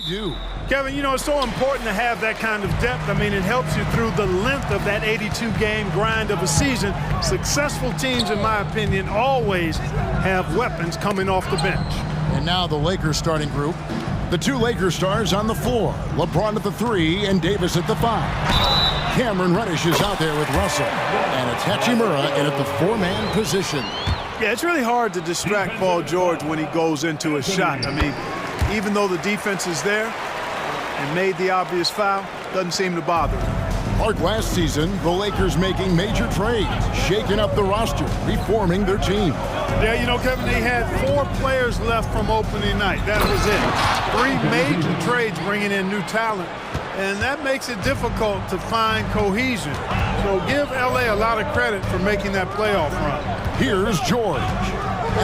do. Kevin, you know, it's so important to have that kind of depth. I mean, it helps you through the length of that 82-game grind of a season. Successful teams, in my opinion, always have weapons coming off the bench. And now the Lakers starting group. The two Lakers stars on the floor. LeBron at the 3 and Davis at the 5. Cameron Reddish is out there with Russell. And it's Hachimura in at the 4-man position. Yeah, it's really hard to distract Paul George when he goes into a shot. I mean, even though the defense is there and made the obvious foul, doesn't seem to bother him. Like last season, the Lakers making major trades, shaking up the roster, reforming their team. Yeah, you know, Kevin, they had 4 players left from opening night. That was it. 3 major trades bringing in new talent, and that makes it difficult to find cohesion. So give LA a lot of credit for making that playoff run. Here's George.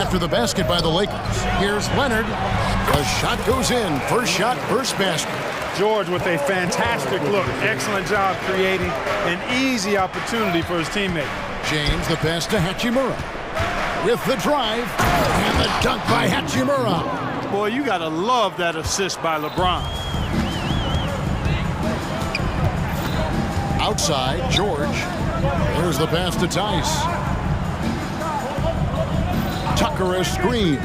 After the basket by the Lakers, here's Leonard. The shot goes in. First shot, first basket. George with a fantastic look. Excellent job creating an easy opportunity for his teammate. James, the pass to Hachimura. With the drive, and the dunk by Hachimura. Boy, you gotta love that assist by LeBron. Outside, George. There's the pass to Tice. Tucker a screen.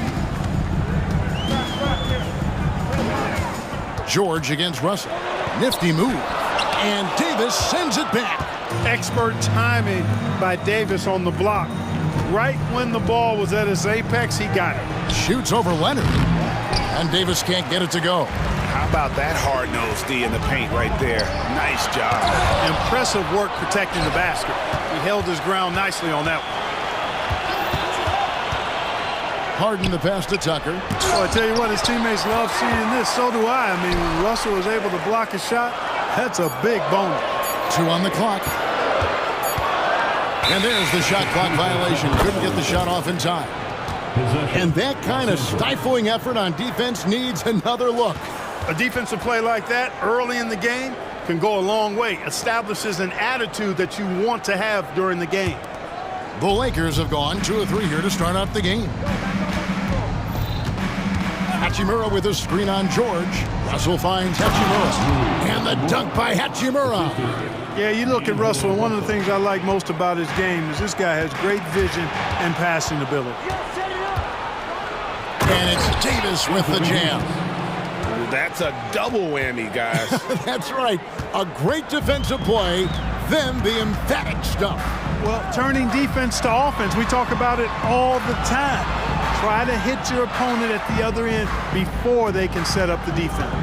George against Russell. Nifty move. And Davis sends it back. Expert timing by Davis on the block. Right when the ball was at its apex, he got it. Shoots over Leonard. And Davis can't get it to go. How about that hard-nosed D in the paint right there? Nice job. Impressive work protecting the basket. He held his ground nicely on that one. Harden the pass to Tucker. Well, I tell you what, his teammates love seeing this. So do I. I mean, when Russell was able to block a shot, that's a big bonus. 2 on the clock. And there's the shot clock violation. Couldn't get the shot off in time. And that kind of stifling effort on defense needs another look. A defensive play like that early in the game can go a long way. Establishes an attitude that you want to have during the game. The Lakers have gone 2 of 3 here to start out the game. Hachimura with a screen on George. Russell finds Hachimura. And the dunk by Hachimura. Yeah, you look at Russell, and one of the things I like most about his game is this guy has great vision and passing ability. And it's Davis with the jam. That's a double whammy, guys. That's right. A great defensive play, then the emphatic stuff. Well, turning defense to offense, we talk about it all the time. Try to hit your opponent at the other end before they can set up the defense.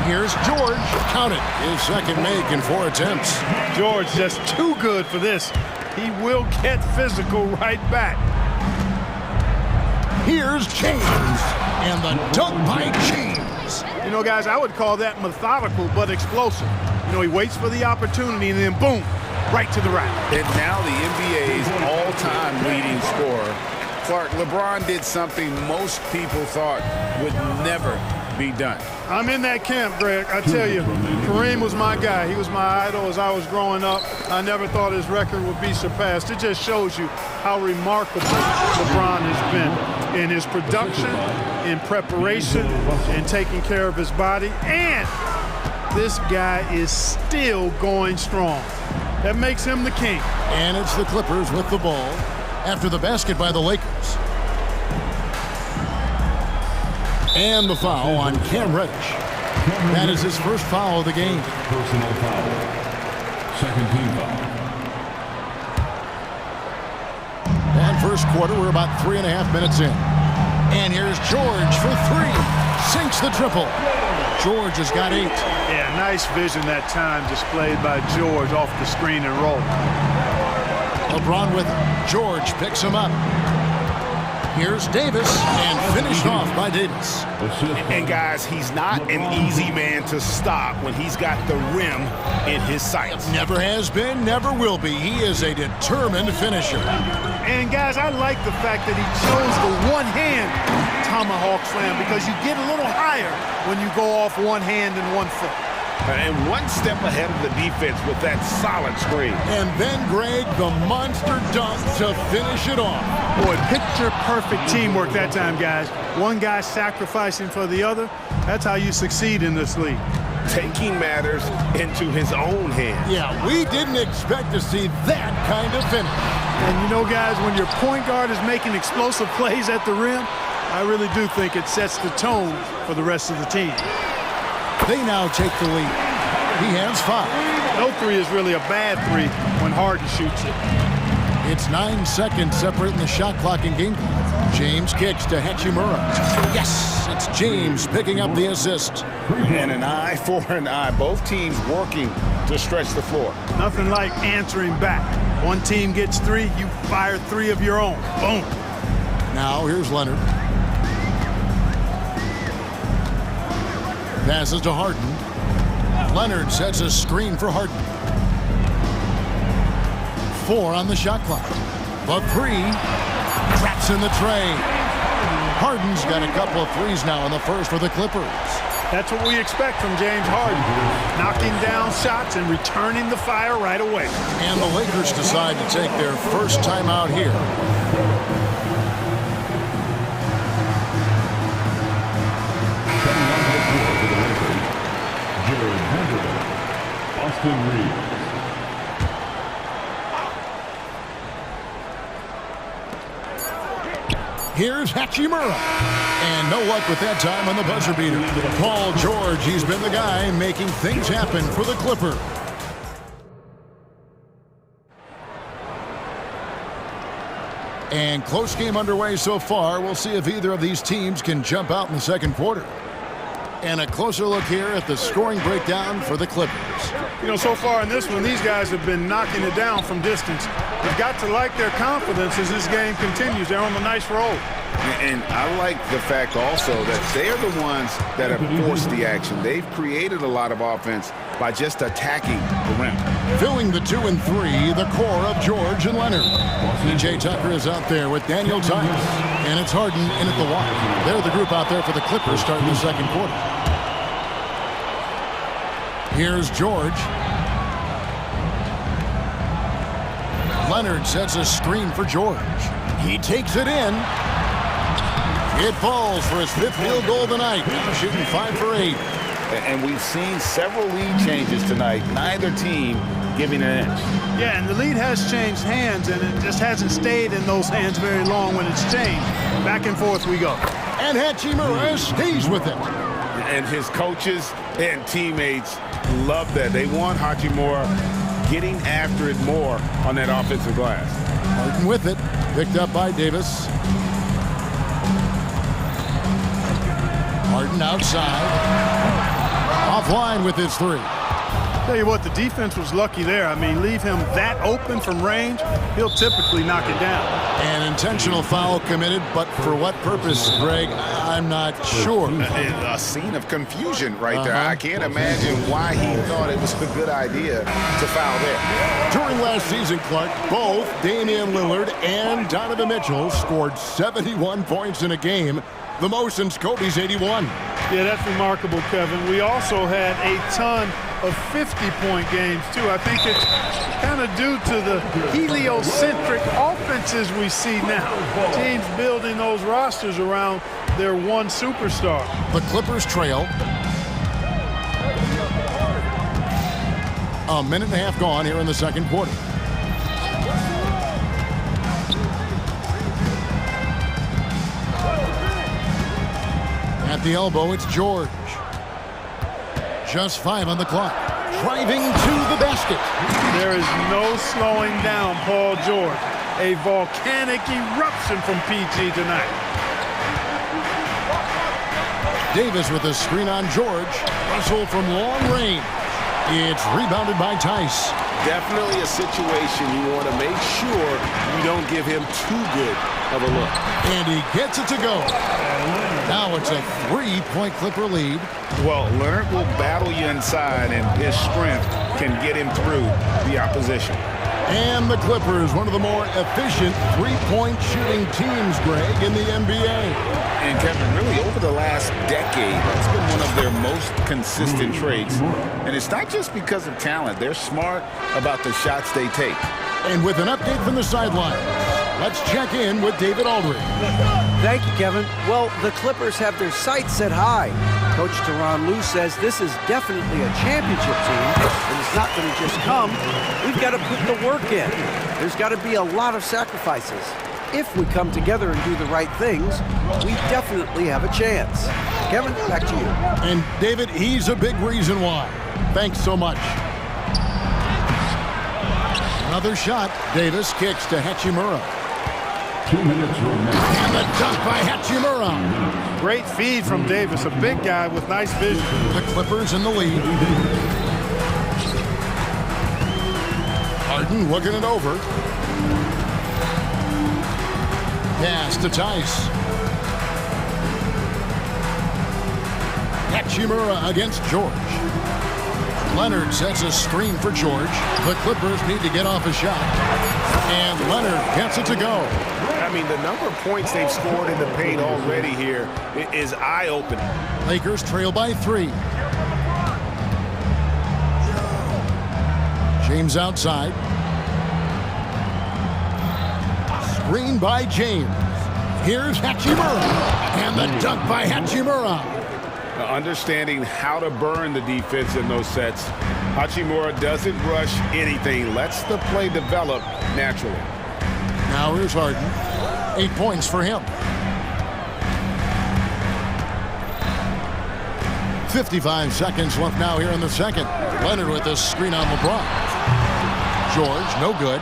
Here's George. Count it. His second make in 4 attempts. George just too good for this. He will get physical right back. Here's James. And the dunk by James. You know, guys, I would call that methodical but explosive. You know, he waits for the opportunity and then boom, right to the rack. And now the NBA's all-time leading scorer. Clark, LeBron did something most people thought would never be done. I'm in that camp, Greg. I tell you, Kareem was my guy. He was my idol as I was growing up. I never thought his record would be surpassed. It just shows you how remarkable LeBron has been in his production, in preparation, in taking care of his body. And this guy is still going strong. That makes him the king. And it's the Clippers with the ball after the basket by the Lakers. And the foul on Cam Reddish. That is his first foul of the game. Personal foul. Second team foul. And first quarter, we're about 3.5 minutes in. And here's George for 3. Sinks the triple. George has got 8. Yeah, nice vision that time displayed by George off the screen and roll. LeBron with him. George picks him up. Here's Davis, and finished off by Davis. And guys, he's not an easy man to stop when he's got the rim in his sights. Never has been, never will be. He is a determined finisher. And guys, I like the fact that he chose the one-hand tomahawk slam because you get a little higher when you go off one hand and one foot. And one step ahead of the defense with that solid screen. And then, Greg, the monster dunk to finish it off. Boy, picture-perfect teamwork that time, guys. One guy sacrificing for the other. That's how you succeed in this league. Taking matters into his own hands. Yeah, we didn't expect to see that kind of finish. And you know, guys, when your point guard is making explosive plays at the rim, I really do think it sets the tone for the rest of the team. They now take the lead. He has 5. No three is really a bad three when Harden shoots it. It's 9 seconds separating the shot clock and game clock. James kicks to Hachimura. Yes, it's James picking up the assist. And an eye for an eye. Both teams working to stretch the floor. Nothing like answering back. One team gets 3, you fire 3 of your own. Boom. Now here's Leonard. Passes to Harden. Leonard sets a screen for Harden. 4 on the shot clock. The 3 traps in the tray. Harden's got a couple of threes now in the first for the Clippers. That's what we expect from James Harden. Knocking down shots and returning the fire right away. And the Lakers decide to take their first time out here. Austin Reeves. Here's Hachimura. And no luck with that time on the buzzer beater. Paul George, he's been the guy making things happen for the Clippers. And close game underway so far. We'll see if either of these teams can jump out in the second quarter. And a closer look here at the scoring breakdown for the Clippers. You know, so far in this one, these guys have been knocking it down from distance. You've got to like their confidence as this game continues. They're on a nice roll. And I like the fact also that they're the ones that have forced the action. They've created a lot of offense by just attacking the rim. Filling the 2 and 3, the core of George and Leonard. PJ Tucker is out there with Daniel Tice. And it's Harden in at the wide. They're the group out there for the Clippers starting the second quarter. Here's George. Leonard sets a screen for George. He takes it in. It falls for his 5th field goal of the night. Shooting 5 for 8. And we've seen several lead changes tonight. Neither team giving an inch. Yeah, and the lead has changed hands, and it just hasn't stayed in those hands very long when it's changed. Back and forth we go. And Hachimura stays with it. And his coaches and teammates love that. They want Hachimura getting after it more on that offensive glass. Harden with it. Picked up by Davis. Harden outside. Offline with his 3. Tell you what, the defense was lucky there. I mean, leave him that open from range, he'll typically knock it down. An intentional foul committed, but for what purpose, Greg? I'm not sure. A scene of confusion right there. I can't imagine why he thought it was a good idea to foul there. During last season, Clark, both Damian Lillard and Donovan Mitchell scored 71 points in a game, the most since Kobe's 81. Yeah, that's remarkable, Kevin. We also had a ton of 50-point games, too. I think it's kind of due to the heliocentric offenses we see now. Teams building those rosters around their one superstar. The Clippers trail. A minute and a half gone here in the second quarter. At the elbow, it's George. Just 5 on the clock. Driving to the basket. There is no slowing down Paul George. A volcanic eruption from PG tonight. Davis with a screen on George. Russell from long range. It's rebounded by Tice. Definitely a situation you want to make sure you don't give him too good of a look. And he gets it to go. Now it's a 3-point Clipper lead. Well, Leonard will battle you inside, and his strength can get him through the opposition. And the Clippers, one of the more efficient three-point shooting teams, Greg, in the NBA. And Kevin, really over the last decade, that's been one of their most consistent traits. And it's not just because of talent. They're smart about the shots they take. And with an update from the sideline, let's check in with David Aldridge. Thank you, Kevin. Well, the Clippers have their sights set high. Coach Tyronn Lue says this is definitely a championship team, and it's not going to just come. We've got to put the work in. There's got to be a lot of sacrifices. If we come together and do the right things, we definitely have a chance. Kevin, back to you. And David, he's a big reason why. Thanks so much. Another shot. Davis kicks to Hachimura. 2 minutes remaining. And the dunk by Hachimura. Great feed from Davis, a big guy with nice vision. The Clippers in the lead. Harden looking it over. Pass to Tice. Hachimura against George. Leonard sets a screen for George. The Clippers need to get off a shot. And Leonard gets it to go. I mean, the number of points they've scored in the paint already here is eye-opening. Lakers trail by 3. James outside. Screen by James. Here's Hachimura. And the dunk by Hachimura. Understanding how to burn the defense in those sets. Hachimura doesn't rush anything. Lets the play develop naturally. Now here's Harden. 8 points for him. 55 seconds left now here in the second. Leonard with a screen on LeBron. George, no good.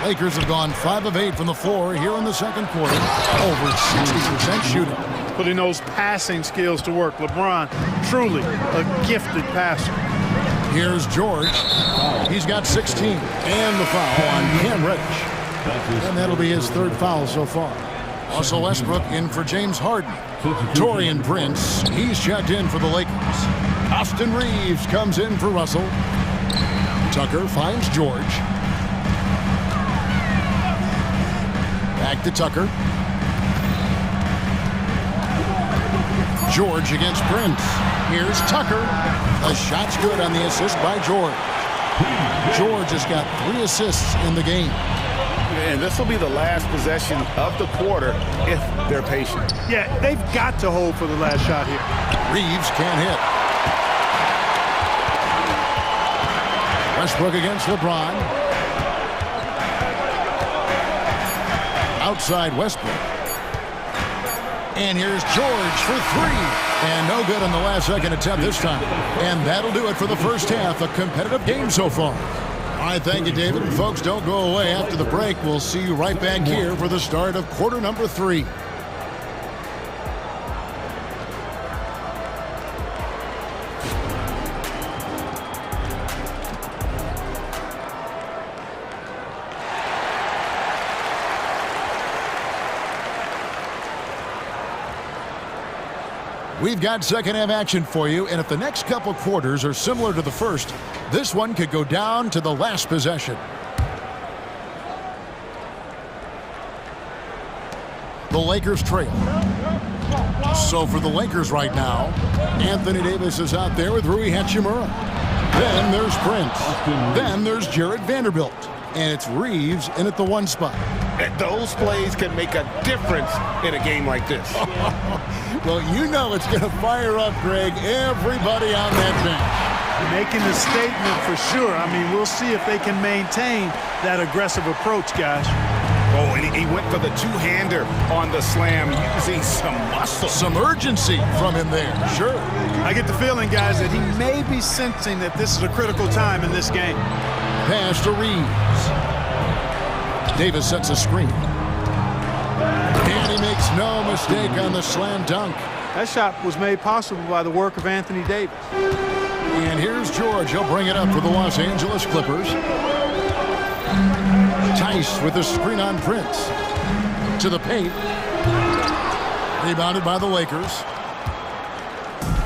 Lakers have gone 5 of 8 from the floor here in the second quarter. Over 60% shooting. Putting those passing skills to work. LeBron, truly a gifted passer. Here's George. He's got 16. And the foul on Cam Reddish. And that'll be his 3rd foul so far. Also Westbrook in for James Harden. Taurean Prince, he's checked in for the Lakers. Austin Reeves comes in for Russell. Tucker finds George. Back to Tucker. George against Prince. Here's Tucker. The shot's good on the assist by George. George has got 3 assists in the game. And this will be the last possession of the quarter if they're patient. Yeah, they've got to hold for the last shot here. Reeves can't hit. Westbrook against LeBron. Outside Westbrook. And here's George for 3. And no good on the last second attempt this time. And that'll do it for the first half. A competitive game so far. All right, thank you, David. And folks, don't go away. After the break, we'll see you right back here for the start of quarter number 3. We've got second half action for you, and if the next couple quarters are similar to the first, this one could go down to the last possession. The Lakers trail. So for the Lakers right now, Anthony Davis is out there with Rui Hachimura. Then there's Prince. Then there's Jared Vanderbilt. And it's Reeves in at the 1 spot. And those plays can make a difference in a game like this. Well, you know it's going to fire up, Greg, everybody on that bench. Making the statement for sure. I mean, we'll see if they can maintain that aggressive approach, guys. Oh, and he went for the two-hander on the slam, using some muscle. Some urgency from him there, sure. I get the feeling, guys, that he may be sensing that this is a critical time in this game. Pass to Reeves. Davis sets a screen. And he makes no mistake on the slam dunk. That shot was made possible by the work of Anthony Davis. And here's George. He'll bring it up for the Los Angeles Clippers. Tice with a screen on Prince. To the paint. Rebounded by the Lakers.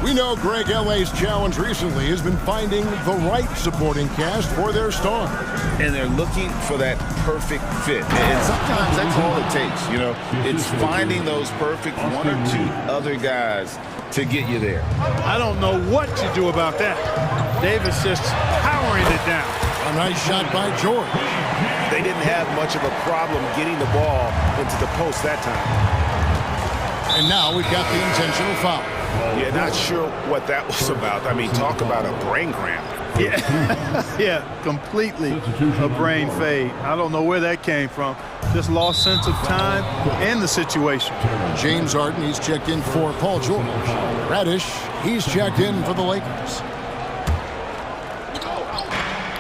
We know Greg L.A.'s challenge recently has been finding the right supporting cast for their star. And they're looking for that perfect fit. And sometimes that's all it takes, you know. It's finding those perfect one or two other guys to get you there. I don't know what to do about that. Davis just powering it down. A nice shot by George. They didn't have much of a problem getting the ball into the post that time. And now we've got the intentional foul. Yeah, not sure what that was about. I mean, talk about a brain cramp. Yeah, completely a brain fade. I don't know where that came from. Just lost sense of time and the situation. James Harden, he's checked in for Paul George. Radish, he's checked in for the Lakers.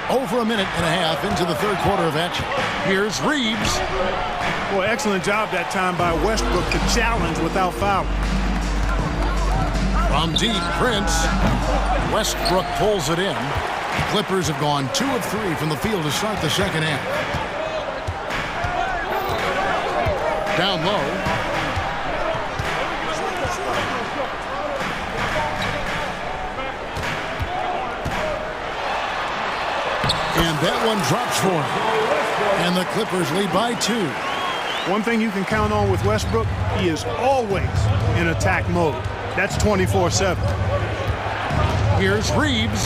Over a minute and a half into the third quarter of action. Here's Reeves. Well, excellent job that time by Westbrook to challenge without fouling. From deep, Prince. Westbrook pulls it in. Clippers have gone 2 of 3 from the field to start the second half. Down low. And that one drops for him. And the Clippers lead by 2. One thing you can count on with Westbrook, he is always in attack mode. That's 24/7. Here's Reeves.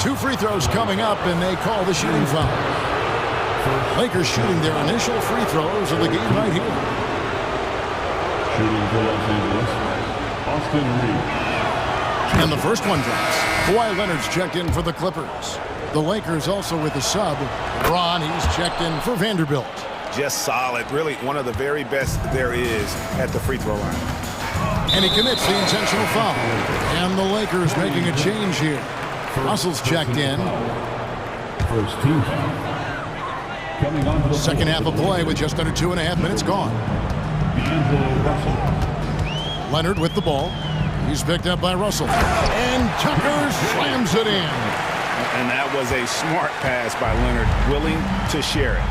2 free throws coming up, and they call the shooting foul. Lakers shooting their initial free throws of the game right here. Shooting for Los Angeles, Austin Reeves. And the first one drops. Kawhi Leonard's checked in for the Clippers. The Lakers also with a sub. Braun, he's checked in for Vanderbilt. Just solid. Really one of the very best there is at the free throw line. And he commits the intentional foul. And the Lakers making a change here. Russell's checked in. First team. Coming on to the Second half of play with just under 2.5 minutes gone. Leonard with the ball. He's picked up by Russell. And Tucker slams it in. And that was a smart pass by Leonard, willing to share it.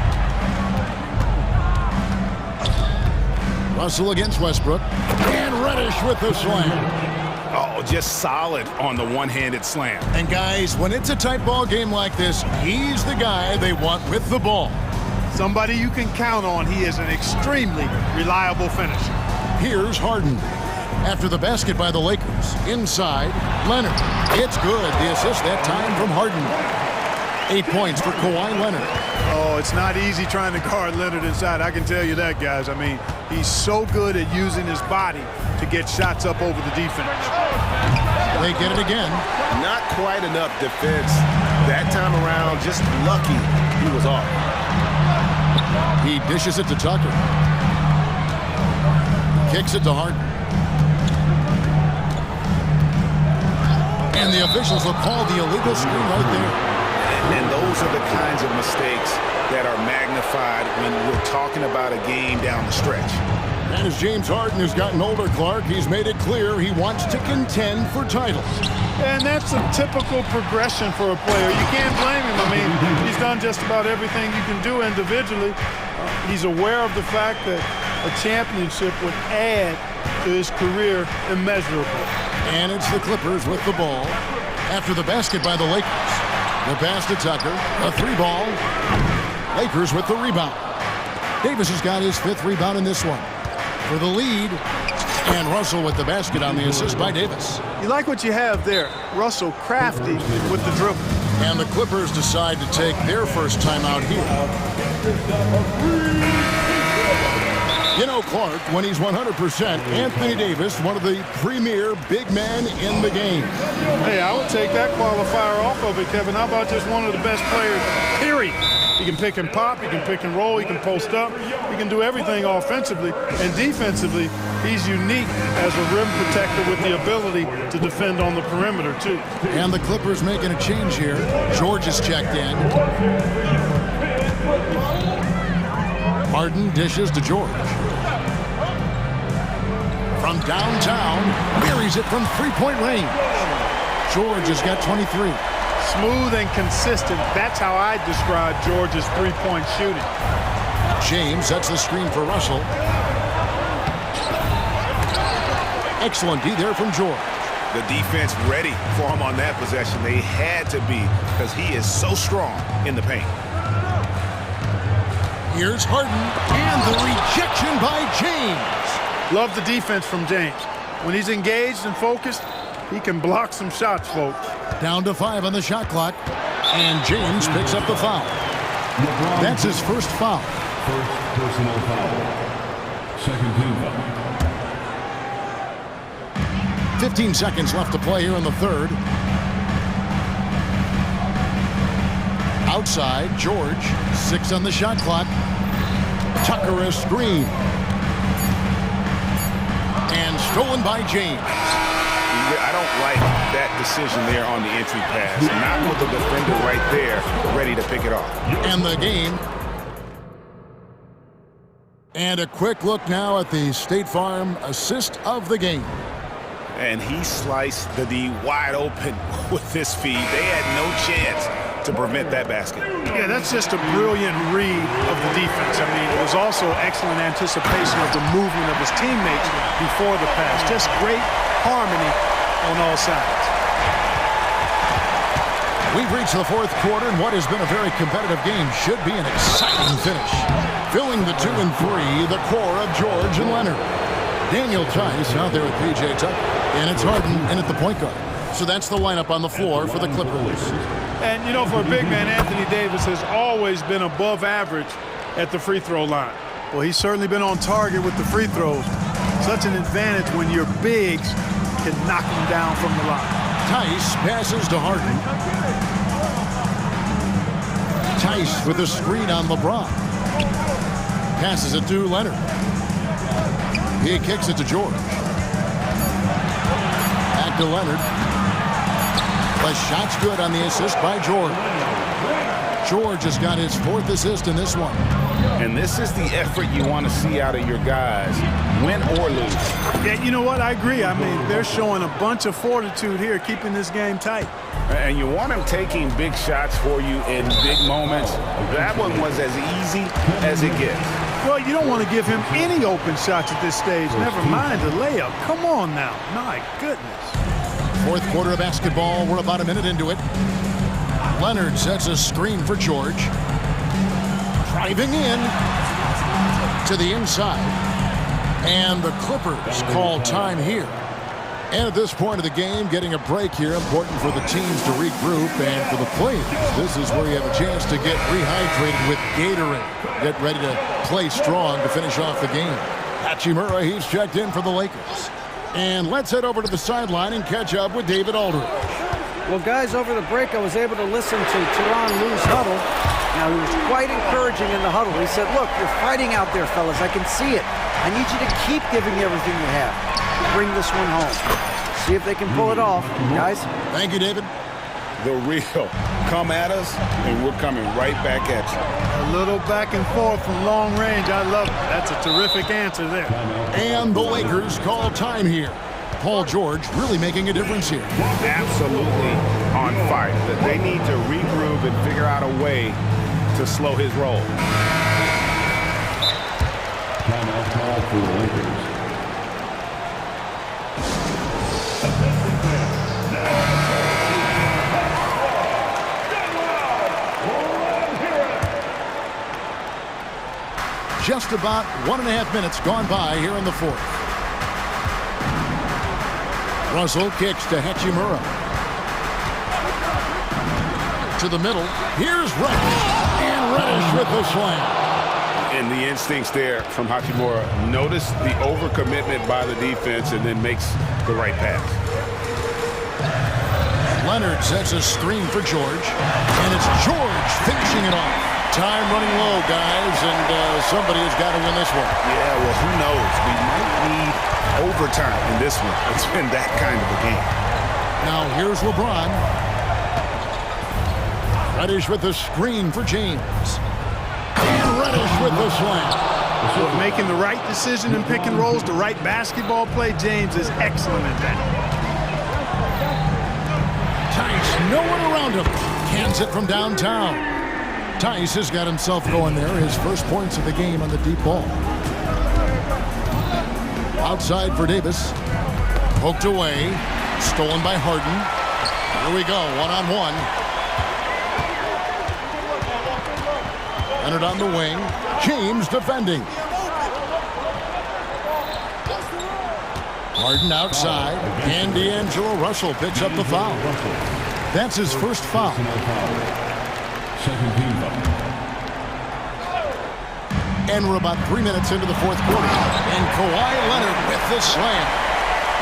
Russell against Westbrook. And Reddish with the slam. Oh, just solid on the one-handed slam. And guys, when it's a tight ball game like this, he's the guy they want with the ball. Somebody you can count on. He is an extremely reliable finisher. Here's Harden. After the basket by the Lakers. Inside, Leonard. It's good. The assist that time from Harden. 8 points for Kawhi Leonard. Oh, it's not easy trying to guard Leonard inside. I can tell you that, guys. I mean, he's so good at using his body to get shots up over the defense. They get it again. Not quite enough defense that time around. Just lucky he was off. He dishes it to Tucker. Kicks it to Harden. And the officials will call the illegal screen right there. And those are the kinds of mistakes that are magnified when we're talking about a game down the stretch. And as James Harden has gotten older, Clark, he's made it clear he wants to contend for titles. And that's a typical progression for a player. You can't blame him. I mean, he's done just about everything you can do individually. He's aware of the fact that a championship would add to his career immeasurably. And it's the Clippers with the ball. After the basket by the Lakers. The pass to Tucker. A 3-ball. Lakers with the rebound. Davis has got his 5th rebound in this one. For the lead. And Russell with the basket on the assist by Davis. You like what you have there. Russell crafty with the dribble. And the Clippers decide to take their first time out here. You know, Clark, when he's 100%, Anthony Davis, one of the premier big men in the game. Hey, I would take that qualifier off of it, Kevin. How about just one of the best players, period? He can pick and pop, he can pick and roll, he can post up, he can do everything offensively. And defensively, he's unique as a rim protector with the ability to defend on the perimeter, too. And the Clippers making a change here. George is checked in. Harden dishes to George. From downtown, buries it from 3-point range. George has got 23. Smooth and consistent. That's how I describe George's three-point shooting. James sets the screen for Russell. Excellent D there from George. The defense ready for him on that possession. They had to be because he is so strong in the paint. Here's Harden, and the rejection by James. Love the defense from James. When he's engaged and focused, he can block some shots, folks. Down to 5 on the shot clock, and James picks up the foul. That's his first foul. First personal foul. Second team foul. 15 seconds left to play here in the third. Outside, George, 6 on the shot clock. Tucker a screen. And stolen by James. I don't like that decision there on the entry pass. Not with the defender right there, ready to pick it off. And the game. And a quick look now at the State Farm assist of the game. And he sliced the D wide open with this feed. They had no chance to prevent that basket. Yeah, that's just a brilliant read of the defense. I mean, it was also excellent anticipation of the movement of his teammates before the pass. Just great harmony on all sides. We've reached the fourth quarter, and what has been a very competitive game should be an exciting finish. Filling the 2 and 3, the core of George and Leonard. Daniel Tice out there with P.J. Tucker, and it's Harden in at the point guard. So that's the lineup on the floor for the Clippers. And, you know, for a big man, Anthony Davis has always been above average at the free throw line. Well, he's certainly been on target with the free throws. Such an advantage when your bigs can knock them down from the line. Tice passes to Harden. Tice with a screen on LeBron. Passes it to Leonard. He kicks it to George. Back to Leonard. The shot's good on the assist by George. George has got his 4th assist in this one. And this is the effort you want to see out of your guys, win or lose. Yeah, you know what? I agree. I mean, they're showing a bunch of fortitude here, keeping this game tight. And you want him taking big shots for you in big moments. That one was as easy as it gets. Well, you don't want to give him any open shots at this stage. Never mind a layup. Come on now. My goodness. Fourth quarter of basketball. We're about a minute into it. Leonard sets a screen for George. Driving in to the inside. And the Clippers call time here. And at this point of the game, getting a break here, important for the teams to regroup, and for the players, this is where you have a chance to get rehydrated with Gatorade. Get ready to play strong to finish off the game. Hachimura, he's checked in for the Lakers. And let's head over to the sideline and catch up with David Aldridge. Well, guys, over the break, I was able to listen to Tyronn Lue's huddle. Now, he was quite encouraging in the huddle. He said, look, you're fighting out there, fellas. I can see it. I need you to keep giving everything you have. Bring this one home. See if they can pull it off, guys. Thank you, David. The real come at us, and we're coming right back at you. A little back and forth from long range. I love it. That's a terrific answer there. And the Lakers call time here. Paul George really making a difference here. Absolutely on fire. They need to regroup and figure out a way to slow his roll. Timeout call for the Lakers. Just about 1.5 minutes gone by here in the fourth. Russell kicks to Hachimura. To the middle. Here's Reddish. And Reddish with the slam. And the instincts there from Hachimura. Notice the overcommitment by the defense and then makes the right pass. Leonard sets a screen for George. And it's George finishing it off. Time running low, guys, and somebody has got to win this one. Yeah, well, who knows? We might need overtime in this one. It's been that kind of a game. Now here's LeBron. Reddish with the screen for James. And Reddish with the slam. So making the right decision in pick and rolls, the right basketball play, James is excellent at that. Tice, no one around him. Cans it from downtown. Tice has got himself going there. His first points of the game on the deep ball. Outside for Davis. Poked away. Stolen by Harden. Here we go, one-on-one. Leonard on the wing. James defending. Harden outside. And D'Angelo Russell picks up the foul. That's his first foul. Second team foul. And we're about 3 minutes into the fourth quarter. And Kawhi Leonard with the slam.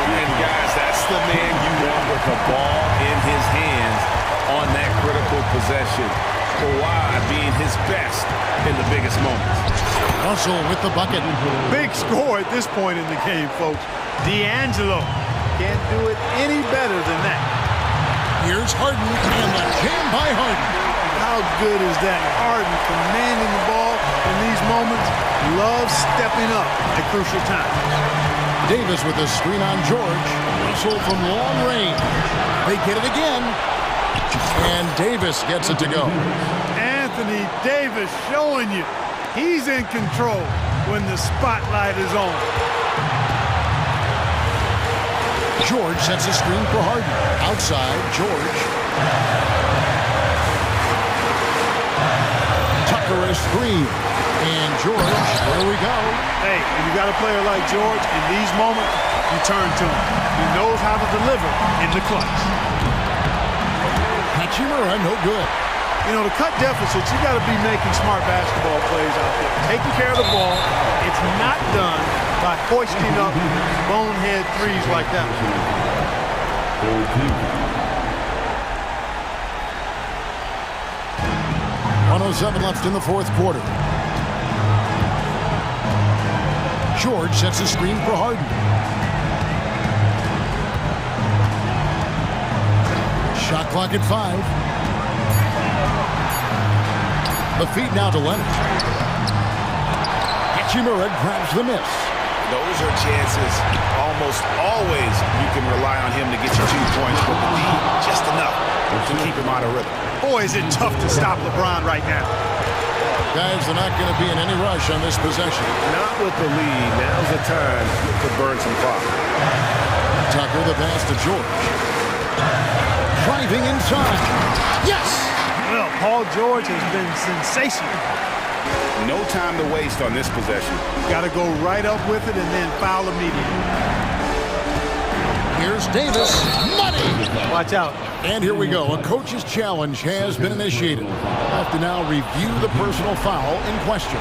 And guys, that's the man you want with the ball in his hands on that critical possession. Kawhi being his best in the biggest moments. Russell with the bucket. Big score at this point in the game, folks. D'Angelo can't do it any better than that. Here's Harden, and the jam by Harden. How good is that? Harden commanding the ball in these moments. Loves stepping up at crucial times. Davis with a screen on George. Russell from long range. They get it again. And Davis gets it to go. Anthony Davis showing you he's in control when the spotlight is on. George sets a screen for Harden. Outside, George. Tucker a screen. And George, there we go. Hey, when you got a player like George, in these moments, you turn to him. He knows how to deliver in the clutch. Hachimura, no good. You know, to cut deficits, you got to be making smart basketball plays out there. Taking care of the ball. It's not done by hoisting up bonehead threes like that. 1:07 left in the fourth quarter. George sets a screen for Harden. Shot clock at 5. The feed now to Leonard. Hachimura grabs the miss. Those are chances almost always you can rely on him to get you 2 points, but the lead just enough to keep him out of rhythm. Boy, is it tough to stop LeBron right now. Guys, they're not going to be in any rush on this possession. Not with the lead. Now's the time to burn some clock. Tucker, the pass to George. Driving inside. Yes! Well, Paul George has been sensational. No time to waste on this possession. Got to go right up with it and then foul immediately. Here's Davis. Money! Watch out. And here we go. A coach's challenge has been initiated. Have to now review the personal foul in question.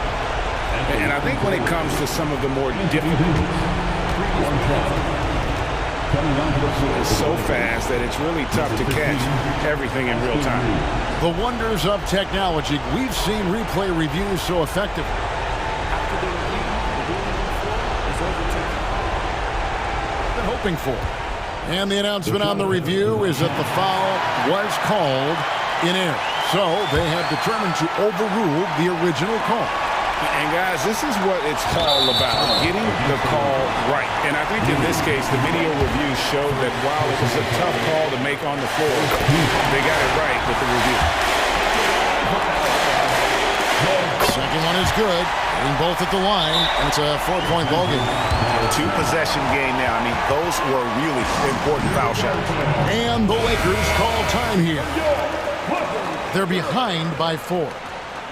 And I think when it comes to some of the more difficult, it's so fast that it's really tough to catch everything in real time. The wonders of technology. We've seen replay reviews so effective. Been hoping for. And the announcement on the review is that the foul was called in error. So they have determined to overrule the original call. And guys, this is what it's all about, getting the call right. And I think in this case, the video review showed that while it was a tough call to make on the floor, they got it right with the review. Second one is good. Hitting both at the line, and it's a 4-point ball game. 2-possession game now. I mean, those were really important foul shots. And the Lakers call time here. They're behind by 4.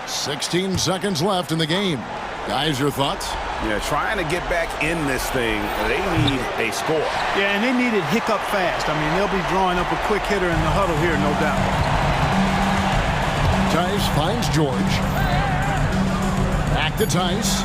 16 seconds left in the game. Guys, your thoughts? Yeah, trying to get back in this thing, they need a score. Yeah, and they need it hiccup fast. I mean, they'll be drawing up a quick hitter in the huddle here, no doubt. Tice finds George. Back to Tice.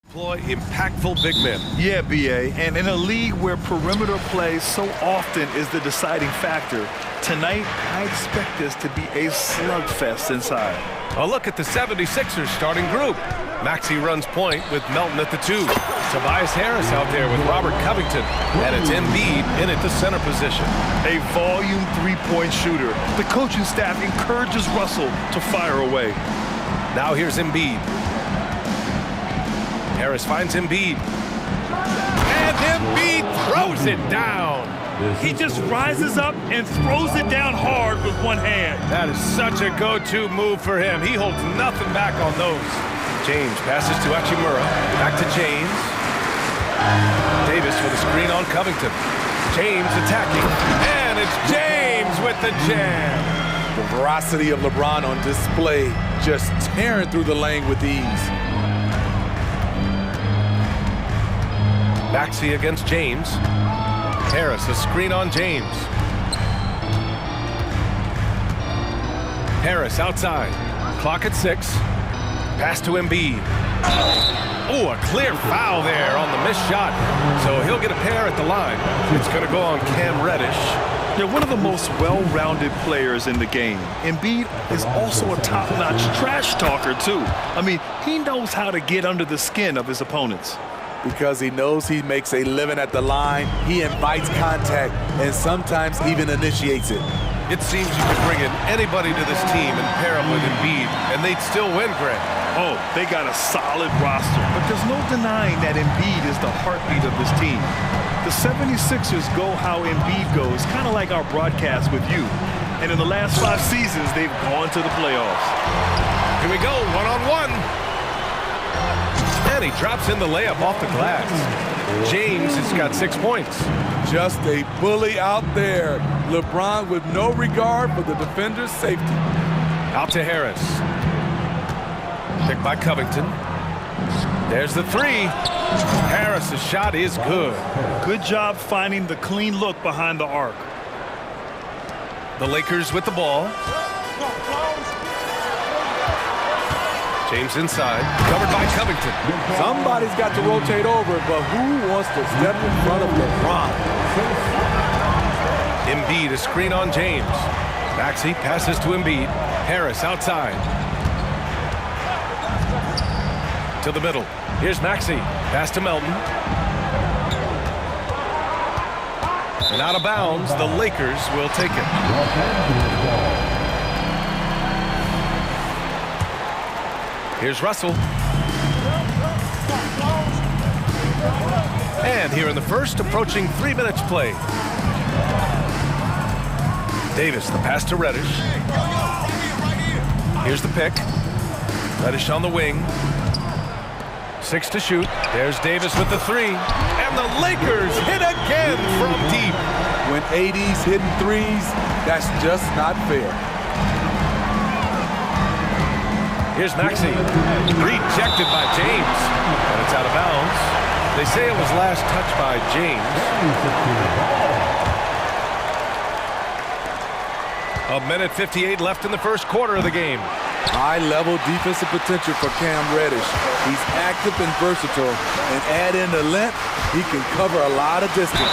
Deploy impactful big men. Yeah, BA, and in a league where perimeter play so often is the deciding factor, tonight I expect this to be a slugfest inside. A look at the 76ers starting group. Maxey runs point with Melton at the 2. Tobias Harris out there with Robert Covington. And it's Embiid in at the center position. A volume three-point shooter. The coaching staff encourages Russell to fire away. Now here's Embiid. Harris finds Embiid. And Embiid throws it down. He just rises up and throws it down hard with one hand. That is such a go-to move for him. He holds nothing back on those. James passes to Hachimura. Back to James. Davis with a screen on Covington. James attacking. And it's James with the jam. The veracity of LeBron on display, just tearing through the lane with ease. Maxey against James. Harris, a screen on James. Harris outside. Clock at 6. Pass to Embiid. Oh, a clear foul there on the missed shot. So he'll get a pair at the line. It's going to go on Cam Reddish. They're one of the most well-rounded players in the game. Embiid is also a top-notch trash talker, too. I mean, he knows how to get under the skin of his opponents. Because he knows he makes a living at the line, he invites contact and sometimes even initiates it. It seems you could bring in anybody to this team and pair them with Embiid, and they'd still win, Greg. Oh, they got a solid roster, but there's no denying that Embiid is the heartbeat of this team. The 76ers go how Embiid goes, kind of like our broadcast with you. And in the last 5 seasons, they've gone to the playoffs. Here we go, one-on-one. And he drops in the layup off the glass. James has got 6 points. Just a bully out there. LeBron with no regard for the defender's safety. Out to Harris. Picked by Covington. There's the 3. Harris's shot is good. Good job finding the clean look behind the arc. The Lakers with the ball. James inside, covered by Covington. Somebody's got to rotate over, but who wants to step in front of LeBron? Embiid, a screen on James. Maxey passes to Embiid. Harris outside. To the middle. Here's Maxey. Pass to Melton. And out of bounds, the Lakers will take it. Here's Russell. And here in the first, approaching 3 minutes play. Davis, the pass to Reddish. Here's the pick. Reddish on the wing. 6 to shoot. There's Davis with the 3. And the Lakers hit again from deep. When AD's hitting threes, that's just not fair. Here's Maxey, rejected by James, and it's out of bounds. They say it was last touched by James. A minute 58 left in the first quarter of the game. High-level defensive potential for Cam Reddish. He's active and versatile, and add in the length, he can cover a lot of distance.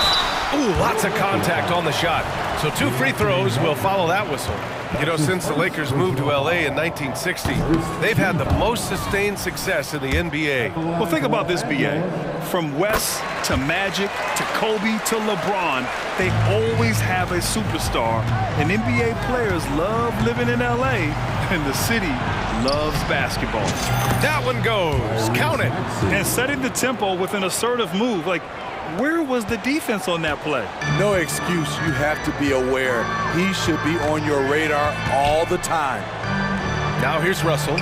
Ooh, lots of contact on the shot. So 2 free throws will follow that whistle. You know, since the Lakers moved to L.A. in 1960, they've had the most sustained success in the NBA. Well, think about this, B.A. From West to Magic to Kobe to LeBron, they always have a superstar. And NBA players love living in L.A., and the city loves basketball. That one goes. Count it. And setting the tempo with an assertive move, like, where was the defense on that play? No excuse. You have to be aware. He should be on your radar all the time. Now here's Russell. And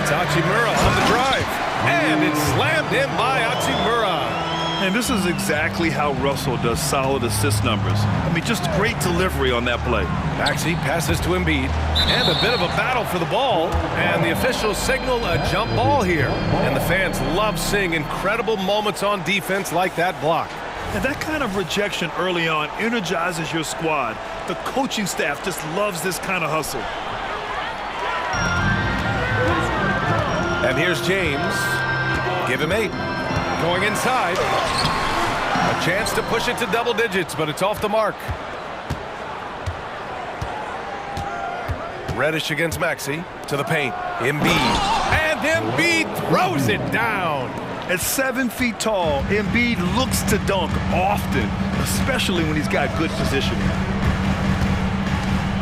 it's Hachimura on the drive. And it's slammed in by Hachimura. And this is exactly how Russell does solid assist numbers. I mean, just great delivery on that play. Maxey passes to Embiid. And a bit of a battle for the ball. And the officials signal a jump ball here. And the fans love seeing incredible moments on defense like that block. And that kind of rejection early on energizes your squad. The coaching staff just loves this kind of hustle. And here's James. Give him 8. Going inside. A chance to push it to double digits, but it's off the mark. Reddish against Maxey. To the paint. Embiid. And Embiid throws it down. At 7 feet tall, Embiid looks to dunk often, especially when he's got good positioning.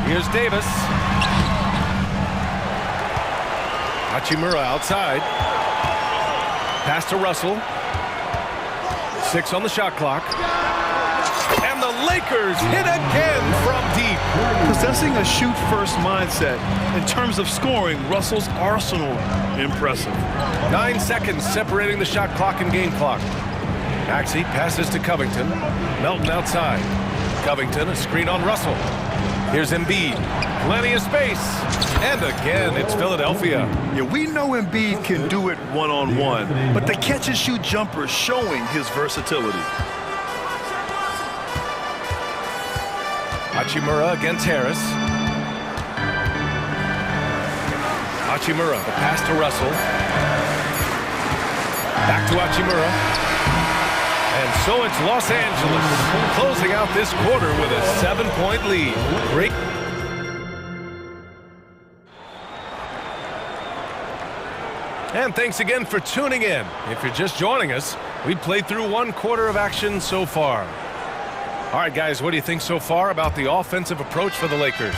Here's Davis. Hachimura outside. Pass to Russell. 6 on the shot clock. And the Lakers hit again from deep. Possessing a shoot-first mindset, in terms of scoring, Russell's arsenal impressive. 9 seconds separating the shot clock and game clock. Maxey passes to Covington. Melton outside. Covington, a screen on Russell. Here's Embiid. Plenty of space. And again, it's Philadelphia. Yeah, we know Embiid can do it one-on-one, but the catch-and-shoot jumper is showing his versatility. Hachimura against Harris. Hachimura, the pass to Russell. Back to Hachimura. And so it's Los Angeles closing out this quarter with a 7-point lead. Great. And thanks again for tuning in. If you're just joining us, we played through 1 quarter of action so far. All right, guys, what do you think so far about the offensive approach for the Lakers?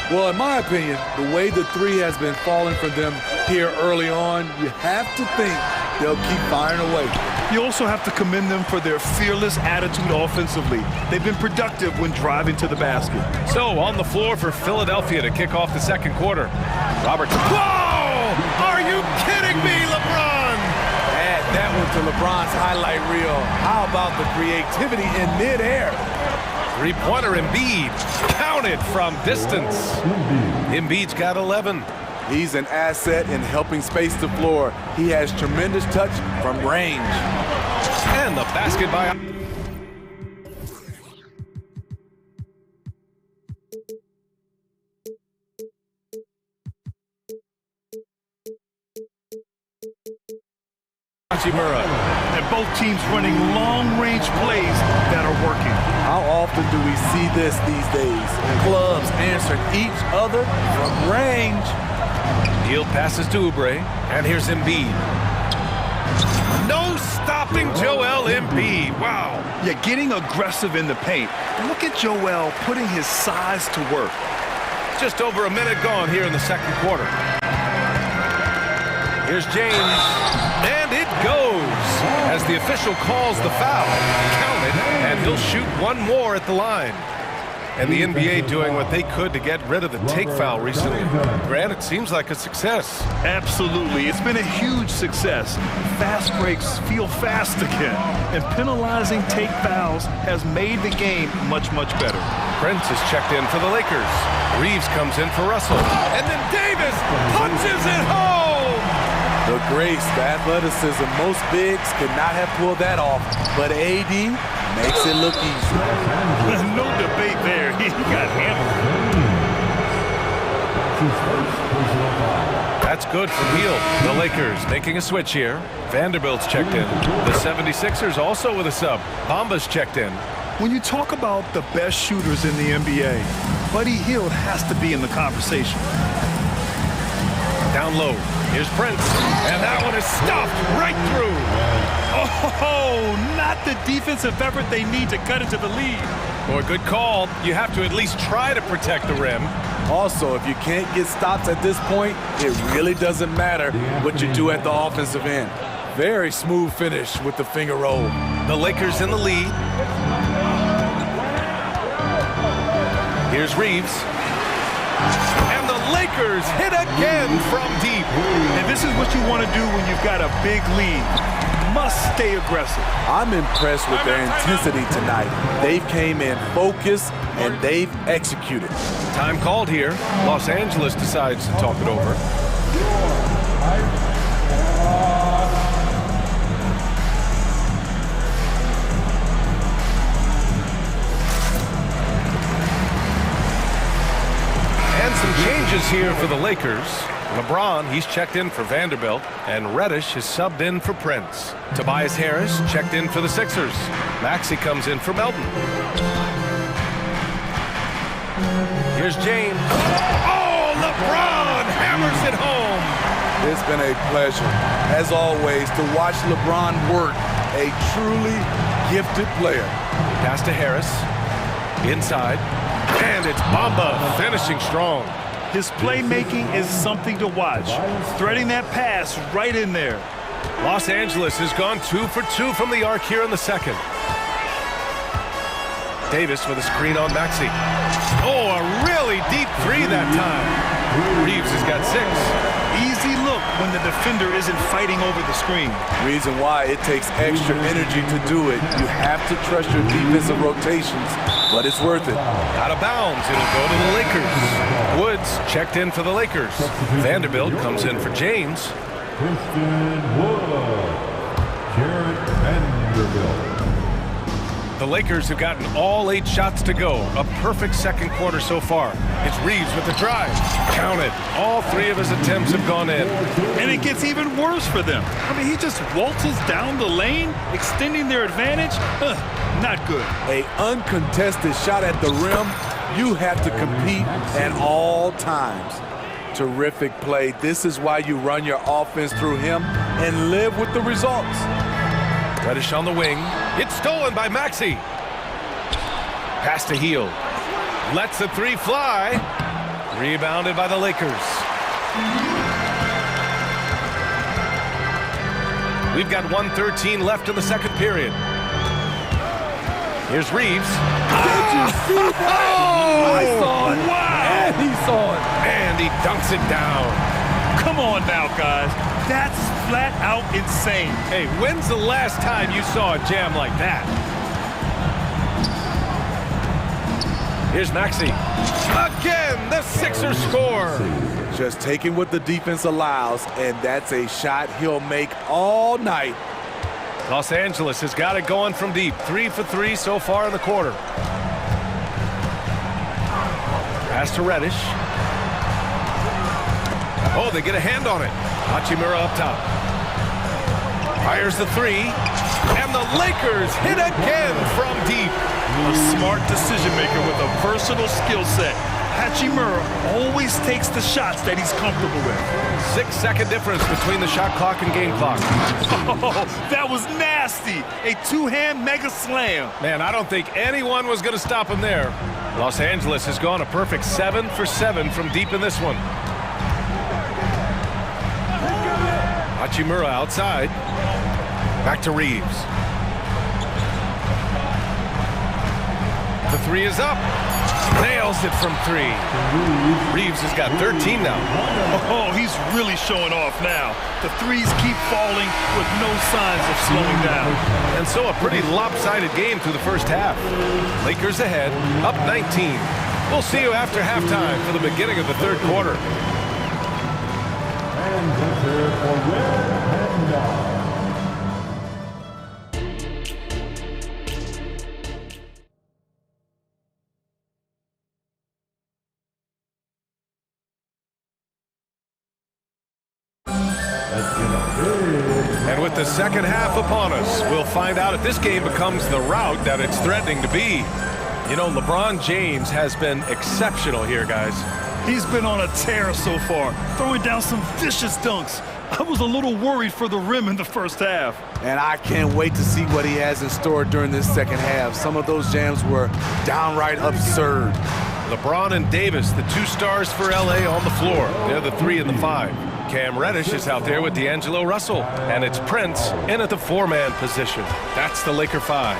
Well, in my opinion, the way the three has been falling for them here early on, you have to think they'll keep firing away. You also have to commend them for their fearless attitude offensively. They've been productive when driving to the basket. So, on the floor for Philadelphia to kick off the second quarter. Robert. Whoa! Are you kidding me, LeBron? Add that one to LeBron's highlight reel. How about the creativity in midair? Three-pointer Embiid. Counted from distance. Embiid's got 11. He's an asset in helping space the floor. He has tremendous touch from range. And the basket by... Hachimura. And both teams running long-range plays that are working. How often do we see this these days? Clubs answering each other from range. Hield passes to Oubre, and here's Embiid. No stopping Joel Embiid. Wow. Yeah, getting aggressive in the paint. Look at Joel putting his size to work. Just over a minute gone here in the second quarter. Here's James, and it goes as the official calls the foul. Count it, and he'll shoot 1 more at the line. And the NBA doing what they could to get rid of the take foul recently. Grant, it seems like a success. Absolutely. It's been a huge success. Fast breaks feel fast again. And penalizing take fouls has made the game much, much better. Prince is checked in for the Lakers. Reeves comes in for Russell. And then Davis punches it home! The grace, the athleticism, most bigs could not have pulled that off. But AD makes it look easy. No debate there. He got hammered. That's good from Hield. The Lakers making a switch here. Vanderbilt's checked in. The 76ers also with a sub. Bamba's checked in. When you talk about the best shooters in the NBA, Buddy Hield has to be in the conversation. Down low. Here's Prince. And that one is stuffed right through. Oh, not the defensive effort they need to cut into the lead. Boy, good call. You have to at least try to protect the rim. Also, if you can't get stops at this point, it really doesn't matter what you do at the offensive end. Very smooth finish with the finger roll. The Lakers in the lead. Here's Reeves. And the Lakers hit again from deep. And this is what you want to do when you've got a big lead. Must stay aggressive. I'm impressed with their intensity tonight. They came in focused and they've executed. Time called here. Los Angeles decides to talk it over. And some changes here for the Lakers. LeBron, he's checked in for Vanderbilt, and Reddish is subbed in for Prince. Tobias Harris checked in for the Sixers. Maxey comes in for Melton. Here's James. Oh, LeBron hammers it home. It's been a pleasure, as always, to watch LeBron work. A truly gifted player. Pass to Harris. Inside. And it's Bamba finishing strong. His playmaking is something to watch. Threading that pass right in there. Los Angeles has gone 2 for 2 from the arc here in the second. Davis with a screen on Maxey. Oh, a really deep three that time. Reeves has got 6. Easy look when the defender isn't fighting over the screen. Reason why it takes extra energy to do it. You have to trust your defensive rotations, but it's worth it. Out of bounds, it'll go to the Lakers. Woods checked in for the Lakers. Vanderbilt comes in for James. Christian Wood. Jared Vanderbilt. The Lakers have gotten all 8 shots to go. A perfect second quarter so far. It's Reeves with the drive. Counted. All 3 of his attempts have gone in. And it gets even worse for them. I mean, he just waltzes down the lane, extending their advantage. Not good. A uncontested shot at the rim. You have to compete at all times. Terrific play. This is why you run your offense through him and live with the results. Reddish on the wing. It's stolen by Maxey. Pass to Hield. Lets the 3 fly. Rebounded by the Lakers. We've got 1:13 left in the second period. Here's Reeves. Did you see that? Oh! I saw it. Wow! And he saw it. And he dunks it down. Come on now, guys. That's flat out insane. Hey, when's the last time you saw a jam like that? Here's Maxey. Again, the Sixers score. Just taking what the defense allows, and that's a shot he'll make all night. Los Angeles has got it going from deep. 3 for 3 so far in the quarter. Pass to Reddish. Oh, they get a hand on it. Hachimura up top. Fires the 3. And the Lakers hit again from deep. A smart decision maker with a versatile skill set. Hachimura always takes the shots that he's comfortable with. 6-second difference between the shot clock and game clock. Oh, that was nasty. A 2-hand mega slam. Man, I don't think anyone was going to stop him there. Los Angeles has gone a perfect 7 for 7 from deep in this one. Hachimura outside. Back to Reeves. The 3 is up. Nails it from 3. Reeves has got 13 now. Oh, he's really showing off now. The 3s keep falling with no signs of slowing down. And so a pretty lopsided game through the first half. Lakers ahead, up 19. We'll see you after halftime for the beginning of the third quarter. And prepare for red and gold. And with the second half upon us, we'll find out if this game becomes the rout that it's threatening to be. You know, LeBron James has been exceptional here, guys. He's been on a tear so far, throwing down some vicious dunks. I was a little worried for the rim in the first half. And I can't wait to see what he has in store during this second half. Some of those jams were downright absurd. LeBron and Davis, the 2 stars for LA on the floor. They're the 3 and the 5. Cam Reddish is out there with D'Angelo Russell. And it's Prince in at the 4-man position. That's the Laker 5.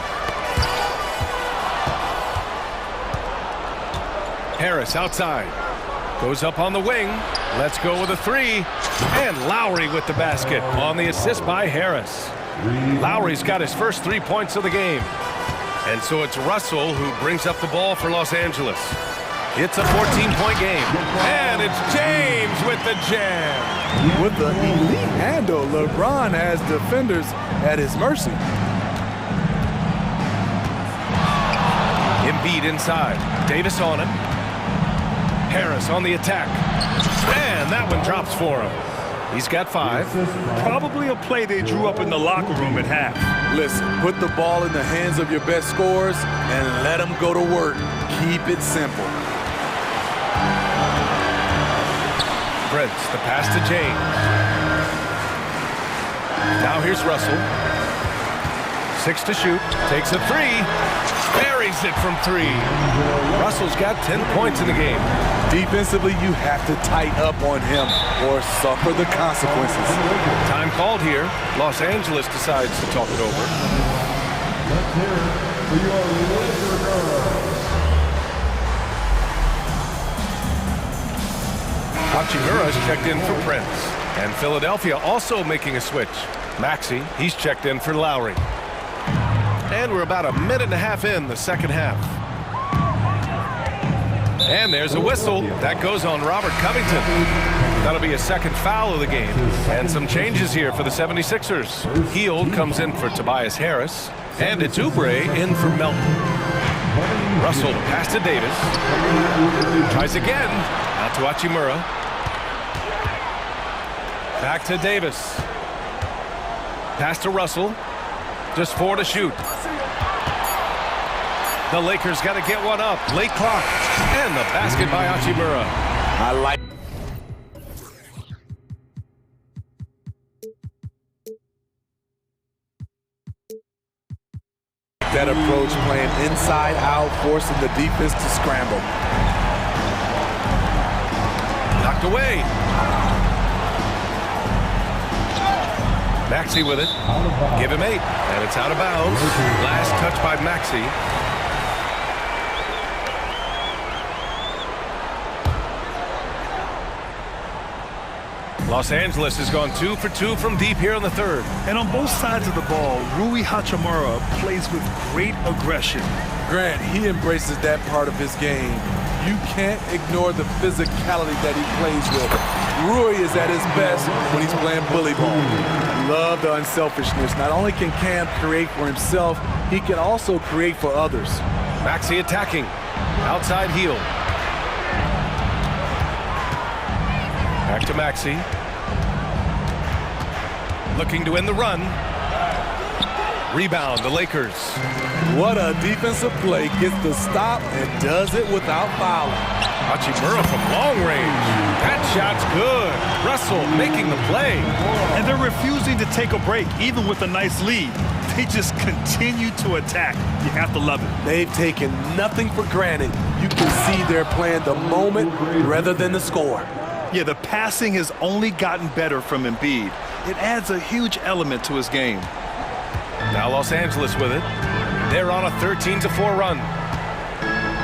Harris outside. Goes up on the wing. Let's go with a 3. And Lowry with the basket on the assist by Harris. Lowry's got his first 3 points of the game. And so it's Russell who brings up the ball for Los Angeles. It's a 14-point game. And it's James with the jam. With the elite handle, LeBron has defenders at his mercy. Embiid inside. Davis on him. Harris on the attack. And that one drops for him. He's got 5. Probably a play they drew up in the locker room at half. Listen, put the ball in the hands of your best scorers and let them go to work. Keep it simple. Prince, the pass to James. Now here's Russell. 6 to shoot. Takes a 3. Buries it from 3. Russell's got 10 points in the game. Defensively, you have to tighten up on him or suffer the consequences. Time called here. Los Angeles decides to talk it over. Hachimura is checked in for Prince. And Philadelphia also making a switch. Maxey, he's checked in for Lowry. And we're about a minute and a half in the second half. And there's a whistle. That goes on Robert Covington. That'll be a second foul of the game. And some changes here for the 76ers. Hield comes in for Tobias Harris. And it's Oubre in for Melton. Russell, pass to Davis. Tries again. Out to Hachimura. Back to Davis. Pass to Russell. Just 4 to shoot. The Lakers got to get one up. Late clock. And the basket by Hachimura. I like that approach, playing inside out, forcing the defense to scramble. Knocked away. Maxey with it. Give him 8. And it's out of bounds. Last touch by Maxey. Los Angeles has gone 2 for 2 from deep here in the third. And on both sides of the ball, Rui Hachimura plays with great aggression. Grant, he embraces that part of his game. You can't ignore the physicality that he plays with. Rui is at his best when he's playing bully ball. Love the unselfishness. Not only can Cam create for himself, he can also create for others. Maxey attacking. Outside heel. Back to Maxey. Looking to end the run. Rebound, the Lakers. What a defensive play. Gets the stop and does it without fouling. Hachimura from long range. That shot's good. Russell making the play. And they're refusing to take a break, even with a nice lead. They just continue to attack. You have to love it. They've taken nothing for granted. You can see they're playing the moment rather than the score. Yeah, the passing has only gotten better from Embiid. It adds a huge element to his game. Now Los Angeles with it. They're on a 13-4 run.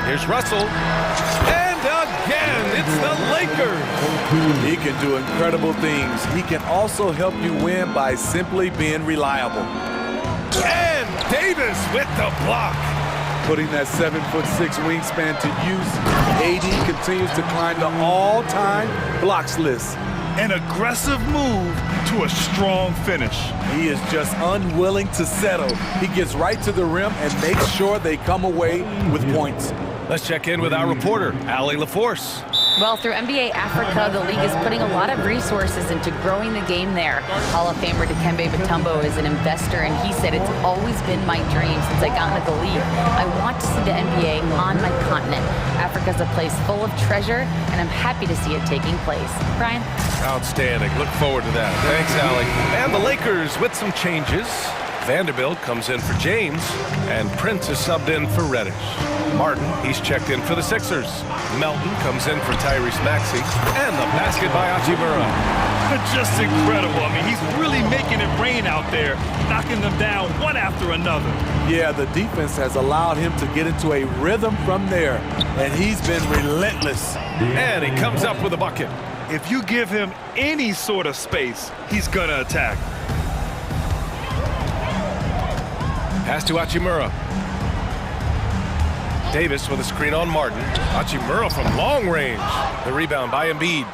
Here's Russell. And again, it's the Lakers. He can do incredible things. He can also help you win by simply being reliable. And Davis with the block. Putting that 7'6" wingspan to use, AD continues to climb the all-time blocks list. An aggressive move to a strong finish. He is just unwilling to settle. He gets right to the rim and makes sure they come away with points. Let's check in with our reporter, Allie LaForce. Well, through NBA Africa, the league is putting a lot of resources into growing the game there. Hall of Famer Dikembe Mutombo is an investor, and he said, "It's always been my dream since I got into the league. I want to see the NBA on my continent. Africa's a place full of treasure, and I'm happy to see it taking place." Brian? Outstanding. Look forward to that. Thanks, Allie. And the Lakers with some changes. Vanderbilt comes in for James, and Prince is subbed in for Reddish. Martin, he's checked in for the Sixers. Melton comes in for Tyrese Maxey, and the basket by Hachimura. Just incredible. I mean, he's really making it rain out there, knocking them down one after another. Yeah, the defense has allowed him to get into a rhythm from there, and he's been relentless. And he comes up with a bucket. If you give him any sort of space, he's gonna attack. Pass to Hachimura. Davis with a screen on Martin. Hachimura from long range. The rebound by Embiid.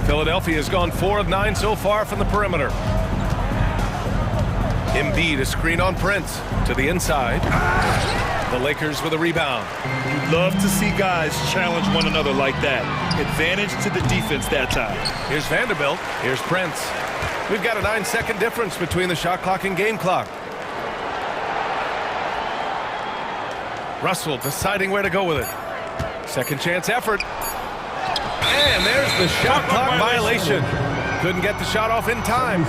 Philadelphia has gone 4 of 9 so far from the perimeter. Embiid, a screen on Prince to the inside. The Lakers with a rebound. Love to see guys challenge one another like that. Advantage to the defense that time. Here's Vanderbilt. Here's Prince. We've got a 9-second difference between the shot clock and game clock. Russell deciding where to go with it. Second chance effort. And there's the shot clock violation. Couldn't get the shot off in time.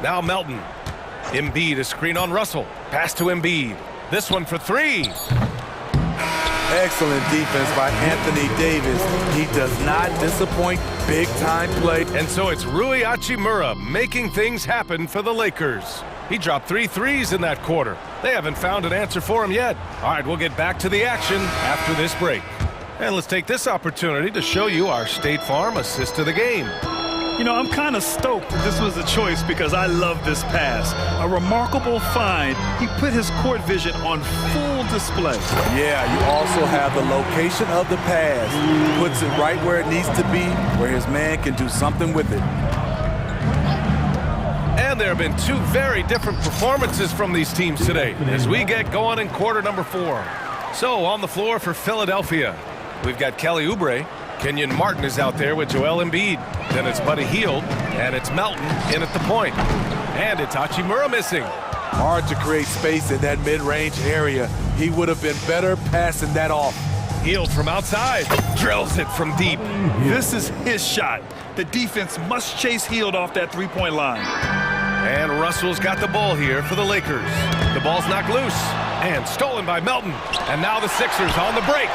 Now Melton. Embiid, a screen on Russell. Pass to Embiid. This one for three. Excellent defense by Anthony Davis. He does not disappoint. Big-time play. And so it's Rui Hachimura making things happen for the Lakers. He dropped 3 threes in that quarter. They haven't found an answer for him yet. All right, we'll get back to the action after this break. And let's take this opportunity to show you our State Farm assist to the game. You know, I'm kind of stoked that this was a choice because I love this pass. A remarkable find. He put his court vision on full display. Yeah, you also have the location of the pass. Puts it right where it needs to be, where his man can do something with it. And there have been 2 very different performances from these teams today as we get going in quarter number 4. So on the floor for Philadelphia, we've got Kelly Oubre. Kenyon Martin is out there with Joel Embiid. Then it's Buddy Hield, and it's Melton in at the point. And it's Hachimura missing. Hard to create space in that mid-range area. He would have been better passing that off. Hield from outside. Drills it from deep. This is his shot. The defense must chase Hield off that three-point line. And Russell's got the ball here for the Lakers. The ball's knocked loose and stolen by Melton. And now the Sixers on the break.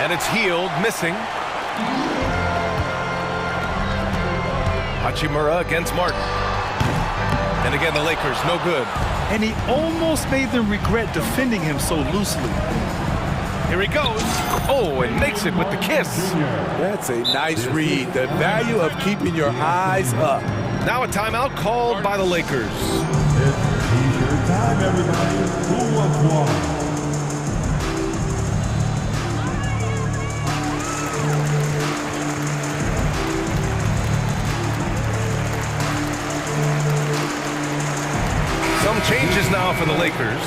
And it's Hield missing. Hachimura against Martin. And again, the Lakers, no good. And he almost made them regret defending him so loosely. Here he goes. Oh, and makes it with the kiss. That's a nice read. The value of keeping your eyes up. Now a timeout called by the Lakers. T-shirt time, everybody. Who wants one? Some changes now for the Lakers.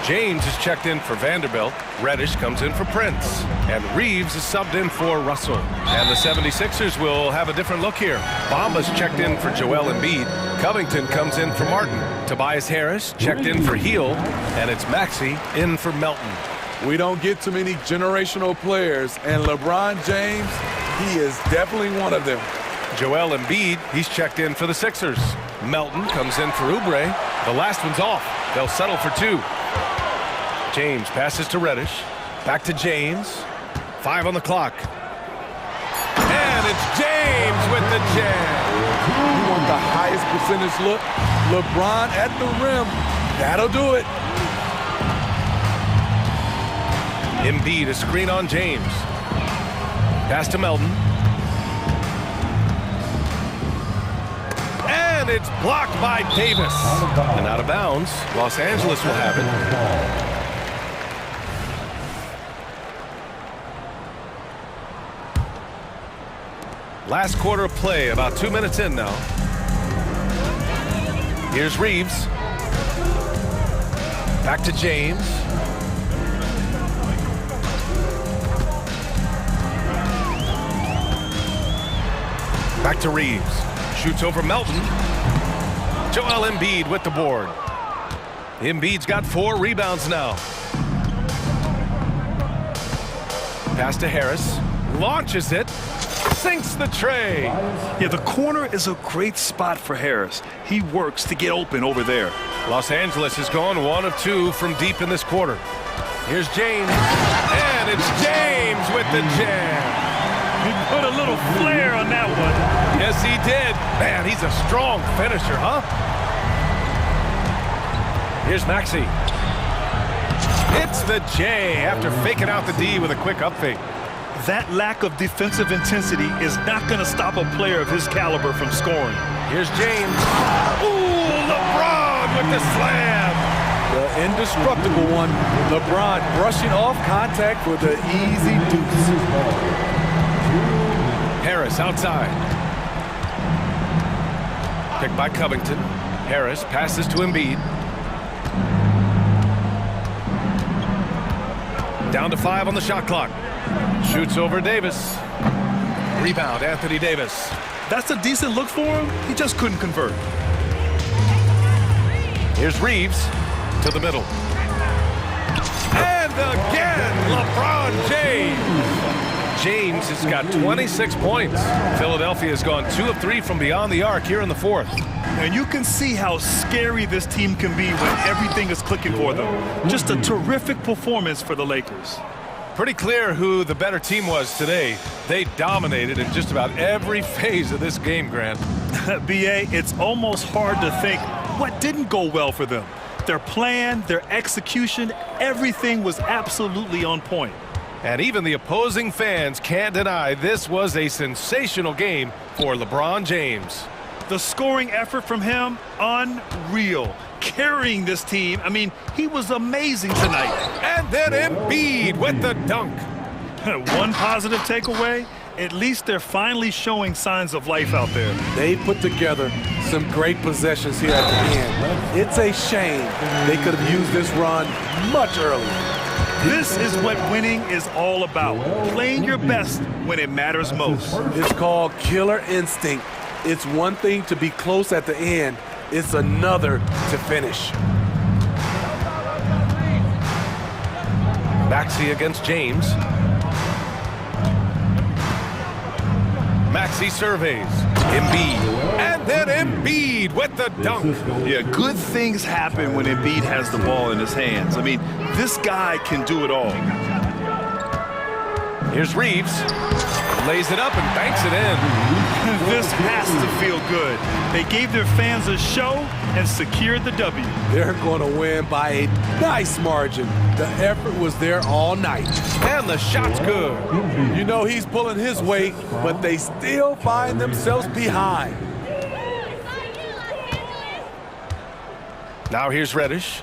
James is checked in for Vanderbilt. Reddish comes in for Prince. And Reeves is subbed in for Russell. And the 76ers will have a different look here. Bamba's checked in for Joel Embiid. Covington comes in for Martin. Tobias Harris checked in for Hield. And it's Maxey in for Melton. We don't get too many generational players, and LeBron James, he is definitely one of them. Joel Embiid, he's checked in for the Sixers. Melton comes in for Oubre. The last one's off. They'll settle for 2. James passes to Reddish. Back to James. 5 on the clock. And it's James with the jam. You want the highest percentage look? LeBron at the rim. That'll do it. Embiid, a screen on James. Pass to Melton. And it's blocked by Davis. And out of bounds. Los Angeles will have it. Last quarter of play, about 2 minutes in now. Here's Reeves. Back to James. Back to Reeves. Shoots over Melton. Joel Embiid with the board. Embiid's got 4 rebounds now. Pass to Harris. Launches it. Sinks the tray. Yeah, the corner is a great spot for Harris. He works to get open over there. Los Angeles has gone 1 of 2 from deep in this quarter. Here's James. And it's James with the jam. He put a little flair on that one. Yes, he did. Man, he's a strong finisher, huh? Here's Maxey. It's the J after faking out the D with a quick up fake. That lack of defensive intensity is not going to stop a player of his caliber from scoring. Here's James. Ooh, LeBron with the slam. The indestructible one. LeBron brushing off contact for the easy deuce. Harris outside. Picked by Covington. Harris passes to Embiid. Down to 5 on the shot clock. Shoots over Davis. Rebound, Anthony Davis. That's a decent look for him. He just couldn't convert. Here's Reeves to the middle. And again, LeBron James. James has got 26 points. Philadelphia has gone 2 of 3 from beyond the arc here in the fourth. And you can see how scary this team can be when everything is clicking for them. Just a terrific performance for the Lakers. Pretty clear who the better team was today. They dominated in just about every phase of this game, Grant. B.A., it's almost hard to think what didn't go well for them. Their plan, their execution, everything was absolutely on point. And even the opposing fans can't deny this was a sensational game for LeBron James. The scoring effort from him, unreal. Carrying this team, I mean, he was amazing tonight. And then Embiid with the dunk. One positive takeaway, at least they're finally showing signs of life out there. They put together some great possessions here at the end. It's a shame they could have used this run much earlier. This is what winning is all about. Playing your best when it matters most. It's called killer instinct. It's one thing to be close at the end. It's another to finish. Maxey against James. Maxey surveys. Embiid. And then Embiid with the dunk. Yeah, good things happen when Embiid has the ball in his hands. I mean, this guy can do it all. Here's Reeves. Lays it up and banks it in. This has to feel good. They gave their fans a show and secured the W. They're going to win by a nice margin. The effort was there all night. And the shot's good. You know he's pulling his weight, but they still find themselves behind. Now here's Reddish.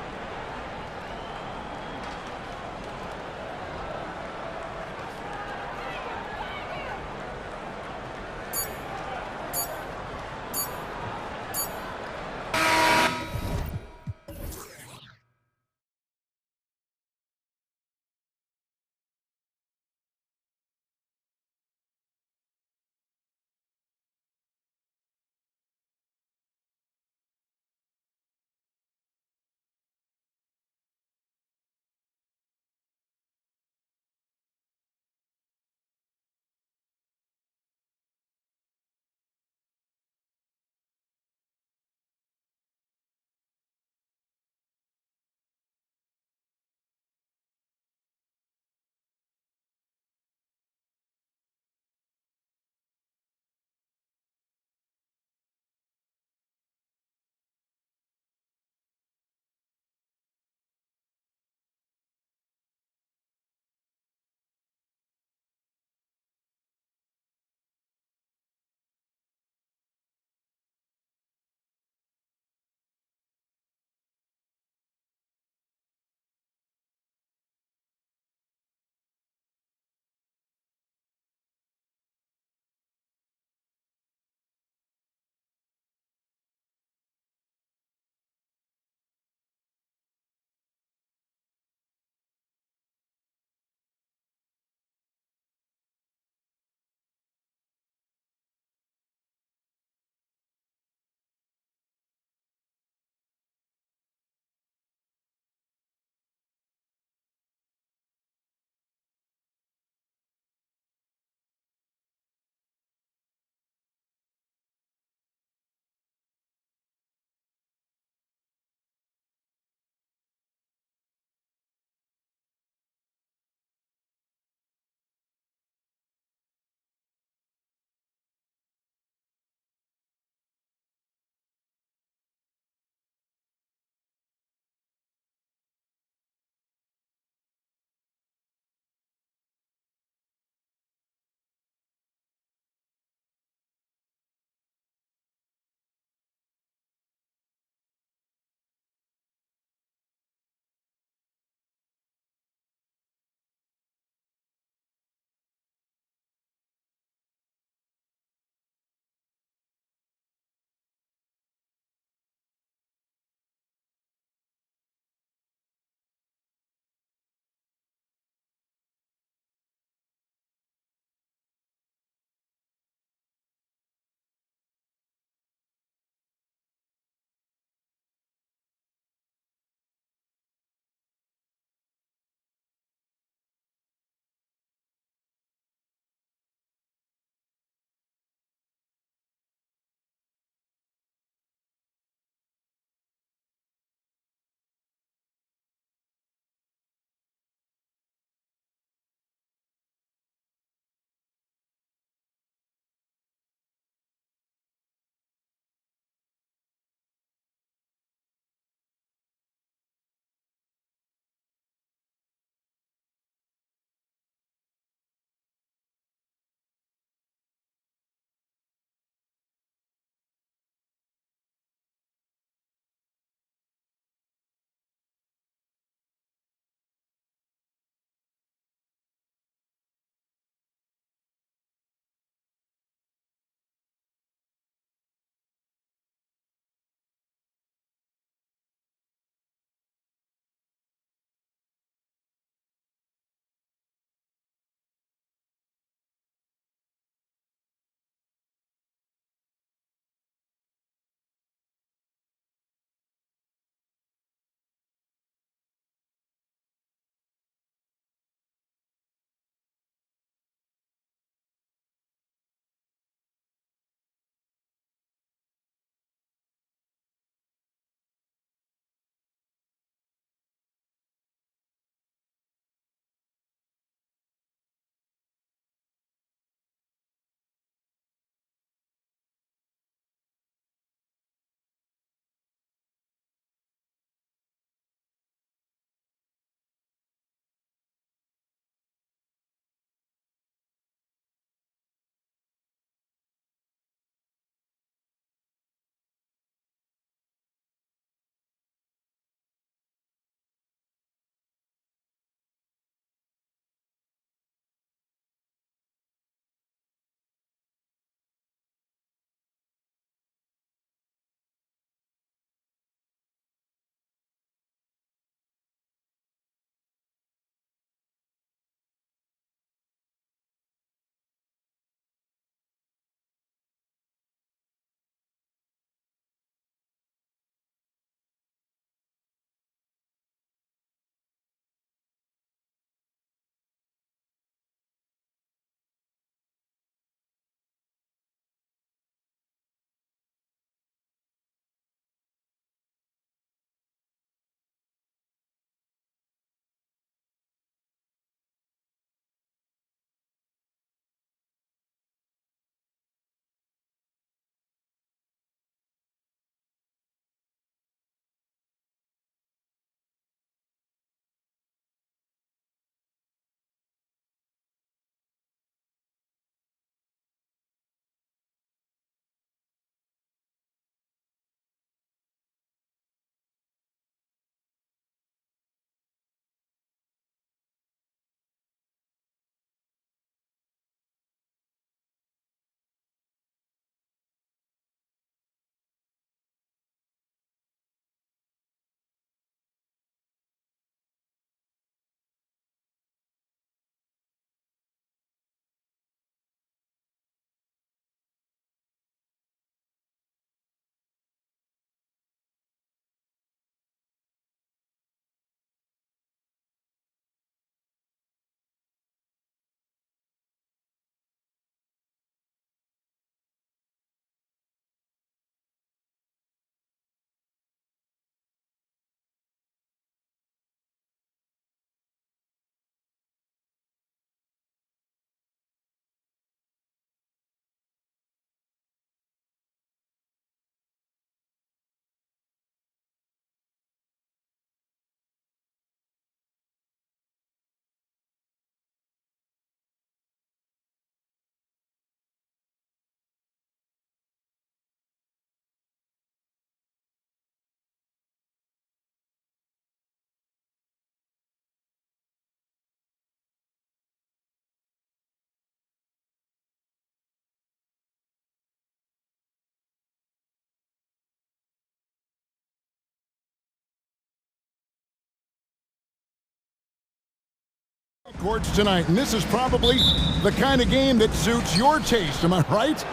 courts tonight, and this is probably the kind of game that suits your taste. Am I right?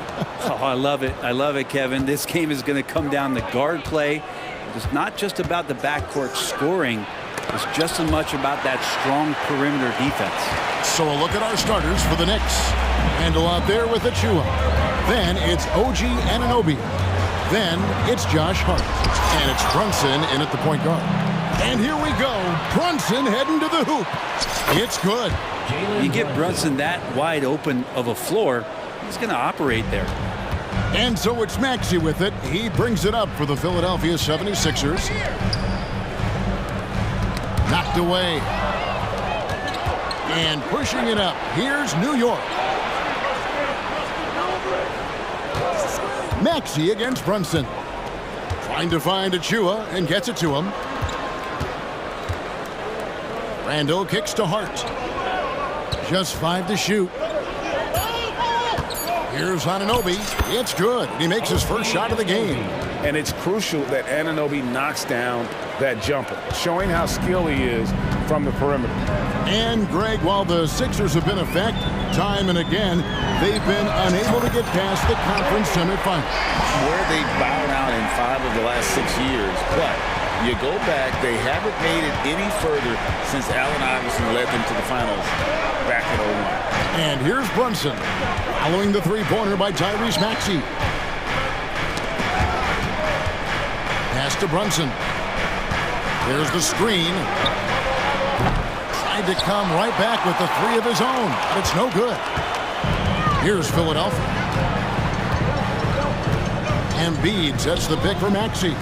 Oh, I love it. I love it, Kevin. This game is going to come down to guard play. It's not just about the backcourt scoring. It's just as much about that strong perimeter defense. So a look at our starters for the Knicks. Handle out there with Achua. Then it's OG Anunoby. Then it's Josh Hart. And it's Brunson in at the point guard. And here we go. Brunson heading to the hoop. It's good. You get Brunson that wide open of a floor, he's going to operate there. And so it's Maxey with it. He brings it up for the Philadelphia 76ers. Knocked away. And pushing it up. Here's New York. Maxey against Brunson. Trying to find Achua and gets it to him. Randall kicks to Hart. Just 5 to shoot. Here's Anunoby. It's good. He makes his first shot of the game. And it's crucial that Anunoby knocks down that jumper, showing how skilled he is from the perimeter. And, Greg, while the Sixers have been a fact time and again, they've been unable to get past the conference semifinals. Where they bowed out in 5 of the last 6 years, but you go back, they haven't made it any further since Allen Iverson led them to the finals back in 01. And here's Brunson, following the three-pointer by Tyrese Maxey. Pass to Brunson. There's the screen. Tried to come right back with the three of his own, but it's no good. Here's Philadelphia. Embiid sets the pick for Maxey.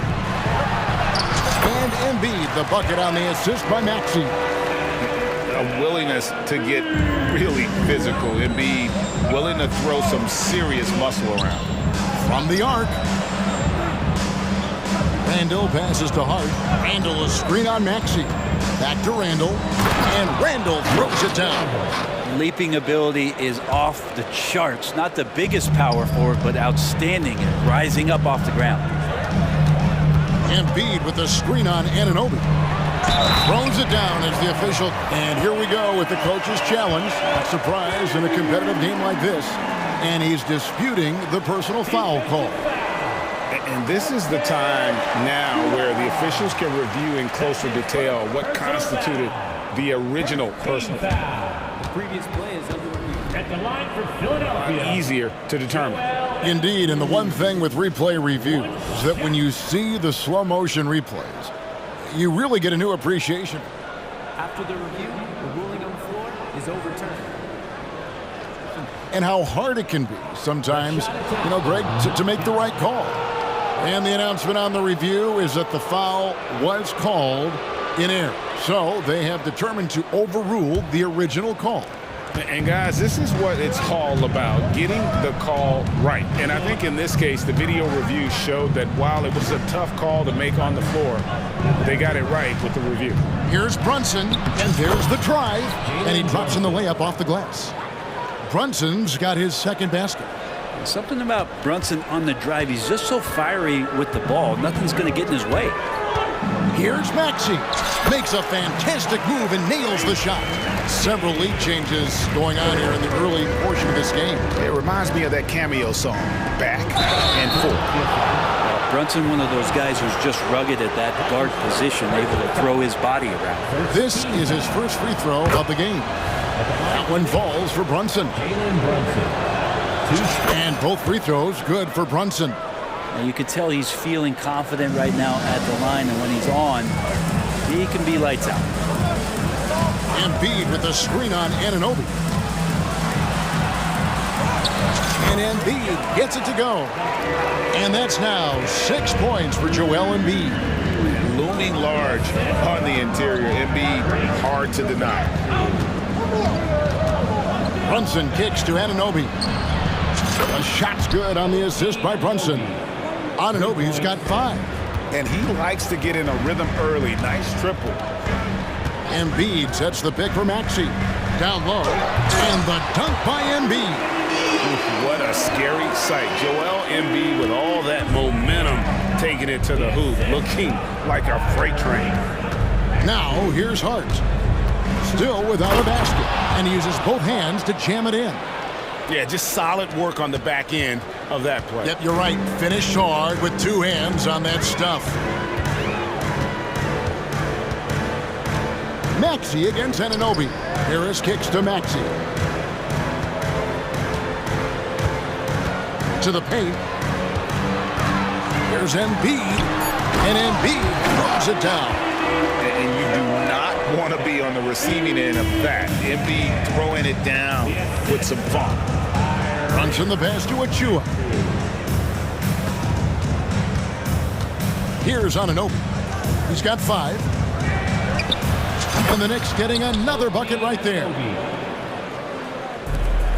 And Embiid, the bucket on the assist by Maxey. A willingness to get really physical. Embiid willing to throw some serious muscle around. From the arc. Randall passes to Hart. Randall a screen on Maxey. Back to Randall. And Randall throws it down. Leaping ability is off the charts. Not the biggest power forward, but outstanding at rising up off the ground. Embiid with the screen on Anunoby. Throws it down as the official. And here we go with the coach's challenge. A surprise in a competitive game like this. And he's disputing the personal foul call. And this is the time now where the officials can review in closer detail what constituted the original personal foul. The previous play is at the line for Philadelphia. Easier to determine. Indeed, and the one thing with replay review is that when you see the slow motion replays, you really get a new appreciation. After the review, the ruling on the floor is overturned. And how hard it can be sometimes, you know, Greg, to make the right call. And the announcement on the review is that the foul was called in error. So they have determined to overrule the original call. And guys, this is what it's all about, getting the call right. And I think in this case, the video review showed that while it was a tough call to make on the floor, they got it right with the review. Here's Brunson, and there's the drive, and he drops in the layup off the glass. Brunson's got his second basket. Something about Brunson on the drive. He's just so fiery with the ball. Nothing's going to get in his way. Here's Maxey. Makes a fantastic move and nails the shot. Several lead changes going on here in the early portion of this game. It reminds me of that cameo song, Back and Forth. Brunson, one of those guys who's just rugged at that guard position, able to throw his body around. This is his first free throw of the game. That one falls for Brunson. And both free throws good for Brunson. And you can tell he's feeling confident right now at the line, and when he's on, he can be lights out. Embiid with a screen on Anunoby. And Embiid gets it to go. And that's now 6 points for Joel Embiid. Looming large on the interior. Embiid hard to deny. Brunson kicks to Anunoby. The shot's good on the assist by Brunson. Anunoby's got 5. And he likes to get in a rhythm early. Nice triple. Embiid sets the pick for Maxey. Down low. And the dunk by Embiid. What a scary sight. Joel Embiid with all that momentum taking it to the hoop, looking like a freight train. Now here's Hart. Still without a basket, and he uses both hands to jam it in. Yeah, just solid work on the back end of that play. Yep, you're right. Finished hard with two hands on that stuff. Maxey against Anunoby. Harris kicks to Maxey. To the paint. Here's Embiid. And Embiid throws it down. And you do not want to be on the receiving end of that. Embiid throwing it down with some fun. Brunson the pass to Achua. Here's Anunoby. He's got 5. And the Knicks getting another bucket right there.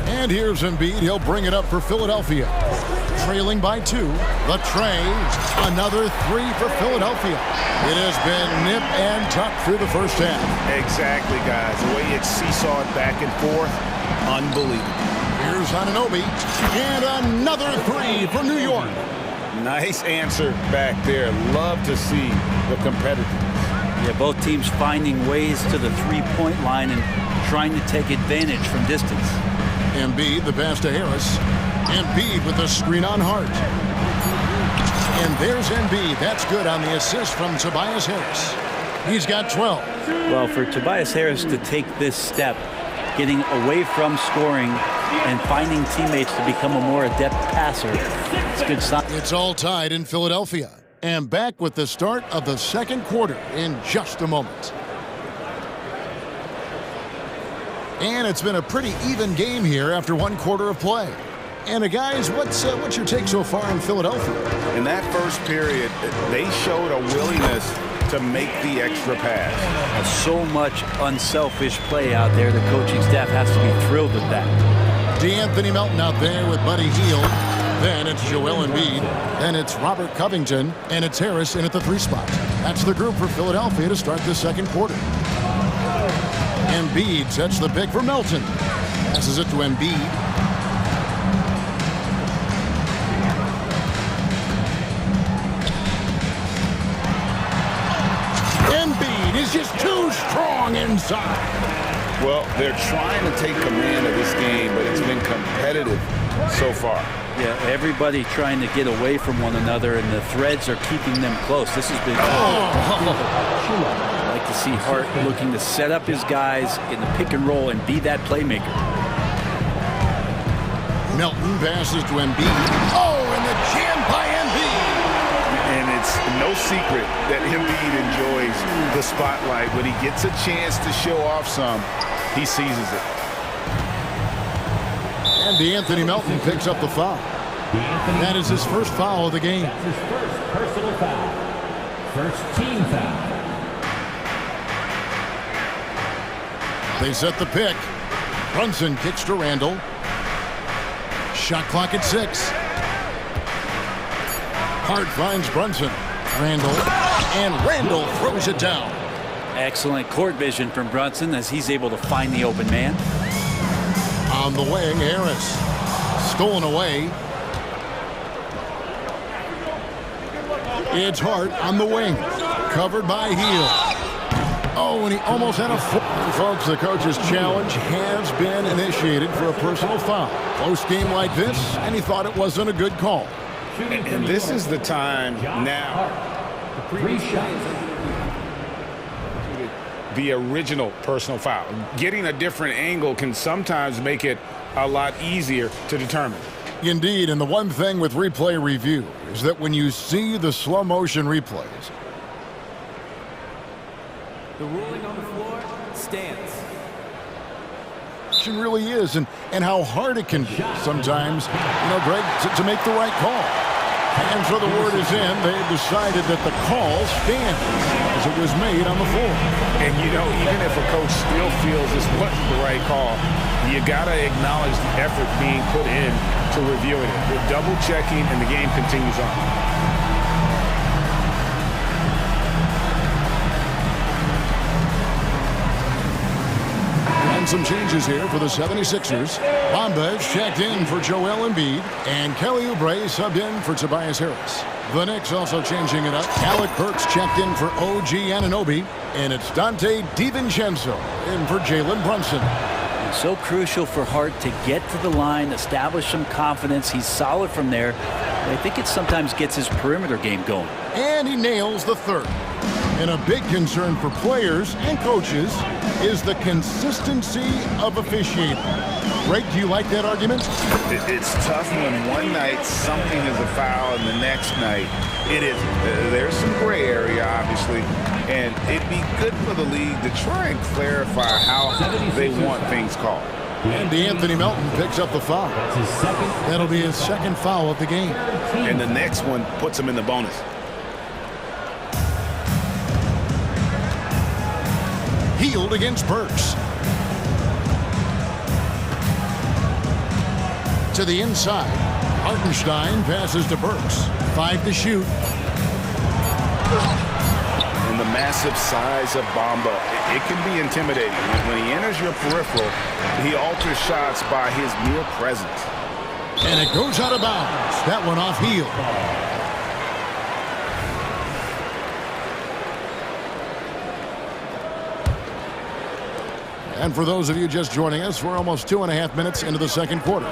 And here's Embiid. He'll bring it up for Philadelphia. Trailing by 2. The tray. Another 3 for Philadelphia. It has been nip and tuck through the first half. Exactly, guys. The way it's seesawed back and forth, unbelievable. Here's Anunoby. And another 3 for New York. Nice answer back there. Love to see the competitiveness. Yeah, both teams finding ways to the three-point line and trying to take advantage from distance. Embiid, the pass to Harris. Embiid with the screen on Hart. And there's Embiid. That's good on the assist from Tobias Harris. He's got 12. Well, for Tobias Harris to take this step, getting away from scoring and finding teammates to become a more adept passer, it's a good sign. It's all tied in Philadelphia. And back with the start of the second quarter in just a moment. And it's been a pretty even game here after one quarter of play. And guys, what's your take so far in Philadelphia? In that first period, they showed a willingness to make the extra pass. So much unselfish play out there. The coaching staff has to be thrilled with that. DeAnthony Melton out there with Buddy Hield. Then it's Joel Embiid. Then it's Robert Covington. And it's Harris in at the 3 spot. That's the group for Philadelphia to start the second quarter. Embiid sets the pick for Melton. Passes it to Embiid. Embiid is just too strong inside. Well, they're trying to take command of this game, but it's been competitive so far. Yeah, everybody trying to get away from one another, and the threads are keeping them close. This has been... I like to see Hart looking to set up his guys in the pick and roll and be that playmaker. Melton passes to Embiid. Oh, and the jam by Embiid. And it's no secret that Embiid enjoys the spotlight. When he gets a chance to show off some, he seizes it. And DeAnthony Melton picks up the foul. That is his first foul of the game. That's his first personal foul. First team foul. They set the pick. Brunson kicks to Randall. Shot clock at 6. Hart finds Brunson. And Randall throws it down. Excellent court vision from Brunson as he's able to find the open man. On the wing, Harris. Stolen away. It's Hart on the wing. Covered by Hield. Oh, and he almost had a foot. Folks, the coach's challenge has been initiated for a personal foul. Close game like this, and he thought it wasn't a good call. And this is the time now. 3 shots. The original personal foul. Getting a different angle can sometimes make it a lot easier to determine. Indeed, and the one thing with replay review is that when you see the slow motion replays, the ruling on the floor stands. It really is, and how hard it can be sometimes, Greg, to make the right call. And so the word is in. They've decided that the call stands as it was made on the floor. And, even if a coach still feels this wasn't the right call, you got to acknowledge the effort being put in to reviewing it. They're double-checking, and the game continues on. And some changes here for the 76ers. Bamba is checked in for Joel Embiid, and Kelly Oubre subbed in for Tobias Harris. The Knicks also changing it up. Alec Burks checked in for OG Anunoby, and it's Dante DiVincenzo in for Jalen Brunson. So crucial for Hart to get to the line, establish some confidence. He's solid from there. I think it sometimes gets his perimeter game going. And he nails the third. And a big concern for players and coaches is the consistency of officiating. Greg, do you like that argument? It's tough when one night something is a foul and the next night it isn't. There's some gray area, obviously, and it'd be good for the league to try and clarify how they want things called. And DeAnthony Melton picks up the foul. That'll be his second foul of the game. And the next one puts him in the bonus. Healed against Burks. To the inside. Hartenstein passes to Burks. 5 to shoot. And the massive size of Bamba, it can be intimidating. When he enters your peripheral, he alters shots by his mere presence. And it goes out of bounds. That one off heel. And for those of you just joining us, we're almost 2.5 minutes into the second quarter.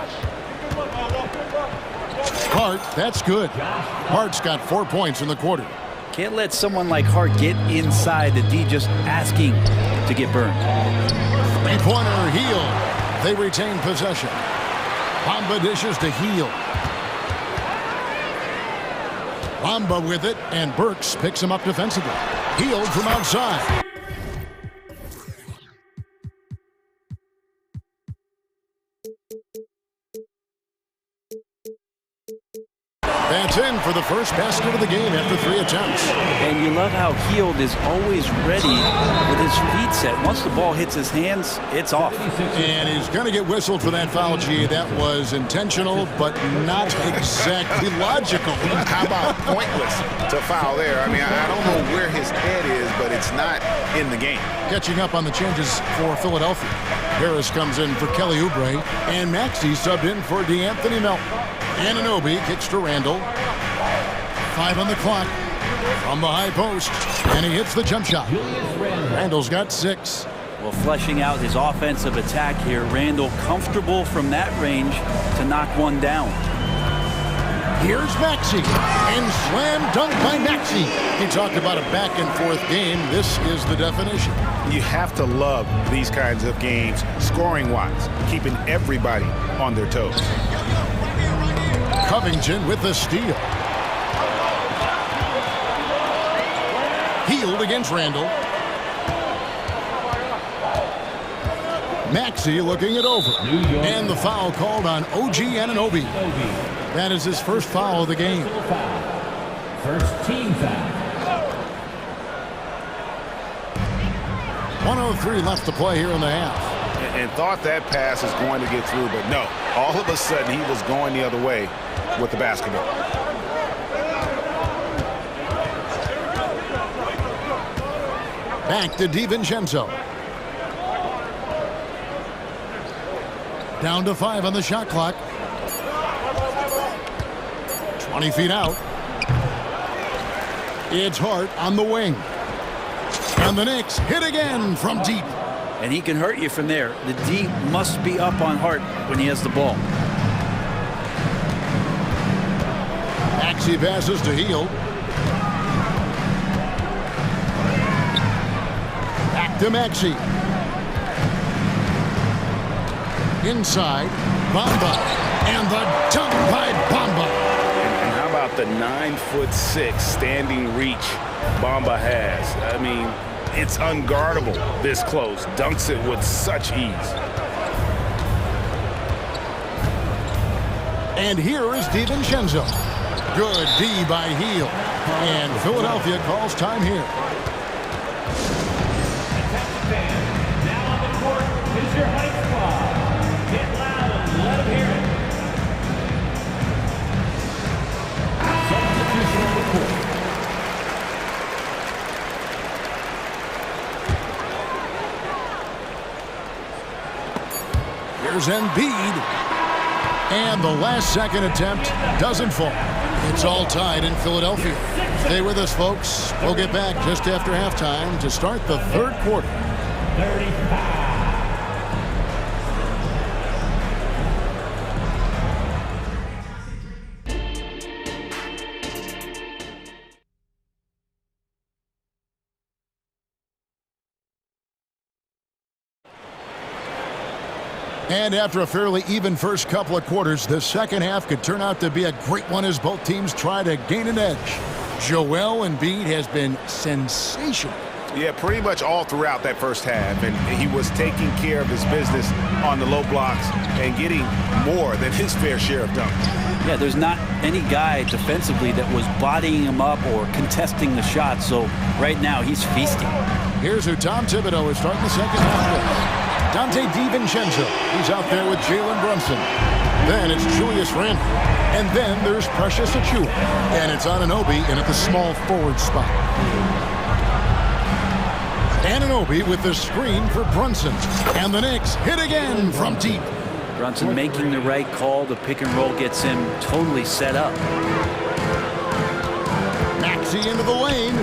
Hart, that's good. Hart's got 4 points in the quarter. Can't let someone like Hart get inside the D just asking to get burned. Three-pointer, heel. They retain possession. Bamba dishes to heel. Bamba with it, and Burks picks him up defensively. Heel from outside. That's in for the first basket of the game after 3 attempts. And you love how Hield is always ready with his feet set. Once the ball hits his hands, it's off. And he's going to get whistled for that foul, G. That was intentional, but not exactly logical. How about pointless to foul there? I mean, I don't know where his head is, but it's not in the game. Catching up on the changes for Philadelphia. Harris comes in for Kelly Oubre, and Maxey subbed in for DeAnthony Melton. Anunoby kicks to Randall. 5 on the clock from the high post, and he hits the jump shot. Randall's got 6. Well, fleshing out his offensive attack here, Randall comfortable from that range to knock one down. Here's Maxey, and slam dunk by Maxey. He talked about a back-and-forth game. This is the definition. You have to love these kinds of games, scoring-wise, keeping everybody on their toes. Covington with the steal. Healed against Randall. Maxey looking it over. And the foul called on OG Anunoby. That is his first foul of the game. First team foul. 1:03 left to play here in the half. And thought that pass is going to get through, but no. All of a sudden, he was going the other way with the basketball. Back to DiVincenzo. Down to 5 on the shot clock. 20 feet out. It's Hart on the wing. And the Knicks hit again from deep. And he can hurt you from there. The D must be up on Hart when he has the ball. Maxey passes to Hield. Back to Maxey. Inside, Bamba. And the dunk by Bamba. And how about the 9'6" standing reach Bamba has? I mean, it's unguardable this close. Dunks it with such ease. And here is DiVincenzo. Good D by Hield. And Philadelphia calls time here. Now on the court is your Heights squad. Get loud and let them hear it. Substitution on the court. Here's Embiid. And the last-second attempt doesn't fall. It's all tied in Philadelphia. Stay with us, folks. We'll get back just after halftime to start the third quarter. 35. And after a fairly even first couple of quarters, the second half could turn out to be a great one as both teams try to gain an edge. Joel Embiid has been sensational. Yeah, pretty much all throughout that first half, and he was taking care of his business on the low blocks and getting more than his fair share of dunks. Yeah, there's not any guy defensively that was bodying him up or contesting the shot, so right now he's feasting. Here's who Tom Thibodeau is starting the second half with. Dante DiVincenzo. He's out there with Jalen Brunson. Then it's Julius Randle. And then there's Precious Achiuwa. And it's Anunoby in at the small forward spot. Anunoby with the screen for Brunson. And the Knicks hit again from deep. Brunson making the right call. The pick and roll gets him totally set up. Maxey into the lane.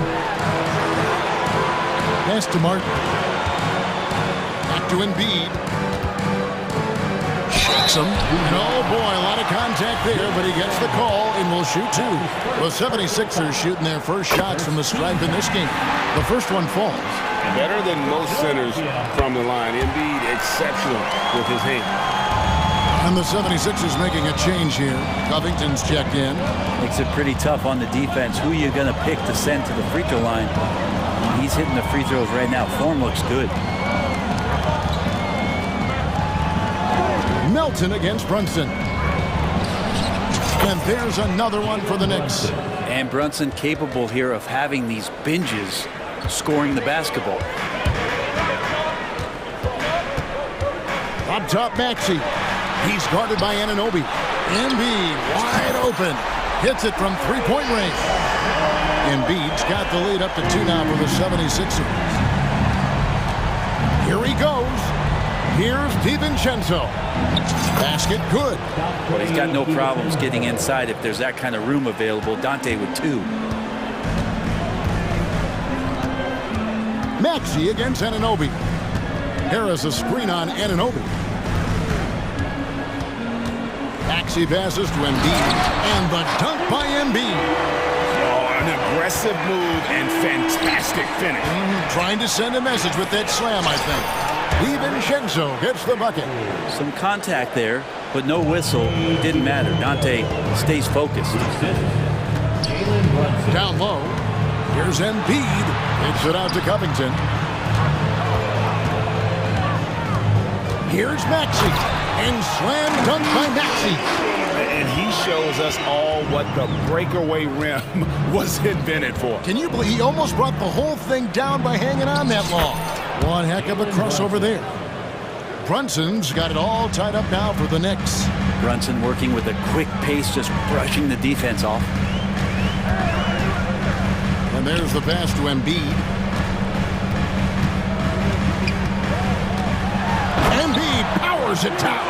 Pass to Martin. Back to Embiid. Shakes him. And oh boy, a lot of contact there, but he gets the call and will shoot two. The 76ers shooting their first shots from the stripe in this game. The first one falls. Better than most centers from the line. Embiid exceptional with his hand. And the 76ers making a change here. Covington's checked in. Makes it pretty tough on the defense. Who are you going to pick to send to the free throw line? He's hitting the free throws right now. Form looks good. Melton against Brunson. And there's another one for the Knicks. And Brunson capable here of having these binges scoring the basketball. Up top, Maxey. He's guarded by Anunoby. Embiid wide open. Hits it from three-point range. Embiid's got the lead up to 2 now for the 76ers. Here he goes. Here's DiVincenzo. Basket good. Well, he's got no problems getting inside if there's that kind of room available. Dante with 2. Maxey against Anunoby. Harris a screen on Anunoby. Maxey passes to Embiid. And the dunk by Embiid. An aggressive move and fantastic finish. Trying to send a message with that slam, I think. DiVincenzo gets the bucket. Some contact there, but no whistle. Didn't matter. Dante stays focused. Down low. Here's Embiid. Hits it out to Covington. Here's Maxey. And slam dunk by Maxey. And he shows us all what the breakaway rim was invented for. Can you believe he almost brought the whole thing down by hanging on that long? One heck of a crossover there. Brunson's got it all tied up now for the Knicks. Brunson working with a quick pace, just brushing the defense off. And there's the pass to Embiid. Embiid powers it down.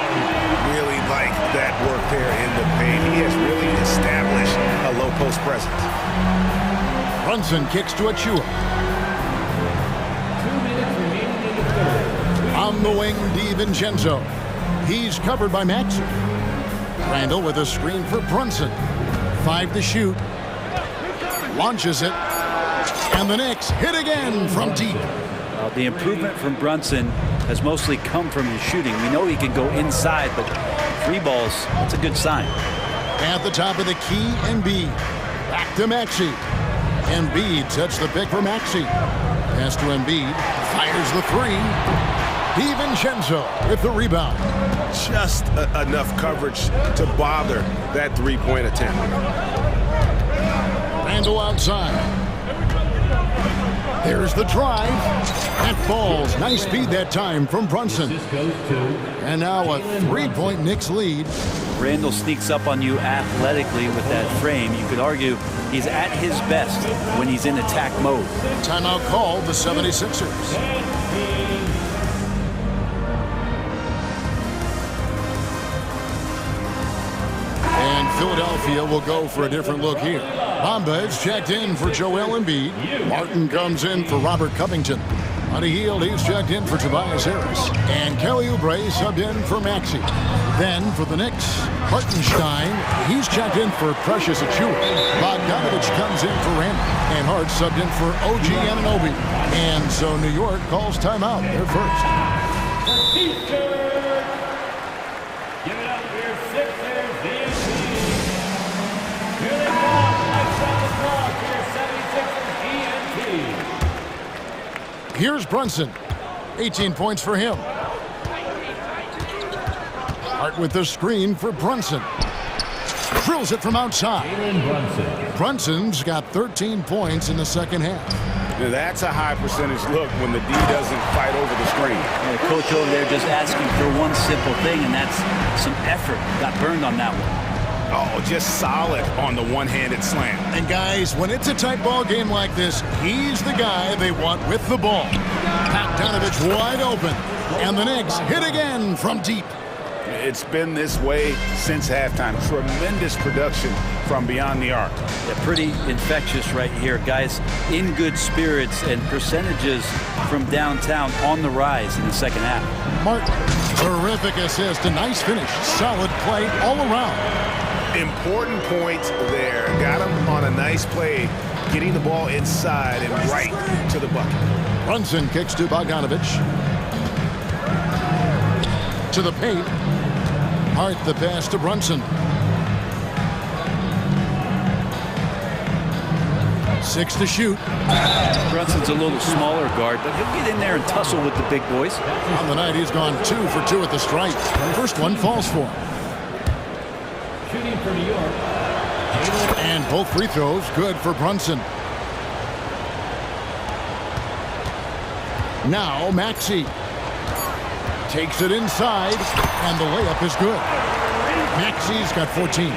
Really like that work there in the paint. He has really established a low post presence. Brunson kicks to Achiuwa. 2 minutes remaining in the third. On the wing, DiVincenzo. He's covered by Maxey. Randle with a screen for Brunson. 5 to shoot. Launches it. And the Knicks hit again from deep. The improvement from Brunson has mostly come from his shooting. We know he can go inside, but free balls, that's a good sign. At the top of the key, Embiid. Back to Maxey. Embiid sets the pick for Maxey. Pass to Embiid. Fires the 3. DiVincenzo with the rebound. Just enough coverage to bother that three-point attempt. Randle outside. There's the drive. That falls. Nice speed that time from Brunson. And now a 3-point Knicks lead. Randle sneaks up on you athletically with that frame. You could argue he's at his best when he's in attack mode. Timeout called the 76ers. Philadelphia will go for a different look here. Bamba is checked in for Joel Embiid. Martin comes in for Robert Covington. Buddy Hield, he's checked in for Tobias Harris. And Kelly Oubre subbed in for Maxey. Then for the Knicks, Hartenstein, he's checked in for Precious Achiuwa. Bogdanovich comes in for Randall. And Hart subbed in for OG Anunoby. And so New York calls timeout. They're first. Give it up for your Sixers, the NC. Here they come. Lights on the clock for your 76ers, ENT. Here's Brunson. 18 points for him. Hart with the screen for Brunson. Drills it from outside. Brunson's got 13 points in the second half. Now that's a high percentage look when the D doesn't fight over the screen. And the coach over there just asking for one simple thing, and that's some effort. Got burned on that one. Oh, just solid on the one-handed slam. And guys, when it's a tight ball game like this, he's the guy they want with the ball. Bogdanovich wide open. And the Knicks hit again from deep. It's been this way since halftime. Tremendous production from beyond the arc. Yeah, pretty infectious right here. Guys in good spirits and percentages from downtown on the rise in the second half. Martin, terrific assist, a nice finish. Solid play all around. Important points there. Got him on a nice play, getting the ball inside and right to the bucket. Brunson kicks to Bogdanovich. To the paint. Hart the pass to Brunson. 6 to shoot. Brunson's a little smaller guard, but he'll get in there and tussle with the big boys. On the night, he's gone 2 for 2 at the stripe. First one falls for him. Shooting for New York. And both free throws good for Brunson. Now Maxey takes it inside, and the layup is good. Maxey's got 14.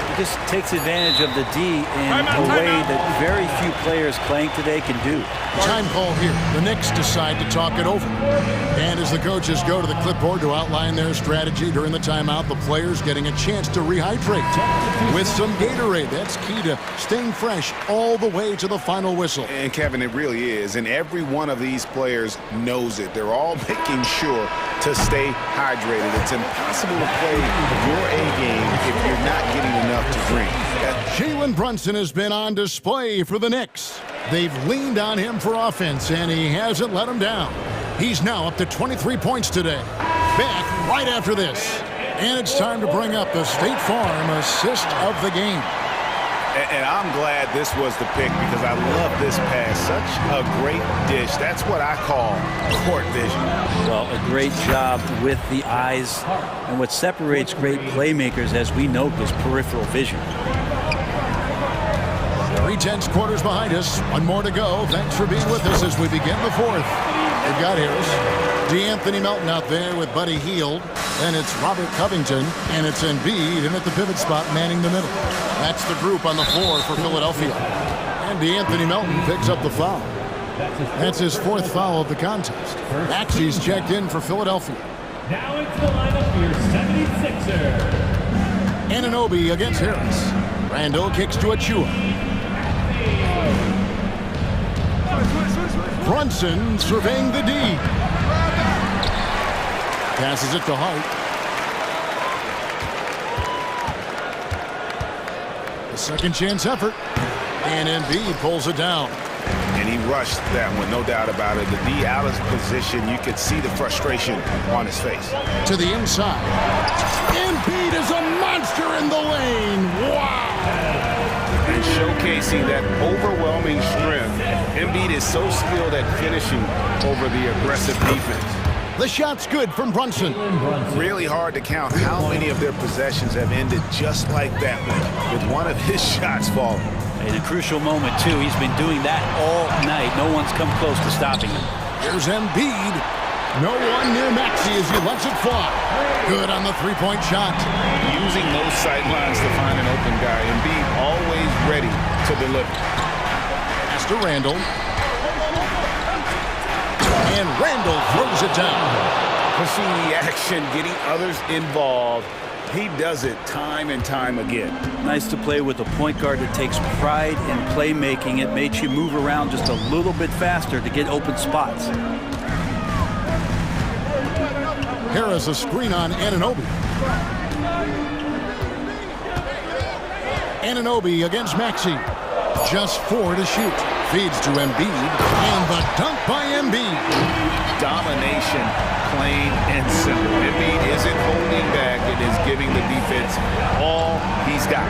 He just takes advantage of the D in a way that very few players playing today can do. Time call here. The Knicks decide to talk it over. And as the coaches go to the clipboard to outline their strategy during the timeout, the players getting a chance to rehydrate with some Gatorade. That's key to staying fresh all the way to the final whistle. And Kevin, it really is. And every one of these players knows it. They're all making sure to stay hydrated. It's impossible to play your A game if you're not getting enough to drink. Jalen Brunson has been on display for the Knicks. They've leaned on him for offense, and he hasn't let them down. He's now up to 23 points today. Back right after this. And it's time to bring up the State Farm assist of the game. And I'm glad this was the pick because I love this pass. Such a great dish. That's what I call court vision. Well, a great job with the eyes. And what separates great playmakers, as we note, is peripheral vision. 3/10 quarters behind us. One more to go. Thanks for being with us as we begin the fourth. They've got Harris. DeAnthony Melton out there with Buddy Hield. Then it's Robert Covington. And it's Embiid in at the pivot spot manning the middle. That's the group on the floor for Philadelphia. And DeAnthony Melton picks up the foul. That's his 4th foul of the contest. Maxey's checked in for Philadelphia. Now into the lineup for your 76ers. Anunoby against Harris. Randall kicks to Achiuwa. Brunson surveying the D. Passes it to Hart. A second chance effort. And Embiid pulls it down. And he rushed that one, no doubt about it. The D out of position, you could see the frustration on his face. To the inside. Embiid is a monster in the lane. Wow. And showcasing that overwhelming strength. Embiid is so skilled at finishing over the aggressive defense. The shot's good from Brunson. Really hard to count how many of their possessions have ended just like that one, with one of his shots falling. In a crucial moment, too. He's been doing that all night. No one's come close to stopping him. Here's Embiid. No one near Maxey as he lets it fly. Good on the three-point shot. Using those sight lines to find an open guy. Embiid always ready to deliver. Pass to Randall. And Randall throws it down. Pushing the action, getting others involved. He does it time and time again. Nice to play with a point guard that takes pride in playmaking. It makes you move around just a little bit faster to get open spots. Harris a screen on Anunoby. Anunoby against Maxey. Just 4 to shoot. Feeds to Embiid. And the dunk by Embiid. Domination, plain and simple. Embiid isn't holding back. It is giving the defense all he's got.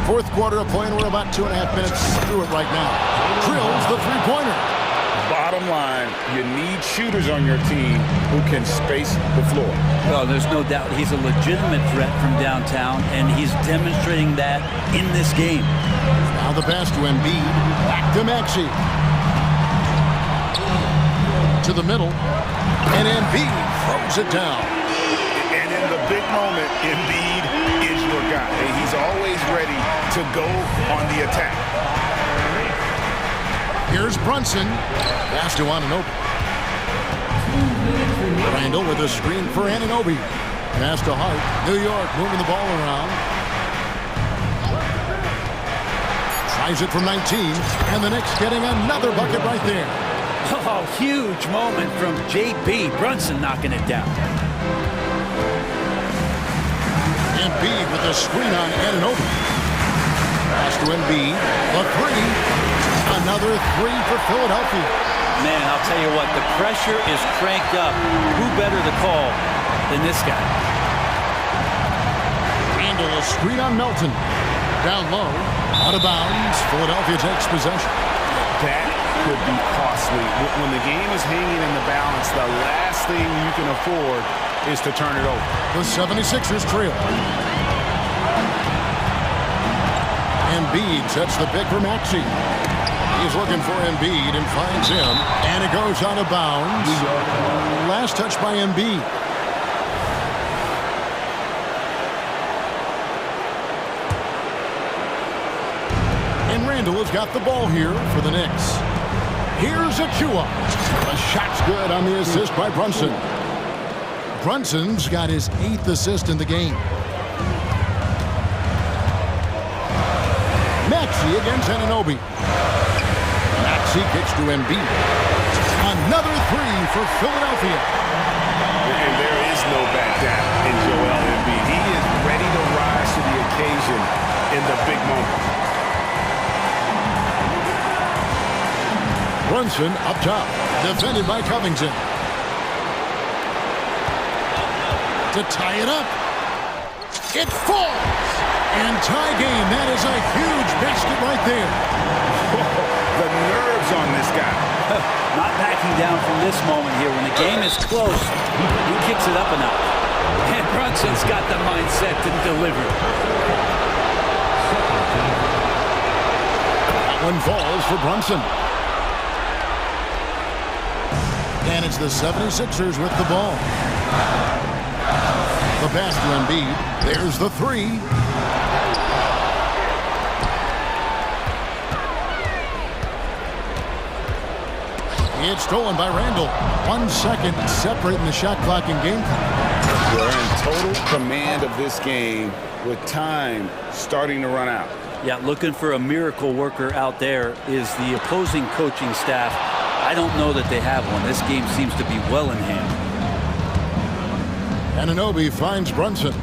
Fourth quarter of play, and we're about 2.5 minutes through it right now. Drills the three-pointer. Bottom line, you need shooters on your team who can space the floor. Well, there's no doubt he's a legitimate threat from downtown, and he's demonstrating that in this game. Now the pass to Embiid. Back to Maxey. To the middle. And Embiid throws it down. And in the big moment, Embiid is your guy. He's always ready to go on the attack. Here's Brunson. Pass to Anunoby. Randall with a screen for Anunoby. Pass to Hart. New York moving the ball around. Tries it from 19. And the Knicks getting another bucket right there. Oh, huge moment from J.B. Brunson knocking it down. Embiid with a screen on Anunoby. Pass to Embiid. The three. Another three for Philadelphia. Man, I'll tell you what, the pressure is cranked up. Who better to call than this guy? Randall a screen on Melton. Down low. Out of bounds. Philadelphia takes possession. That could be costly. When the game is hanging in the balance, the last thing you can afford is to turn it over. The 76ers trail. Embiid sets the pick for Maxey. He's looking for Embiid and finds him. And it goes out of bounds. Last touch by Embiid. And Randall has got the ball here for the Knicks. Here's Achua. The shot's good on the assist by Brunson. Brunson's got his 8th assist in the game. Maxey against Anunoby. Maxey kicks to Embiid. Another three for Philadelphia. And there is no back down in Joel Embiid. He is ready to rise to the occasion in the big moment. Brunson up top. Defended by Covington. To tie it up. It falls. And tie game. That is a huge basket right there. The nerves on this guy. Not backing down from this moment here. When the game is close, he kicks it up a notch. And Brunson's got the mindset to deliver. That one falls for Brunson. And it's the 76ers with the ball. The pass to Embiid. There's the three. It's stolen by Randall. 1 second separating the shot clock and game clock. We're in total command of this game with time starting to run out. Yeah, looking for a miracle worker out there is the opposing coaching staff. I don't know that they have one. This game seems to be well in hand. Anunoby finds Brunson.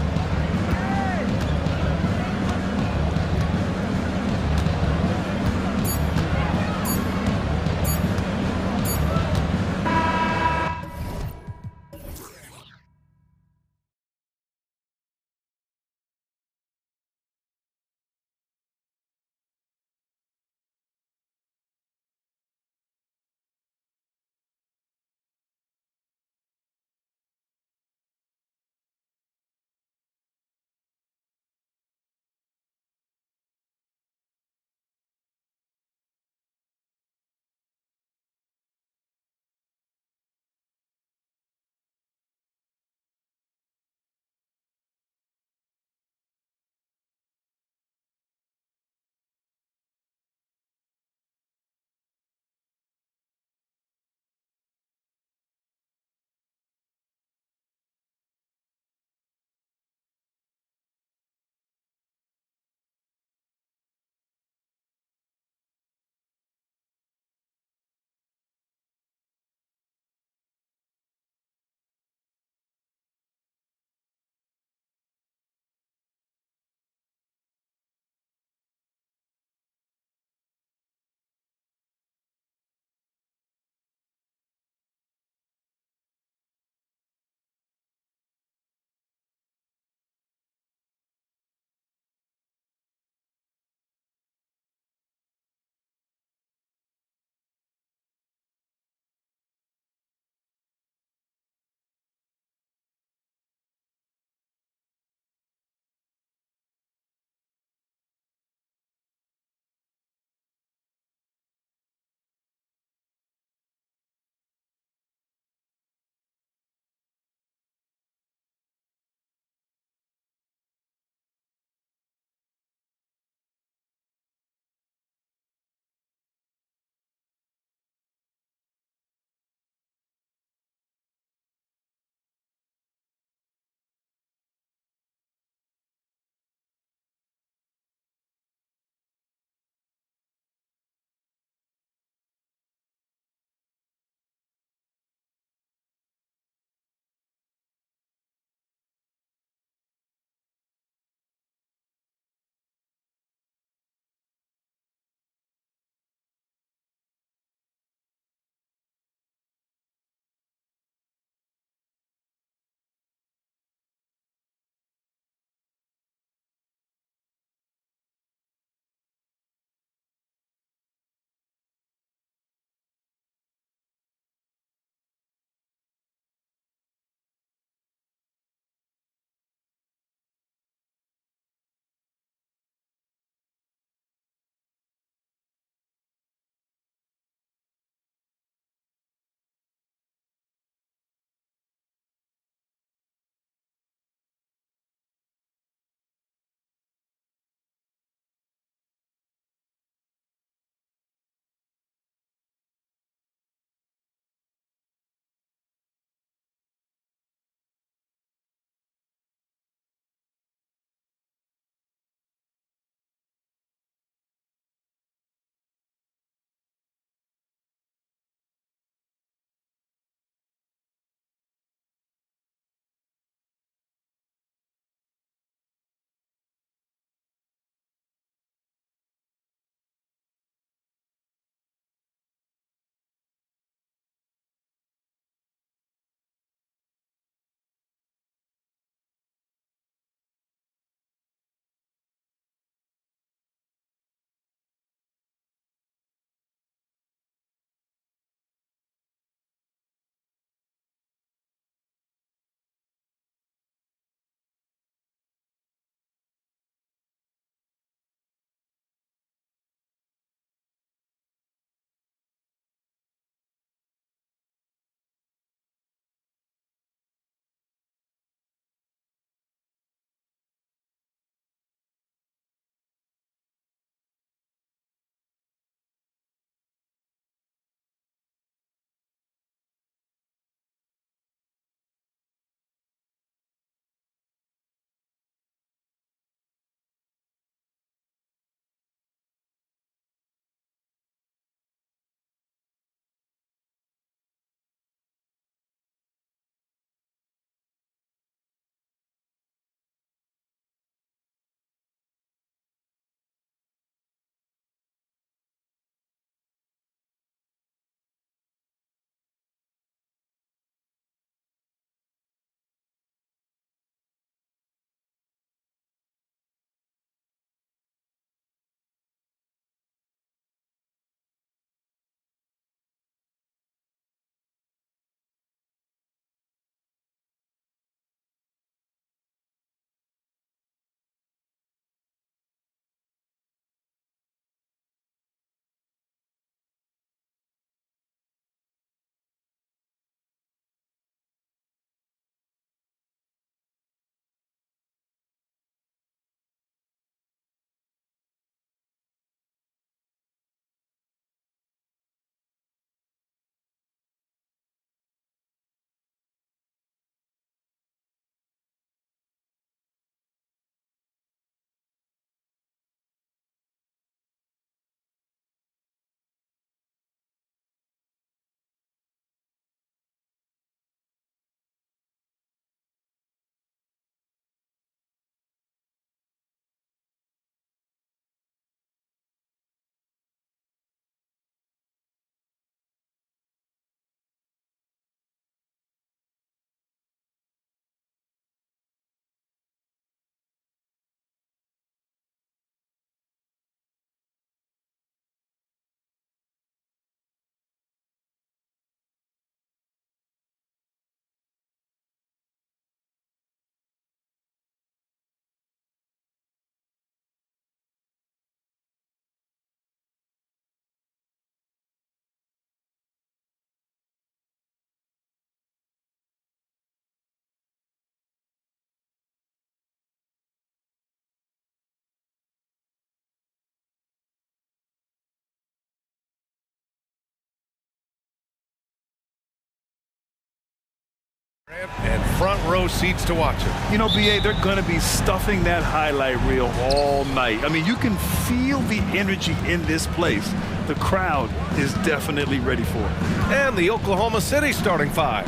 And front row seats to watch it. You know, BA, they're going to be stuffing that highlight reel all night. I mean, you can feel the energy in this place. The crowd is definitely ready for it. And the Oklahoma City starting five.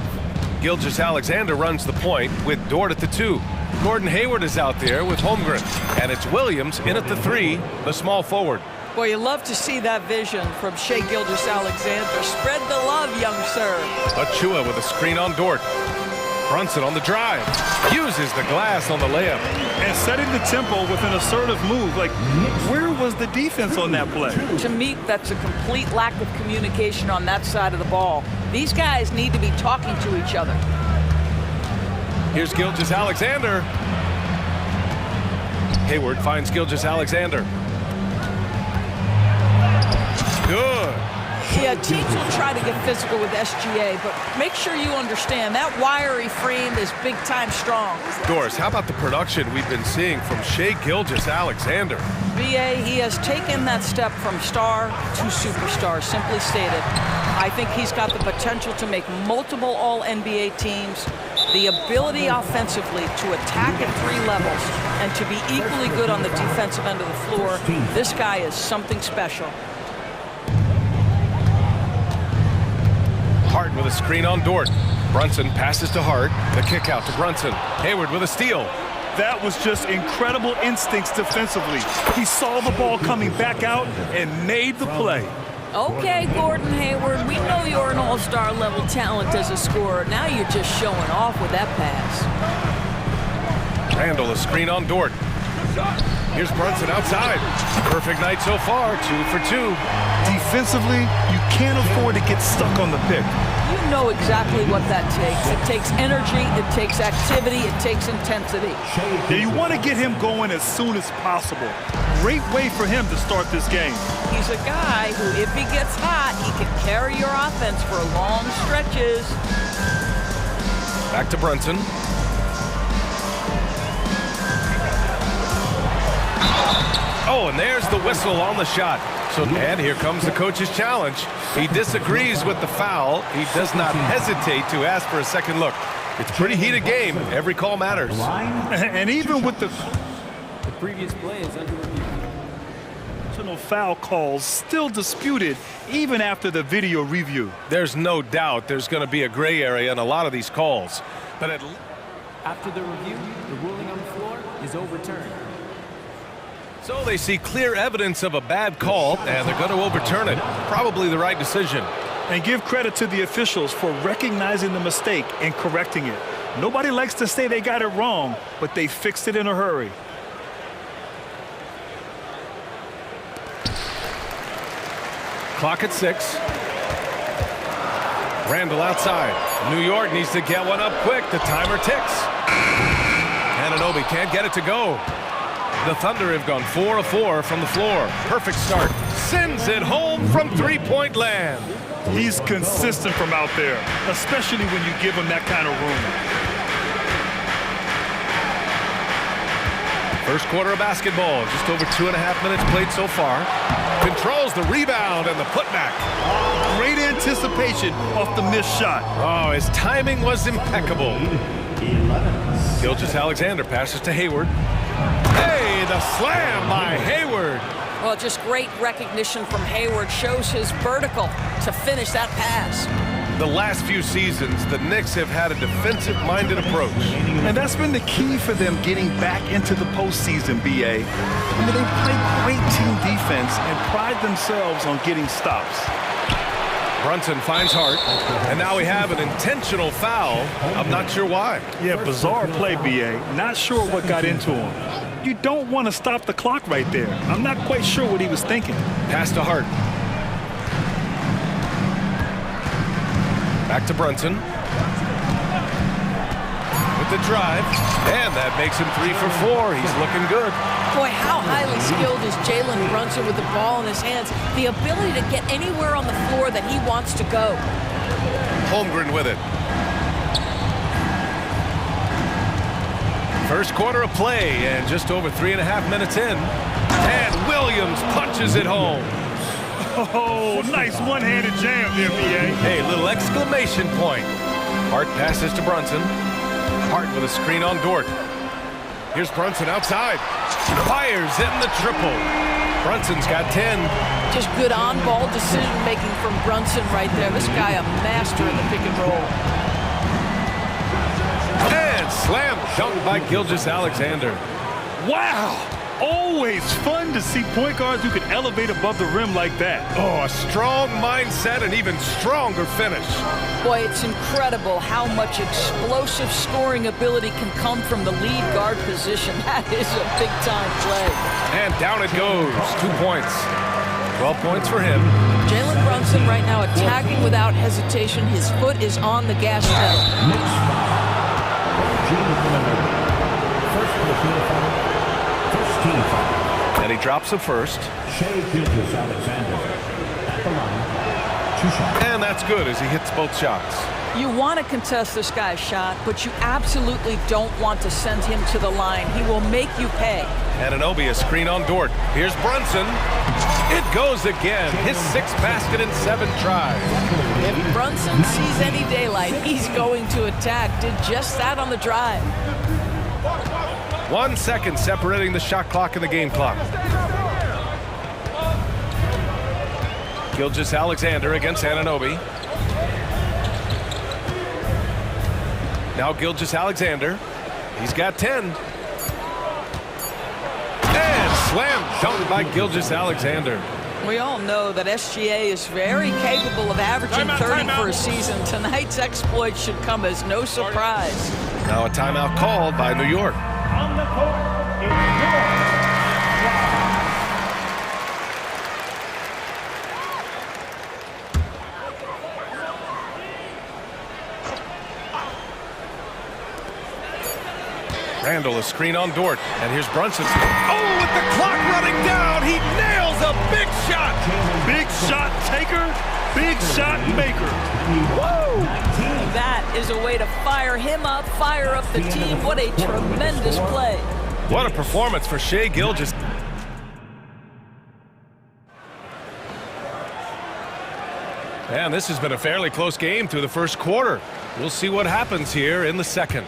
Gilgeous-Alexander runs the point with Dort at the 2. Gordon Hayward is out there with Holmgren. And it's Williams in at the 3, the small forward. Boy, you love to see that vision from Shai Gilgeous-Alexander. Spread the love, young sir. Achua with a screen on Dort. Brunson on the drive. Uses the glass on the layup. And setting the tempo with an assertive move. Like, where was the defense on that play? To me, that's a complete lack of communication on that side of the ball. These guys need to be talking to each other. Here's Gilgeous-Alexander. Hayward finds Gilgeous-Alexander. Good. Yeah, teams will try to get physical with SGA, but make sure you understand that wiry frame is big-time strong. Doris, how about the production we've been seeing from Shai Gilgeous-Alexander? BA, he has taken that step from star to superstar, simply stated. I think he's got the potential to make multiple All-NBA teams, the ability offensively to attack at 3 levels, and to be equally good on the defensive end of the floor. This guy is something special. Hart with a screen on Dort. Brunson passes to Hart. The kick out to Brunson. Hayward with a steal. That was just incredible instincts defensively. He saw the ball coming back out and made the play. Okay, Gordon Hayward, we know you're an all-star level talent as a scorer. Now you're just showing off with that pass. Randall a screen on Dort. Here's Brunson outside. Perfect night so far, 2 for 2. Defensively, you can't afford to get stuck on the pick. You know exactly what that takes. It takes energy, it takes activity, it takes intensity. Yeah, you want to get him going as soon as possible. Great way for him to start this game. He's a guy who, if he gets hot, he can carry your offense for long stretches. Back to Brunson. Oh, and there's the whistle on the shot. And here comes the coach's challenge. He disagrees with the foul. He does not hesitate to ask for a second look. It's a pretty heated game. Every call matters. And even with the previous play is under review. Personal foul calls still disputed even after the video review. There's no doubt there's going to be a gray area in a lot of these calls. But after the review, the ruling on the floor is overturned. So they see clear evidence of a bad call, and they're going to overturn it. Probably the right decision. And give credit to the officials for recognizing the mistake and correcting it. Nobody likes to say they got it wrong, but they fixed it in a hurry. Clock at 6. Randall outside. New York needs to get one up quick. The timer ticks. Anunoby can't get it to go. The Thunder have gone 4 of 4 from the floor. Perfect start. Sends it home from three-point land. He's consistent from out there, especially when you give him that kind of room. First quarter of basketball, just over 2.5 minutes played so far. Controls the rebound and the putback. Great anticipation off the missed shot. Oh, his timing was impeccable. Gilgeous-Alexander passes to Hayward. Hey, the slam by Hayward. Well, just great recognition from Hayward. Shows his vertical to finish that pass. The last few seasons, the Knicks have had a defensive-minded approach. And that's been the key for them getting back into the postseason, BA. I mean, they play great team defense and pride themselves on getting stops. Brunson finds Hart, and now we have an intentional foul. I'm not sure why. Yeah, bizarre play, BA. Not sure what got into him. You don't want to stop the clock right there. I'm not quite sure what he was thinking. Pass to Hart. Back to Brunson. With the drive, and that makes him 3 for 4. He's looking good. Boy, how highly skilled is Jalen Brunson with the ball in his hands? The ability to get anywhere on the floor that he wants to go. Holmgren with it. First quarter of play, and just over 3.5 minutes in. And Williams punches it home. Oh, nice one-handed jam there, BA. Hey, little exclamation point. Hart passes to Brunson. Hart with a screen on Dort. Here's Brunson outside. Fires in the triple. Brunson's got 10. Just good on-ball decision-making from Brunson right there. This guy a master in the pick and roll. And slam dunk by Gilgeous-Alexander. Wow! Always fun to see point guards who can elevate above the rim like that. Oh, a strong mindset and even stronger finish. Boy, it's incredible how much explosive scoring ability can come from the lead guard position. That is a big-time play. And down it goes. 2 points. 12 points for him. Jalen Brunson right now attacking without hesitation. His foot is on the gas pedal. And he drops the first. And that's good as he hits both shots. You want to contest this guy's shot, but you absolutely don't want to send him to the line. He will make you pay. Anunoby, a screen on Dort. Here's Brunson. It goes again. His 6th basket in 7 tries. If Brunson sees any daylight, he's going to attack. Did just that on the drive. 1 second separating the shot clock and the game clock. Gilgeous-Alexander against Anunoby. Now Gilgeous-Alexander. He's got 10. And slam dunk by Gilgeous-Alexander. We all know that SGA is very capable of averaging 30 for a season. Tonight's exploit should come as no surprise. Now a timeout called by New York. On the court is York. Randall, a screen on Dort. And here's Brunson. Oh, with the clock running down, he nails a big shot. Big shot taker, big shot maker. Woo! That is a way to fire him up, fire up the team. What a tremendous play. What a performance for Shai Gilgeous. And this has been a fairly close game through the first quarter. We'll see what happens here in the second.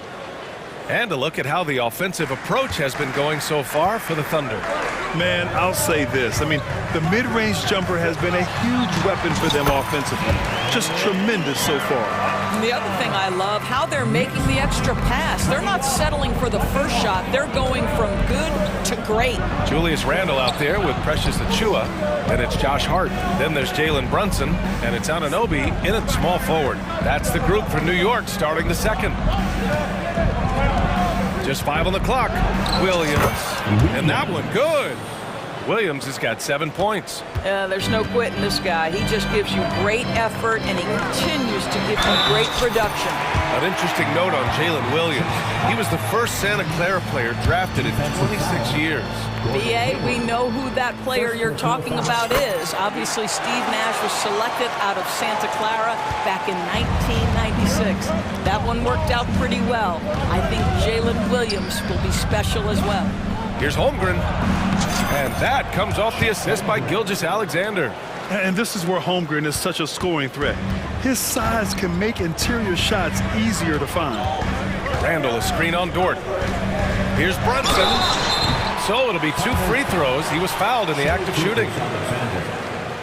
And a look at how the offensive approach has been going so far for the Thunder. Man, I'll say this. I mean, the mid-range jumper has been a huge weapon for them offensively. Just tremendous so far. And the other thing I love, how they're making the extra pass. They're not settling for the first shot. They're going from good to great. Julius Randle out there with Precious Achiuwa. Then it's Josh Hart. Then there's Jalen Brunson. And it's Anunoby in at small forward. That's the group for New York starting the second. Just 5 on the clock. Williams. And that one good. Williams has got 7 points. There's no quitting this guy. He just gives you great effort, and he continues to give you great production. An interesting note on Jalen Williams. He was the first Santa Clara player drafted in 26 years. BA, we know who that player you're talking about is. Obviously, Steve Nash was selected out of Santa Clara back in 1996. That one worked out pretty well. I think Jalen Williams will be special as well. Here's Holmgren. And that comes off the assist by Gilgeous-Alexander. And this is where Holmgren is such a scoring threat. His size can make interior shots easier to find. Randall, a screen on Dort. Here's Brunson. So it'll be 2 free throws. He was fouled in the act of shooting.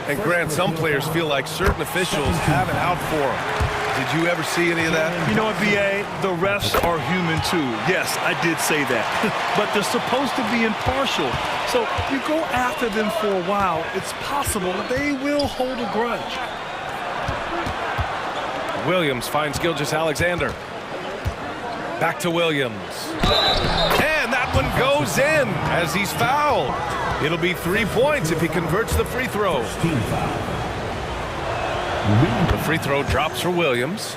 And Grant, some players feel like certain officials have it out for them. Did you ever see any of that? You know what, BA? The refs are human too. Yes, I did say that. But they're supposed to be impartial. So you go after them for a while, it's possible they will hold a grudge. Williams finds Gilgeous-Alexander. Back to Williams. And that one goes in as he's fouled. It'll be 3 points if he converts the free throw. The free throw drops for Williams.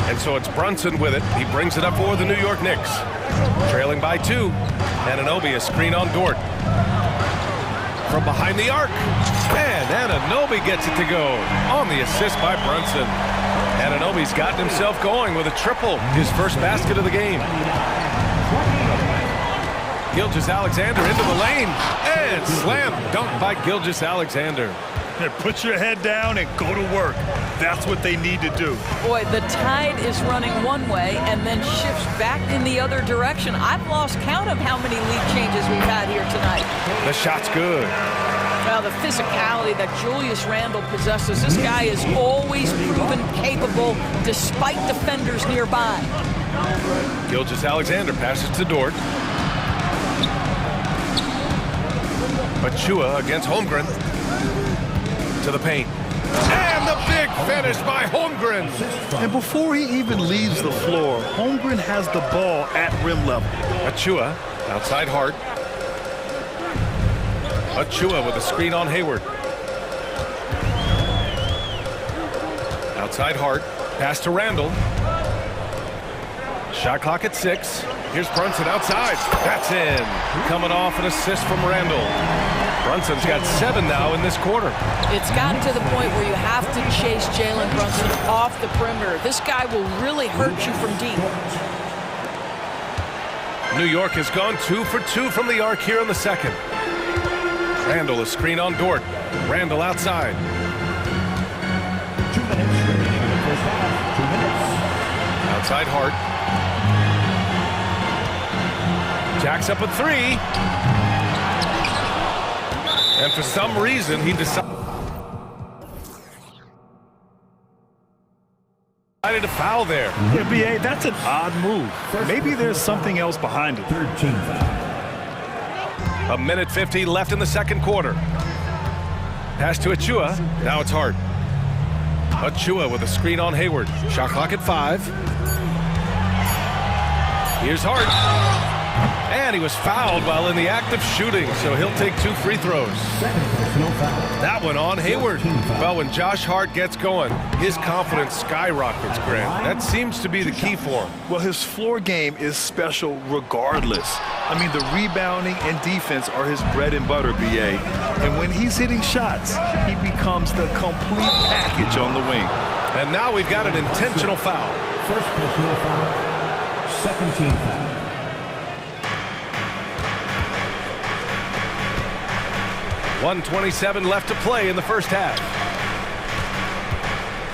And so it's Brunson with it. He brings it up for the New York Knicks. Trailing by 2. Anunoby, a screen on Dort. From behind the arc. And Anunoby gets it to go on the assist by Brunson. Anunoby's gotten himself going with a triple, his first basket of the game. Gilgeous-Alexander into the lane, and slam dunk by Gilgeous-Alexander. Put your head down and go to work. That's what they need to do. Boy, the tide is running one way and then shifts back in the other direction. I've lost count of how many lead changes we've had here tonight. The shot's good. Well, the physicality that Julius Randle possesses, this guy is always proven capable despite defenders nearby. Gilgeous-Alexander passes to Dort. Achua against Holmgren. To the paint. And the big finish by Holmgren. And before he even leaves the floor, Holmgren has the ball at rim level. Achua outside Hart. Achua with a screen on Hayward. Outside Hart. Pass to Randle. Shot clock at 6. Here's Brunson outside. That's in. Coming off an assist from Randle. Brunson's got 7 now in this quarter. It's gotten to the point where you have to chase Jalen Brunson off the perimeter. This guy will really hurt you from deep. New York has gone 2 for 2 from the arc here in the second. Randle a screen on Dort. Randle outside. 2 minutes remaining in the first half. 2 minutes. Outside Hart. Jacks up a 3. And for some reason, he decided to foul there. Yeah, B.A., that's an odd move. Maybe there's something else behind it. 13 foul. 1:50 left in the second quarter. Pass to Achua. Now it's Hart. Achua with a screen on Hayward. Shot clock at 5. Here's Hart. And he was fouled while in the act of shooting, so he'll take 2 free throws. That one on Hayward. Well, when Josh Hart gets going, his confidence skyrockets, Grant. That seems to be the key for him. Well, his floor game is special regardless. I mean, the rebounding and defense are his bread and butter, B.A. And when he's hitting shots, he becomes the complete package on the wing. And now we've got an intentional foul. First personal foul. Second team foul. 1:27 left to play in the first half.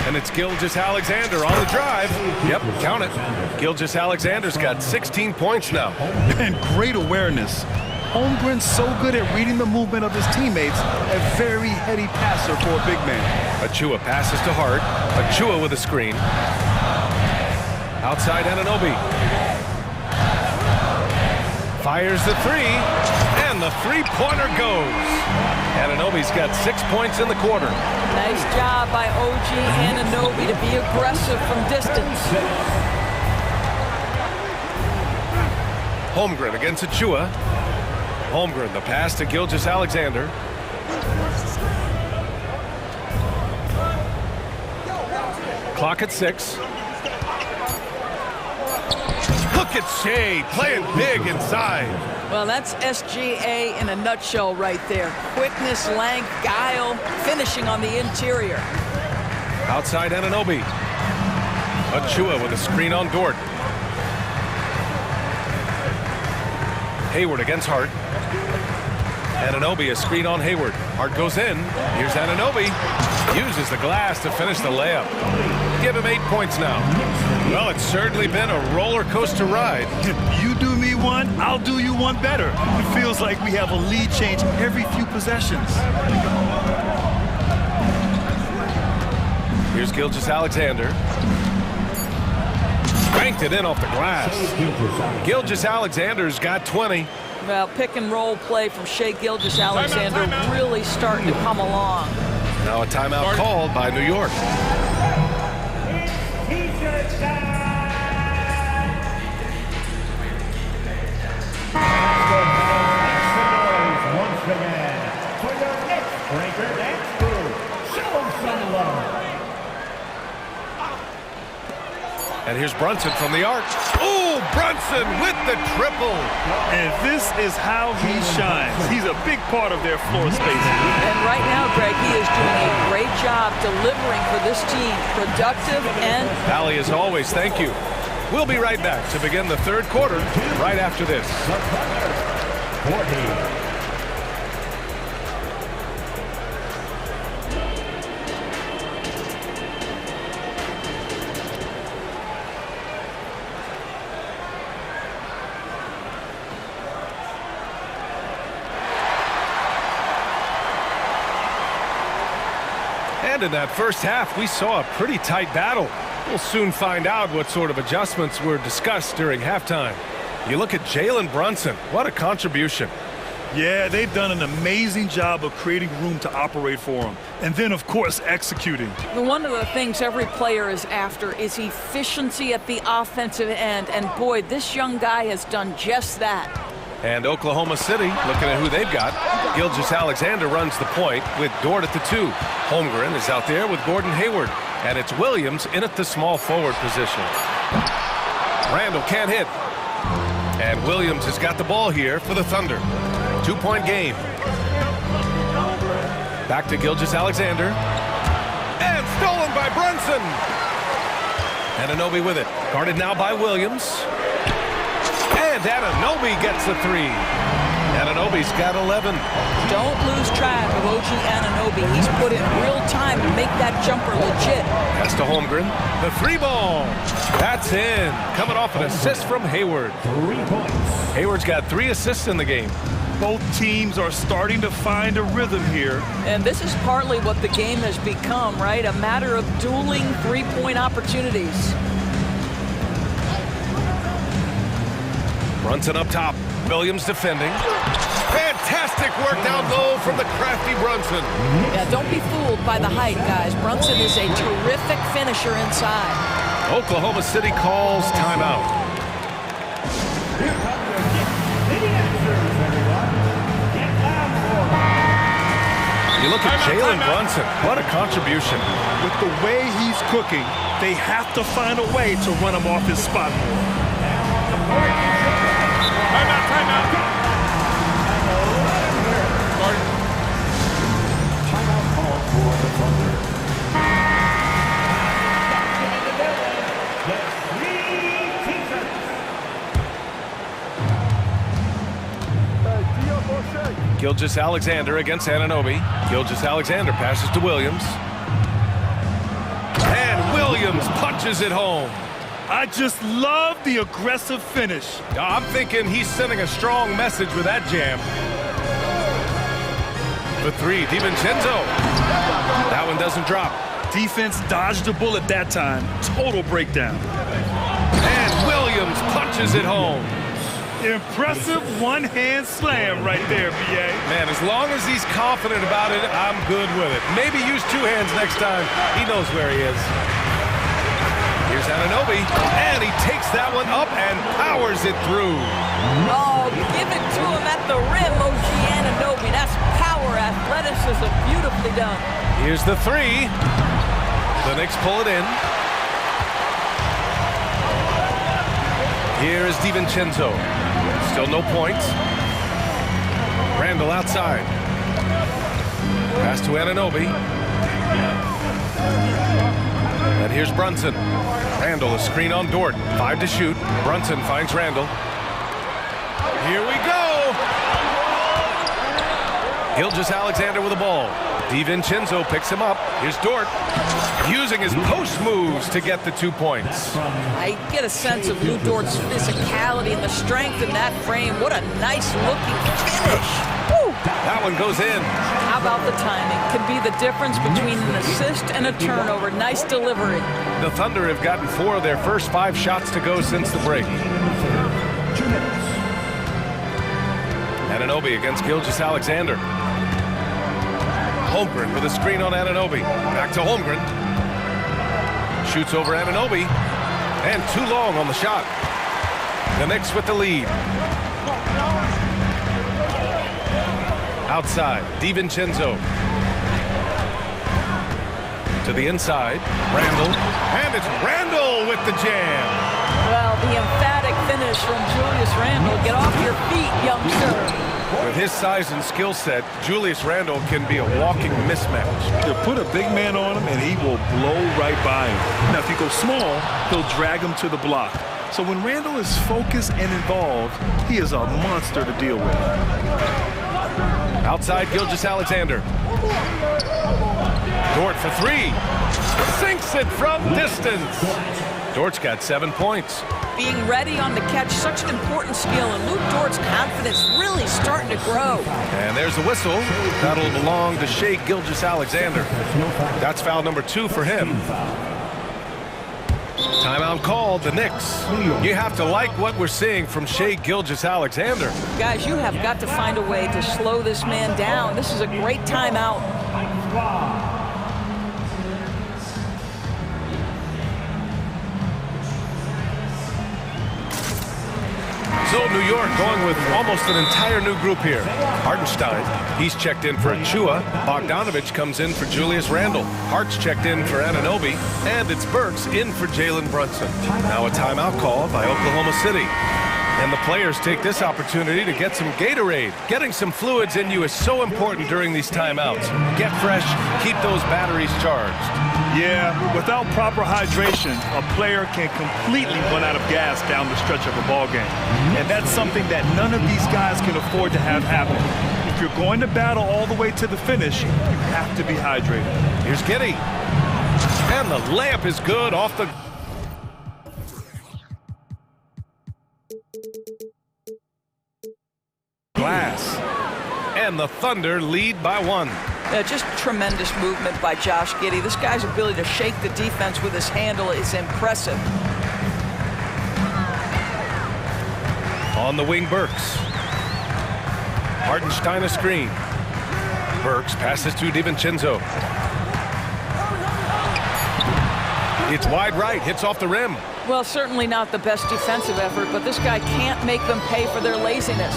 And it's Gilgeous-Alexander on the drive. Yep, count it. Gilgeous-Alexander's got 16 points now. And great awareness. Holmgren's so good at reading the movement of his teammates, a very heady passer for a big man. Achua passes to Hart. Achua with a screen. Outside Anunoby. Fires the 3, and the three-pointer goes. Anunoby's got 6 points in the quarter. Nice job by OG Anunoby to be aggressive from distance. Holmgren against Achua. Holmgren, the pass to Gilgeous-Alexander. Clock at 6. Look at Shea playing big inside. Well, that's SGA in a nutshell right there. Quickness, length, guile, finishing on the interior. Outside Anunoby. Achua with a screen on Dort. Hayward against Hart. Anunoby a screen on Hayward. Hart goes in. Here's Anunoby. Uses the glass to finish the layup. Give him 8 points now. Well, it's certainly been a roller coaster ride. You do me one, I'll do you one better. It feels like we have a lead change every few possessions. Here's Gilgeous-Alexander. Banked it in off the glass. Gilgeous-Alexander's got 20. Well, pick and roll play from Shea Gilgeous-Alexander really starting to come along. Now a timeout called by New York. Once again, for your next breaker, that's cool. Show them some love. And here's Brunson from the arc. Oh, Brunson with the triple. And this is how he shines. He's a big part of their floor spacing. And right now, Greg, he is doing a great job delivering for this team. Productive and... Allie, as always, thank you. We'll be right back to begin the third quarter right after this. 40. And in that first half, we saw a pretty tight battle. We'll soon find out what sort of adjustments were discussed during halftime. You look at Jalen Brunson. What a contribution. Yeah, they've done an amazing job of creating room to operate for him. And then, of course, executing. One of the things every player is after is efficiency at the offensive end. And boy, this young guy has done just that. And Oklahoma City, looking at who they've got. Gilgeous-Alexander runs the point with Dort at the 2. Holmgren is out there with Gordon Hayward. And it's Williams in at the small forward position. Randall can't hit. And Williams has got the ball here for the Thunder. 2-point game. Back to Gilgeous-Alexander. And stolen by Brunson. And Anunoby with it. Guarded now by Williams. And Anunoby gets the 3. Anunoby's got 11. Don't lose track of OG Anunoby. He's put in real time to make that jumper legit. Pass to Holmgren. The 3-ball. That's in. Coming off an assist from Hayward. 3 points. Hayward's got 3 assists in the game. Both teams are starting to find a rhythm here. And this is partly what the game has become, right? A matter of dueling 3-point opportunities. Brunson up top. Williams defending. Fantastic work down low from the crafty Brunson. Yeah, don't be fooled by the height, guys. Brunson is a terrific finisher inside. Oklahoma City calls timeout. You look at Jalen Brunson. What a contribution. With the way he's cooking, they have to find a way to run him off his spot. Timeout. Timeout call for the Thunder. Gilgeous-Alexander against Anunoby. Gilgeous-Alexander passes to Williams. And Williams punches it home. I just love the aggressive finish. I'm thinking he's sending a strong message with that jam. The 3, DiVincenzo. That one doesn't drop. Defense dodged the bullet that time. Total breakdown. And Williams punches it home. Impressive one-hand slam right there, B.A. Man, as long as he's confident about it, I'm good with it. Maybe use 2 hands next time. He knows where he is. Here's Anunoby, and he takes that one up and powers it through. Oh, give it to him at the rim, OG Anunoby. That's power, athleticism, beautifully done. Here's the 3. The Knicks pull it in. Here is DiVincenzo. Still no points. Randall outside. Pass to Anunoby. And here's Brunson. Randall, a screen on Dort. 5 to shoot. Brunson finds Randall. Here we go! Gilgeous-Alexander with the ball. DiVincenzo picks him up. Here's Dort, using his post moves to get the 2 points. I get a sense of Lou Dort's physicality and the strength in that frame. What a nice-looking finish. Woo! That one goes in. How about the timing? Could be the difference between an assist and a turnover. Nice delivery. The Thunder have gotten 4 of their first 5 shots to go since the break. Anunoby against Gilgeous-Alexander. Holmgren with a screen on Anunoby. Back to Holmgren. Shoots over Anunoby. And too long on the shot. The Knicks with the lead. Outside, DiVincenzo. To the inside, Randall. And it's Randall with the jam. Well, the emphatic finish from Julius Randall. Get off your feet, youngster. With his size and skill set, Julius Randall can be a walking mismatch. You put a big man on him and he will blow right by him. Now, if you go small, he'll drag him to the block. So when Randall is focused and involved, he is a monster to deal with. Outside, Gilgeous-Alexander. Dort for 3. Sinks it from distance. Dort's got 7 points. Being ready on the catch, such an important skill, and Luke Dort's confidence really starting to grow. And there's the whistle. That'll belong to Shai Gilgeous-Alexander. That's foul number 2 for him. Timeout called, the Knicks. You have to like what we're seeing from Shai Gilgeous-Alexander. Guys, you have got to find a way to slow this man down. This is a great timeout. So New York going with almost an entire new group here. Hartenstein, he's checked in for Achua. Bogdanovich comes in for Julius Randle. Hart's checked in for Anunoby. And it's Burks in for Jalen Brunson. Now a timeout call by Oklahoma City. And the players take this opportunity to get some Gatorade. Getting some fluids in you is so important during these timeouts. Get fresh, keep those batteries charged. Yeah, without proper hydration, a player can completely run out of gas down the stretch of a ball game. And that's something that none of these guys can afford to have happen. If you're going to battle all the way to the finish, you have to be hydrated. Here's Giddey. And the layup is good off the... glass. And the Thunder lead by 1. Just tremendous movement by Josh Giddey. This guy's ability to shake the defense with his handle is impressive. On the wing, Burks. Hartenstein a screen. Burks passes to DiVincenzo. It's wide right, hits off the rim. Well, certainly not the best defensive effort, but this guy can't make them pay for their laziness.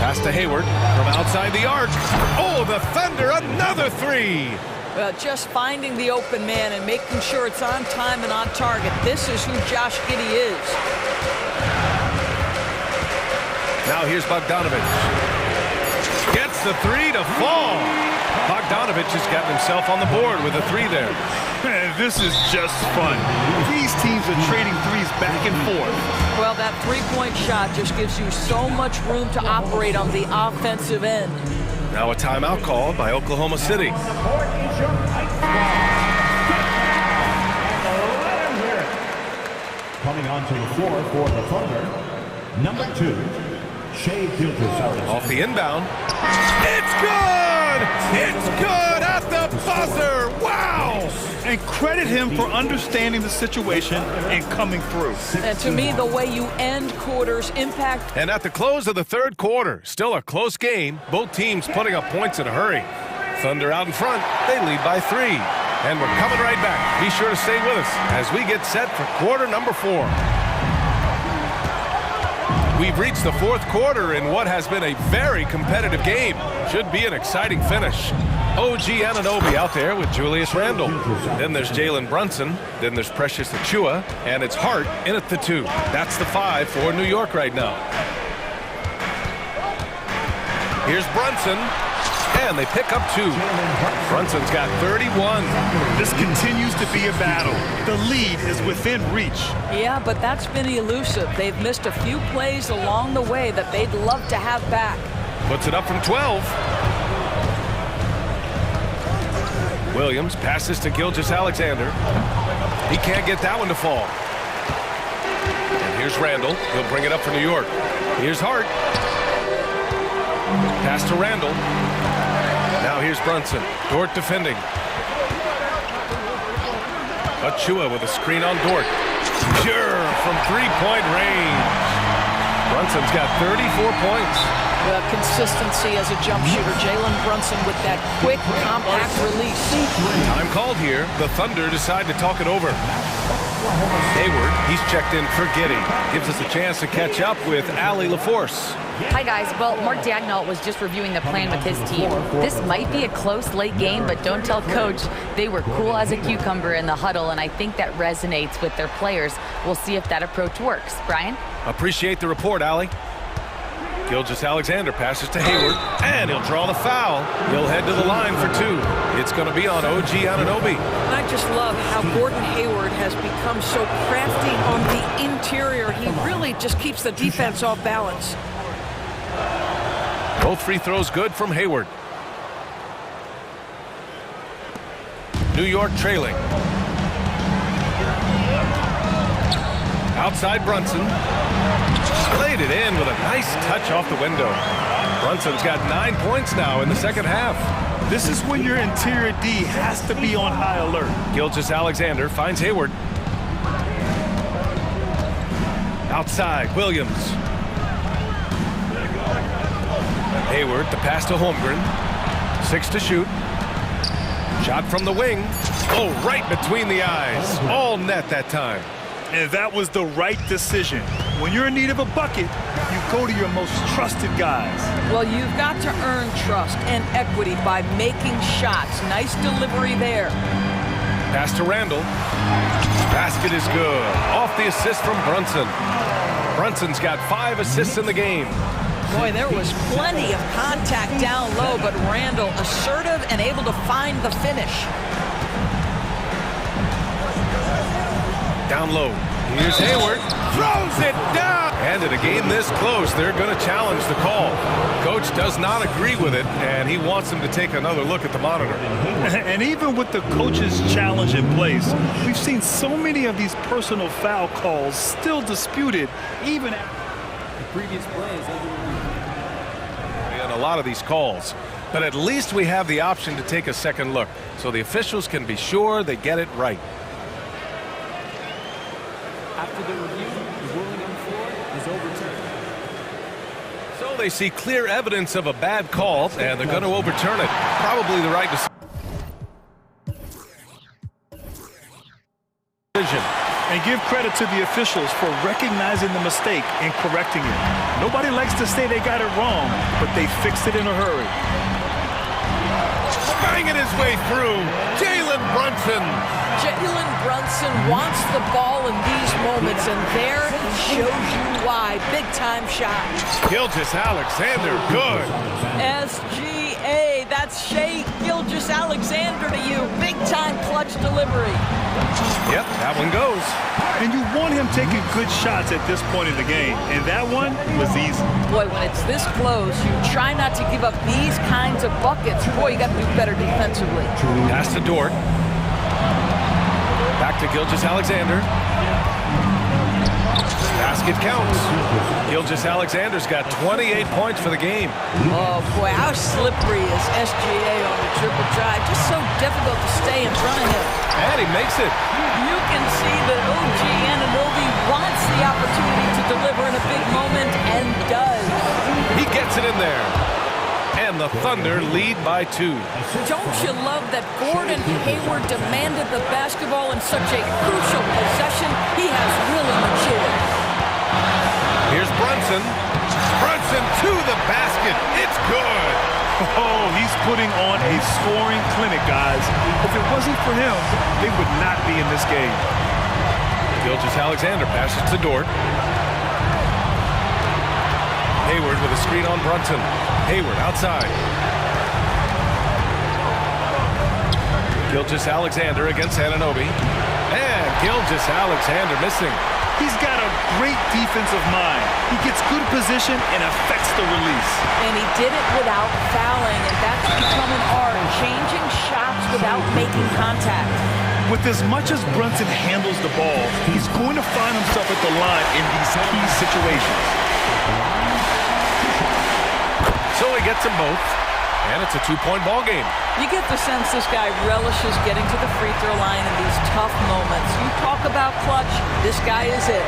Pass to Hayward from outside the arc. Oh, the Thunder, another 3. Just finding the open man and making sure it's on time and on target. This is who Josh Giddey is. Now here's Bogdanovich. Gets the 3 to fall. Bogdanovich has gotten himself on the board with a 3 there. Man, this is just fun. These teams are trading threes back and forth. Well, that three-point shot just gives you so much room to operate on the offensive end. Now a timeout called by Oklahoma City. Coming onto the floor for the Thunder, number 2, Shai Gilgeous-Alexander. Off the inbound. It's good! It's good at the buzzer! Wow! And credit him for understanding the situation and coming through. And to me, the way you end quarters impact. And at the close of the 3rd quarter, still a close game. Both teams putting up points in a hurry. Thunder out in front. They lead by 3. And we're coming right back. Be sure to stay with us as we get set for quarter number 4. We've reached the 4th quarter in what has been a very competitive game. Should be an exciting finish. OG Anunoby out there with Julius Randle. Then there's Jalen Brunson. Then there's Precious Achua. And it's Hart in at the 2. That's the 5 for New York right now. Here's Brunson. And they pick up 2. Brunson's got 31. This continues to be a battle. The lead is within reach. Yeah, but that's been elusive. They've missed a few plays along the way that they'd love to have back. Puts it up from 12. Williams passes to Gilgeous-Alexander. He can't get that one to fall. And here's Randle. He'll bring it up for New York. Here's Hart. Pass to Randle. Now here's Brunson. Dort defending. Achua with a screen on Dort. Pure from 3-point range. Brunson's got 34 points. Consistency as a jump shooter. Jalen Brunson with that quick, compact release. Time called here. The Thunder decide to talk it over. Hayward, he's checked in for Giddey. Gives us a chance to catch up with Allie LaForce. Hi, guys. Well, Mark Dagnall was just reviewing the plan with his team. This might be a close late game, but don't tell Coach. They were cool as a cucumber in the huddle, and I think that resonates with their players. We'll see if that approach works. Brian? Appreciate the report, Allie. Gilgeous-Alexander passes to Hayward, and he'll draw the foul. He'll head to the line for 2. It's going to be on OG Anunoby. And I just love how Gordon Hayward has become so crafty on the interior. He really just keeps the defense off balance. Both free throws good from Hayward. New York trailing. Outside Brunson. Laid it in with a nice touch off the window. Brunson's got 9 points now in the second half. This is when your interior D has to be on high alert. Gilgeous-Alexander finds Hayward. Outside, Williams. Hayward, the pass to Holmgren. 6 to shoot. Shot from the wing. Oh, right between the eyes. All net that time. And that was the right decision. When you're in need of a bucket, you go to your most trusted guys. Well, you've got to earn trust and equity by making shots. Nice delivery there. Pass to Randall. Basket is good. Off the assist from Brunson. Brunson's got 5 assists in the game. Boy, there was plenty of contact down low, but Randall assertive and able to find the finish. Down low. Here's Hayward. Throws it down. And in a game this close, they're going to challenge the call. Coach does not agree with it, and he wants him to take another look at the monitor. And even with the coach's challenge in place, we've seen so many of these personal foul calls still disputed, even after the previous play is under review. And a lot of these calls. But at least we have the option to take a second look, so the officials can be sure they get it right. After the review, the ruling on the floor is overturned. So they see clear evidence of a bad call, and they're going to overturn it. Probably the right decision. And give credit to the officials for recognizing the mistake and correcting it. Nobody likes to say they got it wrong, but they fixed it in a hurry. Banging his way through, Jalen Brunson. Jalen Brunson wants the ball in these moments, and there he shows you why. Big-time shot. Gilgeous-Alexander, good. SGA, that's Shea Gilgeous-Alexander to you. Big-time clutch delivery. Yep, that one goes. And you want him taking good shots at this point in the game, and that one was easy. Boy, when it's this close, you try not to give up these kinds of buckets. Boy, you got to do better defensively. Pass to Dort. Back to Gilgeous-Alexander. Basket counts. Gilgeous-Alexander's got 28 points for the game. Oh, boy, how slippery is SGA on the triple try. Just so difficult to stay in front of him. And he makes it. You can see that OG Anunoby wants the opportunity to deliver in a big moment, and does. He gets it in there. And the Thunder lead by 2. Don't you love that Gordon Hayward demanded the basketball in such a crucial possession? He has really matured. Here's Brunson. Brunson to the basket. It's good. Oh, he's putting on a scoring clinic, guys. If it wasn't for him, they would not be in this game. Gilgeous-Alexander passes to Dort. Hayward with a screen on Brunson. Hayward outside. Gilgeous-Alexander against Anunoby. And Gilgeous-Alexander missing. He's got a great defensive mind. He gets good position and affects the release. And he did it without fouling, and that's become an art, changing shots without making contact. With as much as Brunson handles the ball, he's going to find himself at the line in these key situations. So he gets them both, and it's a 2-point ball game. You get the sense this guy relishes getting to the free throw line in these tough moments. You talk about clutch, this guy is it.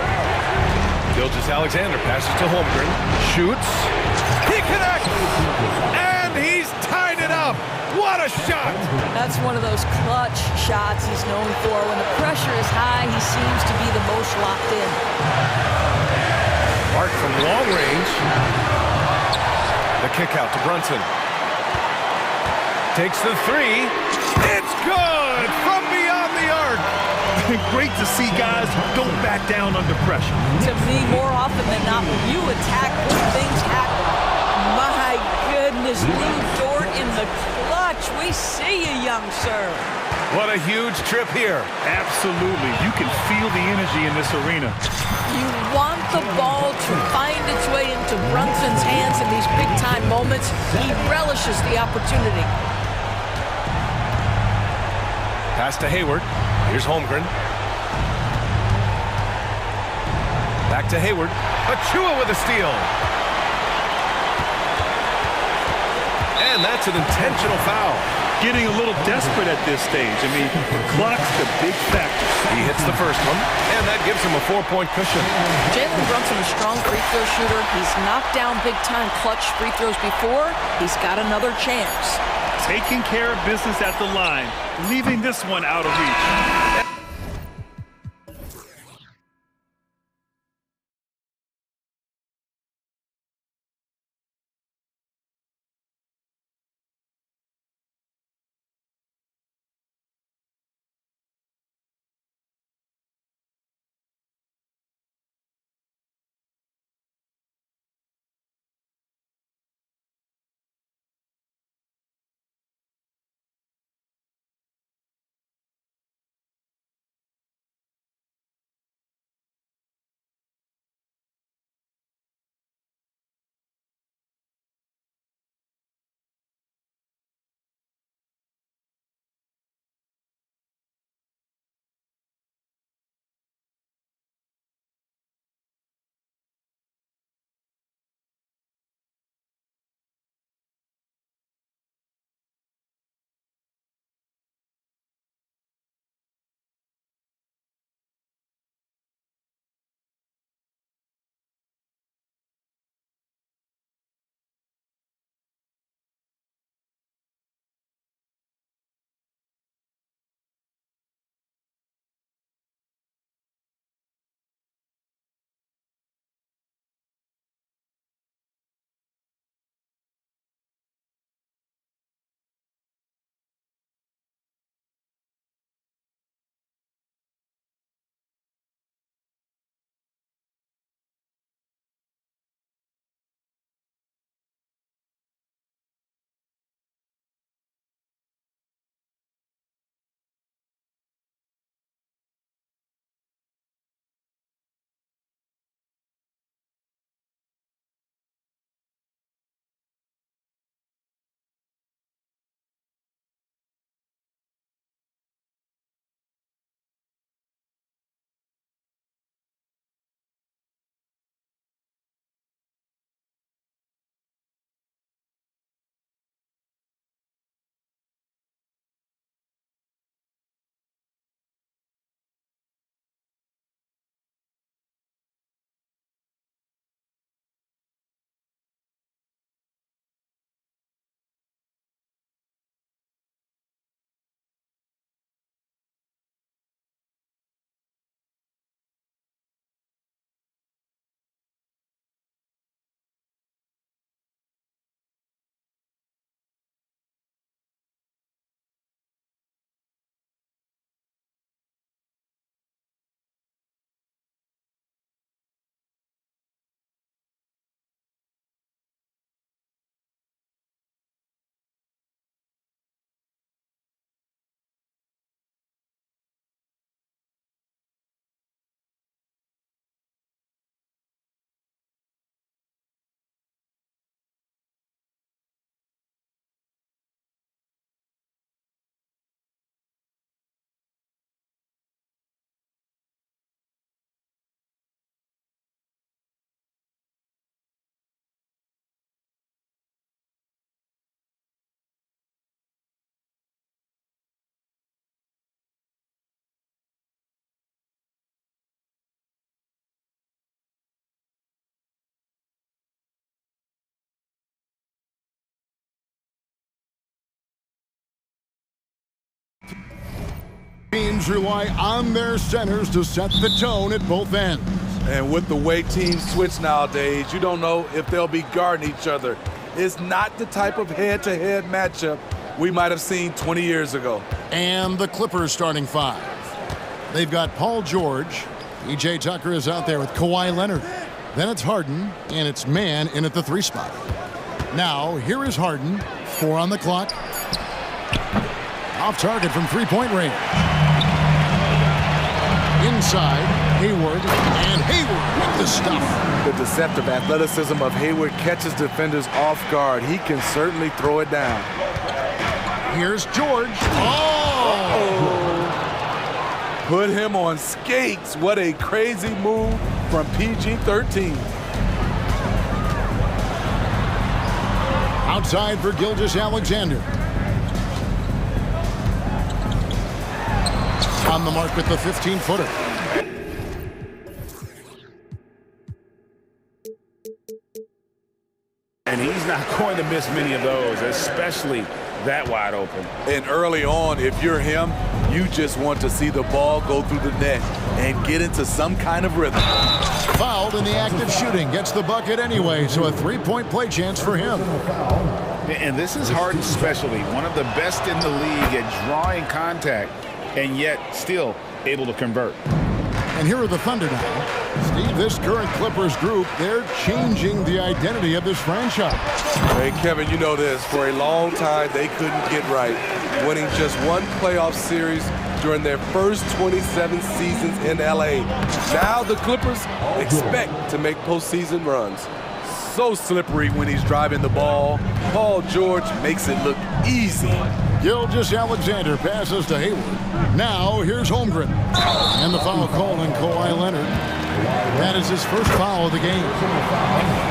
Gilgeous-Alexander passes to Holmgren, shoots, he connects, and he's tied it up. What a shot! That's one of those clutch shots he's known for. When the pressure is high, he seems to be the most locked in. Mark from long range. The kick out to Brunson. Takes the 3. It's good from beyond the arc. Great to see guys who don't back down under pressure. To me, more often than not, when you attack, good things happen. My goodness, Lou Dort in the clutch. We see you, young sir. What a huge trip here. Absolutely. You can feel the energy in this arena. You want the ball to find its way into Brunson's hands in these big-time moments. He relishes the opportunity. Pass to Hayward. Here's Holmgren. Back to Hayward. Achua with a steal. And that's an intentional foul. Getting a little desperate at this stage. I mean, the clock's the big factor. He hits the first one, and that gives him a 4-point cushion. Jalen Brunson, a strong free throw shooter. He's knocked down big-time clutch free throws before. He's got another chance. Taking care of business at the line, leaving this one out of reach. Teams rely on their centers to set the tone at both ends. And with the way teams switch nowadays, you don't know if they'll be guarding each other. It's not the type of head-to-head matchup we might have seen 20 years ago. And the Clippers starting five. They've got Paul George. PJ Tucker is out there with Kawhi Leonard. Then it's Harden, and it's Man in at the 3 spot. Now, here is Harden. 4 on the clock. Off target from 3-point range. Inside, Hayward, and Hayward with the stuff. The deceptive athleticism of Hayward catches defenders off guard. He can certainly throw it down. Here's George. Oh! Put him on skates. What a crazy move from PG-13. Outside for Gilgeous-Alexander. On the mark with the 15-footer. And he's not going to miss many of those, especially that wide open. And early on, if you're him, you just want to see the ball go through the net and get into some kind of rhythm. Fouled in the act of shooting. Gets the bucket anyway, so a three-point play chance for him. And this is Harden's specialty. One of the best in the league at drawing contact and yet still able to convert. And here are the Thunder now. Steve, this current Clippers group, they're changing the identity of this franchise. Hey, Kevin, you know this. For a long time, they couldn't get right, winning just one playoff series during their first 27 seasons in L.A. Now the Clippers expect to make postseason runs. So slippery when he's driving the ball. Paul George makes it look easy. Gilgeous-Alexander passes to Hayward. Now here's Holmgren. And the foul called on Kawhi Leonard. That is his first foul of the game.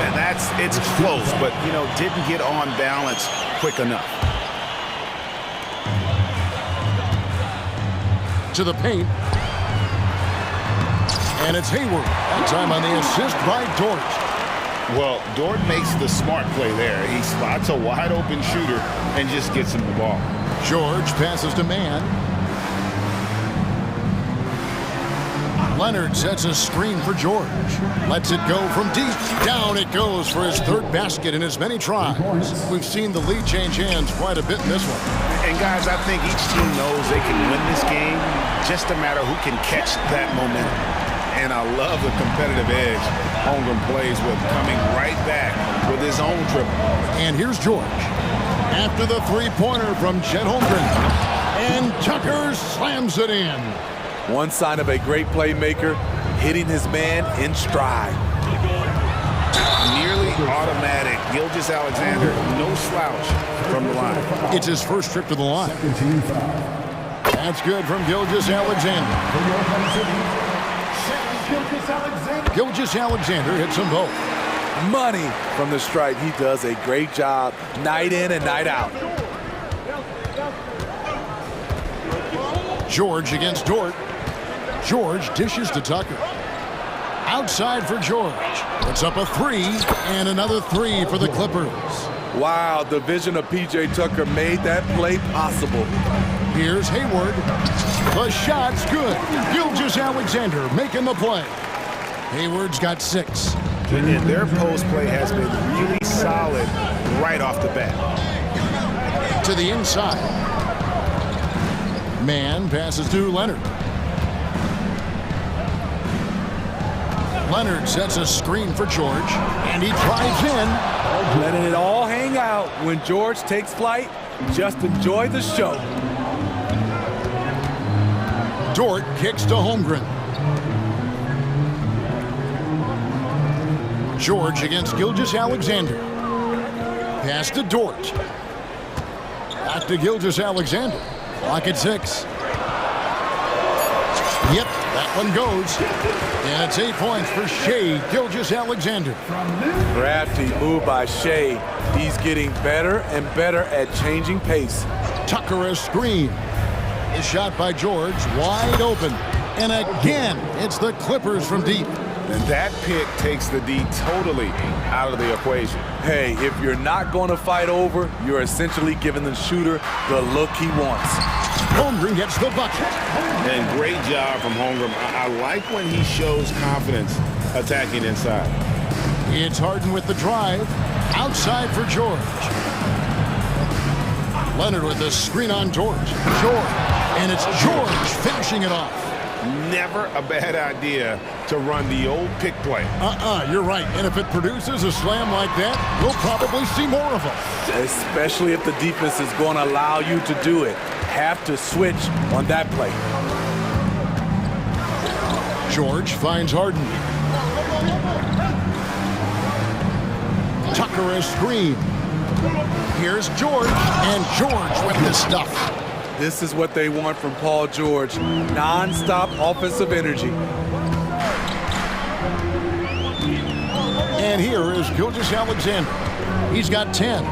And it's close, but, didn't get on balance quick enough. To the paint. And it's Hayward. That time on the assist by Dort. Well, Dort makes the smart play there. He spots a wide open shooter and just gets him the ball. George passes to Mann. Leonard sets a screen for George. Lets it go from deep. Down it goes for his third basket in as many tries. We've seen the lead change hands quite a bit in this one. And guys, I think each team knows they can win this game. Just a matter who can catch that momentum. And I love the competitive edge Holmgren plays with, coming right back with his own triple. And here's George. After the three-pointer from Chet Holmgren. And Tucker slams it in. One sign of a great playmaker, hitting his man in stride. Nearly automatic. Gilgeous-Alexander, no slouch from the line. It's his first trip to the line. That's good from Gilgeous-Alexander. Gilgeous-Alexander hits them both. Money from the stripe. He does a great job night in and night out. George against Dort. George dishes to Tucker. Outside for George. Puts up a three, and another three for the Clippers. Wow, the vision of P.J. Tucker made that play possible. Here's Hayward. The shot's good. Gilgeous-Alexander making the play. Hayward's got 6. And their post play has been really solid right off the bat. To the inside. Mann passes to Leonard. Leonard sets a screen for George, and he drives in. Letting it all hang out when George takes flight. Just enjoy the show. Dort kicks to Holmgren. George against Gilgeous-Alexander. Pass to Dort. Back to Gilgeous-Alexander. Clock at 6. Yep, that one goes. And it's 8 points for Shea Gilgeous-Alexander. Crafty move by Shea. He's getting better and better at changing pace. Tucker a screen. The shot by George, wide open. And again, it's the Clippers from deep. And that pick takes the D totally out of the equation. Hey, if you're not going to fight over, you're essentially giving the shooter the look he wants. Holmgren gets the bucket. And great job from Holmgren. I like when he shows confidence attacking inside. It's Harden with the drive. Outside for George. Leonard with the screen on George. And it's George finishing it off. Never a bad idea to run the old pick play. You're right. And if it produces a slam like that, we'll probably see more of them. Especially if the defense is going to allow you to do it. Have to switch on that play. George finds Harden. Tucker a screen. Here's George, and George with the stuff. This is what they want from Paul George. Non-stop offensive energy. And here is Gilgeous-Alexander. He's got 10.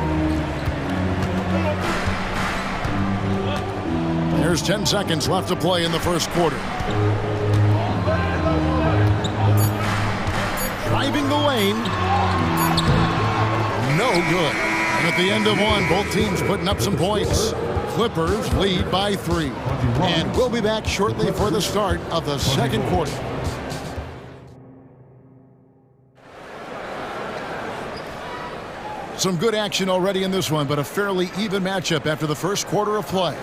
There's 10 seconds left to play in the first quarter. Driving the lane. No good. And at the end of one, both teams putting up some points. Clippers lead by 3. And we'll be back shortly for the start of the second quarter. Some good action already in this one, but a fairly even matchup after the first quarter of play.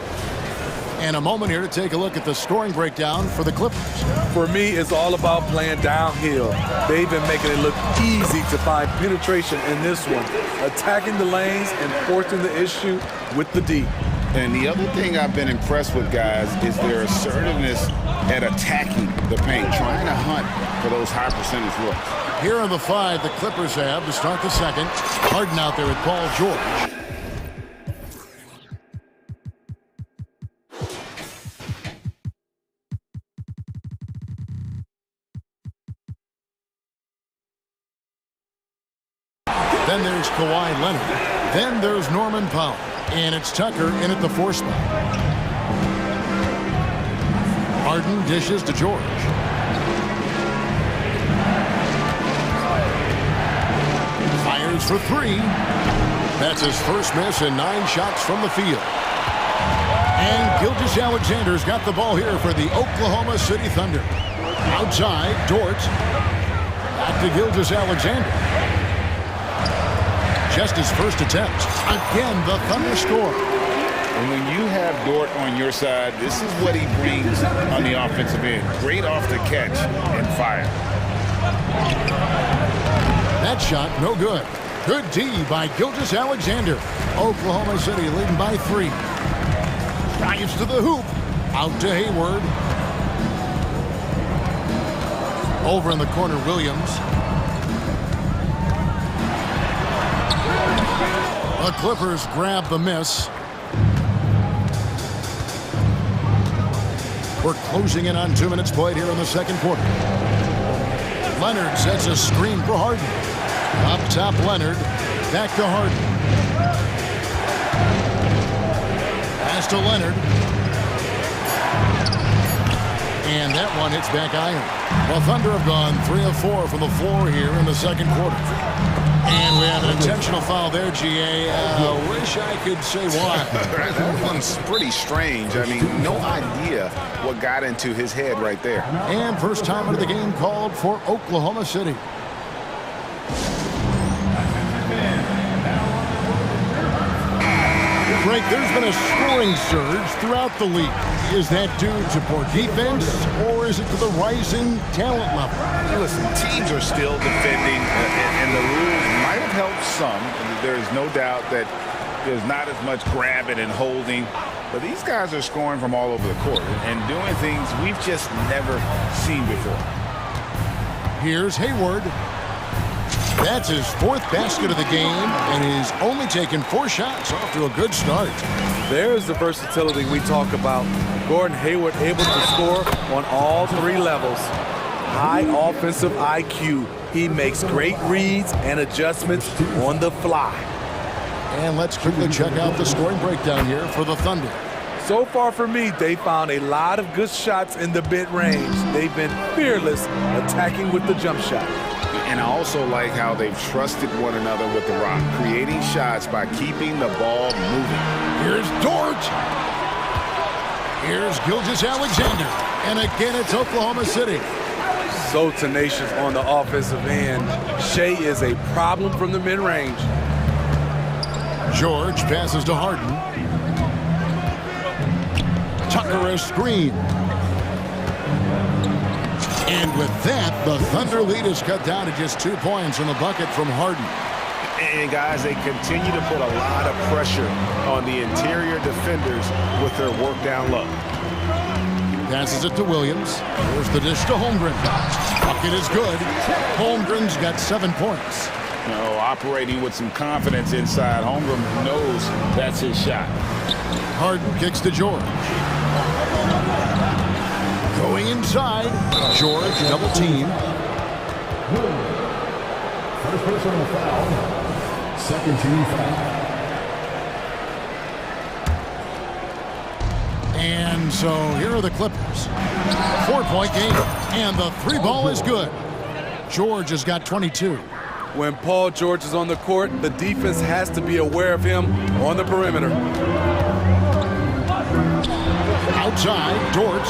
And a moment here to take a look at the scoring breakdown for the Clippers. For me, it's all about playing downhill. They've been making it look easy to find penetration in this one, attacking the lanes and forcing the issue with the D. And the other thing I've been impressed with, guys, is their assertiveness at attacking the paint, trying to hunt for those high percentage looks. Here are the 5 the Clippers have to start the second. Harden out there with Paul George. Then there's Kawhi Leonard. Then there's Norman Powell. And it's Tucker in at the 4 spot. Harden dishes to George. Fires for 3. That's his first miss and 9 shots from the field. And Gilgeous-Alexander's got the ball here for the Oklahoma City Thunder. Outside, Dort. Back to Gilgeous-Alexander. Just his first attempt. Again, the Thunder score. And when you have Dort on your side, this is what he brings on the offensive end. Great off the catch and fire. That shot, no good. Good D by Gilgeous-Alexander. Oklahoma City leading by 3. Drives to the hoop. Out to Hayward. Over in the corner, Williams. The Clippers grab the miss. We're closing in on 2 minutes played here in the second quarter. Leonard sets a screen for Harden. Up top, Leonard. Back to Harden. Pass to Leonard. And that one hits back iron. Well, Thunder have gone 3 of 4 from the floor here in the second quarter. And we have an intentional foul there, GA. Wish I could say why. That one's pretty strange. I mean, no idea what got into his head right there. And first time of the game called for Oklahoma City. Greg, there's been a scoring surge throughout the league. Is that due to poor defense, or is it to the rising talent level? Listen, teams are still defending, and the rules might have helped some. There is no doubt that there's not as much grabbing and holding. But these guys are scoring from all over the court and doing things we've just never seen before. Here's Hayward. That's his 4th basket of the game, and he's only taken 4 shots. Off to a good start. There's the versatility we talk about. Gordon Hayward able to score on all 3 levels. High offensive IQ. He makes great reads and adjustments on the fly. And let's quickly check out the scoring breakdown here for the Thunder. So far for me, they found a lot of good shots in the mid-range. They've been fearless attacking with the jump shot. And I also like how they've trusted one another with the rock, creating shots by keeping the ball moving. Here's Dort. Here's Gilgeous-Alexander. And again, it's Oklahoma City. So tenacious on the offensive end. Shea is a problem from the mid-range. George passes to Harden. Tucker a screen. And with that, the Thunder lead is cut down to just 2 points in the bucket from Harden. And guys, they continue to put a lot of pressure on the interior defenders with their work down low. Passes it to Williams. There's the dish to Holmgren. Bucket is good. Holmgren's got 7 points. You know, operating with some confidence inside. Holmgren knows that's his shot. Harden kicks to George. Going inside. George double team. First personal foul. Second team foul. And so here are the Clippers. 4-point game, and the three ball is good. George has got 22. When Paul George is on the court, the defense has to be aware of him on the perimeter. Outside, George.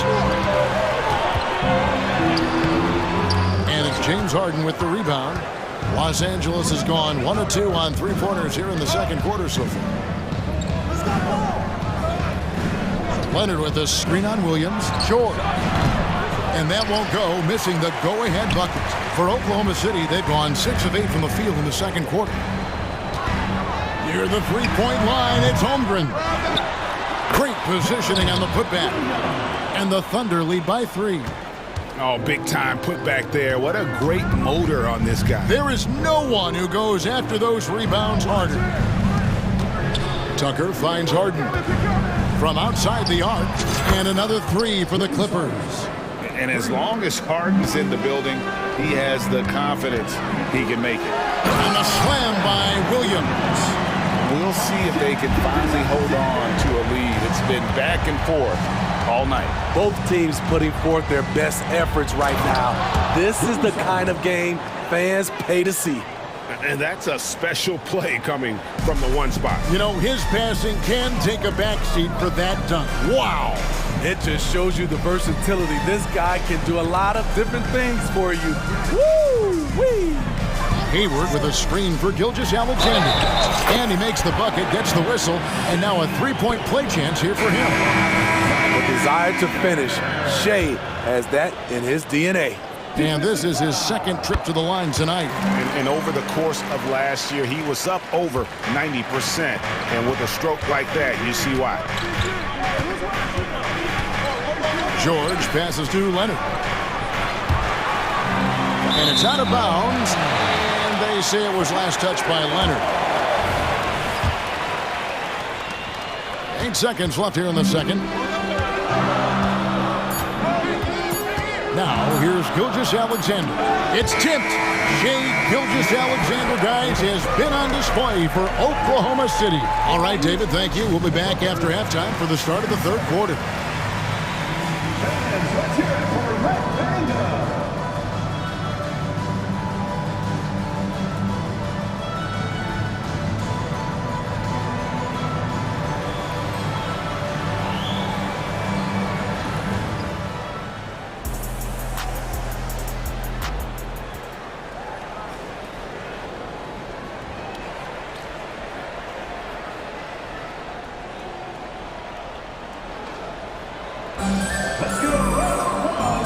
And it's James Harden with the rebound. Los Angeles has gone 1 of 2 on three-pointers here in the second quarter so far. Leonard with a screen on Williams. George. And that won't go, missing the go-ahead bucket. For Oklahoma City, they've gone 6 of 8 from the field in the second quarter. Near the three-point line, it's Holmgren. Great positioning on the putback. And the Thunder lead by 3. Oh, big-time putback there. What a great motor on this guy. There is no one who goes after those rebounds harder. Tucker finds Harden from outside the arc, and another 3 for the Clippers. And as long as Harden's in the building, he has the confidence he can make it. And the slam by Williams. We'll see if they can finally hold on to a lead. It's been back and forth all night. Both teams putting forth their best efforts right now. This is the kind of game fans pay to see. And that's a special play coming from the one spot. You know, his passing can take a backseat for that dunk. Wow. It just shows you the versatility. This guy can do a lot of different things for you. Woo-wee. Hayward with a screen for Gilgeous-Alexander. And he makes the bucket, gets the whistle, and now a three-point play chance here for him. The desire to finish. Shea has that in his DNA. And this is his second trip to the line tonight. And over the course of last year, he was up over 90%. And with a stroke like that, you see why. George passes to Leonard. And it's out of bounds. And they say it was last touched by Leonard. 8 seconds left here in the second. Now, here's Gilgeous-Alexander. It's tipped. Shea Gilgeous-Alexander, guys, has been on display for Oklahoma City. All right, David, thank you. We'll be back after halftime for the start of the third quarter. Let's hear it for Red Panda.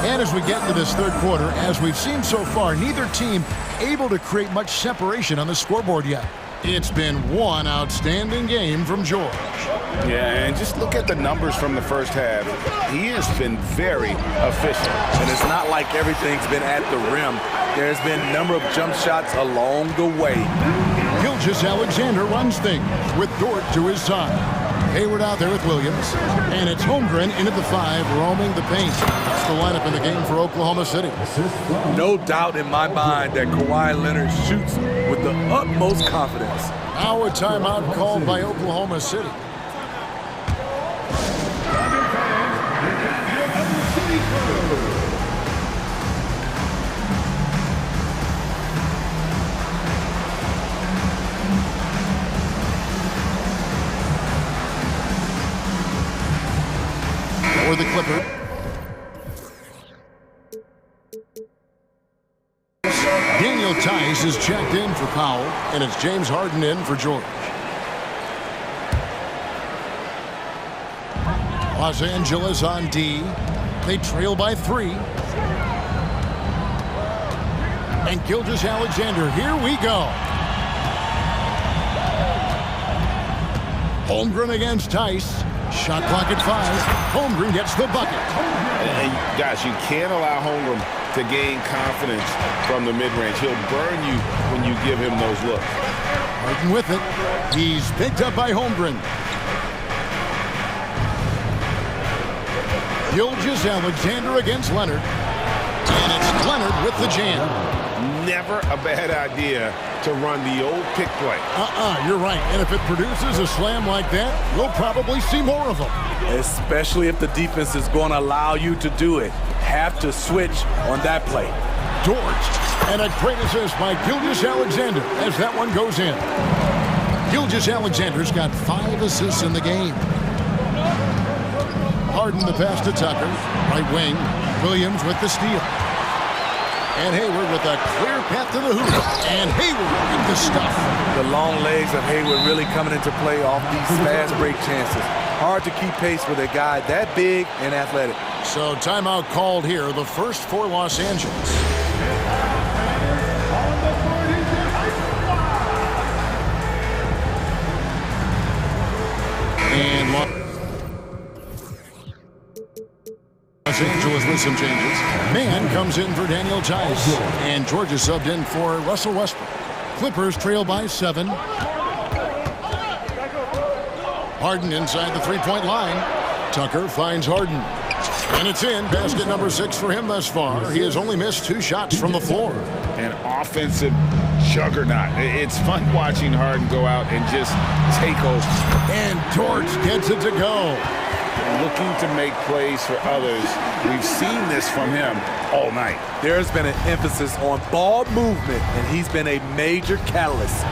And as we get into this third quarter, as we've seen so far, neither team able to create much separation on the scoreboard yet. It's been one outstanding game from George. Yeah, and just look at the numbers from the first half. He has been very efficient. And it's not like everything's been at the rim. There's been a number of jump shots along the way. Gilgeous-Alexander runs things with Dort to his side. Hayward out there with Williams. And it's Holmgren in at the 5, roaming the paint. That's the lineup in the game for Oklahoma City. No doubt in my mind that Kawhi Leonard shoots with the utmost confidence. Now a timeout called by Oklahoma City. For the Clipper. Daniel Tice is checked in for Powell, and it's James Harden in for George. Los Angeles on D. They trail by 3. And Gilgeous-Alexander, here we go. Holmgren against Tice. Shot clock at 5. Holmgren gets the bucket. And guys, you can't allow Holmgren to gain confidence from the mid-range. He'll burn you when you give him those looks. Harden with it. He's picked up by Holmgren. Gilgeous-Alexander against Leonard. And it's Leonard with the jam. never a bad idea to run the old pick play. You're right. And if it produces a slam like that, we'll probably see more of them. Especially if the defense is going to allow you to do it. Have to switch on that play. Dort, and a great assist by Gilgeous-Alexander as that one goes in. Gilgeous-Alexander's got 5 assists in the game. Harden the pass to Tucker. Right wing. Williams with the steal. And Hayward with a clear path to the hoop. And Hayward with the stuff. The long legs of Hayward really coming into play off these fast break chances. Hard to keep pace with a guy that big and athletic. So timeout called here, the first for Los Angeles. And Los Angeles with some changes. Mann comes in for Daniel Tice. And Georgia subbed in for Russell Westbrook. Clippers trail by 7. Harden inside the three-point line. Tucker finds Harden. And it's in. Basket number 6 for him thus far. He has only missed 2 shots from the floor. An offensive juggernaut. It's fun watching Harden go out and just take over. And Dort gets it to go. Looking to make plays for others. We've seen this from him all night. There's been an emphasis on ball movement, and he's been a major catalyst.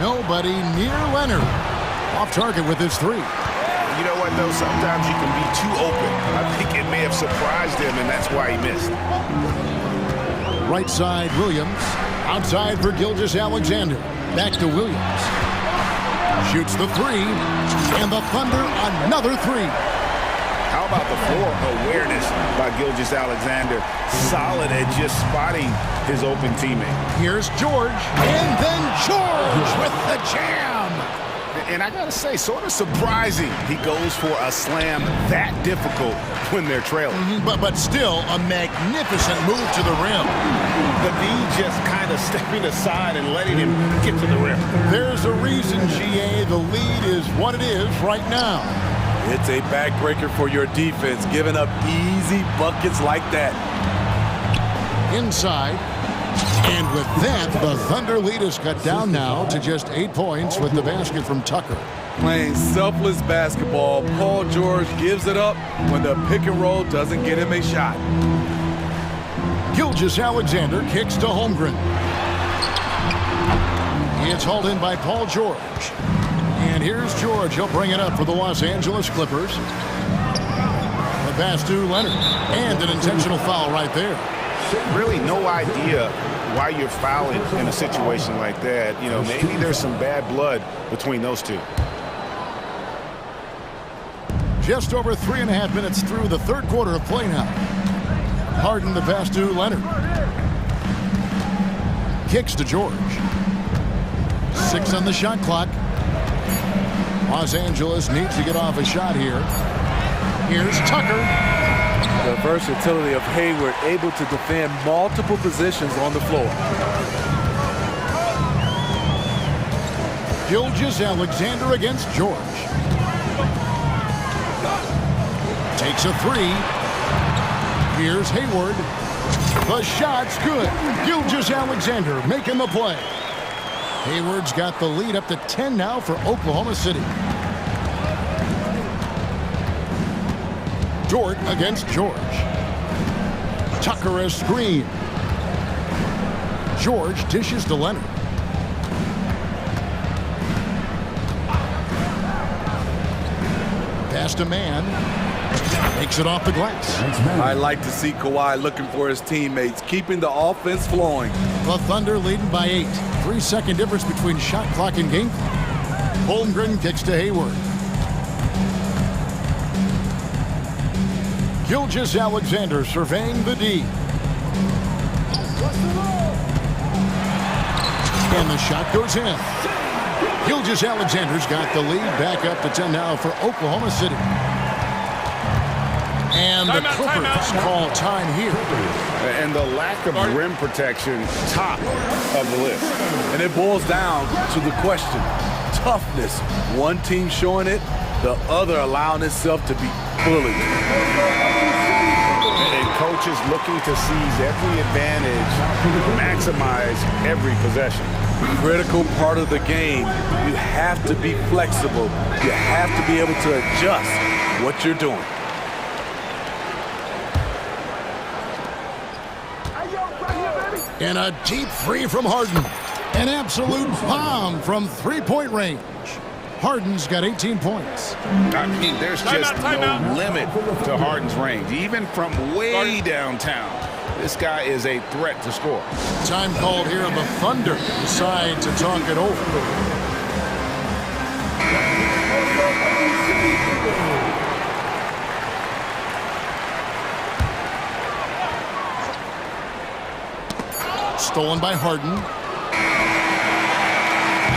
Nobody near Leonard. Off target with his 3. You know what, though? Sometimes you can be too open. I think it may have surprised him, and that's why he missed. Right side, Williams. Outside for Gilgeous-Alexander. Back to Williams. Shoots the 3. And the Thunder, another 3. How about the floor awareness by Gilgeous-Alexander? Solid at just spotting his open teammate. Here's George. And then George with the jam. And I got to say, sort of surprising he goes for a slam that difficult when they're trailing. But still a magnificent move to the rim. The D just kind of stepping aside and letting him get to the rim. There's a reason, GA, the lead is what it is right now. It's a backbreaker for your defense, giving up easy buckets like that. Inside. And with that, the Thunder lead is cut down now to just 8 points with the basket from Tucker. Playing selfless basketball, Paul George gives it up when the pick and roll doesn't get him a shot. Gilgeous-Alexander kicks to Holmgren. It's hauled in by Paul George. And here's George. He'll bring it up for the Los Angeles Clippers. The pass to Leonard. And an intentional foul right there. Really no idea why you're fouling in a situation like that. You know, maybe there's some bad blood between those two. Just over 3.5 minutes through the third quarter of play now. Harden the pass to Leonard. Kicks to George. 6 on the shot clock. Los Angeles needs to get off a shot here. Here's Tucker. The versatility of Hayward, able to defend multiple positions on the floor. Gilgeous-Alexander against George. Takes a 3. Here's Hayward. The shot's good. Gilgeous-Alexander making the play. Hayward's got the lead up to 10 now for Oklahoma City. Dort against George. Tucker a screen. George dishes to Leonard. Pass to Mann. Makes it off the glass. I like to see Kawhi looking for his teammates, keeping the offense flowing. The Thunder leading by 8. 3-second difference between shot clock and game clock. Holmgren kicks to Hayward. Gilgeous-Alexander surveying the D. And the shot goes in. Gilgeous-Alexander's got the lead back up to 10 now for Oklahoma City. And the Clippers call time here. And the lack of rim protection, top of the list. And it boils down to the question. Toughness. One team showing it, the other allowing itself to be bullied. And coaches looking to seize every advantage, maximize every possession. Critical part of the game. You have to be flexible. You have to be able to adjust what you're doing. And a deep three from Harden. An absolute bomb from three-point range. Harden's got 18 points. I mean, there's just no limit to Harden's range. Even from way downtown, this guy is a threat to score. Time called here. The Thunder decide to talk it over. Stolen by Harden.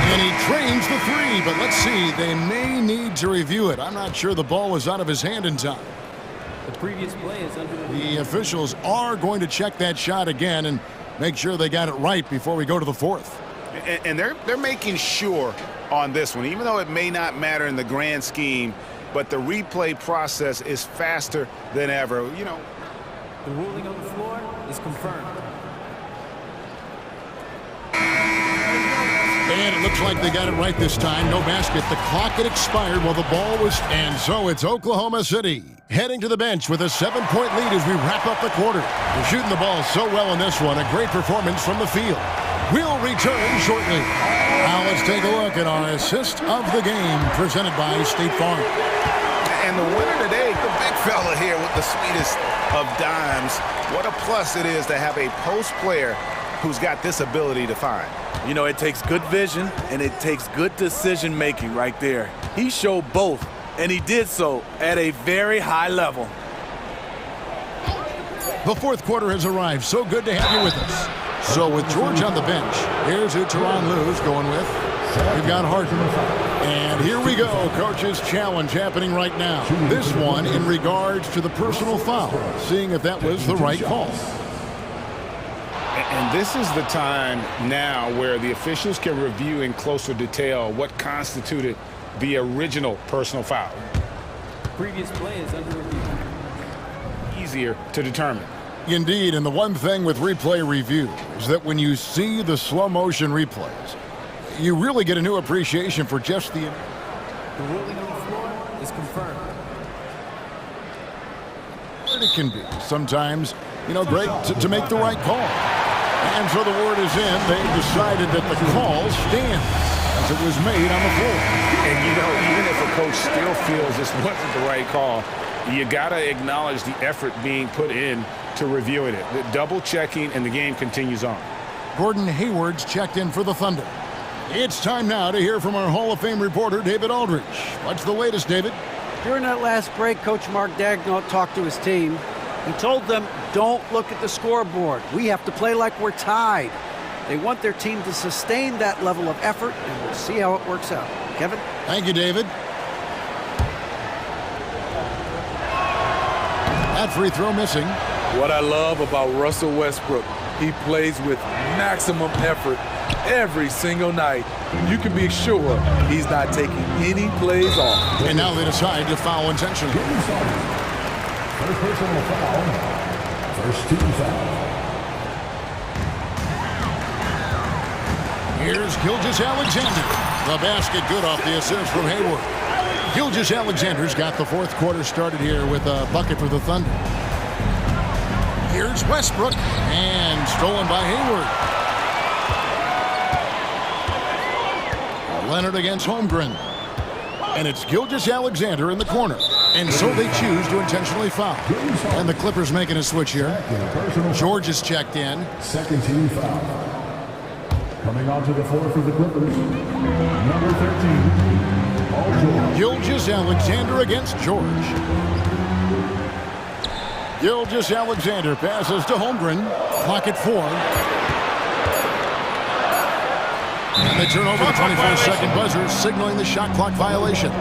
And he trains the three, but let's see. They may need to review it. I'm not sure the ball was out of his hand in time. The previous play is under review. The officials are going to check that shot again and make sure they got it right before we go to the fourth. And they're making sure on this one, even though it may not matter in the grand scheme, but the replay process is faster than ever. You know, the ruling on the floor is confirmed. And it looks like they got it right this time. No basket. The clock had expired while the ball was... And so it's Oklahoma City heading to the bench with a 7-point lead as we wrap up the quarter. They're shooting the ball so well in this one. A great performance from the field. We'll return shortly. Now let's take a look at our assist of the game presented by State Farm. And the winner today, the big fella here with the sweetest of dimes. What a plus it is to have a post player who's got this ability to find. You know, it takes good vision and it takes good decision making right there. He showed both, and he did so at a very high level. The fourth quarter has arrived. So good to have you with us. So with George on the bench, here's who Tyronn Lue's going with. We've got Harden. And here we go. Coach's challenge happening right now. This one in regards to the personal foul, seeing if that was the right call. And this is the time now where the officials can review in closer detail what constituted the original personal foul. Previous play is under review. Easier to determine. Indeed, and the one thing with replay review is that when you see the slow motion replays, you really get a new appreciation for just the... The ruling on the floor is confirmed. It can be sometimes, you know, great to make the right call. And so the word is in. They decided that the call stands as it was made on the floor. And, you know, even if a coach still feels this wasn't the right call, you got to acknowledge the effort being put in to reviewing it. The double checking, and the game continues on. Gordon Hayward's checked in for the Thunder. It's time now to hear from our Hall of Fame reporter, David Aldridge. What's the latest, David? During that last break, Coach Mark Daigneault talked to his team. He told them, don't look at the scoreboard. We have to play like we're tied. They want their team to sustain that level of effort, and we'll see how it works out. Kevin? Thank you, David. That free throw missing. What I love about Russell Westbrook, he plays with maximum effort every single night. You can be sure he's not taking any plays off. And now they decide to foul intentionally. First personal foul. First team foul. Here's Gilgeous-Alexander. The basket good off the assist from Hayward. Gilgeous-Alexander's got the fourth quarter started here with a bucket for the Thunder. Here's Westbrook, and stolen by Hayward. Leonard against Holmgren. And it's Gilgeous-Alexander in the corner. And so they choose to intentionally foul. And the Clippers making a switch here. George is checked in. Second team foul. Coming onto the floor for the Clippers, number 13, Gilgeous-Alexander against George. Gilgeous-Alexander passes to Holmgren. Clock at 4. And they turn over the 24-second buzzer, signaling the shot clock violation.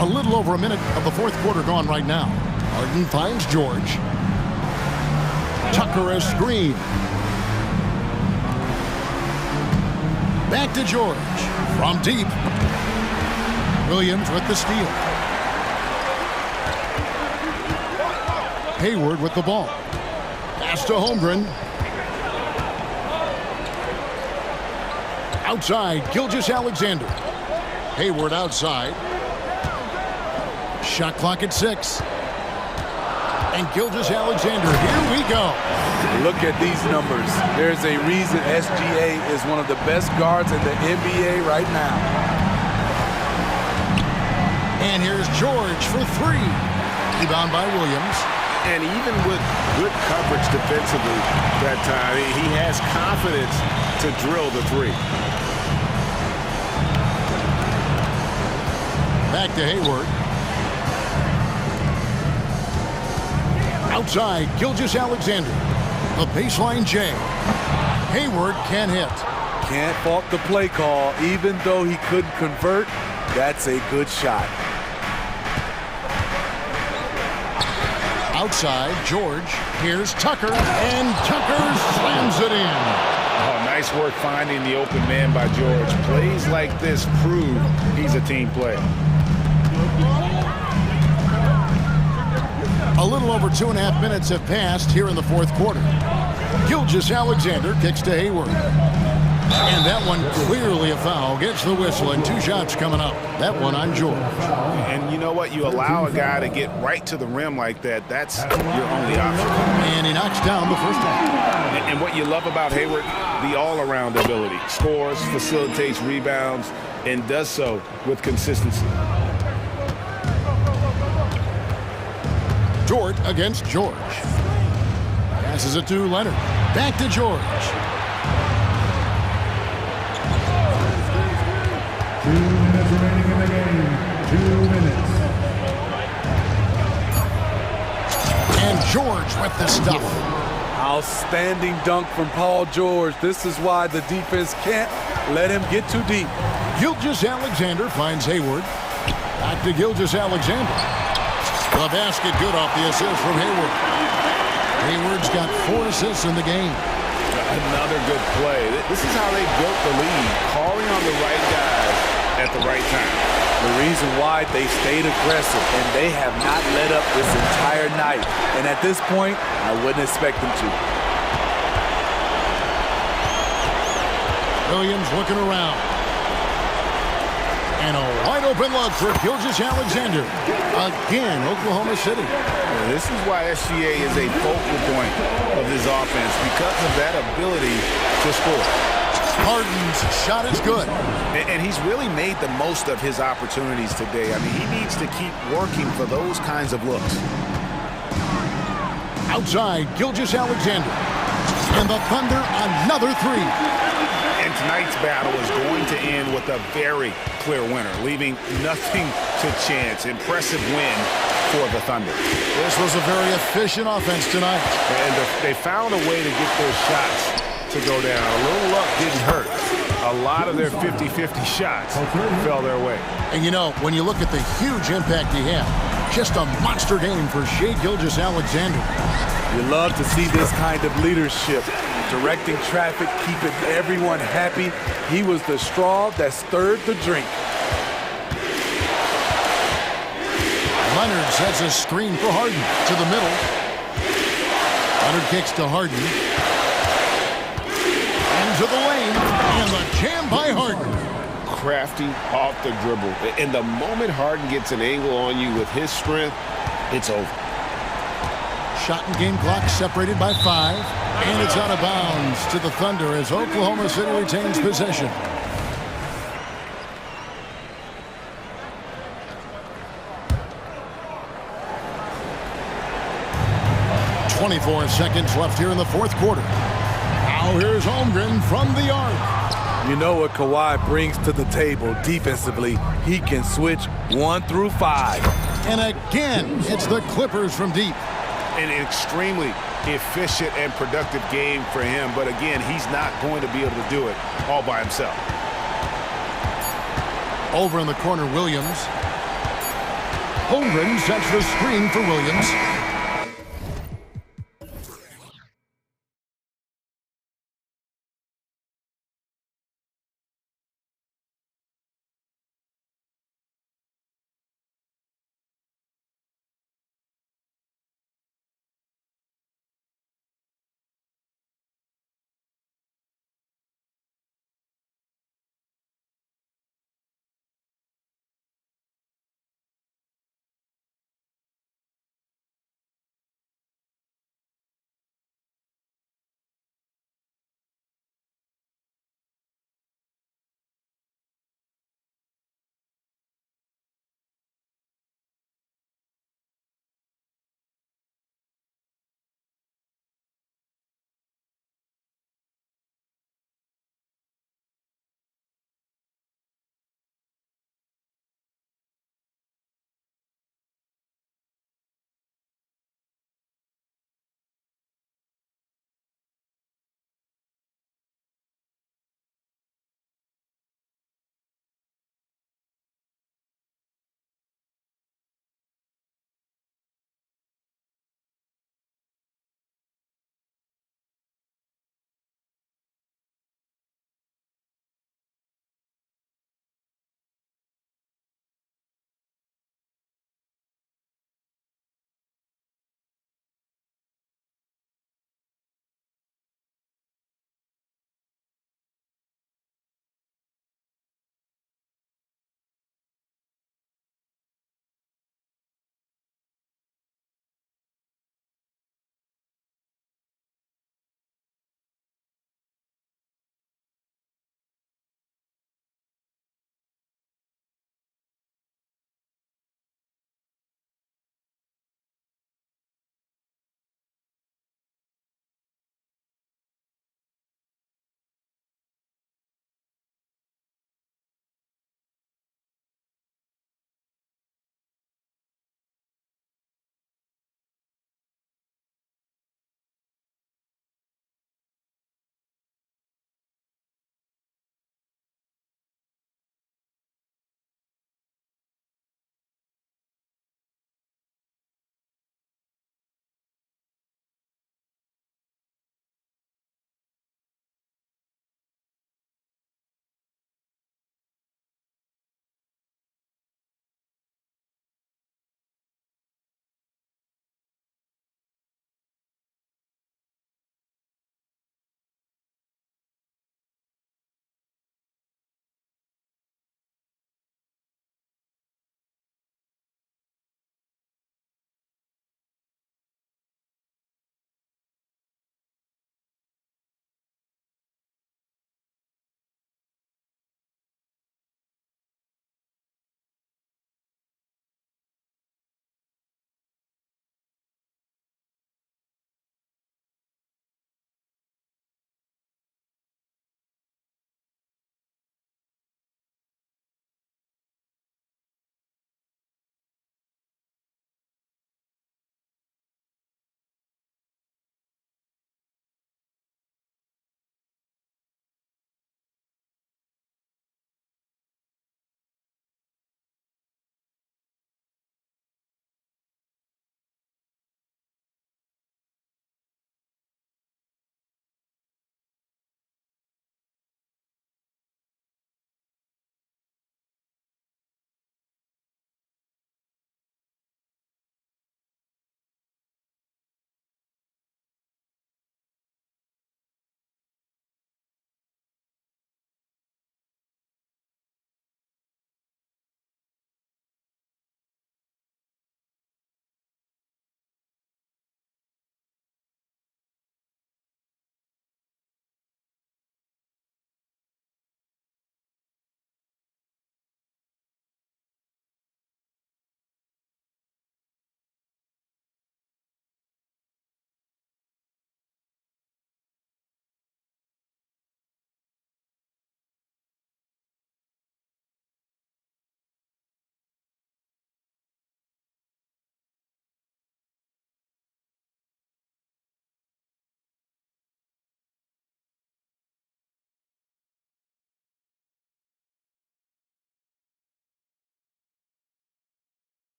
A little over a minute of the fourth quarter gone right now. Harden finds George. Tucker a screen. Back to George. From deep. Williams with the steal. Hayward with the ball. Pass to Holmgren. Outside, Gilgeous-Alexander. Hayward outside. Shot clock at 6. And Gilgeous-Alexander, here we go. Look at these numbers. There's a reason SGA is one of the best guards in the NBA right now. And here's George for 3. Rebound by Williams. And even with good coverage defensively that time, he has confidence to drill the 3. Back to Hayward. Outside, Gilgeous-Alexander. The baseline J. Hayward can't hit. Can't fault the play call. Even though he couldn't convert, that's a good shot. Outside, George. Here's Tucker. And Tucker slams it in. Oh, nice work finding the open man by George. Plays like this prove he's a team player. A little over 2.5 minutes have passed here in the fourth quarter. Gilgeous-Alexander kicks to Hayward. And that one clearly a foul. Gets the whistle and 2 shots coming up. That one on George. And you know what? You allow a guy to get right to the rim like that. That's your only option. And he knocks down the first one. And what you love about Hayward, the all-around ability. Scores, facilitates rebounds, and does so with consistency. George against George. Passes it to Leonard. Back to George. 2 minutes remaining in the game. 2 minutes. And George with the stuff. Outstanding dunk from Paul George. This is why the defense can't let him get too deep. Gilgeous-Alexander finds Hayward. Back to Gilgeous-Alexander. The basket good off the assist from Hayward. Hayward's got 4 assists in the game. Another good play. This is how they built the lead, calling on the right guys at the right time. The reason why they stayed aggressive, and they have not let up this entire night. And at this point, I wouldn't expect them to. Williams looking around. And a wide open look for Gilgeous-Alexander. Again, Oklahoma City. This is why SGA is a focal point of this offense, because of that ability to score. Harden's shot is good. And he's really made the most of his opportunities today. I mean, he needs to keep working for those kinds of looks. Outside, Gilgeous-Alexander. And the Thunder, another 3. And tonight's battle is going to end with a very clear winner, leaving nothing to chance. Impressive win for the Thunder. This was a very efficient offense tonight. And they found a way to get those shots to go down. A little luck didn't hurt. A lot of their 50-50 shots fell their way. And you know, when you look at the huge impact he had, just a monster game for Shai Gilgeous-Alexander. You love to see this kind of leadership. Directing traffic, keeping everyone happy. He was the straw that stirred the drink. Leonard sets a screen for Harden to the middle. Leonard kicks to Harden. Into the lane, and the jam by Harden. Crafty off the dribble. And the moment Harden gets an angle on you with his strength, it's over. Shot and game clock separated by 5. And it's out of bounds to the Thunder as Oklahoma City retains possession. .24 seconds left here in the fourth quarter. Now here's Holmgren from the arc. You know what Kawhi brings to the table defensively. He can switch 1 through 5. And again, it's the Clippers from deep. An extremely efficient and productive game for him. But again, he's not going to be able to do it all by himself. Over in the corner, Williams. Holmgren sets the screen for Williams.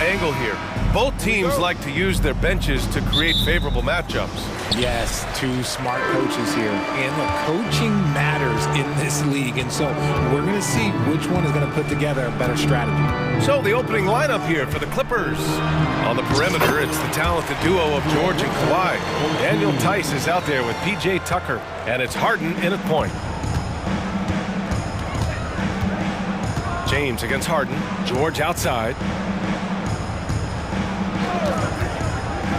angle here. Both teams like to use their benches to create favorable matchups. Yes, two smart coaches here. And look, coaching matters in this league. And so we're going to see which one is going to put together a better strategy. So the opening lineup here for the Clippers. On the perimeter, it's the talented duo of George and Kawhi. Daniel Tice is out there with P.J. Tucker. And it's Harden in at point. James against Harden. George outside.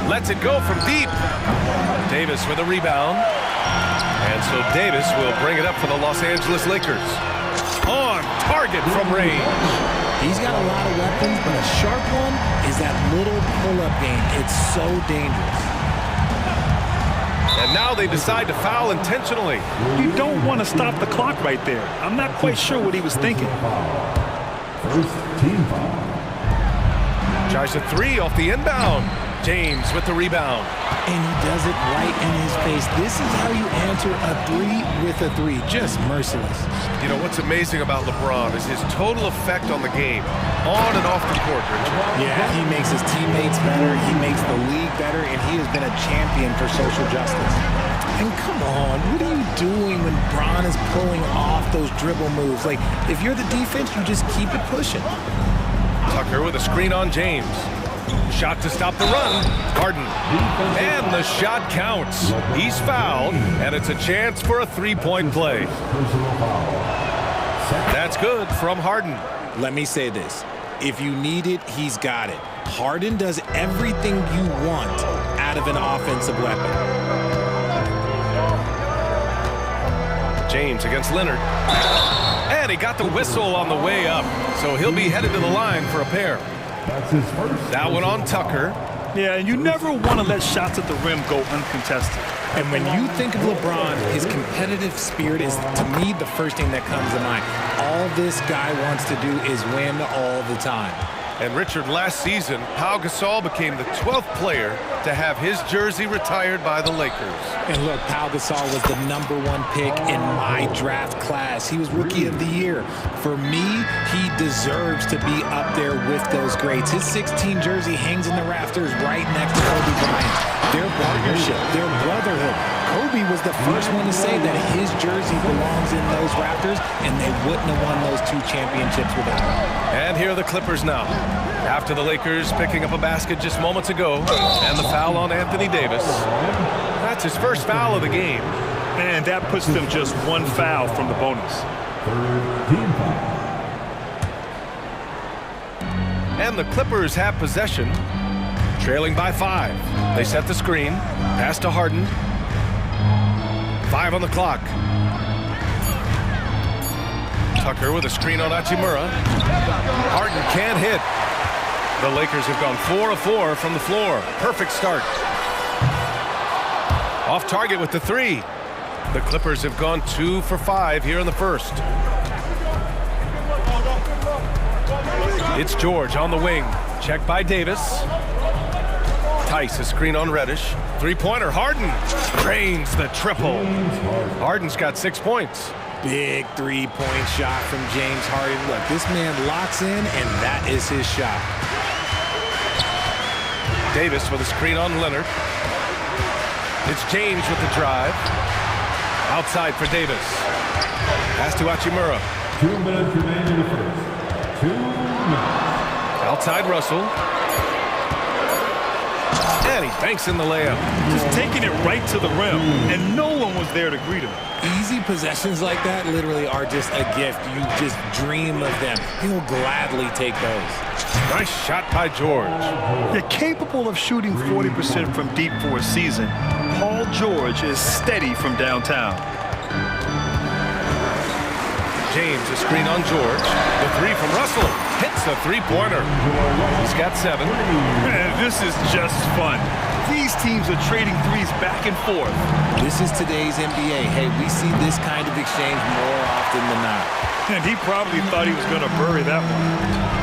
Lets it go from deep. Davis with a rebound. And so Davis will bring it up for the Los Angeles Lakers. On target from range. He's got a lot of weapons, but a sharp one is that little pull-up game. It's so dangerous. And now they decide to foul intentionally. You don't want to stop the clock right there. I'm not quite sure what he was thinking. First team foul. Tries a three off the inbound. James with the rebound. And he does it right in his face. This is how you answer a three with a three. Just merciless. You know, what's amazing about LeBron is his total effect on the game, on and off the court, Richard. Yeah, he makes his teammates better. He makes the league better, and he has been a champion for social justice. And come on, what are you doing when Bron is pulling off those dribble moves? Like, if you're the defense, you just keep it pushing. Tucker with a screen on James. Shot to stop the run. Harden. And the shot counts. He's fouled, and it's a chance for a three-point play. That's good from Harden. Let me say this. If you need it, he's got it. Harden does everything you want out of an offensive weapon. James against Leonard. And he got the whistle on the way up, so he'll be headed to the line for a pair. That's his first. That one on Tucker. Yeah, and you never want to let shots at the rim go uncontested. And when you think of LeBron, his competitive spirit is, to me, the first thing that comes to mind. All this guy wants to do is win all the time. And Richard, last season, Pau Gasol became the 12th player to have his jersey retired by the Lakers. And look, Pau Gasol was the #1 pick in my draft class. He was Rookie of the Year. For me, he deserves to be up there with those greats. His 16 jersey hangs in the rafters right next to Kobe Bryant. Their partnership, their brotherhood. Kobe was the first one to say that his jersey belongs in those rafters, and they wouldn't have won those 2 championships without him. And here are the Clippers now. After the Lakers picking up a basket just moments ago, and the foul on Anthony Davis. That's his first foul of the game. And that puts them just 1 foul from the bonus. Third team foul. And the Clippers have possession, trailing by 5. They set the screen, pass to Harden. 5 on the clock. Tucker with a screen on Hachimura. Harden can't hit. The Lakers have gone 4 of 4 from the floor. Perfect start. Off target with the 3. The Clippers have gone 2 for 5 here in the first. It's George on the wing. Checked by Davis. Tice, a screen on Reddish. Three-pointer, Harden drains the triple. Harden's got 6 points. Big three-point shot from James Harden. Look, this man locks in, and that is his shot. Davis with a screen on Leonard. It's James with the drive. Outside for Davis. Pass to Hachimura. 2 minutes remaining in the first. 2 minutes. Outside Russell. And he banks in the layup. Just taking it right to the rim, and no one was there to greet him. Easy possessions like that literally are just a gift. You just dream of them. He'll gladly take those. Nice shot by George. You're capable of shooting 40% from deep for a season. Paul George is steady from downtown. James, a screen on George. The 3 from Russell. Hits the three-pointer. He's got 7. Man, this is just fun. These teams are trading threes back and forth. This is today's NBA. Hey, we see this kind of exchange more often than not. And he probably thought he was going to bury that one.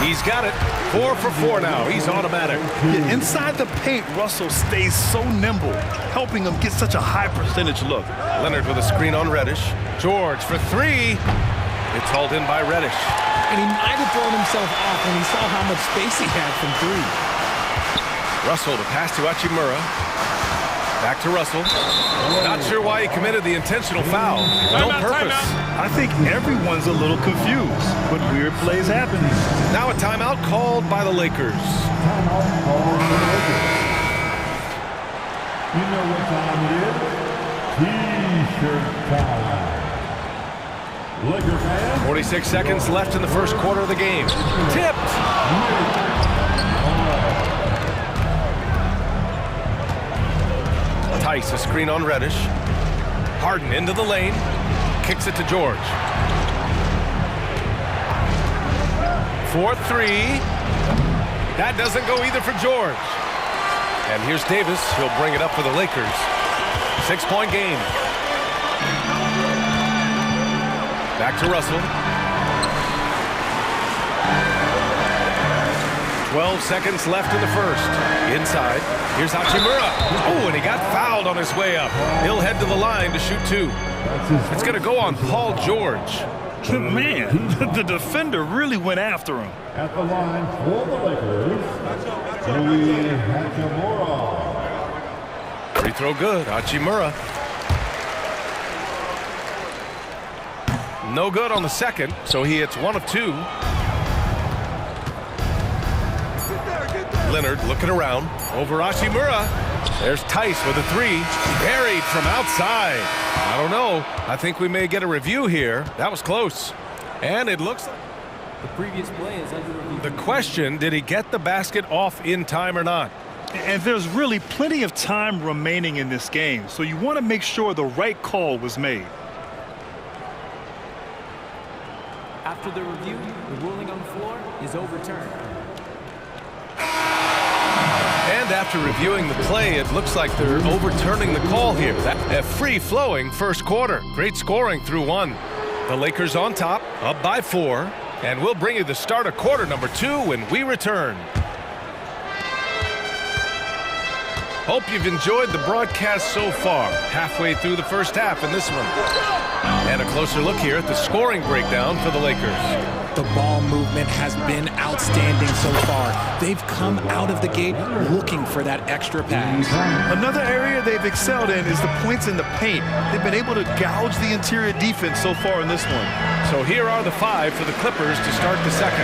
He's got it. 4 for 4 now. He's automatic. Yeah, inside the paint, Russell stays so nimble, helping him get such a high percentage look. Leonard with a screen on Reddish. George for 3. It's hauled in by Reddish. And he might have thrown himself off when he saw how much space he had from three. Russell to pass to Hachimura. Back to Russell. Not sure why he committed the intentional foul. No purpose. I think everyone's a little confused, but weird plays happen. Now a timeout called by the Lakers. You know what time it is? T-shirt time. Lakers fans. 46 seconds left in the first quarter of the game. Tipped. Tice, a screen on Reddish. Harden into the lane. Kicks it to George. 4-3. That doesn't go either for George. And here's Davis. He'll bring it up for the Lakers. 6-point game. Back to Russell. 12 seconds left in the first. Inside. Here's Hachimura. Oh, and he got fouled on his way up. He'll head to the line to shoot two. It's going to go on Paul George. Man, the defender really went after him. At the line for the Lakers, Hachimura. Free throw good. Hachimura. No good on the second, so he hits 1 of 2. Leonard looking around. Over Hachimura. There's Tice with a 3. Buried from outside. I don't know. I think we may get a review here. That was close. And it looks like the previous play is under review. The question, did he get the basket off in time or not? And there's really plenty of time remaining in this game, so you want to make sure the right call was made. After the review, the ruling on the floor is overturned. And after reviewing the play, it looks like they're overturning the call here. A free-flowing first quarter. Great scoring through 1. The Lakers on top, up by 4. And we'll bring you the start of quarter number 2 when we return. Hope you've enjoyed the broadcast so far. Halfway through the first half in this one. And a closer look here at the scoring breakdown for the Lakers. The ball movement has been outstanding so far. They've come out of the gate looking for that extra pass. Another area they've excelled in is the points in the paint. They've been able to gouge the interior defense so far in this one. So here are the 5 for the Clippers to start the second.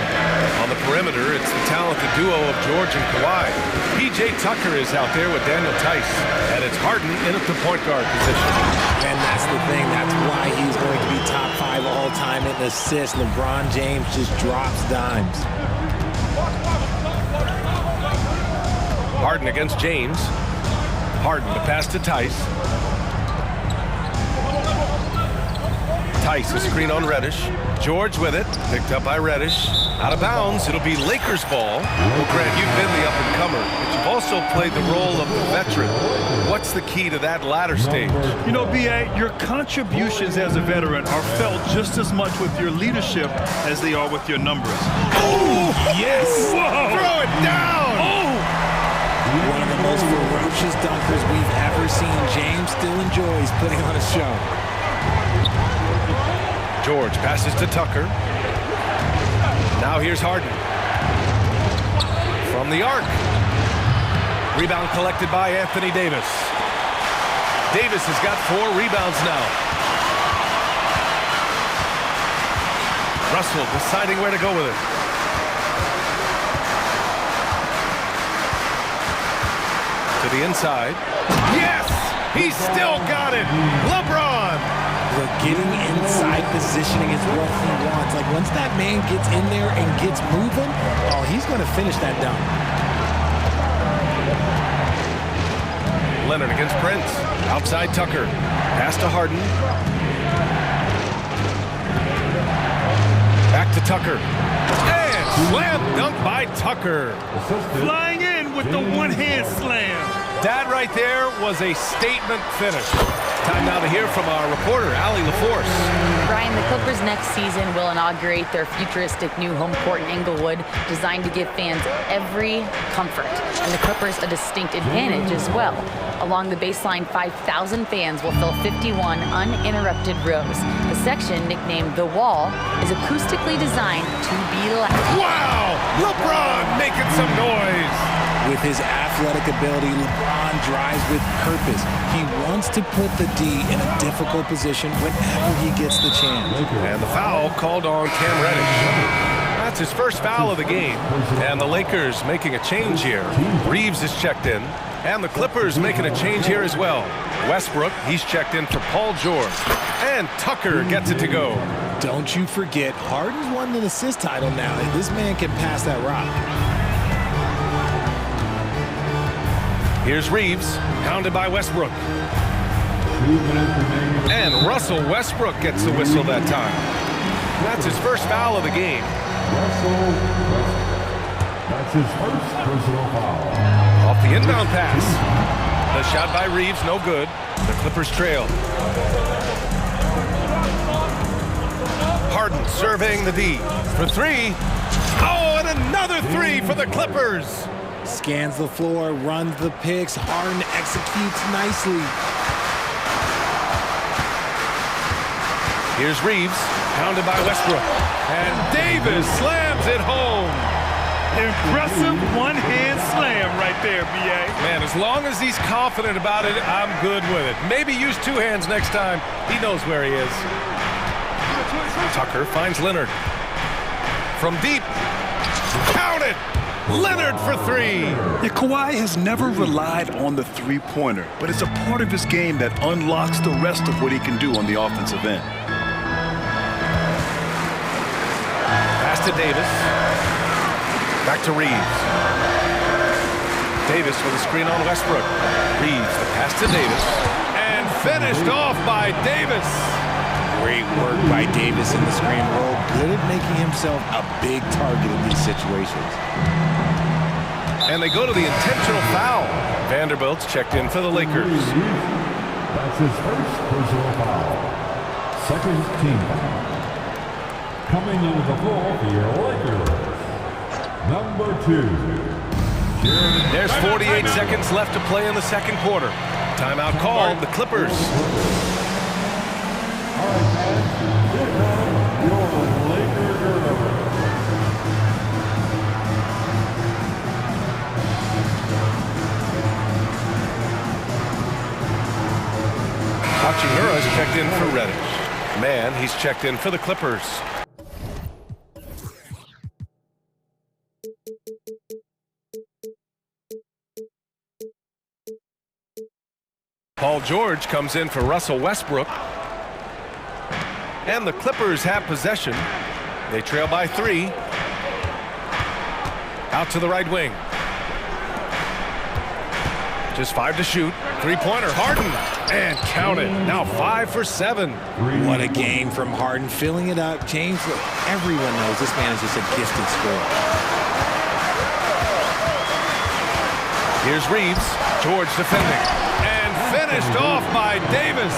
On the perimeter, it's the talented duo of George and Kawhi. P.J. Tucker is out there with Daniel Tice. And it's Harden in at the point guard position. And that's the thing. That's why he's going to be top 5 all-time in assists. LeBron James just drops dimes. Harden against James. Harden to pass to Tice. Tice, a screen on Reddish. George with it. Picked up by Reddish. Out of bounds. It'll be Lakers ball. Well, Grant, you've been the up-and-comer, but you've also played the role of the veteran. What's the key to that latter stage? You know, B.A., your contributions as a veteran are felt just as much with your leadership as they are with your numbers. Oh, yes! Whoa. Throw it down! Oh! One of the most ferocious dunkers we've ever seen. James still enjoys putting on a show. George passes to Tucker. Now here's Harden. From the arc. Rebound collected by Anthony Davis. Davis has got 4 rebounds now. Russell deciding where to go with it. To the inside. Yes! He's still got it! LeBron! But getting inside positioning is what he wants. Like, once that man gets in there and gets moving, oh, he's going to finish that dunk. Leonard against Prince. Outside Tucker. Pass to Harden. Back to Tucker. And slam dunk by Tucker. Flying in with the one-hand slam. That right there was a statement finish. Time now to hear from our reporter, Allie LaForce. Brian, the Clippers next season will inaugurate their futuristic new home court in Inglewood, designed to give fans every comfort, and the Clippers a distinct advantage as well. Along the baseline, 5,000 fans will fill 51 uninterrupted rows. The section, nicknamed The Wall, is acoustically designed to be loud. Wow! LeBron making some noise! With his athletic ability, LeBron drives with purpose. He wants to put the D in a difficult position whenever he gets the chance. And the foul called on Cam Reddish. That's his first foul of the game. And the Lakers making a change here. Reeves is checked in. And the Clippers making a change here as well. Westbrook, he's checked in for Paul George. And Tucker gets it to go. Don't you forget, Harden's won an assist title now, and this man can pass that rock. Here's Reeves, pounded by Westbrook. And Russell Westbrook gets the whistle that time. That's his first foul of the game. That's his first personal foul. Off the inbound pass. The shot by Reeves, no good. The Clippers trail. Harden surveying the D for three. Oh, and another three for the Clippers. Scans the floor, runs the picks. Harden executes nicely. Here's Reeves, pounded by Westbrook. And Davis slams it home. Impressive one-hand slam right there, B.A. Man, as long as he's confident about it, I'm good with it. Maybe use two hands next time. He knows where he is. Tucker finds Leonard. From deep. Count it! Leonard for three. Yeah, Kawhi has never relied on the three-pointer, but it's a part of his game that unlocks the rest of what he can do on the offensive end. Pass to Davis. Back to Reeves. Davis with a screen on Westbrook. Reeves, the pass to Davis. And finished off by Davis. Great work by Davis in the screen roll. Good at making himself a big target in these situations. And they go to the intentional foul. Vanderbilt's checked in for the Lakers. That's his first personal foul. Second team foul. Coming into the floor for your Lakers, number 2. There's 48 seconds left to play in the second quarter. Timeout called, the Clippers. All right, fans, here comes your Laker girl. Hachimura is checked in for Reddish. Man, he's checked in for the Clippers. Paul George comes in for Russell Westbrook. And the Clippers have possession. They trail by 3. Out to the right wing. Just 5 to shoot. Three-pointer, Harden. And count it. Now 5 for 7. What a game from Harden. Filling it up. James, look, everyone knows this man is just a gifted scorer. Here's Reeves. George defending. And finished off by Davis.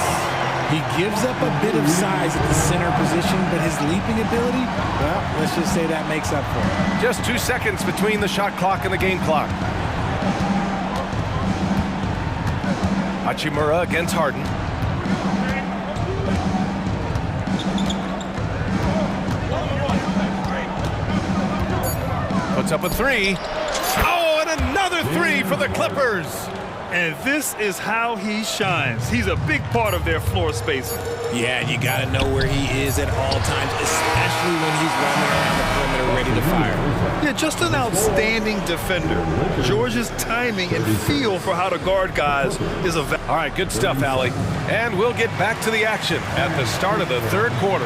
He gives up a bit of size at the center position, but his leaping ability, well, let's just say that makes up for it. Just 2 seconds between the shot clock and the game clock. Hachimura against Harden. Puts up a 3. Oh, and another 3 for the Clippers. And this is how he shines. He's a big part of their floor spacing. Yeah, you got to know where he is at all times, especially when he's roaming around the perimeter ready to fire. Yeah, just an outstanding defender. George's timing and feel for how to guard guys is a... All right, good stuff, Allie. And we'll get back to the action at the start of the third quarter.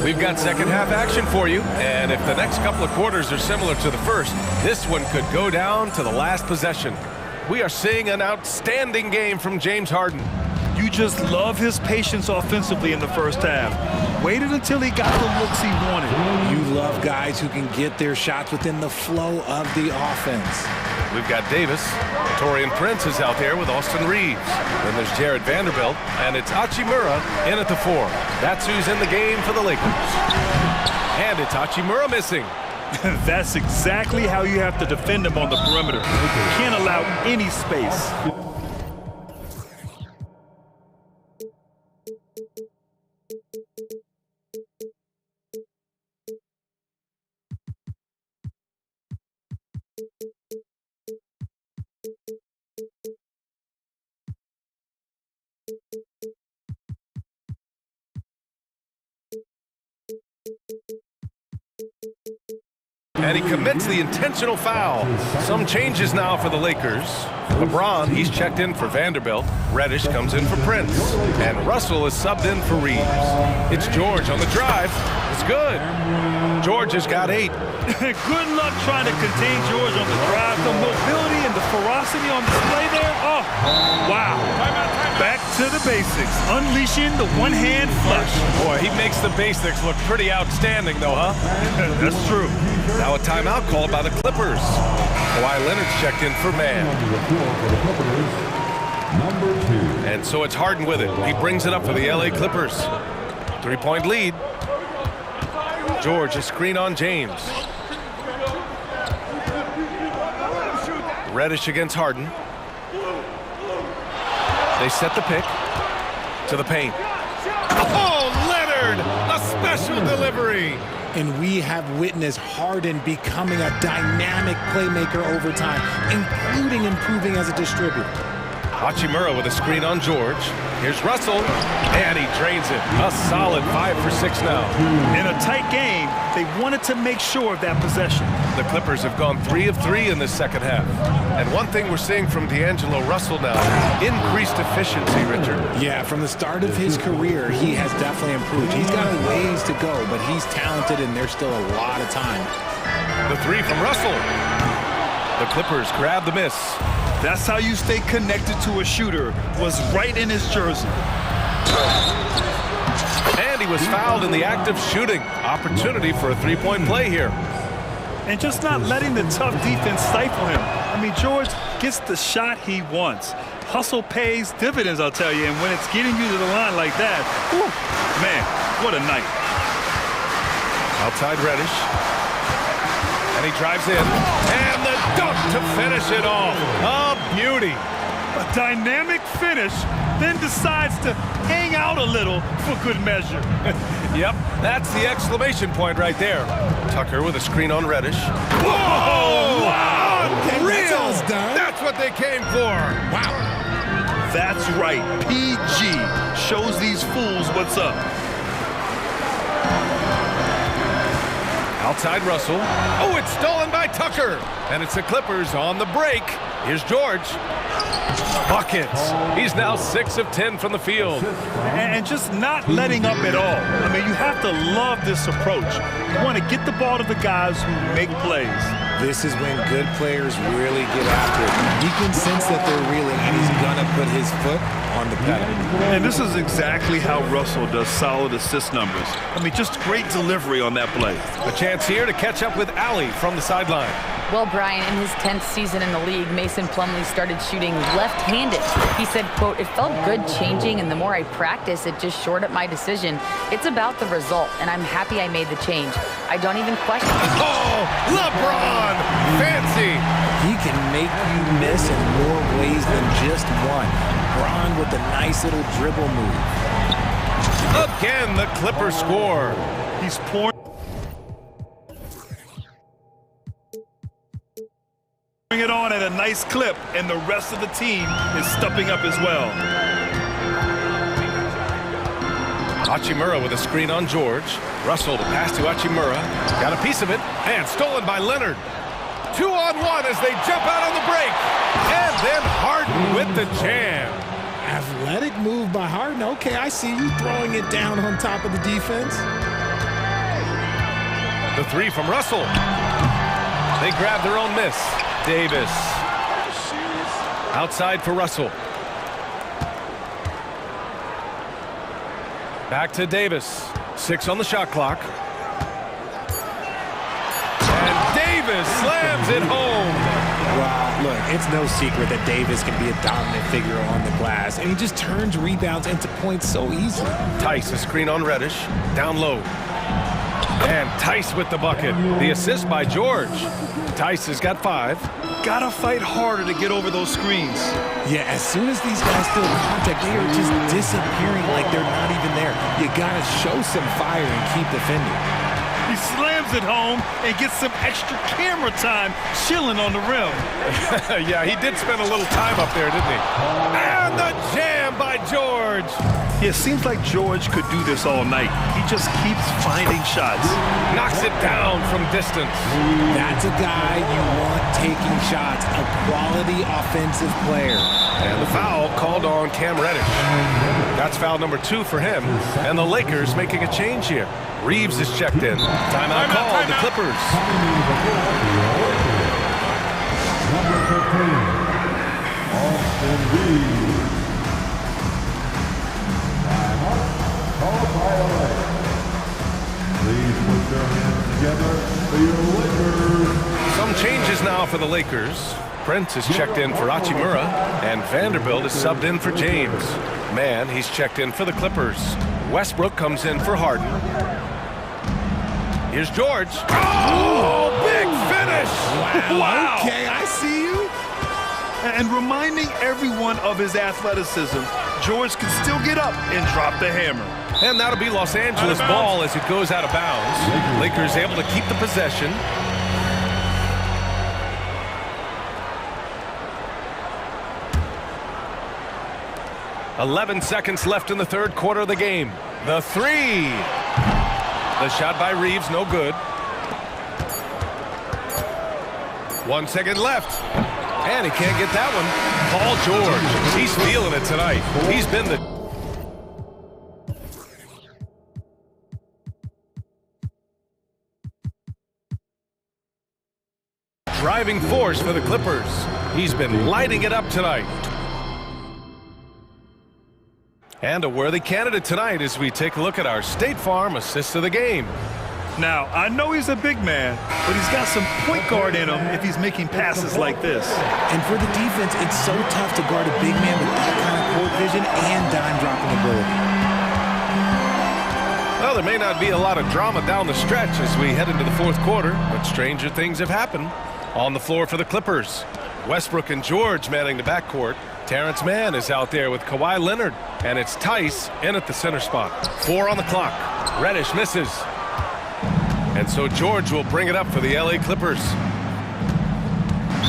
We've We've got second half action for you, and if the next couple of quarters are similar to the first, this one could go down to the last possession. We are seeing an outstanding game from James Harden. You just love his patience offensively in the first half. Waited until he got the looks he wanted. You love guys who can get their shots within the flow of the offense. We've got Davis. Torian Prince is out there with Austin Reeves. Then there's Jared Vanderbilt, and it's Hachimura in at the 4. That's who's in the game for the Lakers. And it's Hachimura missing. That's exactly how you have to defend him on the perimeter. You can't allow any space. And he commits the intentional foul. Some changes now for the Lakers. LeBron, he's checked in for Vanderbilt. Reddish comes in for Prince. And Russell is subbed in for Reeves. It's George on the drive. It's good. George has got 8. Good luck trying to contain George on the drive. The mobility and the ferocity on display there. Oh, wow. Back to the basics. Unleashing the one-hand flush. Boy, he makes the basics look pretty outstanding, though, huh? That's true. Now a timeout called by the Clippers. Kawhi Leonard's checked in for man. And so it's Harden with it. He brings it up for the LA Clippers. 3-point lead. George, a screen on James. Reddish against Harden. They set the pick to the paint. Oh, Leonard! A special delivery! And we have witnessed Harden becoming a dynamic playmaker over time, including improving as a distributor. Hachimura with a screen on George. Here's Russell, and he drains it. A solid 5 for 6 now. In a tight game, they wanted to make sure of that possession. The Clippers have gone 3 of 3 in this second half. And one thing we're seeing from D'Angelo Russell now, increased efficiency, Richard. Yeah, from the start of his career, he has definitely improved. He's got a ways to go, but he's talented, and there's still a lot of time. The 3 from Russell. The Clippers grab the miss. That's how you stay connected to a shooter, was right in his jersey. And he was fouled in the act of shooting. Opportunity for a 3-point play here. And just not letting the tough defense stifle him. I mean, George gets the shot he wants. Hustle pays dividends, I'll tell you, and when it's getting you to the line like that, whew, man, what a night. Outside Reddish. And he drives in. And the dunk to finish it off. A beauty. A dynamic finish, then decides to hang out a little for good measure. Yep, that's the exclamation point right there. Tucker with a screen on Reddish. Whoa! Wow! Real! That's what they came for. Wow. That's right. PG shows these fools what's up. Outside Russell. Oh, it's stolen by Tucker. And it's the Clippers on the break. Here's George. Buckets. He's now 6 of 10 from the field. And just not letting up at all. I mean, you have to love this approach. You want to get the ball to the guys who make plays. This is when good players really get after it. He can sense that they're reeling, and he's going to put his foot on the pedal. And this is exactly how Russell does solid assist numbers. I mean, just great delivery on that play. A chance here to catch up with Allie from the sideline. Well, Brian, in his 10th season in the league, Mason Plumlee started shooting left-handed. He said, quote, "It felt good changing, and the more I practice, it just shored up my decision. It's about the result, and I'm happy I made the change. I don't even question it." Oh, LeBron! Fancy! He can make you miss in more ways than just one. LeBron with a nice little dribble move. Again, the Clippers score. He's pouring it on at a nice clip, and the rest of the team is stepping up as well. Hachimura with a screen on George. Russell to pass to Hachimura. Got a piece of it, and stolen by Leonard. 2-on-1 as they jump out on the break. And then Harden with the jam. Athletic move by Harden. Okay, I see you throwing it down on top of the defense. The three from Russell. They grab their own miss. Davis. Outside for Russell. Back to Davis. 6 on the shot clock. And Davis slams it home. Wow, look, it's no secret that Davis can be a dominant figure on the glass, and he just turns rebounds into points so easily. Tice, a screen on Reddish. Down low. And Tice with the bucket. The assist by George. Tice has got 5. Gotta fight harder to get over those screens. Yeah, as soon as these guys feel contact, they are just disappearing like they're not even there. You gotta show some fire and keep defending. He slams it home and gets some extra camera time chilling on the rim. Yeah, he did spend a little time up there, didn't he? And the jam by George. Yeah, it seems like George could do this all night. He just keeps finding shots. Knocks it down from distance. That's a guy you want taking shots, a quality offensive player. And the foul called on Cam Reddish. That's foul number 2 for him. And the Lakers making a change here. Reeves is checked in. Timeout called, the Clippers. Number 15, Austin Reeves. Timeout called by LA. Please put your hands together for your Lakers. Some changes now for the Lakers. Prince is checked in for Hachimura, and Vanderbilt is subbed in for James. Mann, he's checked in for the Clippers. Westbrook comes in for Harden. Here's George. Oh, big finish! Wow. Okay, I see you. And reminding everyone of his athleticism, George can still get up and drop the hammer. And that'll be Los Angeles ball as it goes out of bounds. Lakers able to keep the possession. "11 seconds left in the third quarter of the game. The three. The shot by Reeves, no good. 1 second left. And he can't get that one. Paul George, he's feeling it tonight. He's been the driving force for the Clippers. He's been lighting it up tonight. And a worthy candidate tonight as we take a look at our State Farm assist of the game. Now, I know he's a big man, but he's got some point guard in him if he's making passes like this. And for the defense, it's so tough to guard a big man with that kind of court vision and dime-dropping ability. Well, there may not be a lot of drama down the stretch as we head into the fourth quarter, but stranger things have happened. On the floor for the Clippers, Westbrook and George manning the backcourt. Terrence Mann is out there with Kawhi Leonard, and it's Tice in at the center spot. 4 on the clock. Reddish misses. And so George will bring it up for the LA Clippers.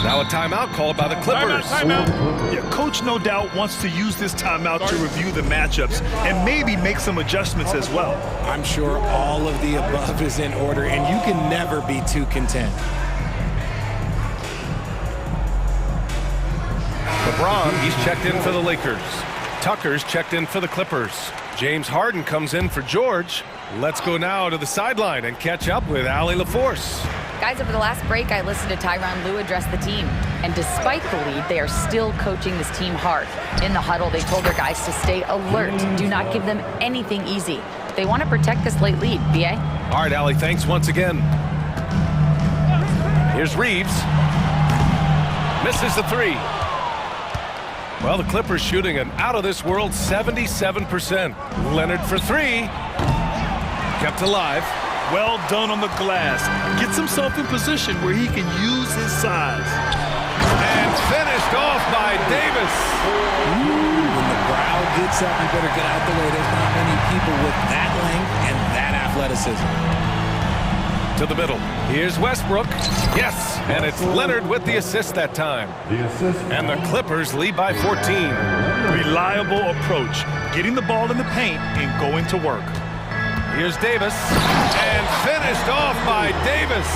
Now a timeout called by the Clippers. Timeout. Yeah, coach no doubt wants to use this timeout to review the matchups and maybe make some adjustments as well. I'm sure all of the above is in order, and you can never be too content. LeBron, he's checked in for the Lakers. Tucker's checked in for the Clippers. James Harden comes in for George. Let's go now to the sideline and catch up with Allie LaForce. Guys, over the last break, I listened to Tyronn Lue address the team. And despite the lead, they are still coaching this team hard. In the huddle, they told their guys to stay alert. Do not give them anything easy. They want to protect this late lead. B.A.? All right, Allie, thanks once again. Here's Reeves. Misses the three. Well, the Clippers shooting an out-of-this-world 77%. Leonard for three. Kept alive. Well done on the glass. Gets himself in position where he can use his size. And finished off by Davis. Ooh, when the crowd gets up, you better get out the way. There's not many people with that length and that athleticism. To the middle. Here's Westbrook. Yes, and it's Leonard with the assist that time. And the Clippers lead by 14. Reliable approach. Getting the ball in the paint and going to work. Here's Davis. And finished off by Davis.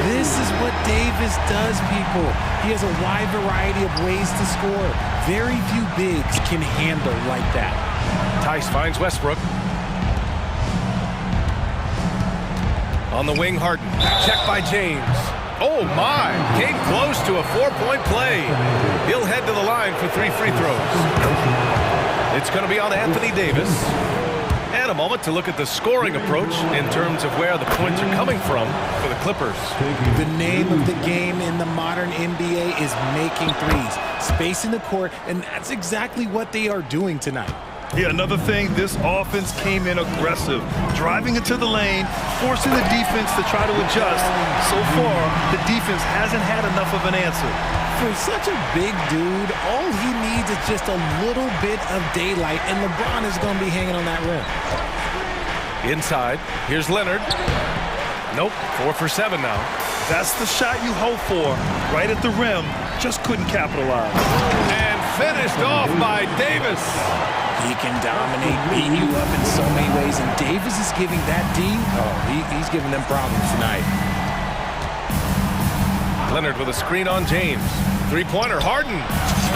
This is what Davis does, people. He has a wide variety of ways to score. Very few bigs can handle like that. Tice finds Westbrook. On the wing, Harden. Check by James. Oh, my. Came close to a 4-point play. He'll head to the line for 3 free throws. It's going to be on Anthony Davis. And a moment to look at the scoring approach in terms of where the points are coming from for the Clippers. The name of the game in the modern NBA is making threes, spacing the court, and that's exactly what they are doing tonight. Yeah, another thing, this offense came in aggressive, driving into the lane, forcing the defense to try to adjust. So far, the defense hasn't had enough of an answer. For such a big dude, all he needs is just a little bit of daylight, and LeBron is going to be hanging on that rim. Inside, here's Leonard. Nope, 4 for 7 now. That's the shot you hope for, right at the rim, just couldn't capitalize. And finished off by Davis. He can dominate, beat you up in so many ways, and Davis is giving that D, he's giving them problems tonight. Leonard with a screen on James. Three-pointer, Harden.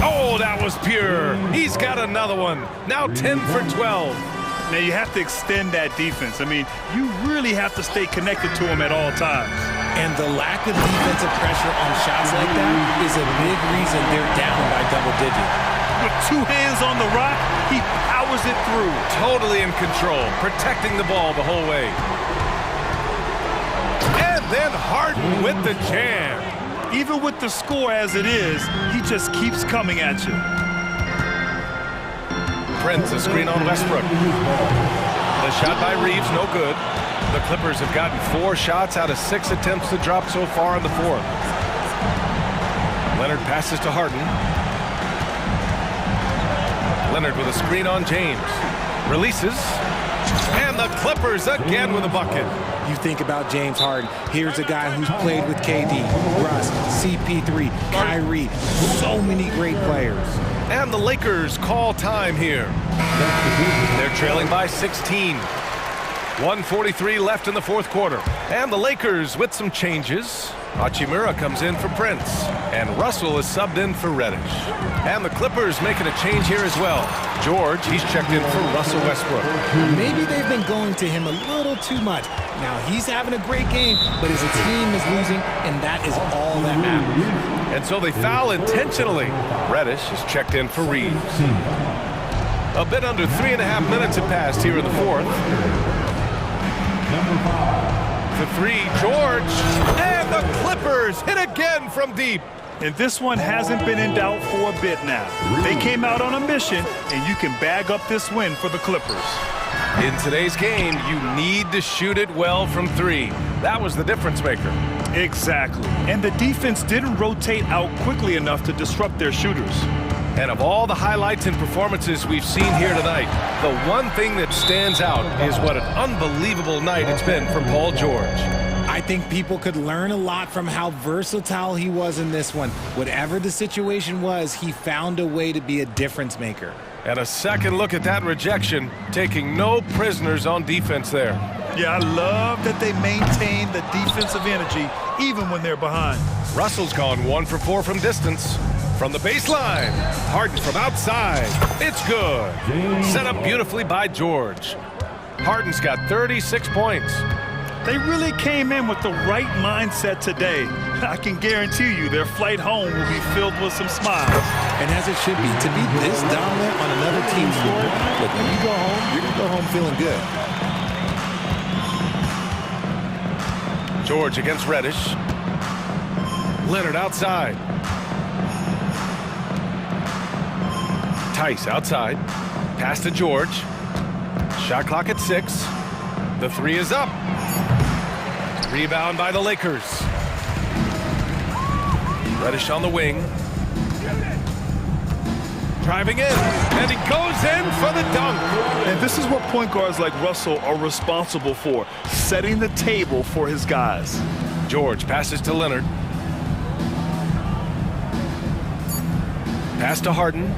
Oh, that was pure. He's got another one. Now 10 for 12. Now you have to extend that defense. I mean, you really have to stay connected to him at all times. And the lack of defensive pressure on shots like that is a big reason they're down by double digits. With 2 hands on the rock, he powers it through. Totally in control, protecting the ball the whole way. And then Harden with the jam. Even with the score as it is, he just keeps coming at you. Prince, a screen on Westbrook. The shot by Reeves, no good. The Clippers have gotten 4 shots out of 6 attempts to drop so far in the fourth. Leonard passes to Harden. Leonard with a screen on James. Releases. And the Clippers again with a bucket. You think about James Harden. Here's a guy who's played with KD, Russ, CP3, Kyrie. So many great players. And the Lakers call time here. They're trailing by 16. 1:43 left in the fourth quarter. And the Lakers with some changes. Hachimura comes in for Prince. And Russell is subbed in for Reddish. And the Clippers making a change here as well. George, he's checked in for Russell Westbrook. Maybe they've been going to him a little too much. Now, he's having a great game, but his team is losing, and that is all that matters. And so they foul intentionally. Reddish is checked in for Reeves. A bit under 3.5 minutes have passed here in the fourth. The 3, George, and the Clippers hit again from deep. And this one hasn't been in doubt for a bit now. They came out on a mission, and you can bag up this win for the Clippers. In today's game, you need to shoot it well from 3. That was the difference maker. Exactly. And the defense didn't rotate out quickly enough to disrupt their shooters. And of all the highlights and performances we've seen here tonight, the one thing that stands out is what an unbelievable night it's been from Paul George. I think people could learn a lot from how versatile he was in this one. Whatever the situation was, he found a way to be a difference maker. And a second look at that rejection, taking no prisoners on defense there. Yeah, I love that they maintain the defensive energy even when they're behind. Russell's gone 1 for 4 from distance. From the baseline, Harden from outside. It's good. Set up beautifully by George. Harden's got 36 points. They really came in with the right mindset today. I can guarantee you their flight home will be filled with some smiles. And as it should be, to be this dominant on another team's floor, look, when you go home, you're going to go home feeling good. George against Reddish. Leonard outside. Tice outside. Pass to George. Shot clock at 6. The 3 is up. Rebound by the Lakers. Reddish on the wing. Driving in, and he goes in for the dunk. And this is what point guards like Russell are responsible for, setting the table for his guys. George passes to Leonard. Pass to Harden.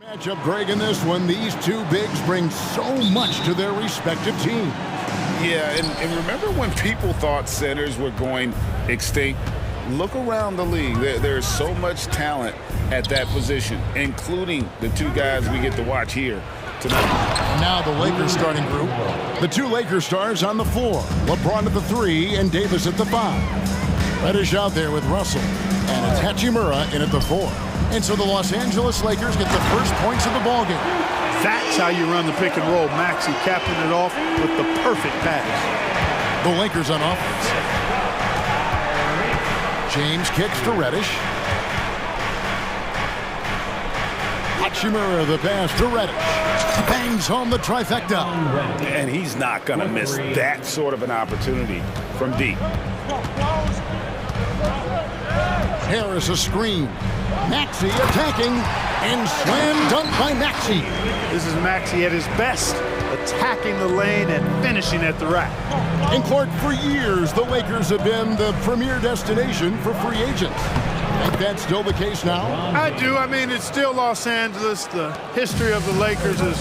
Matchup, Greg, in this one. These two bigs bring so much to their respective teams. Yeah, and remember when people thought centers were going extinct? Look around the league. There's so much talent at that position, including the two guys we get to watch here tonight. And now the Lakers starting group. The two Lakers stars on the floor. LeBron at the 3 and Davis at the 5. Reddish out there with Russell. And it's Hachimura in at the 4. And so the Los Angeles Lakers get the first points of the ballgame. That's how you run the pick and roll. Maxey capping it off with the perfect pass. The Lakers on offense. James kicks to Reddish. Hachimura the pass to Reddish. Bangs home the trifecta. And he's not going to miss that sort of an opportunity from deep. Harris a screen. Maxey attacking, and slam dunk by Maxey. This is Maxey at his best, attacking the lane and finishing at the rack. And Clark, for years, the Lakers have been the premier destination for free agents. Think that's still the case now? I do. I mean, it's still Los Angeles. The history of the Lakers is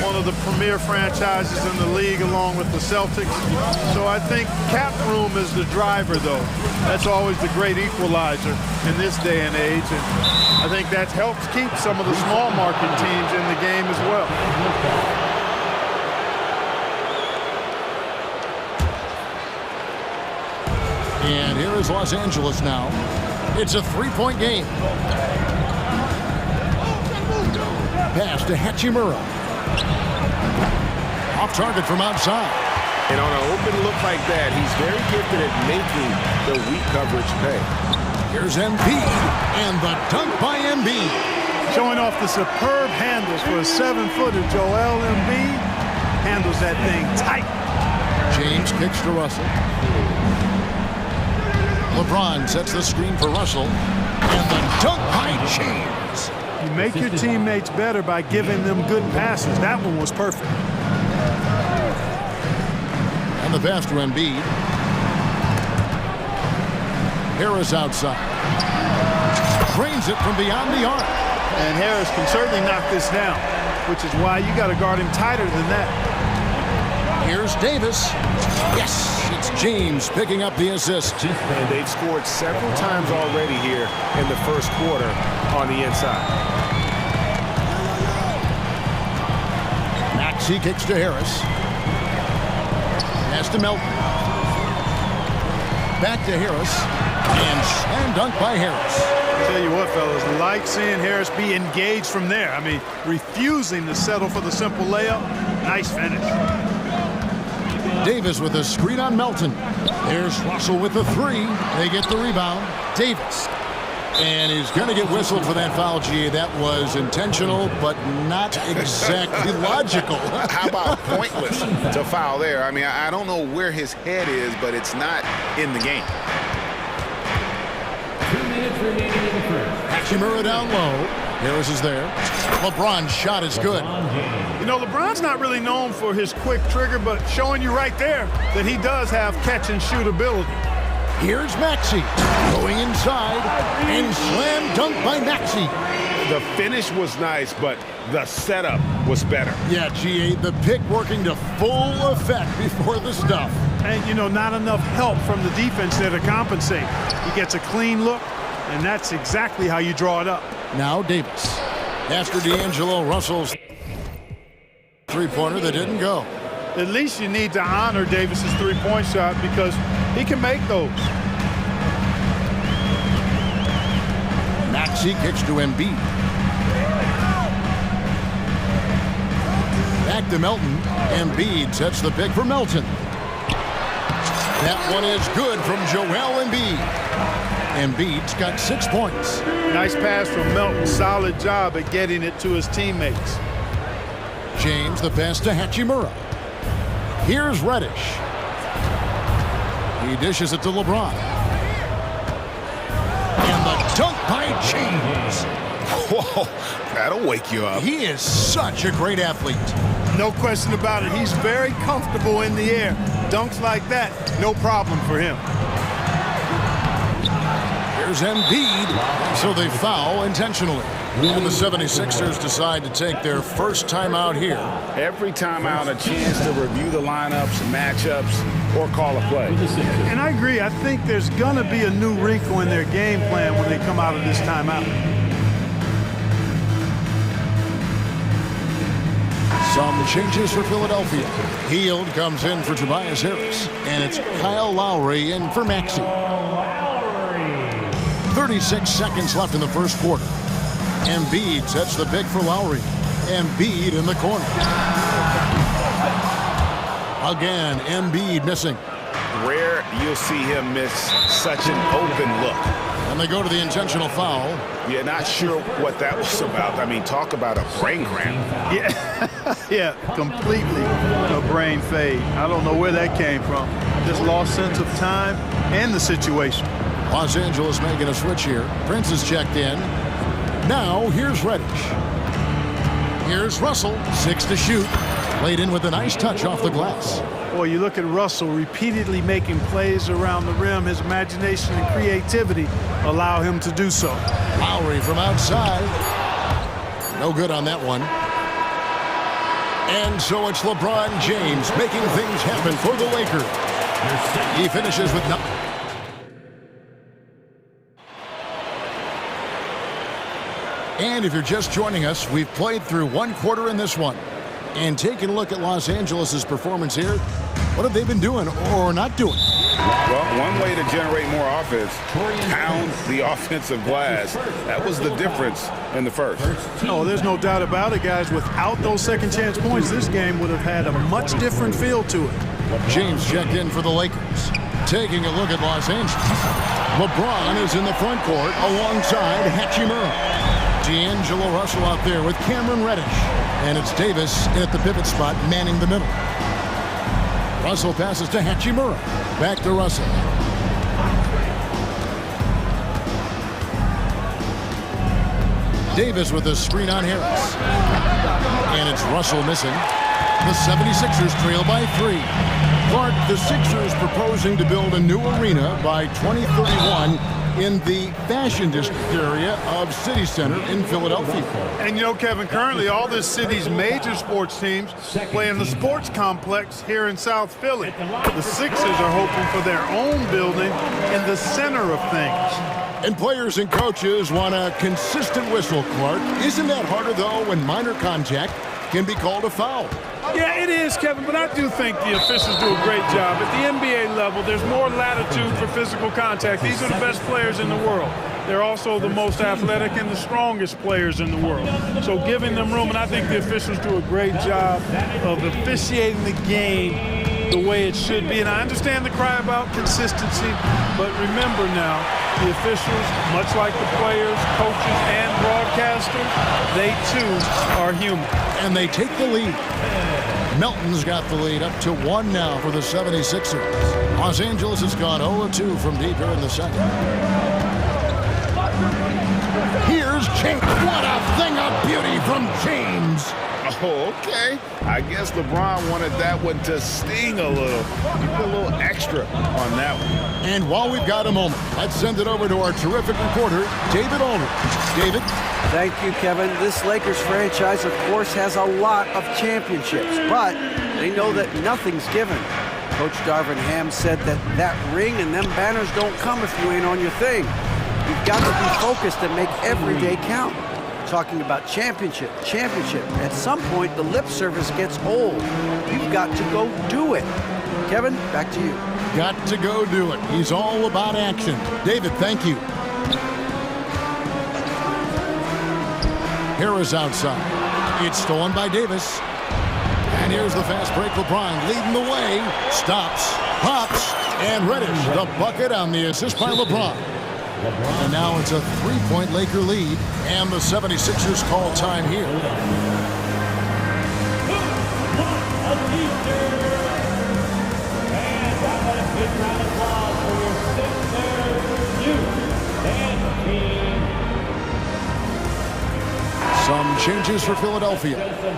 one of the premier franchises in the league, along with the Celtics. So I think cap room is the driver, though. That's always the great equalizer in this day and age. And I think that helps keep some of the small market teams in the game as well. And here is Los Angeles now. It's a three-point game. Pass to Hachimura. Off target from outside. And on an open look like that, he's very gifted at making the weak coverage pay. Here's Embiid, and the dunk by Embiid. Showing off the superb handles for a 7-footer. Joel Embiid handles that thing tight. James kicks to Russell. LeBron sets the screen for Russell, and the dunk by James. You make your teammates better by giving them good passes. That one was perfect. And the pass to Embiid. Harris outside. Drains it from beyond the arc. And Harris can certainly knock this down, which is why you got to guard him tighter than that. Here's Davis. Yes, it's James picking up the assist. And they've scored several times already here in the first quarter on the inside. Maxey kicks to Harris. Pass to Melton. Back to Harris. And slam dunk by Harris. I'll tell you what, fellas, like seeing Harris be engaged from there. I mean, refusing to settle for the simple layup. Nice finish. Davis with a screen on Melton. There's Russell with the 3. They get the rebound. Davis. And he's going to get whistled for that foul, G. That was intentional, but not exactly logical. How about pointless to foul there? I mean, I don't know where his head is, but it's not in the game. 2 minutes remaining in the first. Hachimura down low. Harris is there. LeBron's shot is good. You know, LeBron's not really known for his quick trigger, but showing you right there that he does have catch and shoot ability. Here's Maxey going inside and slam dunk by Maxey. The finish was nice, but the setup was better. Yeah, GA, the pick working to full effect before the stuff. And, you know, not enough help from the defense there to compensate. He gets a clean look, and that's exactly how you draw it up. Now Davis. After D'Angelo Russell's three-pointer that didn't go. At least you need to honor Davis's three-point shot because he can make those. Maxey kicks to Embiid. Back to Melton. Embiid sets the pick for Melton. That one is good from Joel Embiid. Embiid's got 6 points. Nice pass from Melton. Solid job at getting it to his teammates. James, the pass to Hachimura. Here's Reddish. He dishes it to LeBron. And the dunk by James. Whoa, that'll wake you up. He is such a great athlete. No question about it. He's very comfortable in the air. Dunks like that, no problem for him. Here's Embiid, so they foul intentionally. And the 76ers decide to take their first timeout here. Every timeout, a chance to review the lineups, matchups, or call a play. And I agree. I think there's going to be a new wrinkle in their game plan when they come out of this timeout. Some changes for Philadelphia. Hield comes in for Tobias Harris, and it's Kyle Lowry in for Maxey. 36 seconds left in the first quarter. Embiid sets the pick for Lowry. Embiid in the corner. Again, Embiid missing. Rare you'll see him miss such an open look. And they go to the intentional foul. Yeah, not sure what that was about. I mean, talk about a brain cramp. Yeah, completely a brain fade. I don't know where that came from. Just lost sense of time and the situation. Los Angeles making a switch here. Prince is checked in. Now, here's Reddish. Here's Russell, 6 to shoot. Laid in with a nice touch off the glass. Boy, you look at Russell repeatedly making plays around the rim. His imagination and creativity allow him to do so. Lowry from outside. No good on that one. And so it's LeBron James making things happen for the Lakers. He finishes with nothing. And if you're just joining us, we've played through one quarter in this one. And taking a look at Los Angeles' performance here, what have they been doing or not doing? Well, one way to generate more offense, pound the offensive glass. That was the difference in the first. Oh, there's no doubt about it, guys. Without those second chance points, this game would have had a much different feel to it. James checked in for the Lakers. Taking a look at Los Angeles. LeBron is in the front court alongside Hachimura. D'Angelo Russell out there with Cameron Reddish. And it's Davis at the pivot spot, manning the middle. Russell passes to Hachimura. Back to Russell. Davis with a screen on Harris. And it's Russell missing. The 76ers trail by 3. Clark, the Sixers proposing to build a new arena by 2031 in the Fashion District area of City Center in Philadelphia. And you know, Kevin, currently all this city's major sports teams play in the sports complex here in South Philly. The Sixers are hoping for their own building in the center of things. And players and coaches want a consistent whistle, Clark. Isn't that harder, though, when minor contact can be called a foul? Yeah, it is, Kevin, but I do think the officials do a great job. At the NBA level, there's more latitude for physical contact. These are the best players in the world. They're also the most athletic and the strongest players in the world. So giving them room, and I think the officials do a great job of officiating the game the way it should be. And I understand the cry about consistency, but remember now, the officials, much like the players, coaches, and broadcasters, they too are human. And they take the lead. Melton's got the lead up to 1 now for the 76ers. Los Angeles has gone 0-2 from deep here in the second. Here's James. What a thing of beauty from James. Oh, okay. I guess LeBron wanted that one to sting a little. He put a little extra on that one. And while we've got a moment, let's send it over to our terrific reporter, David Aldridge. David? Thank you, Kevin. This Lakers franchise, of course, has a lot of championships, but they know that nothing's given. Coach Darvin Ham said that ring and them banners don't come if you ain't on your thing. You've got to be focused and make every day count. Talking about championship. At some point, the lip service gets old. You've got to go do it. Kevin, back to you. Got to go do it. He's all about action. David, thank you. Harris outside. It's stolen by Davis. And here's the fast break. LeBron leading the way. Stops, pops, and Reddish. The bucket on the assist by LeBron. And now it's a 3-point Laker lead, and the 76ers call time here. Some changes for Philadelphia.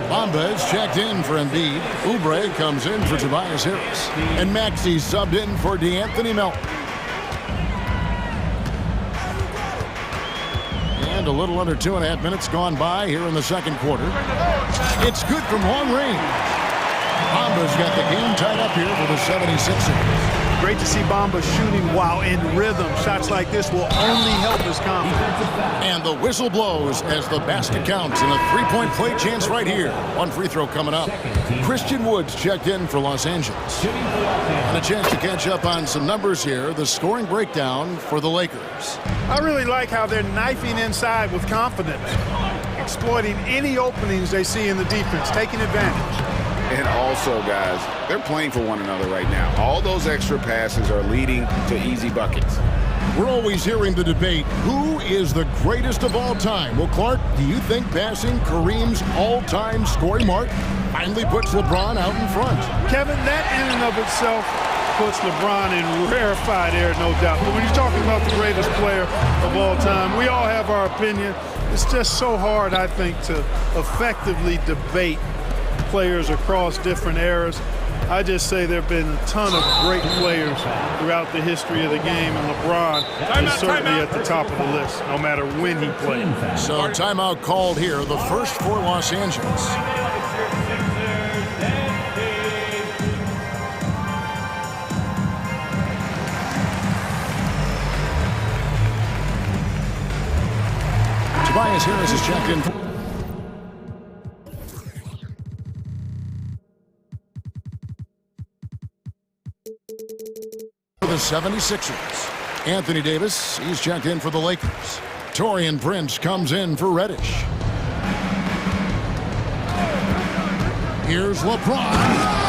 Bamba is checked in for Embiid. Oubre comes in for Tobias Harris. And Maxey subbed in for DeAnthony Melton. And a little under 2.5 minutes gone by here in the second quarter. It's good from long range. Bamba's got the game tied up here for the 76ers. Great to see Bamba shooting while in rhythm. Shots like this will only help his confidence. And the whistle blows as the basket counts, and a three-point play chance right here. One free throw coming up. Christian Woods checked in for Los Angeles. And a chance to catch up on some numbers here. The scoring breakdown for the Lakers. I really like how they're knifing inside with confidence, exploiting any openings they see in the defense, taking advantage. And also, guys, they're playing for one another right now. All those extra passes are leading to easy buckets. We're always hearing the debate, who is the greatest of all time? Well, Clark, do you think passing Kareem's all-time scoring mark finally puts LeBron out in front? Kevin, that in and of itself puts LeBron in rarefied air, no doubt. But when you're talking about the greatest player of all time, we all have our opinion. It's just so hard, I think, to effectively debate players across different eras. I just say there have been a ton of great players throughout the history of the game, and LeBron is certainly at the top of the list, no matter when he played. So timeout called here, the first for Los Angeles. Tobias Harris is checked in. The 76ers. Anthony Davis, he's checked in for the Lakers. Taurean Prince comes in for Reddish. Here's LeBron,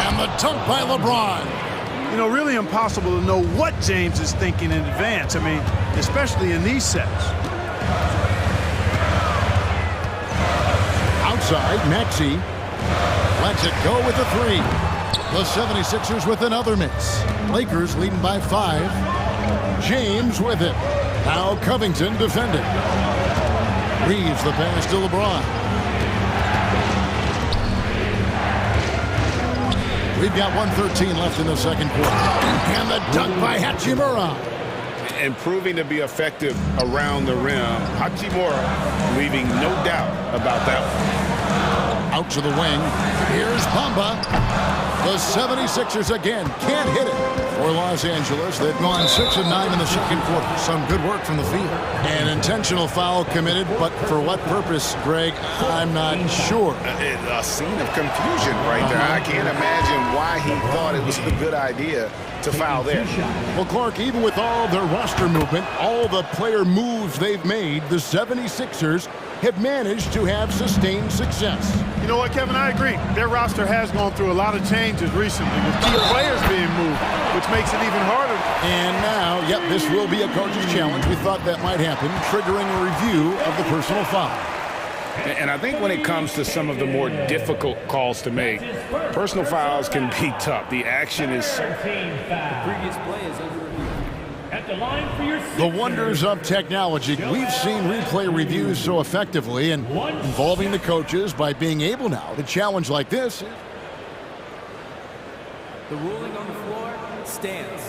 and the dunk by LeBron. You know, really impossible to know what James is thinking in advance. I mean, especially in these sets. Outside, Maxey lets it go with the three. The 76ers with another miss. Lakers leading by 5. James with it. Now Covington defending. Reeves the pass to LeBron. We've got 1:13 left in the second quarter. And the dunk by Hachimura. And proving to be effective around the rim. Hachimura leaving no doubt about that one. Out to the wing. Here's Bamba. The 76ers again can't hit it for Los Angeles. They've gone 6 of 9 in the second quarter. Some good work from the field. An intentional foul committed, but for what purpose, Greg, I'm not sure. A scene of confusion right there. I can't imagine why he thought it was a good idea to foul there. Well, Clark, even with all their roster movement, all the player moves they've made, the 76ers have managed to have sustained success. You know what, Kevin? I agree. Their roster has gone through a lot of changes recently with key players being moved, which makes it even harder. And now, yep, this will be a coach's challenge. We thought that might happen, triggering a review of the personal foul. And I think when it comes to some of the more difficult calls to make, personal fouls can be tough. The action is... The previous play is under review. At the line for your the wonders of technology. We've seen replay reviews so effectively and involving the coaches by being able now to challenge like this. The ruling on the floor stands.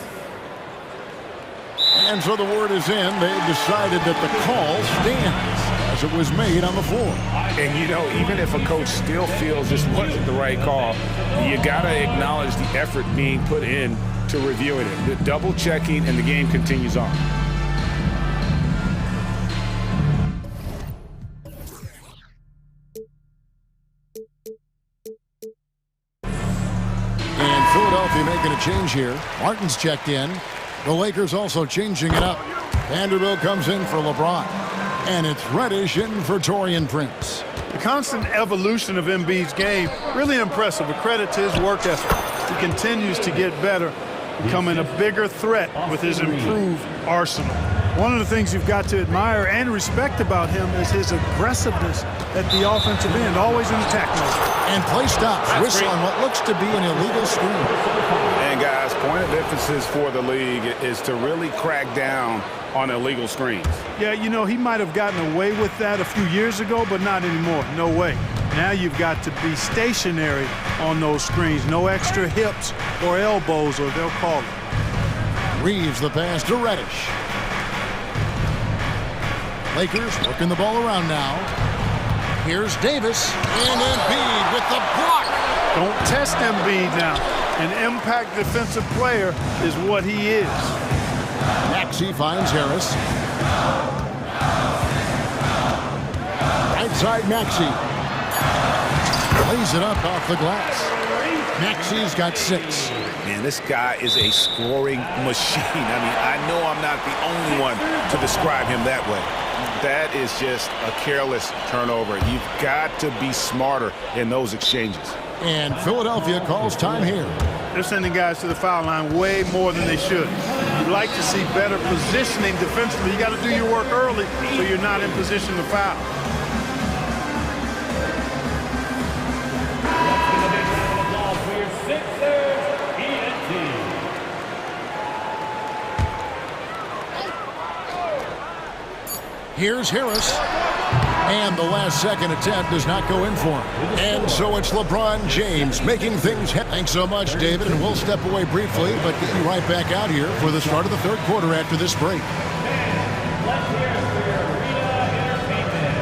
And so the word is in. They've decided that the call stands as it was made on the floor. And, you know, even if a coach still feels this wasn't the right call, you got to acknowledge the effort being put in to reviewing it. The double checking, and the game continues on. And Philadelphia making a change here. Martin's checked in. The Lakers also changing it up. Vanderbilt comes in for LeBron. And it's Reddish in for Taurean Prince. The constant evolution of Embiid's game, really impressive. A credit to his work ethic. He continues to get better, becoming a bigger threat with his improved arsenal. One of the things you've got to admire and respect about him is his aggressiveness at the offensive end, always in attack mode. And play stops, whistle on what looks to be an illegal screen. And guys, point of emphasis for the league is to really crack down on illegal screens. Yeah, you know, he might have gotten away with that a few years ago, but not anymore. No way. Now you've got to be stationary on those screens. No extra hips or elbows, or they'll call it. Reeves the pass to Reddish. Lakers working the ball around now. Here's Davis, and Embiid with the block. Don't test Embiid now. An impact defensive player is what he is. Maxey finds Harris. Right side Maxey. Lays it up off the glass. Maxey's got 6. Man, this guy is a scoring machine. I mean, I know I'm not the only one to describe him that way. That is just a careless turnover. You've got to be smarter in those exchanges. And Philadelphia calls time here. They're sending guys to the foul line way more than they should. You'd like to see better positioning defensively. You got to do your work early so you're not in position to foul. Here's Harris. And the last-second attempt does not go in for him. And so it's LeBron James making things happen. Thanks so much, David, and we'll step away briefly, but get you right back out here for the start of the third quarter after this break. Let's hear it for your arena entertainment.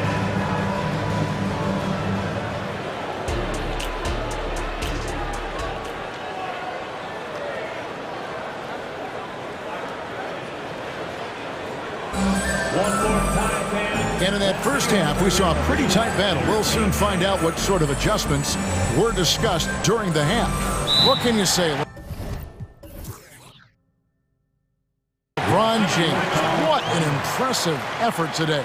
One more time, fans. And in that first half, we saw a pretty tight battle. We'll soon find out what sort of adjustments were discussed during the half. What can you say? LeBron James, what an impressive effort today.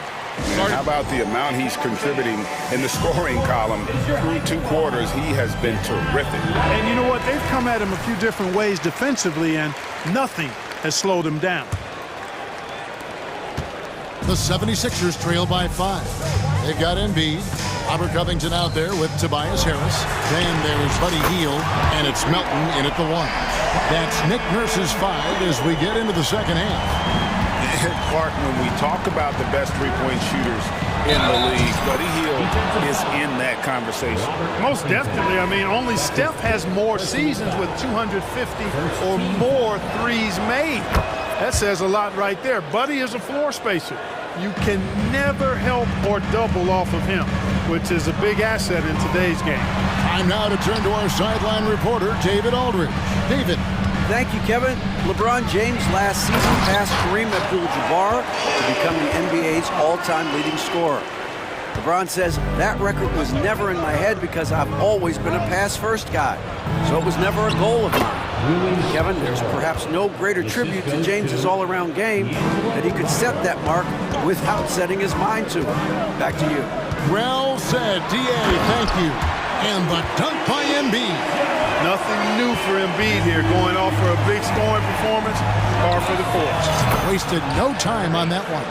How about the amount he's contributing in the scoring column through 2 quarters? He has been terrific. And you know what? They've come at him a few different ways defensively, and nothing has slowed him down. The 76ers trail by 5. They've got Embiid, Robert Covington out there with Tobias Harris. Then there's Buddy Hield, and it's Melton in at the 1. That's Nick Nurse's 5 as we get into the second half. Clark, when we talk about the best three-point shooters in the league, Buddy Hield is in that conversation. Most definitely. I mean, only Steph has more seasons with 250 or more threes made. That says a lot right there. Buddy is a floor spacer. You can never help or double off of him, which is a big asset in today's game. Time now to turn to our sideline reporter, David Aldridge. David. Thank you, Kevin. LeBron James last season passed Kareem Abdul-Jabbar to become the NBA's all-time leading scorer. LeBron says, that record was never in my head because I've always been a pass-first guy, so it was never a goal of mine. Kevin, there's perhaps no greater tribute to James's all-around game that he could set that mark without setting his mind to it. Back to you. Well said, D.A. Thank you. And the dunk by Embiid. Nothing new for Embiid here, going off for a big scoring performance, par for the course. Wasted no time on that one.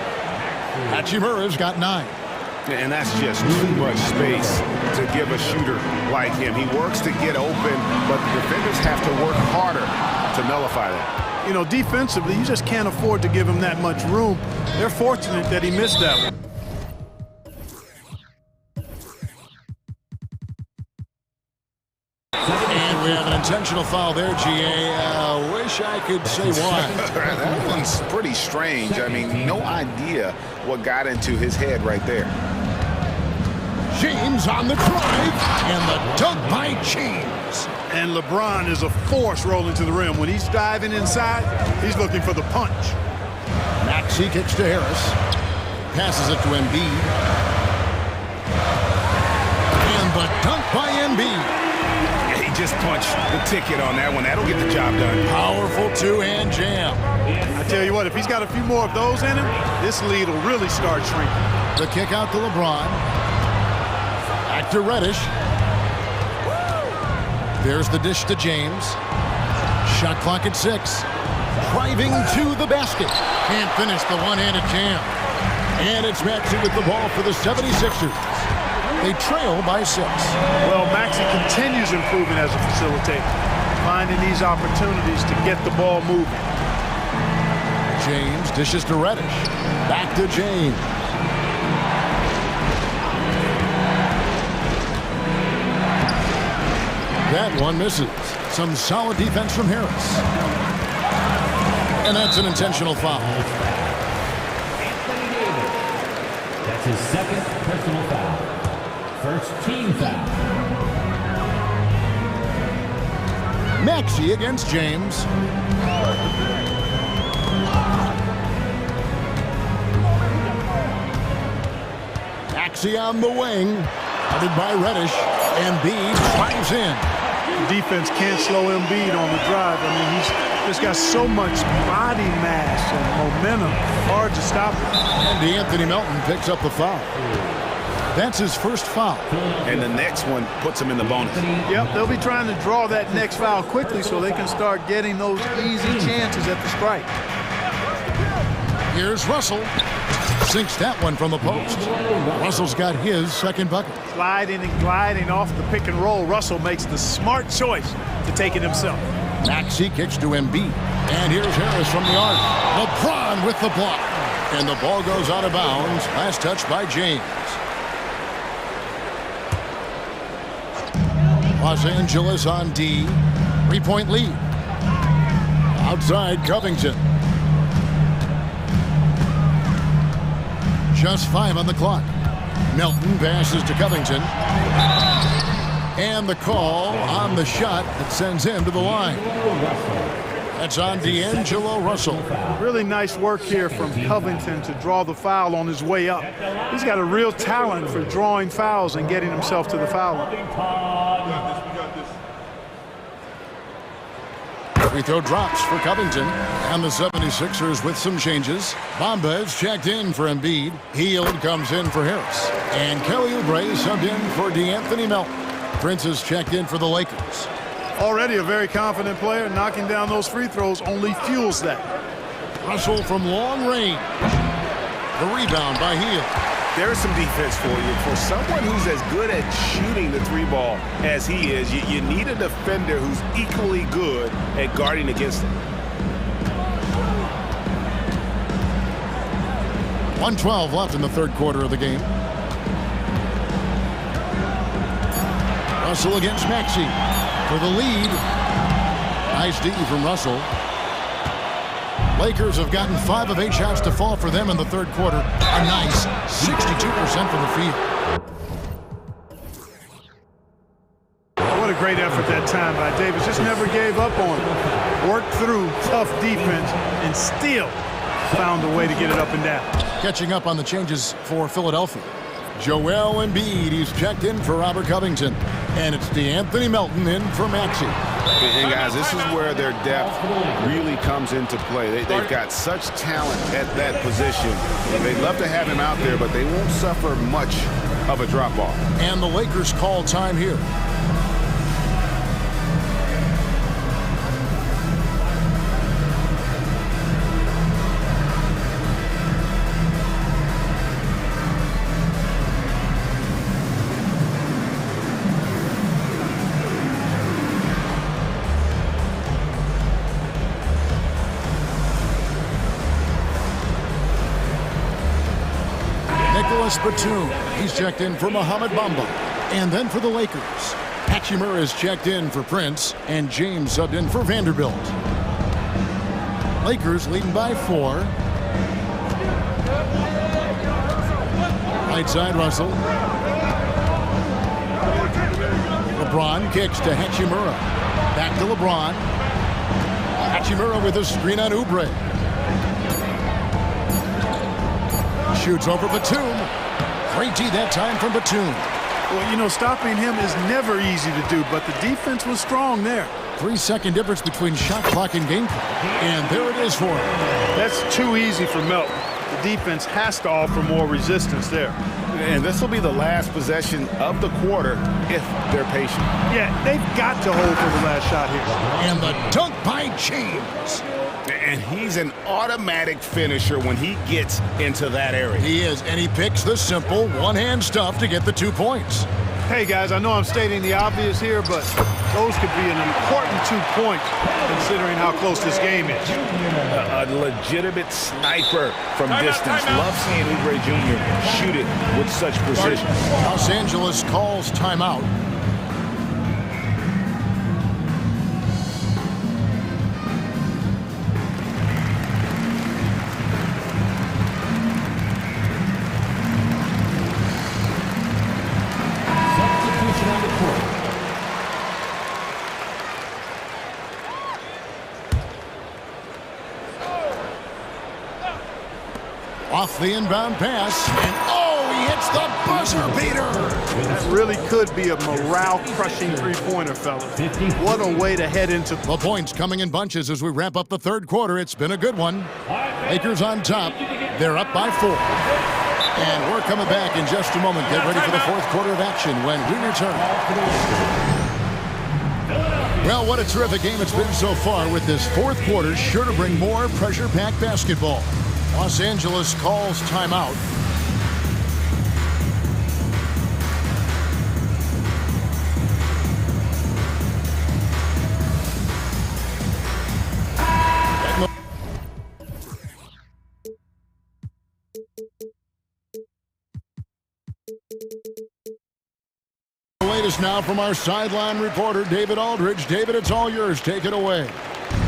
Hachimura's got 9. And that's just too much space to give a shooter like him. He works to get open, but the defenders have to work harder to nullify that. You know, defensively, you just can't afford to give him that much room. They're fortunate that he missed that one. And we have an intentional foul there, G.A. Wish I could say why. That one's pretty strange. I mean, no idea what got into his head right there. James on the drive, and the dunk by James. And LeBron is a force rolling to the rim. When he's diving inside, he's looking for the punch. Maxey kicks to Harris. Passes it to Embiid. And the dunk by Embiid. Yeah, he just punched the ticket on that one. That'll get the job done. Powerful two-hand jam. I tell you what, if he's got a few more of those in him, this lead will really start shrinking. The kick out to LeBron. Back to Reddish. There's the dish to James. Shot clock at 6. Driving to the basket. Can't finish the one-handed jam. And it's Maxey with the ball for the 76ers. They trail by 6. Well, Maxey continues improving as a facilitator, finding these opportunities to get the ball moving. James dishes to Reddish. Back to James. That one misses. Some solid defense from Harris. And that's an intentional foul. That's his second personal foul. First team foul. Maxey against James. Maxey on the wing. Headed by Reddish. Embiid drives in. The defense can't slow Embiid on the drive. I mean, he's just got so much body mass and momentum. Hard to stop him. And D'Anthony Melton picks up the foul. That's his first foul. And the next one puts him in the bonus. Yep, they'll be trying to draw that next foul quickly so they can start getting those easy chances at the strike. Here's Russell. Sinks that one from the post. Russell's got his second bucket. Sliding and gliding off the pick and roll. Russell makes the smart choice to take it himself. Maxey kicks to Embiid. And here's Harris from the arc. LeBron with the block. And the ball goes out of bounds. Last touch by James. Los Angeles on D. 3-point lead. Outside Covington. Just 5 on the clock. Melton passes to Covington. And the call on the shot that sends him to the line. That's on D'Angelo Russell. Really nice work here from Covington to draw the foul on his way up. He's got a real talent for drawing fouls and getting himself to the foul line. Free throw drops for Covington. And the 76ers with some changes. Bamba is checked in for Embiid. Hield comes in for Harris. And Kelly Oubre subbed in for D'Anthony Melton. Prince is checked in for the Lakers. Already a very confident player. Knocking down those free throws only fuels that. Russell from long range. The rebound by Hield. There's some defense for you. For someone who's as good at shooting the three ball as he is, you need a defender who's equally good at guarding against him. 1:12 left in the third quarter of the game. Russell against Maxey for the lead. Nice D from Russell. Lakers have gotten 5 of 8 shots to fall for them in the third quarter. A nice 62% from the field. What a great effort that time by Davis. Just never gave up on it. Worked through tough defense and still found a way to get it up and down. Catching up on the changes for Philadelphia. Joel Embiid, he's checked in for Robert Covington. And it's D'Anthony Melton in for Maxey. And guys, this is where their depth really comes into play. They've got such talent at that position. They'd love to have him out there, but they won't suffer much of a drop-off. And the Lakers call time here. Batum, he's checked in for Mohamed Bamba. And then for the Lakers, Hachimura is checked in for Prince, and James subbed in for Vanderbilt. Lakers leading by 4. Right side Russell. LeBron kicks to Hachimura. Back to LeBron. Hachimura with a screen on Oubre. Shoots over Batum. Great D that time from Batum. Well, you know, stopping him is never easy to do, but the defense was strong there. 3-second difference between shot clock and game clock. And there it is for him. That's too easy for Melton. The defense has to offer more resistance there. And this will be the last possession of the quarter if they're patient. Yeah, they've got to hold for the last shot here. And the dunk by James. And he's an automatic finisher when he gets into that area. He is, and he picks the simple one-hand stuff to get the 2 points. Hey, guys, I know I'm stating the obvious here, but those could be an important 2 points considering how close this game is. A legitimate sniper from distance. Love seeing Oubre Jr. shoot it with such precision. Los Angeles calls timeout. action on the court. Off the inbound pass, and oh, he hits the buzzer beater. That really could be a morale-crushing three-pointer, fellas. What a way to head into... The points coming in bunches as we wrap up the third quarter. It's been a good one. Lakers on top. They're up by 4. And we're coming back in just a moment. Get ready for the fourth quarter of action when we return. Well, what a terrific game it's been so far, with this fourth quarter sure to bring more pressure-packed basketball. Los Angeles calls timeout. The latest now from our sideline reporter, David Aldridge. David, it's all yours. Take it away.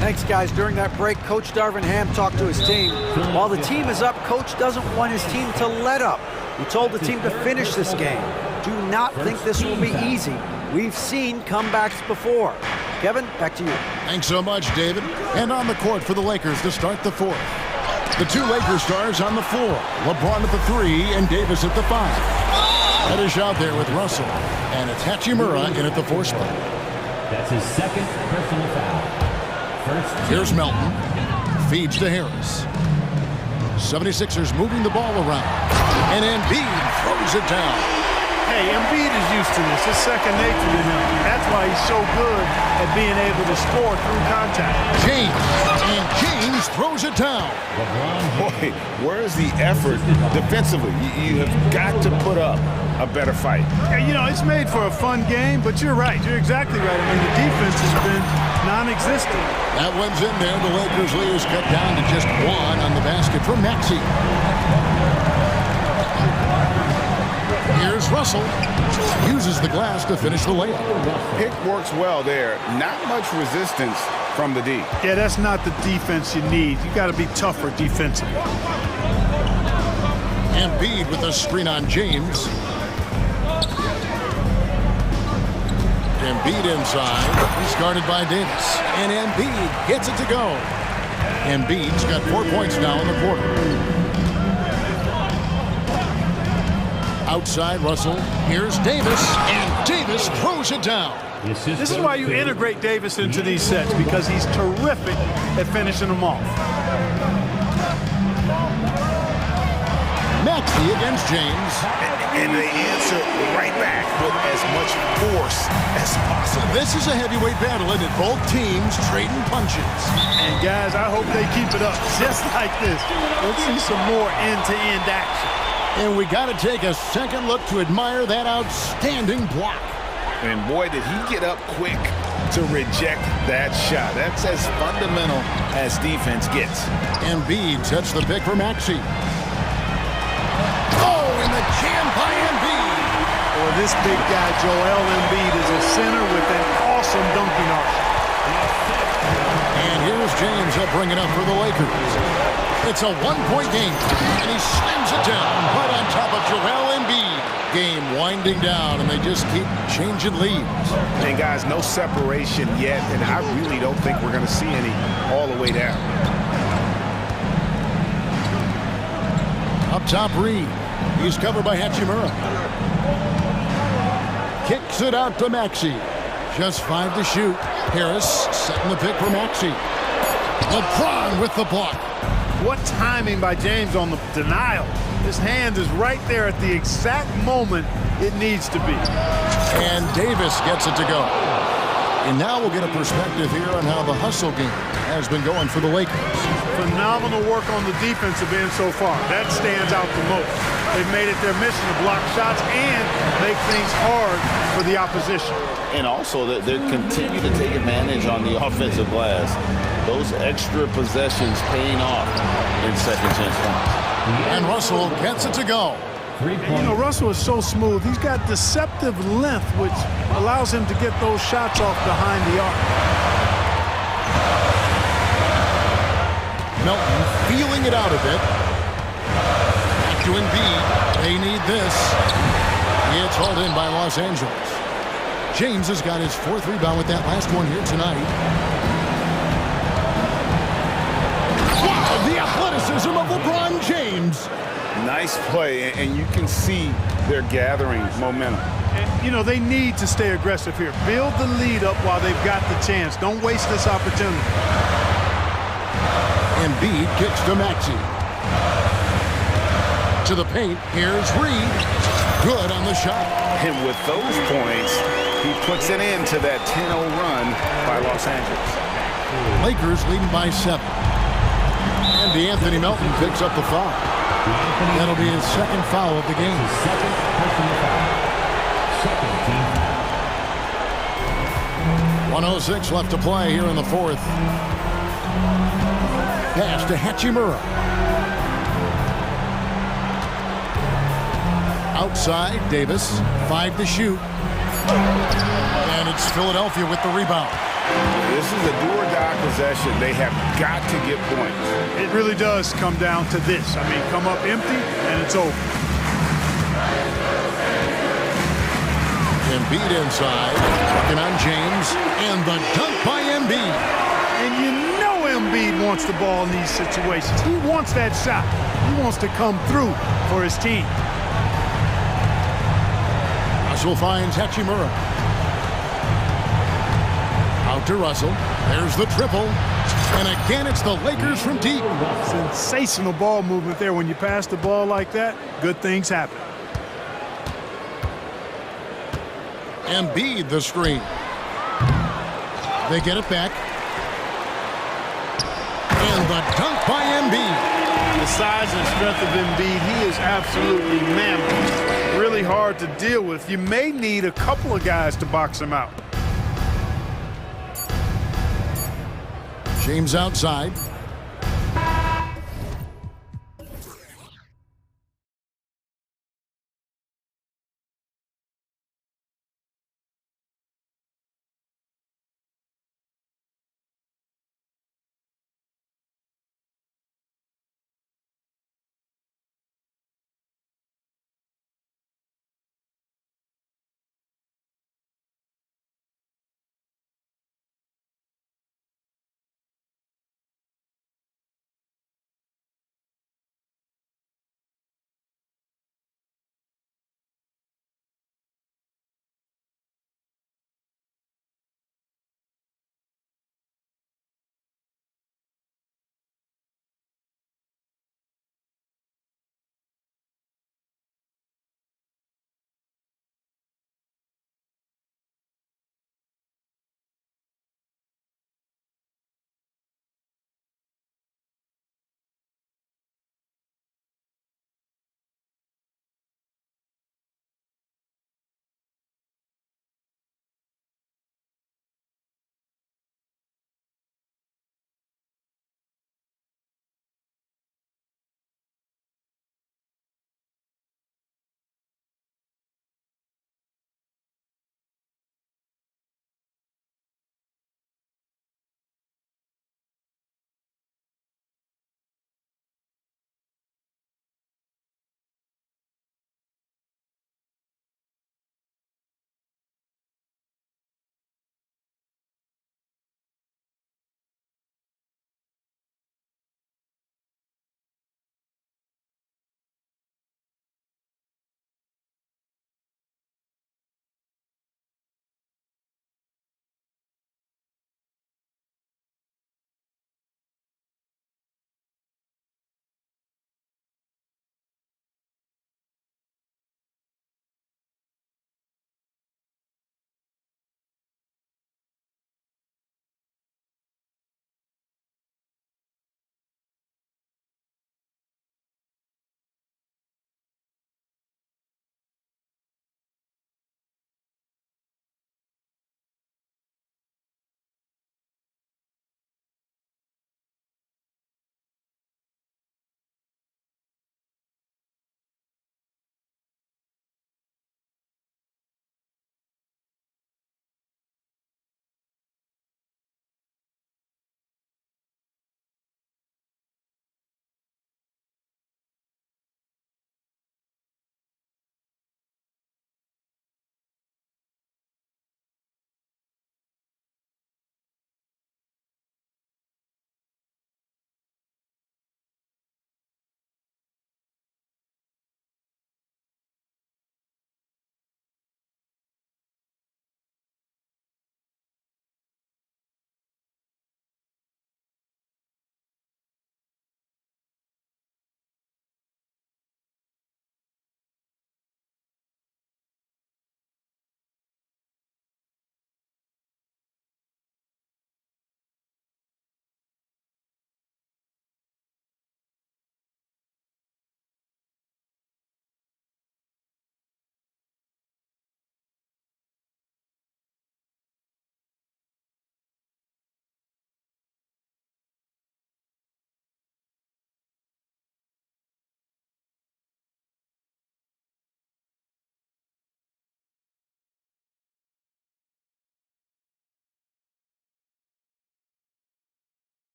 Thanks, guys. During that break, Coach Darvin Ham talked to his team. While the team is up, Coach doesn't want his team to let up. He told the team to finish this game. Do not think this will be easy. We've seen comebacks before. Kevin, back to you. Thanks so much, David. And on the court for the Lakers to start the fourth. The two Lakers stars on the floor. LeBron at the 3 and Davis at the 5. Reddish out there with Russell. And it's Hachimura in at the 4 spot. That's his second personal foul. Here's Melton. Feeds to Harris. 76ers moving the ball around. And Embiid throws it down. Hey, Embiid is used to this. It's second nature to him. That's why he's so good at being able to score through contact. James. And James throws it down. Boy, where's the effort defensively? You have got to put up a better fight. Yeah, you know, it's made for a fun game, but you're right. You're exactly right. I mean, the defense has been non-existent. That one's in there. The Lakers lead is cut down to just 1 on the basket from Maxey. Here's Russell. Uses the glass to finish the layup. Pick works well there. Not much resistance from the D. Yeah, that's not the defense you need. You got to be tougher defensively. Embiid with a screen on James. Embiid inside. He's guarded by Davis. And Embiid gets it to go. Embiid's got 4 points now in the quarter. Outside Russell. Here's Davis. And Davis throws it down. This is why you integrate Davis into these sets, because he's terrific at finishing them off. Maxey against James. And they answer right back with as much force as possible. This is a heavyweight battle, and both teams trading punches. And guys, I hope they keep it up just like this. Let's see some more end-to-end action. And we got to take a second look to admire that outstanding block. And boy, did he get up quick to reject that shot. That's as fundamental as defense gets. Embiid sets the pick for Maxey. Oh, and the jam by Embiid. Well, this big guy, Joel Embiid, is a center with an awesome dunking arc. And here's James. He'll bring it up for the Lakers. It's a 1-point game, and he slams it down right on top of Joel Embiid. Game winding down, and they just keep changing leads. And guys, no separation yet, and I really don't think we're going to see any all the way down. Up top, Reed. He's covered by Hachimura. Kicks it out to Maxey. Just 5 to shoot. Harris setting the pick for Maxey. LeBron with the block. What timing by James on the denial. His hand is right there at the exact moment it needs to be. And Davis gets it to go. And now we'll get a perspective here on how the hustle game has been going for the Lakers. Phenomenal work on the defensive end so far. That stands out the most. They've made it their mission to block shots and make things hard for the opposition. And also, they continue to take advantage on the offensive glass. Those extra possessions paying off in second chance points. And Russell gets it to go. You know, Russell is so smooth. He's got deceptive length, which allows him to get those shots off behind the arc. Melton feeling it out a bit. Back to Embiid. They need this. It's hauled in by Los Angeles. James has got his 4th rebound with that last one here tonight. Wow, the athleticism of LeBron James. Nice play, and you can see they're gathering momentum. And, you know, they need to stay aggressive here. Build the lead up while they've got the chance. Don't waste this opportunity. Embiid kicks to Maxey. To the paint, here's Reed. Good on the shot. And with those points, he puts an end to that 10-0 run by Los Angeles. Lakers leading by 7. And DeAnthony Melton picks up the foul. That'll be his 2nd foul of the game. Second personal foul. Second team foul. 1:06 left to play here in the 4th. Pass to Hachimura. Outside, Davis. 5 to shoot. And it's Philadelphia with the rebound. This is a do-or-die possession. They have got to get points. It really does come down to this. I mean, come up empty, and it's over. Embiid inside, working on James, and the dunk by Embiid. And you know Embiid wants the ball in these situations. He wants that shot. He wants to come through for his team. Russell finds Hachimura. Out to Russell. There's the triple. And again, it's the Lakers from deep. Sensational ball movement there. When you pass the ball like that, good things happen. Embiid the screen. They get it back. And the dunk by Embiid. The size and strength of Embiid, he is absolutely mammoth. Really hard to deal with. You may need a couple of guys to box him out. James outside.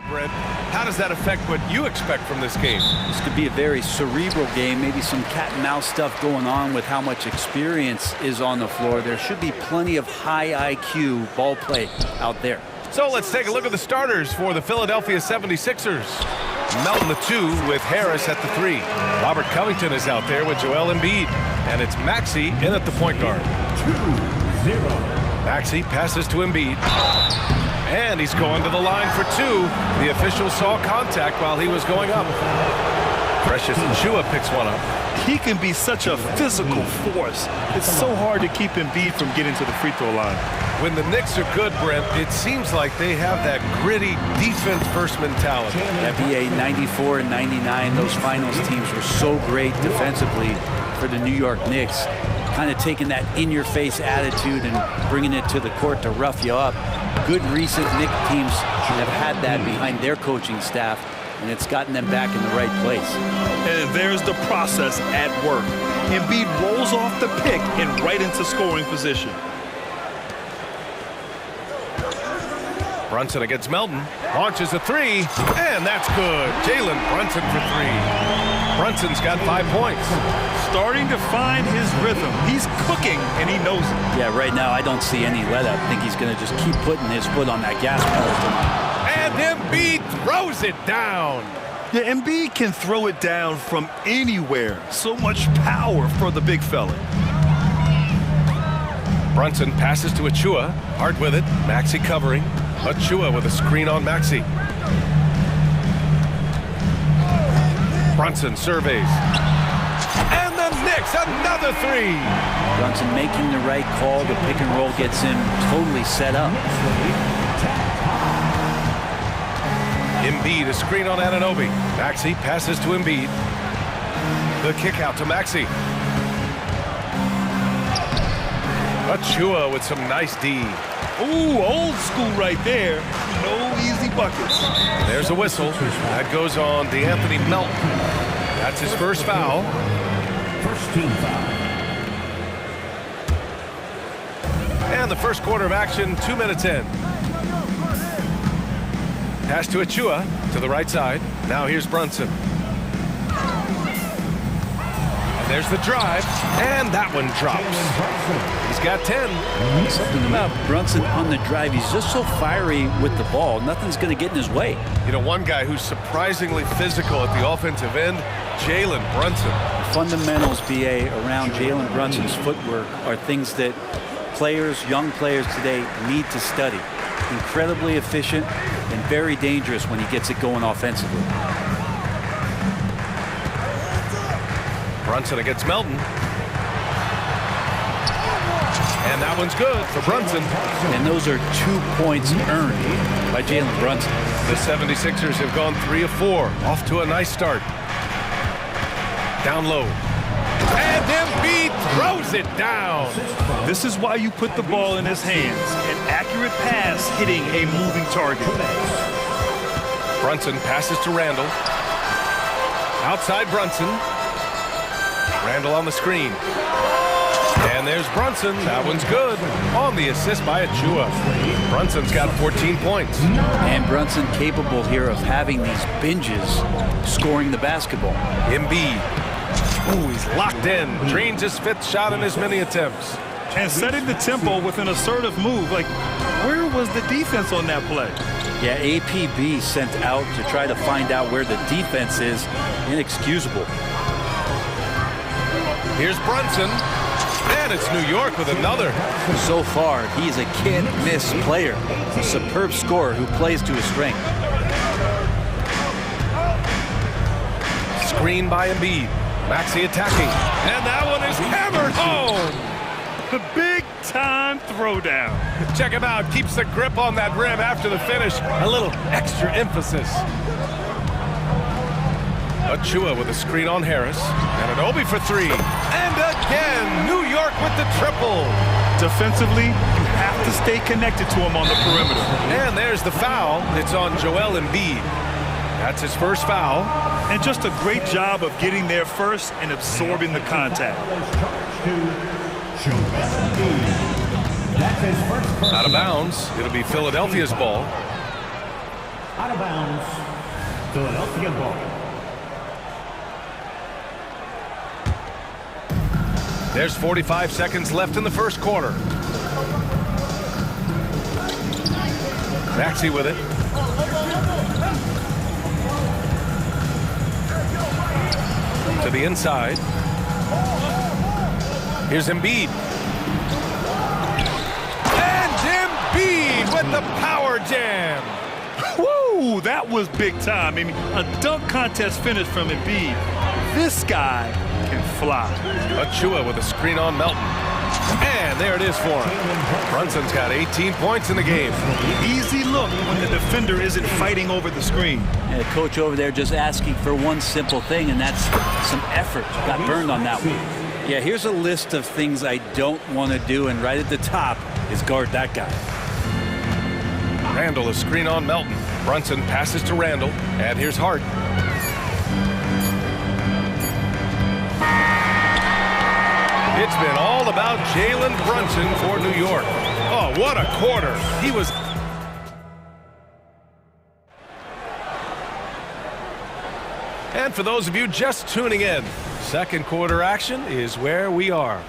Brent, how does that affect what you expect from this game? This could be a very cerebral game, maybe some cat and mouse stuff going on with how much experience is on the floor. There should be plenty of high IQ ball play out there. So let's take a look at the starters for the Philadelphia 76ers. Melton the 2 with Harris at the 3. Robert Covington is out there with Joel Embiid. And it's Maxey in at the point guard. 2-0. Maxey passes to Embiid. And he's going to the line for 2. The official saw contact while he was going up. Precious Achiuwa picks one up. He can be such a physical force. It's so hard to keep Embiid from getting to the free throw line. When the Knicks are good, Brent, it seems like they have that gritty defense-first mentality. NBA 94 and 99, those finals teams were so great defensively for the New York Knicks. Kind of taking that in-your-face attitude and bringing it to the court to rough you up. Good recent Knicks teams have had that behind their coaching staff, and it's gotten them back in the right place. And there's the process at work. Embiid rolls off the pick and right into scoring position. Brunson against Melton, launches a 3, and that's good. Jalen Brunson for 3. Brunson's got 5 points. Starting to find his rhythm. He's cooking, and he knows it. Yeah, right now I don't see any let-up. I think he's going to just keep putting his foot on that gas pedal tonight. And Embiid throws it down. Yeah, Embiid can throw it down from anywhere. So much power for the big fella. Brunson passes to Achiuwa. Hard with it. Maxey covering. Achiuwa with a screen on Maxey. Brunson surveys. And the Knicks, another 3. Brunson making the right call. The pick and roll gets him totally set up. Embiid, a screen on Anunoby. Maxey passes to Embiid. The kick out to Maxey. Achiuwa with some nice D. Ooh, old school right there. No easy buckets. There's a whistle. That goes on DeAnthony Melton. That's his first foul. First team foul. And the first quarter of action, 2 minutes in. Pass to Achiuwa to the right side. Now here's Brunson. And there's the drive, and that one drops. He's got 10. Something about Brunson on the drive. He's just so fiery with the ball. Nothing's going to get in his way. You know, one guy who's surprisingly physical at the offensive end, Jalen Brunson. Fundamentals, BA, around Jalen Brunson's footwork are things that players, young players today need to study. Incredibly efficient and very dangerous when he gets it going offensively. Brunson against Melton. And that one's good for Brunson. And those are 2 points earned by Jalen Brunson. The 76ers have gone 3 of 4. Off to a nice start. Down low. And Embiid throws it down. This is why you put the ball in his hands. An accurate pass hitting a moving target. Brunson passes to Randall. Outside Brunson. Randall on the screen. And there's Brunson. That one's good. On the assist by Achiuwa. Brunson's got 14 points. And Brunson capable here of having these binges scoring the basketball. Embiid. Ooh, he's locked in. Drains his 5th shot in as many attempts. And setting the tempo with an assertive move. Like, where was the defense on that play? Yeah, APB sent out to try to find out where the defense is. Inexcusable. Here's Brunson. And it's New York with another. So far, he's a can't-miss player. A superb scorer who plays to his strength. Screen by Embiid. Maxey attacking. And that one is hammered home. The big-time throwdown. Check him out. Keeps the grip on that rim after the finish. A little extra emphasis. Achiuwa with a screen on Harris. And Anunoby for 3. And again, New York with the triple. Defensively, you have to stay connected to him on the perimeter. And there's the foul. It's on Joel Embiid. That's his first foul. And just a great job of getting there first and absorbing the contact. Out of bounds. It'll be Philadelphia's ball. Out of bounds. Philadelphia ball. There's 45 seconds left in the first quarter. Maxey with it. To the inside. Here's Embiid. And Embiid with the power jam. Woo, that was big time. I mean, a dunk contest finish from Embiid. This guy can fly. Achua with a screen on Melton. And there it is for him. Brunson's got 18 points in the game. Easy look when the defender isn't fighting over the screen. And the coach over there just asking for one simple thing, and that's some effort. Got burned on that one. Yeah, here's a list of things I don't want to do, and right at the top is guard that guy. Randall is screen on Melton. Brunson passes to Randall, and here's Hart. It's been all about Jalen Brunson for New York. Oh, what a quarter. He was... And for those of you just tuning in, second quarter action is where we are.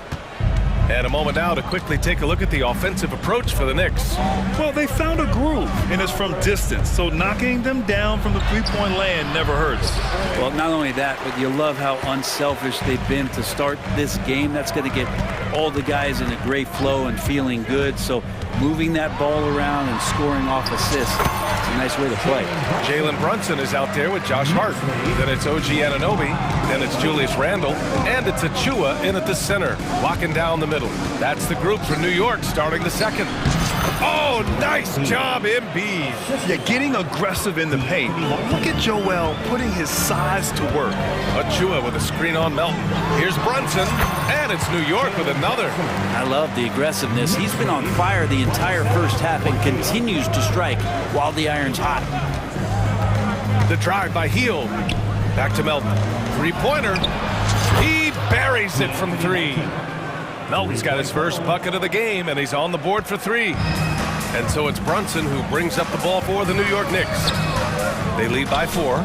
And a moment now to quickly take a look at the offensive approach for the Knicks. Well, they found a groove, and it's from distance, so knocking them down from the three-point land never hurts. Well, not only that, but you love how unselfish they've been to start this game. That's going to get all the guys in a great flow and feeling good. So moving that ball around and scoring off assists, it's a nice way to play. Jalen Brunson is out there with Josh Hart. Then it's OG Anunoby. Then it's Julius Randle. And it's Achua in at the center, locking down the middle. That's the group for New York starting the second. Oh, nice job, Embiid. Yeah, getting aggressive in the paint. Look at Joel putting his size to work. Achua with a screen on Melton. Here's Brunson, and it's New York with another. I love the aggressiveness. He's been on fire the entire first half and continues to strike while the iron's hot. The drive by Hield. Back to Melton. Three-pointer. He buries it from three. Melton's got his first bucket of the game, and he's on the board for three. And so it's Brunson who brings up the ball for the New York Knicks. They lead by 4.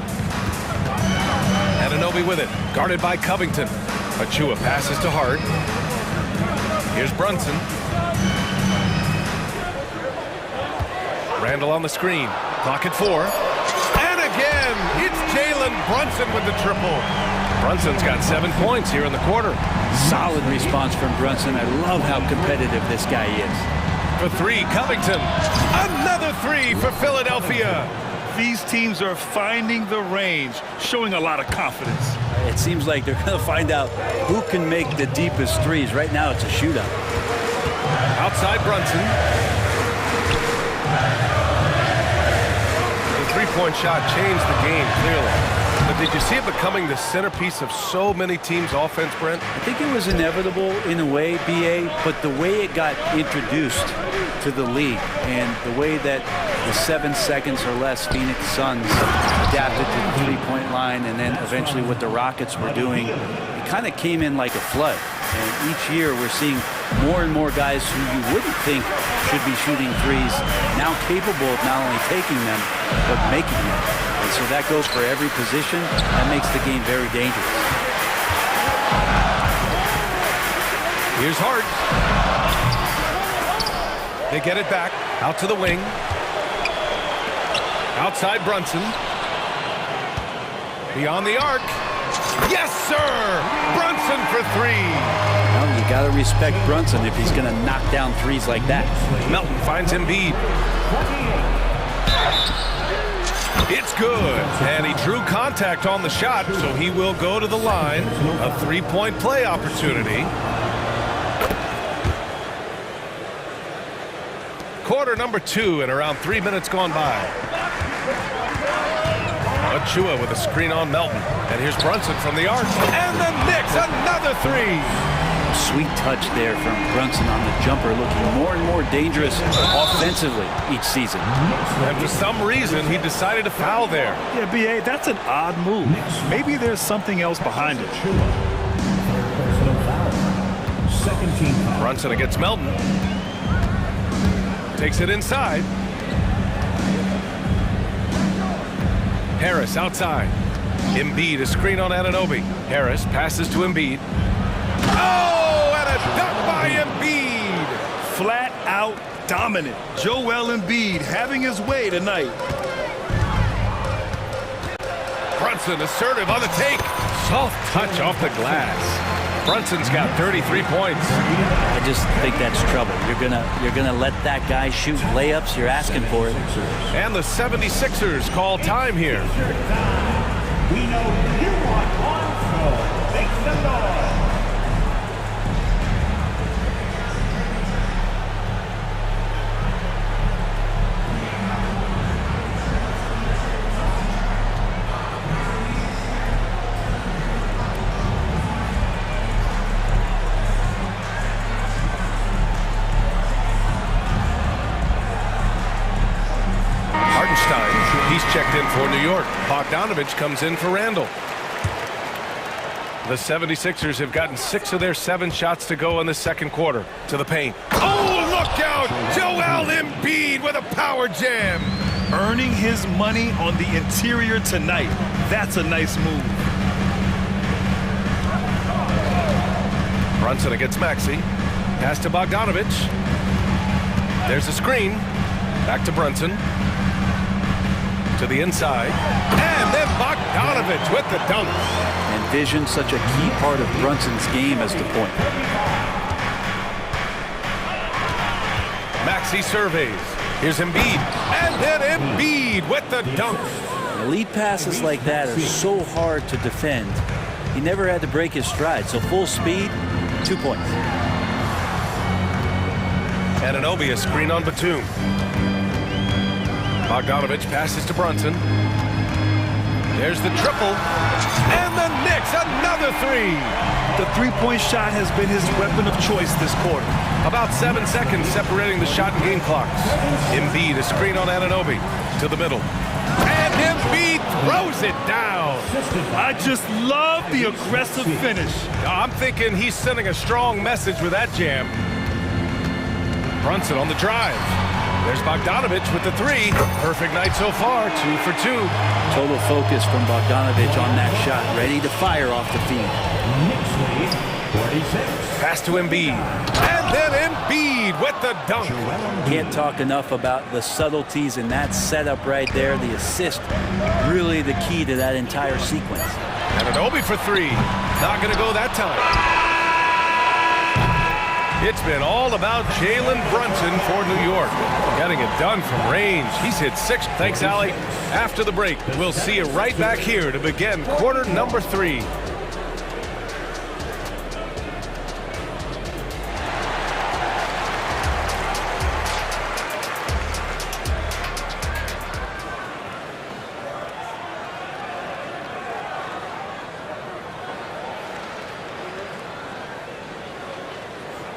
Anunoby with it, guarded by Covington. Achua passes to Hart. Here's Brunson. Randall on the screen. Clock at 4. And again, it's Jalen Brunson with the triple. Brunson's got 7 points here in the quarter. Solid response from Brunson. I love how competitive this guy is. For 3, Covington. Another 3 for Philadelphia. These teams are finding the range, showing a lot of confidence. It seems like they're going to find out who can make the deepest threes. Right now, it's a shootout. Outside Brunson. The three-point shot changed the game, clearly. But did you see it becoming the centerpiece of so many teams' offense, Brent? I think it was inevitable in a way, BA, but the way it got introduced to the league and the way that the 7 seconds or less Phoenix Suns adapted to the three-point line and then eventually what the Rockets were doing, it kind of came in like a flood. And each year we're seeing more and more guys who you wouldn't think should be shooting threes now capable of not only taking them, but making them. And so that goes for every position. That makes the game very dangerous. Here's Hart. They get it back. Out to the wing. Outside Brunson. Beyond the arc. Yes, sir! Brunson for 3. Well, you got to respect Brunson if he's going to knock down threes like that. Melton finds Embiid. It's good. And he drew contact on the shot, so he will go to the line. A three-point play opportunity. Quarter number 2 and around 3 minutes gone by. Achua with a screen on Melton. And here's Brunson from the arc. And the Knicks, another 3. Sweet touch there from Brunson on the jumper, looking more and more dangerous offensively each season. And for some reason, he decided to foul there. Yeah, B.A., that's an odd move. Maybe there's something else behind it. Second team foul. Brunson against Melton. Takes it inside. Harris outside. Embiid, a screen on Anunoby. Harris passes to Embiid. Oh, and a dunk by Embiid! Flat out dominant. Joel Embiid having his way tonight. Brunson assertive on the take. Soft touch off the glass. Brunson's got 33 points. I just think that's trouble. You're gonna let that guy shoot layups. You're asking for it. And the 76ers call time here. We know you want one, so make some noise. He's checked in for New York. Bogdanovich comes in for Randall. The 76ers have gotten 6 of their 7 shots to go in the second quarter. To the paint. Oh, look out! Joel Embiid with a power jam. Earning his money on the interior tonight. That's a nice move. Brunson against Maxey. Pass to Bogdanovich. There's a screen. Back to Brunson. To the inside. And then Bogdanovich with the dunk. And vision, such a key part of Brunson's game as the point. Maxey surveys. Here's Embiid. And then Embiid with the dunk. Lead passes like that are so hard to defend. He never had to break his stride, so full speed, 2 points. Anunoby, a screen on Batum. Bogdanovich passes to Brunson. There's the triple. And the Knicks, another 3. The three-point shot has been his weapon of choice this quarter. About 7 seconds separating the shot and game clocks. Embiid, a screen on Anunoby. To the middle. And Embiid throws it down. I just love the aggressive finish. I'm thinking he's sending a strong message with that jam. Brunson on the drive. There's Bogdanovich with the 3. Perfect night so far, 2 for 2. Total focus from Bogdanovich on that shot, ready to fire off the feed. Knicks lead, 46. Pass to Embiid. And then Embiid with the dunk. Can't talk enough about the subtleties in that setup right there. The assist, really the key to that entire sequence. Anunoby for 3. Not going to go that time. It's been all about Jalen Brunson for New York. Getting it done from range. He's hit 6. Thanks, Allie. After the break, we'll see you right back here to begin quarter number 3.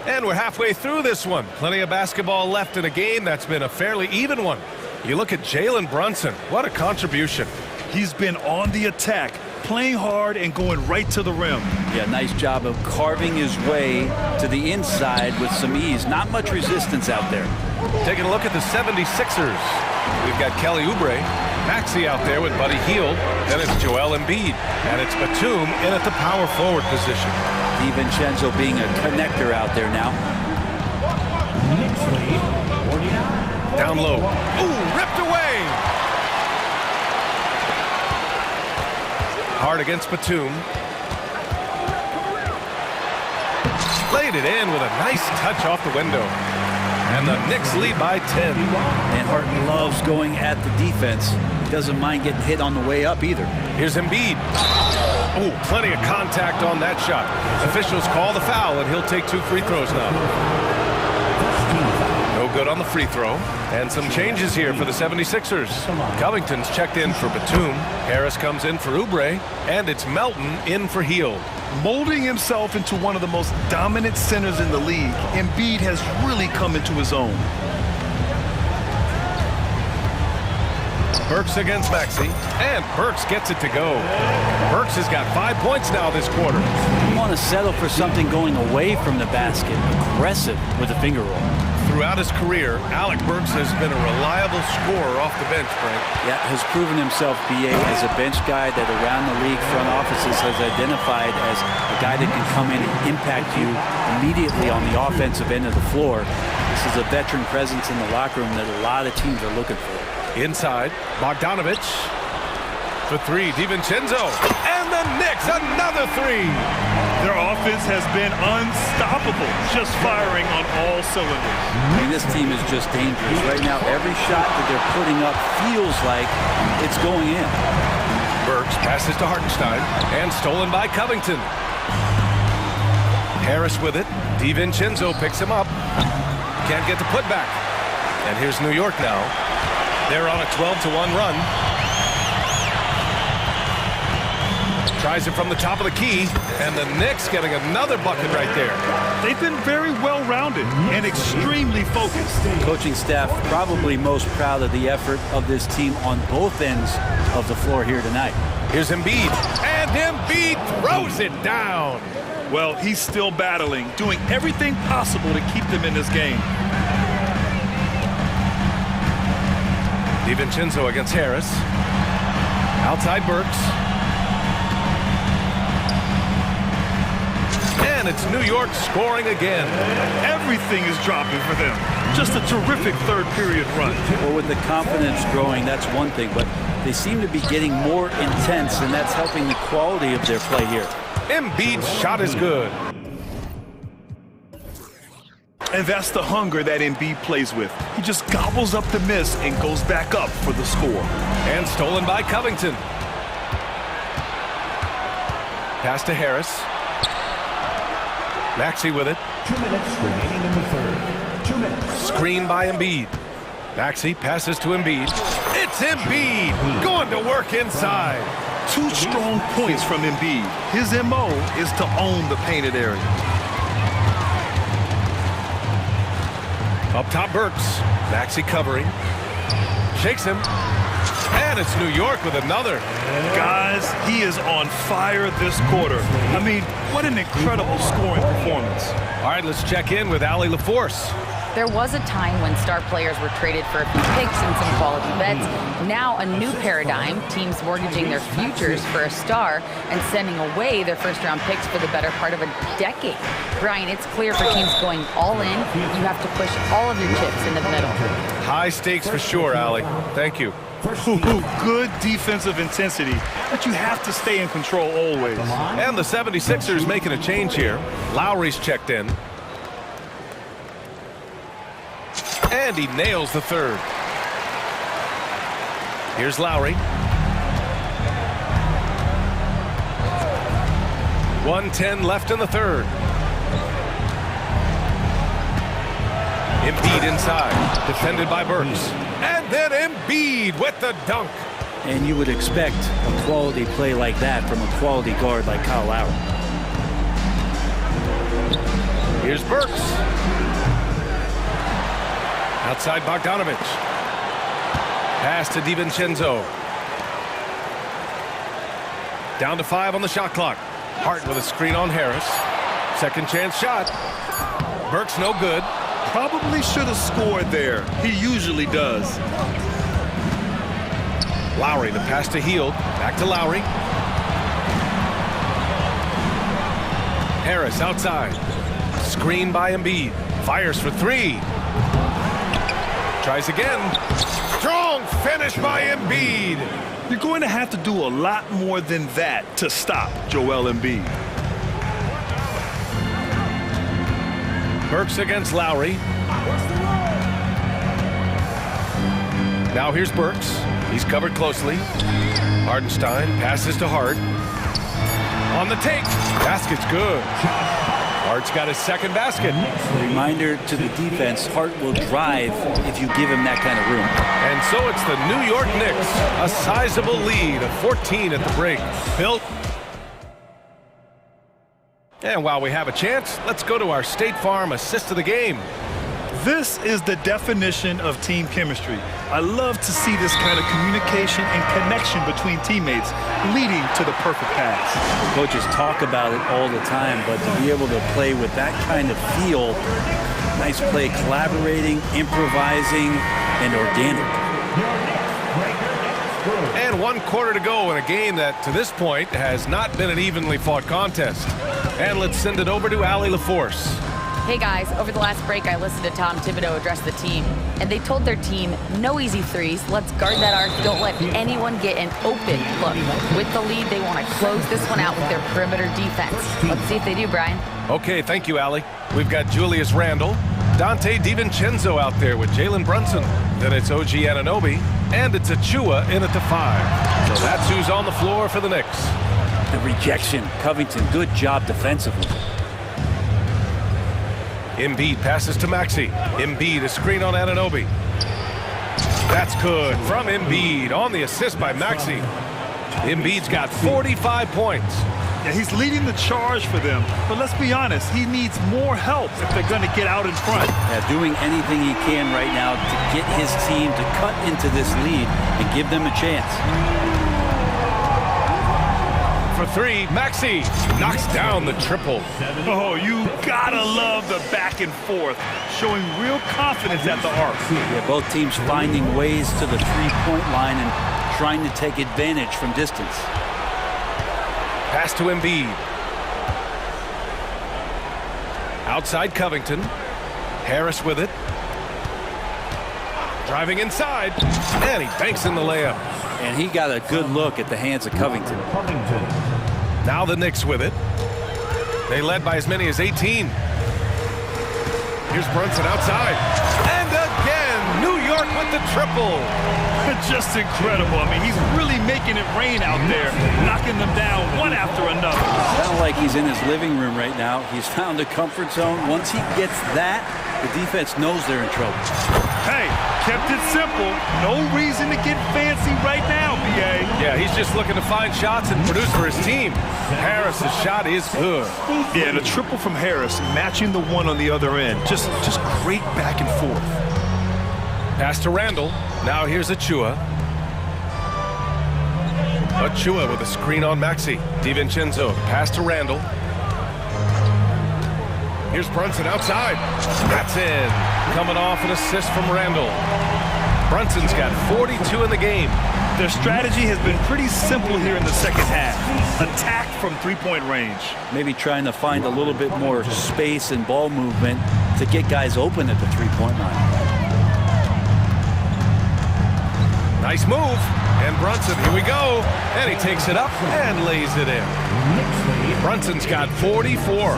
And we're halfway through this one. Plenty of basketball left in a game that's been a fairly even one. You look at Jalen Brunson. What a contribution. He's been on the attack, playing hard and going right to the rim. Yeah, nice job of carving his way to the inside with some ease. Not much resistance out there. Taking a look at the 76ers. We've got Kelly Oubre, Maxey out there with Buddy Hield. Then it's Joel Embiid. And it's Batum in at the power forward position. DiVincenzo being a connector out there now. Knicks lead, 49. Down low. Ooh, ripped away. Hard against Batum. Played it in with a nice touch off the window. And the Knicks lead by 10. And Harden loves going at the defense. He doesn't mind getting hit on the way up either. Here's Embiid. Oh, plenty of contact on that shot. Officials call the foul, and he'll take 2 free throws now. No good on the free throw. And some changes here for the 76ers. Covington's checked in for Batum. Harris comes in for Oubre. And it's Melton in for Hield. Molding himself into one of the most dominant centers in the league, Embiid has really come into his own. Burks against Maxey, and Burks gets it to go. Burks has got 5 points now this quarter. You want to settle for something going away from the basket. Aggressive with a finger roll. Throughout his career, Alec Burks has been a reliable scorer off the bench, Frank. Yeah, has proven himself, BA, as a bench guy that around the league front offices has identified as a guy that can come in and impact you immediately on the offensive end of the floor. This is a veteran presence in the locker room that a lot of teams are looking for. Inside, Bogdanovich for three, DiVincenzo, and the Knicks, another three. Their offense has been unstoppable, just firing on all cylinders. I mean, this team is just dangerous. Right now, every shot that they're putting up feels like it's going in. Burks passes to Hartenstein, and stolen by Covington. Harris with it. DiVincenzo picks him up. Can't get the putback. And here's New York now. They're on a 12-1 run. Tries it from the top of the key, and the Knicks getting another bucket right there. They've been very well-rounded and extremely focused. Coaching staff probably most proud of the effort of this team on both ends of the floor here tonight. Here's Embiid, and Embiid throws it down. Well, he's still battling, doing everything possible to keep them in this game. DiVincenzo against Harris. Outside Burks. And it's New York scoring again. Everything is dropping for them. Just a terrific third period run. Well, with the confidence growing, that's one thing, but they seem to be getting more intense, and that's helping the quality of their play here. Embiid's shot is good. And that's the hunger that Embiid plays with. He just gobbles up the miss and goes back up for the score. And stolen by Covington. Pass to Harris. Maxey with it. 2 minutes remaining in the third. 2 minutes. Screen by Embiid. Maxey passes to Embiid. It's Embiid going to work inside. 2 strong points from Embiid. His MO is to own the painted area. Up top, Burks. Maxey covering. Shakes him. And it's New York with another. Guys, he is on fire this quarter. I mean, what an incredible scoring performance. All right, let's check in with Allie LaForce. There was a time when star players were traded for a few picks and some quality bets. Now a new paradigm, teams mortgaging their futures for a star and sending away their first-round picks for the better part of a decade. Brian, it's clear for teams going all in, you have to push all of your chips in the middle. High stakes for sure, Allie. Thank you. Good defensive intensity, but you have to stay in control always. And the 76ers making a change here. Lowry's checked in. And he nails the third. Here's Lowry. 1:10 left in the third. Embiid inside, defended by Burks. And then Embiid with the dunk. And you would expect a quality play like that from a quality guard like Kyle Lowry. Here's Burks. Outside Bogdanovich. Pass to DiVincenzo. Down to 5 on the shot clock. Hart with a screen on Harris. Second chance shot. Burks no good. Probably should have scored there. He usually does. Lowry, the pass to Hield. Back to Lowry. Harris outside. Screen by Embiid. Fires for 3. Tries again. Strong finish by Embiid. You're going to have to do a lot more than that to stop Joel Embiid. Burks against Lowry. Now here's Burks. He's covered closely. Hartenstein passes to Hart. On the take. Basket's good. Hart's got his second basket. Reminder to the defense, Hart will drive if you give him that kind of room. And so it's the New York Knicks. A sizable lead of 14 at the break. Bill. And while we have a chance, let's go to our State Farm assist of the game. This is the definition of team chemistry. I love to see this kind of communication and connection between teammates leading to the perfect pass. Coaches talk about it all the time, but to be able to play with that kind of feel Nice play, collaborating, improvising, and organic. And 1 quarter to go in a game that, to this point, has not been an evenly fought contest. And let's send it over to Allie LaForce. Hey guys, over the last break I listened to Tom Thibodeau address the team, and they told their team, no easy threes, let's guard that arc, don't let anyone get an open look. With the lead, they want to close this one out with their perimeter defense. Let's see if they do, Brian. Okay, thank you, Allie. We've got Julius Randle, Dante DiVincenzo out there with Jalen Brunson. Then it's OG Anunoby, and it's Achua in at the 5. So that's who's on the floor for the Knicks. The rejection. Covington, good job defensively. Embiid passes to Maxey. Embiid, a screen on Anunoby. That's good from Embiid on the assist by Maxey. Embiid's got 45 points. Yeah, he's leading the charge for them, but let's be honest, he needs more help if they're going to get out in front. Yeah, doing anything he can right now to get his team to cut into this lead and give them a chance. For 3, Maxey knocks down the triple. Oh, you gotta love the back and forth, showing real confidence at the arc. Yeah, both teams finding ways to the three-point line and trying to take advantage from distance. Pass to Embiid. Outside Covington. Harris with it. Driving inside. And he banks in the layup. And he got a good look at the hands of Covington. Now the Knicks with it. They led by as many as 18. Here's Brunson outside. And again, New York with the triple. Just incredible. I mean, he's really making it rain out there, knocking them down one after another. Sounds like he's in his living room right now. He's found a comfort zone. Once he gets that, the defense knows they're in trouble. Hey, kept it simple. No reason to get fancy right now, BA. Yeah, he's just looking to find shots and produce for his team. Harris's shot is good. Yeah, and a triple from Harris, matching the one on the other end. Just great back and forth. Pass to Randle. Now here's Achua. Achua with a screen on Maxey. DiVincenzo, pass to Randle. Here's Brunson outside. That's in. Coming off an assist from Randle. Brunson's got 42 in the game. Their strategy has been pretty simple here in the second half. Attack from three-point range. Maybe trying to find a little bit more space and ball movement to get guys open at the three-point line. Nice move. And Brunson, here we go. And he takes it up and lays it in. Brunson's got 44.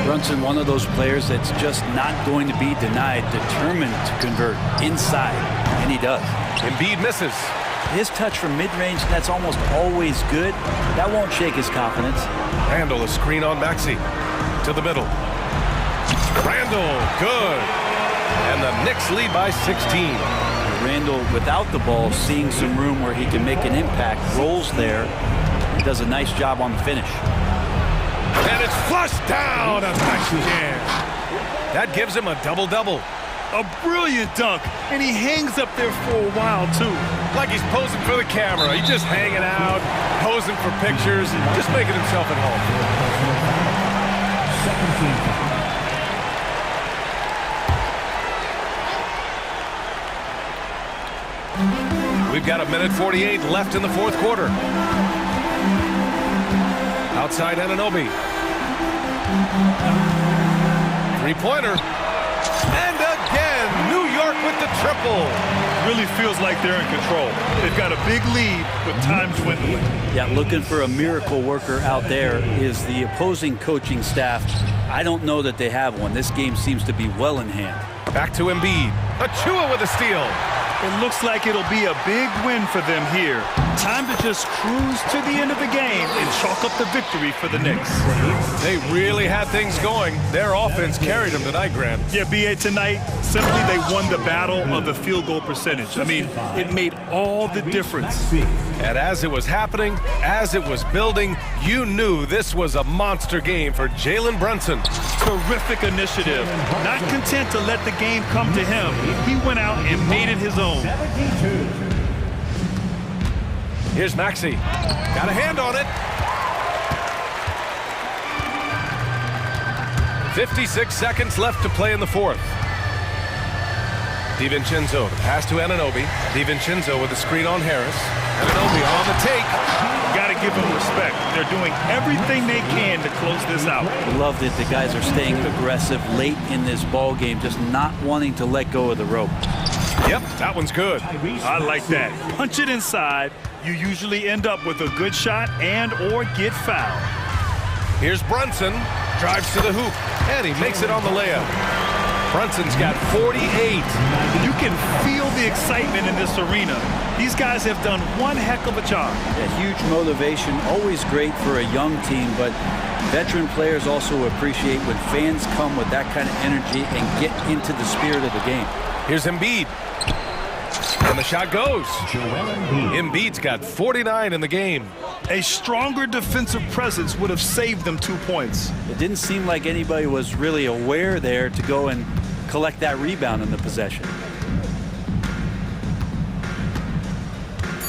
Brunson, one of those players that's just not going to be denied, determined to convert inside, and he does. Embiid misses. His touch from mid-range, that's almost always good. That won't shake his confidence. Randle, a screen on Maxey. To the middle. Randle, good. And the Knicks lead by 16. Randle, without the ball, seeing some room where he can make an impact, rolls there, and does a nice job on the finish. And it's flushed down. A nice jam. That gives him a double-double. A brilliant dunk, and he hangs up there for a while, too. Like he's posing for the camera. He's just hanging out, posing for pictures, just making himself at home. We've got 1:48 left in the fourth quarter. Outside Anunoby. Three-pointer. And again, New York with the triple. Really feels like they're in control. They've got a big lead with time dwindling. Yeah, looking for a miracle worker out there is the opposing coaching staff. I don't know that they have one. This game seems to be well in hand. Back to Embiid. Achua with a steal. It looks like it'll be a big win for them here. Time to just cruise to the end of the game and chalk up the victory for the Knicks. They really had things going. Their offense carried them tonight, Grant. Yeah, BA, tonight, simply they won the battle of the field goal percentage. I mean, it made all the difference. And as it was happening, as it was building, you knew this was a monster game for Jalen Brunson. Terrific initiative. Not content to let the game come to him, he went out and made it his own. Here's Maxey. Got a hand on it. 56 seconds left to play in the fourth. DiVincenzo, the pass to Anunoby. DiVincenzo with a screen on Harris. Anunoby on the take. Got to give them respect. They're doing everything they can to close this out. Love that the guys are staying aggressive late in this ball game, just not wanting to let go of the rope. Yep, that one's good. I like that. Punch it inside. You usually end up with a good shot and or get fouled. Here's Brunson. Drives to the hoop. And he makes it on the layup. Brunson's got 48. You can feel the excitement in this arena. These guys have done one heck of a job. A huge motivation, always great for a young team, but veteran players also appreciate when fans come with that kind of energy and get into the spirit of the game. Here's Embiid. And the shot goes. Embiid's got 49 in the game. A stronger defensive presence would have saved them 2 points. It didn't seem like anybody was really aware there to go and collect that rebound in the possession.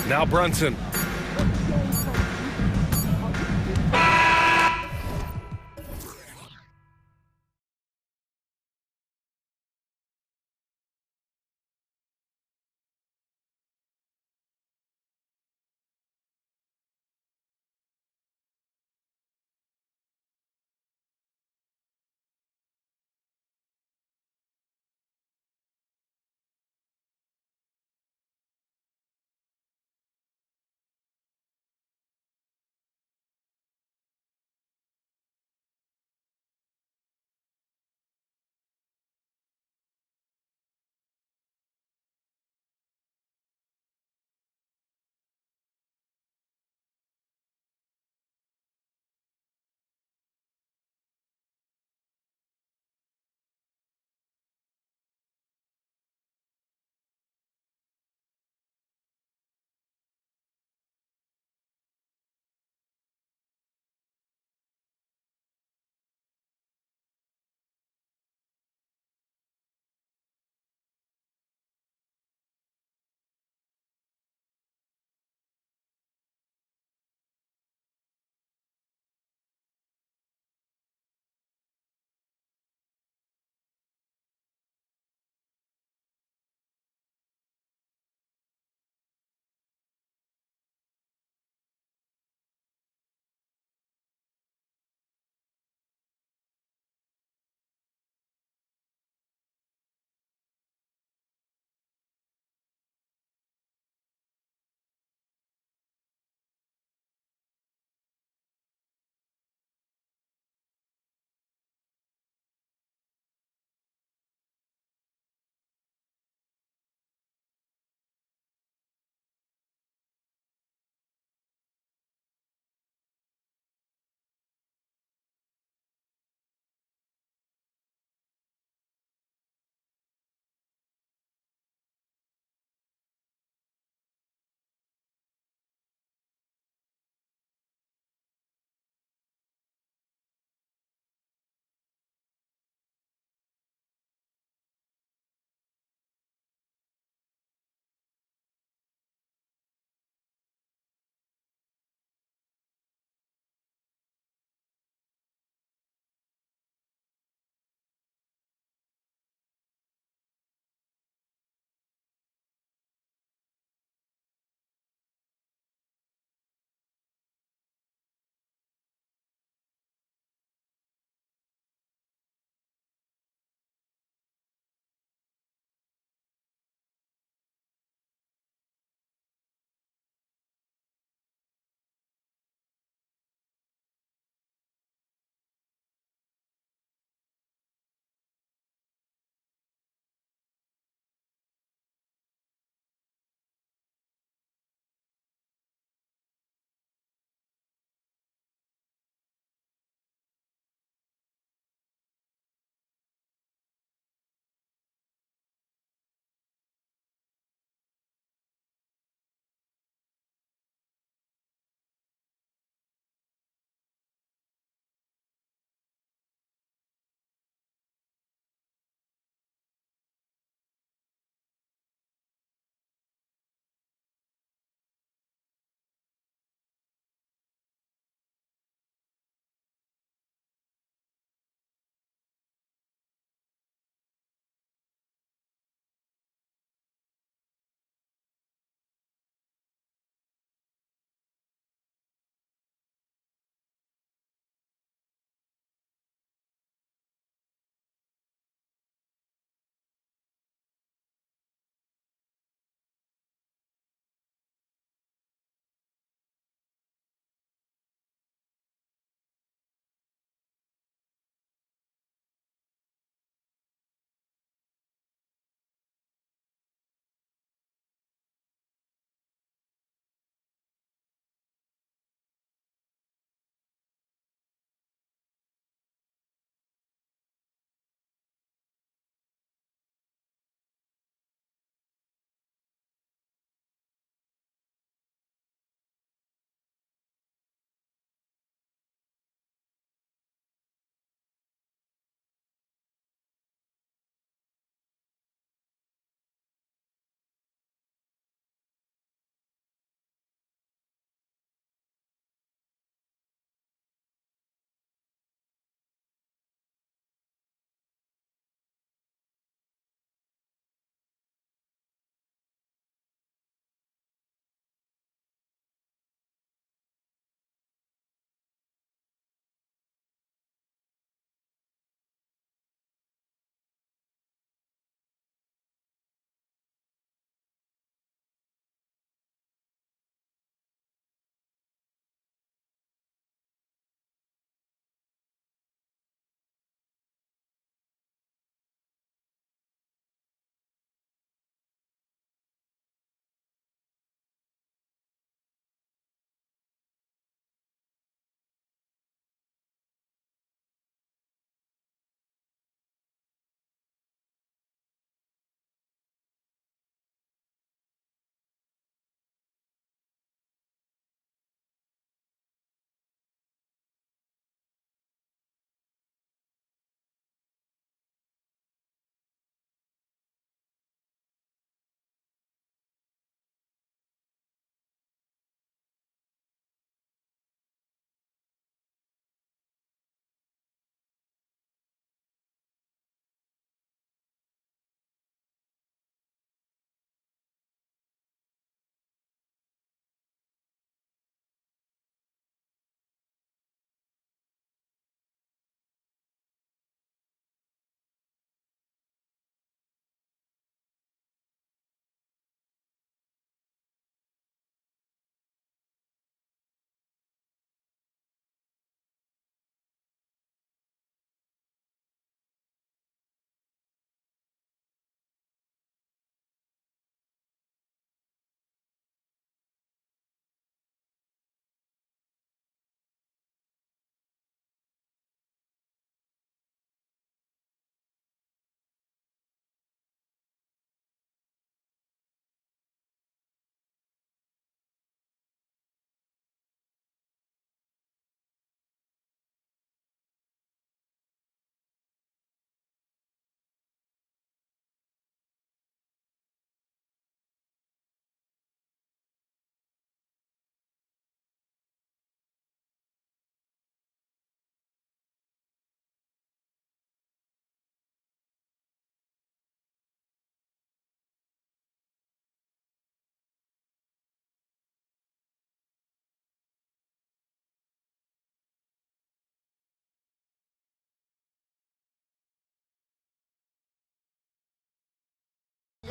Now Brunson.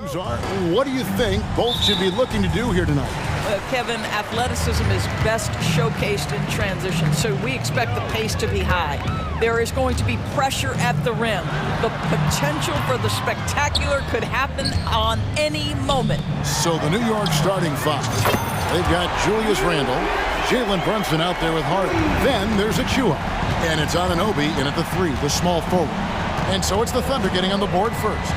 moves are. What do you think both should be looking to do here tonight? Kevin, athleticism is best showcased in transition, so we expect the pace to be high. There is going to be pressure at the rim. The potential for the spectacular could happen on any moment. So the New York starting five. They've got Julius Randle, Jalen Brunson out there with Hart. Then there's Achua. And it's Anunoby in at the three, the small forward. And so it's the Thunder getting on the board first.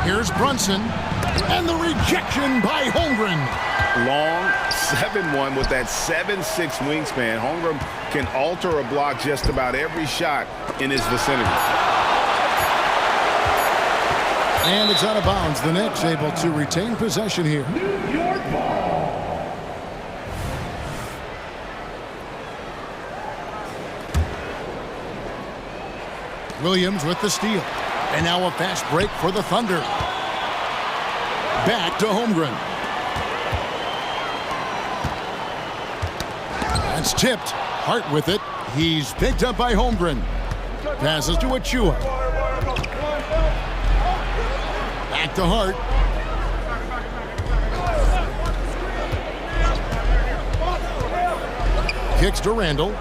Here's Brunson. And the rejection by Holmgren. Long 7-1 with that 7'6" wingspan. Holmgren can alter a block just about every shot in his vicinity. And it's out of bounds. The Knicks able to retain possession here. New York ball. Williams with the steal. And now a fast break for the Thunder. Back to Holmgren. That's tipped. Hart with it. He's picked up by Holmgren. Passes to Achua. Back to Hart. Kicks to Randle.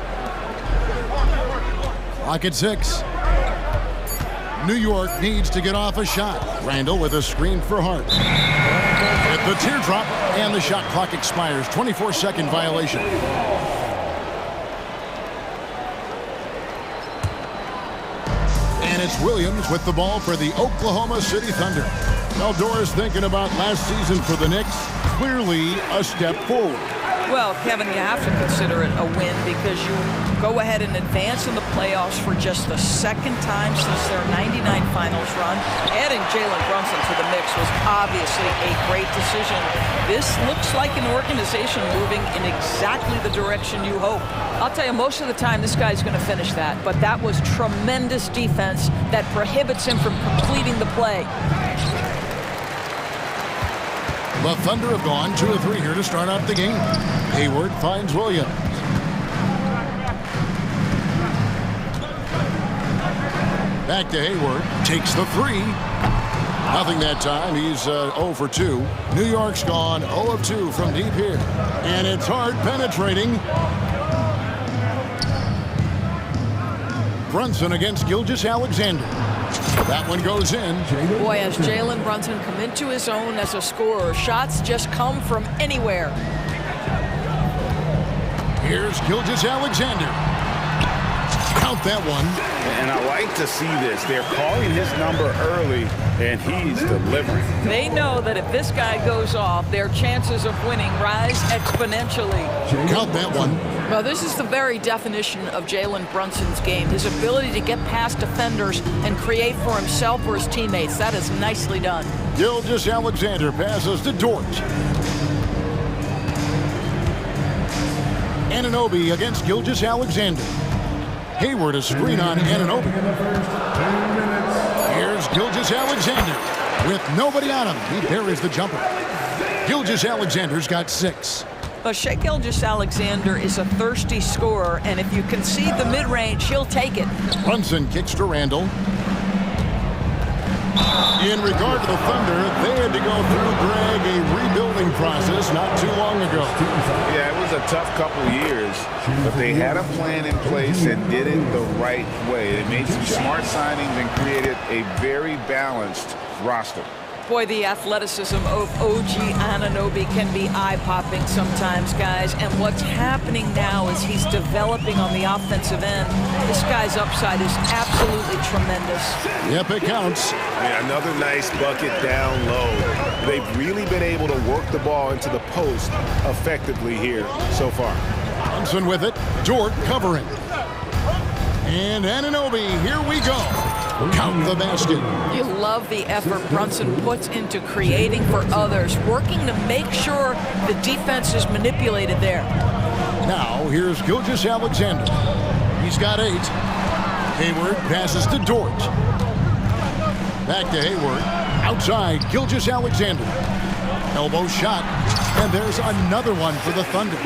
Clock at 6. New York needs to get off a shot. Randle with a screen for Hart. At the teardrop, and the shot clock expires. 24-second violation. And it's Williams with the ball for the Oklahoma City Thunder. Eldor's thinking about last season for the Knicks. Clearly a step forward. Well, Kevin, you have to consider it a win because you go ahead and advance in the playoffs for just the second time since their '99 finals run. Adding Jalen Brunson to the mix was obviously a great decision. This looks like an organization moving in exactly the direction you hope. I'll tell you, most of the time this guy's going to finish that, but that was tremendous defense that prohibits him from completing the play. The Thunder have gone 2 of 3 here to start out the game. Hayward finds Williams. Back to Hayward. Takes the 3. Nothing that time. He's 0 for 2. New York's gone 0 of 2 from deep here. And it's Hart penetrating. Brunson against Gilgeous-Alexander. That one goes in. Boy, has Jalen Brunson come into his own as a scorer. Shots just come from anywhere. Here's Gilgeous-Alexander. Count that one. And I like to see this. They're calling his number early, and he's delivering. They know that if this guy goes off, their chances of winning rise exponentially. Count that one. Well, this is the very definition of Jalen Brunson's game. His ability to get past defenders and create for himself or his teammates. That is nicely done. Gilgeous-Alexander passes to Dort. Anunoby against Gilgeous-Alexander. Hayward a screen on Anunoby. Here's Gilgeous-Alexander. With nobody on him, he buries the jumper. Gilgeous-Alexander's got 6. But Shai Gilgeous-Alexander is a thirsty scorer, and if you concede the mid-range, he'll take it. Brunson kicks to Randle. In regard to the Thunder, they had to go through, Greg, a rebuilding process not too long ago. Yeah, it was a tough couple years, but they had a plan in place and did it the right way. They made some smart signings and created a very balanced roster. Boy, the athleticism of OG Anunoby can be eye-popping sometimes, guys. And what's happening now is he's developing on the offensive end. This guy's upside is absolutely tremendous. Yep, it counts. Yeah, another nice bucket down low. They've really been able to work the ball into the post effectively here so far. Brunson with it. Dort covering. And Anunoby, here we go. Count the basket. You love the effort Brunson puts into creating for others, working to make sure the defense is manipulated there. Now, here's Gilgeous-Alexander. He's got 8. Hayward passes to Dort. Back to Hayward. Outside, Gilgeous-Alexander. Elbow shot. And there's another one for the Thunder.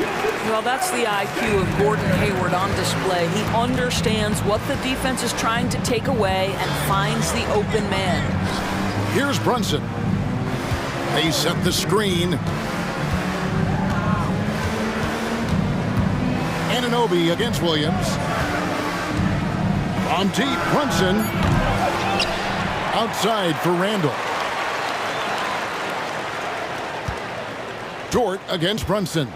Well, that's the IQ of Gordon Hayward on display. He understands what the defense is trying to take away and finds the open man. Here's Brunson. They set the screen. Anunoby against Williams. On deep, Brunson. Outside for Randall. Dort against Brunson.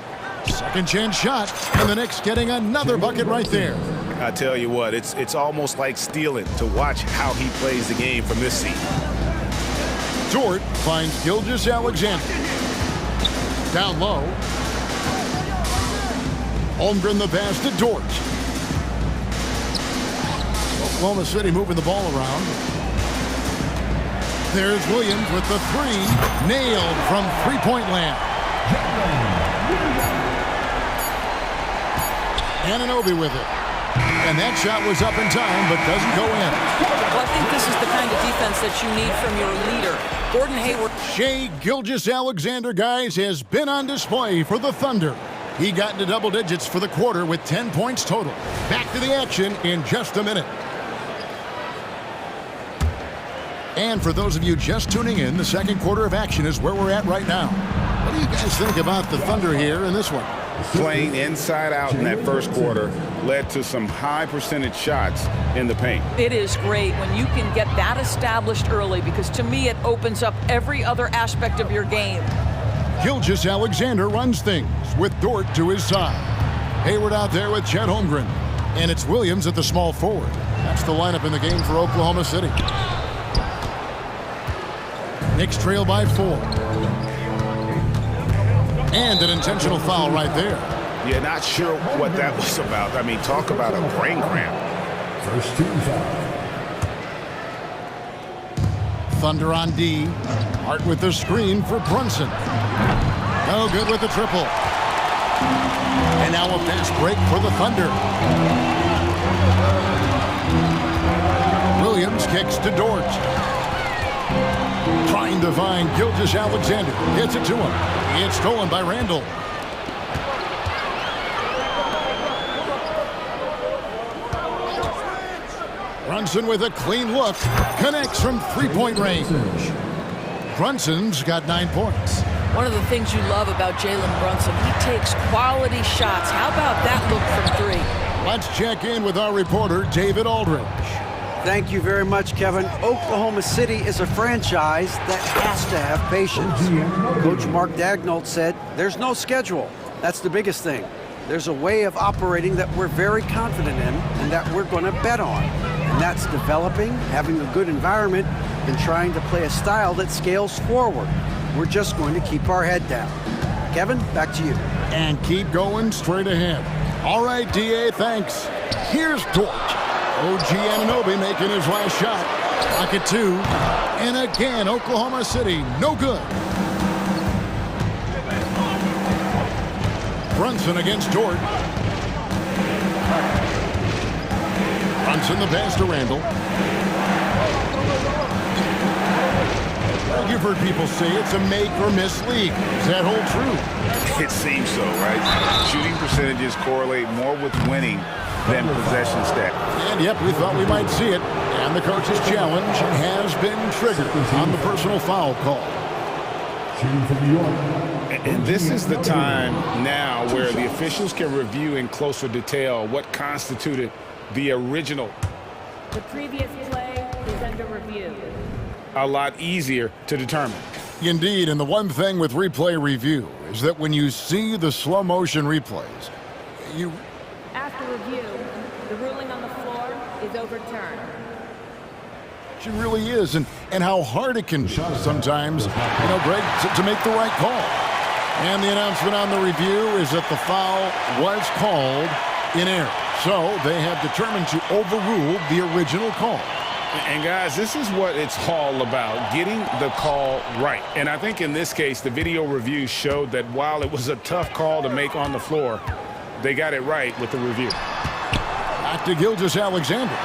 Second chance shot, and the Knicks getting another bucket right there. I tell you what, it's almost like stealing to watch how he plays the game from this seat. Dort finds Gilgeous-Alexander. Down low. Holmgren the pass to Dort. Oklahoma City moving the ball around. There's Williams with the three. Nailed from three-point land. Anunoby with it. And that shot was up in time, but doesn't go in. Well, I think this is the kind of defense that you need from your leader. Gordon Hayward. Shai Gilgeous-Alexander, guys, has been on display for the Thunder. He got into double digits for the quarter with 10 points total. Back to the action in just a minute. And for those of you just tuning in, the second quarter of action is where we're at right now. What do you guys think about the Thunder here in this one? Playing inside out in that first quarter led to some high percentage shots in the paint. It is great when you can get that established early, because to me it opens up every other aspect of your game. Gilgeous-Alexander runs things with Dort to his side. Hayward out there with Chet Holmgren. And it's Williams at the small forward. That's the lineup in the game for Oklahoma City. Knicks trail by 4. And an intentional foul right there. Yeah, not sure what that was about. I mean, talk about a brain cramp. First team foul. Thunder on D. Hart with the screen for Brunson. No good with the triple. And now a fast break for the Thunder. Williams kicks to Dort. Trying to find Gilgeous-Alexander. Gets it to him. It's stolen by Randall. Brunson with a clean look. Connects from three-point range. Brunson's got 9 points. One of the things you love about Jalen Brunson, he takes quality shots. How about that look from three? Let's check in with our reporter, David Aldridge. Thank you very much, Kevin. Oklahoma City is a franchise that has to have patience. Coach Mark Daigneault said there's no schedule. That's the biggest thing. There's a way of operating that we're very confident in and that we're going to bet on. And that's developing, having a good environment, and trying to play a style that scales forward. We're just going to keep our head down. Kevin, back to you. And keep going straight ahead. All right, D.A., thanks. Here's Dort. OG Anunoby making his last shot. Pocket 2. And again, Oklahoma City, no good. Brunson against Dort. Brunson the pass to Randall. You've heard people say it's a make or miss league. Does that hold true? It seems so, right? Shooting percentages correlate more with winning than possession stat. And yep, we thought we might see it. And the coach's challenge has been triggered on the personal foul call. And this is the time now where the officials can review in closer detail what constituted the original. The previous play is under review. A lot easier to determine. Indeed, and the one thing with replay review is that when you see the slow motion replays, you... After review, the ruling on the floor is overturned. It really is, and how hard it can be sometimes, Greg, to make the right call. And the announcement on the review is that the foul was called in error. So they have determined to overrule the original call. And guys, this is what it's all about, getting the call right. And I think in this case, the video review showed that while it was a tough call to make on the floor, they got it right with the review. Back to Gilgeous-Alexander.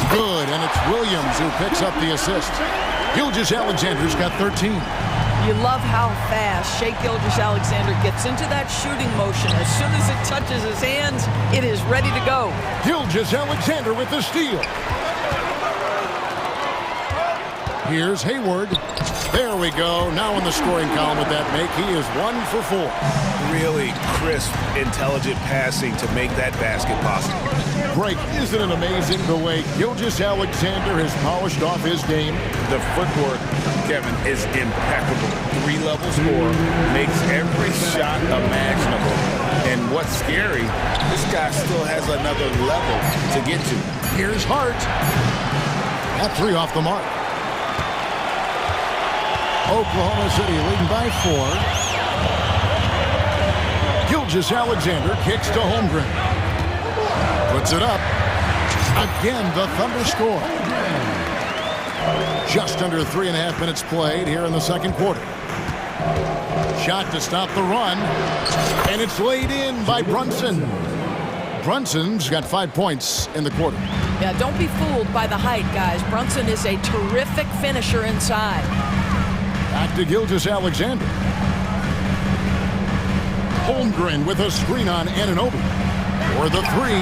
Good, and it's Williams who picks up the assist. Gilgeous-Alexander's got 13. You love how fast Shai Gilgeous-Alexander gets into that shooting motion. As soon as it touches his hands, it is ready to go. Gilgeous-Alexander with the steal. Here's Hayward. There we go. Now in the scoring column with that make. He is 1 for 4. Really crisp, intelligent passing to make that basket possible. Greg, isn't it amazing the way Gilgeous-Alexander has polished off his game? The footwork, Kevin, is impeccable. 3-level score, makes every shot imaginable. And what's scary, this guy still has another level to get to. Here's Hart. That 3 off the mark. Oklahoma City leading by 4. Gilgeous-Alexander kicks to Holmgren. Puts it up. Again, the Thunder score. Just under 3.5 minutes played here in the second quarter. Shot to stop the run. And it's laid in by Brunson. Brunson's got 5 points in the quarter. Yeah, don't be fooled by the height, guys. Brunson is a terrific finisher inside. Back to Gilgeous-Alexander. Holmgren with a screen on Anunoby. For the 3.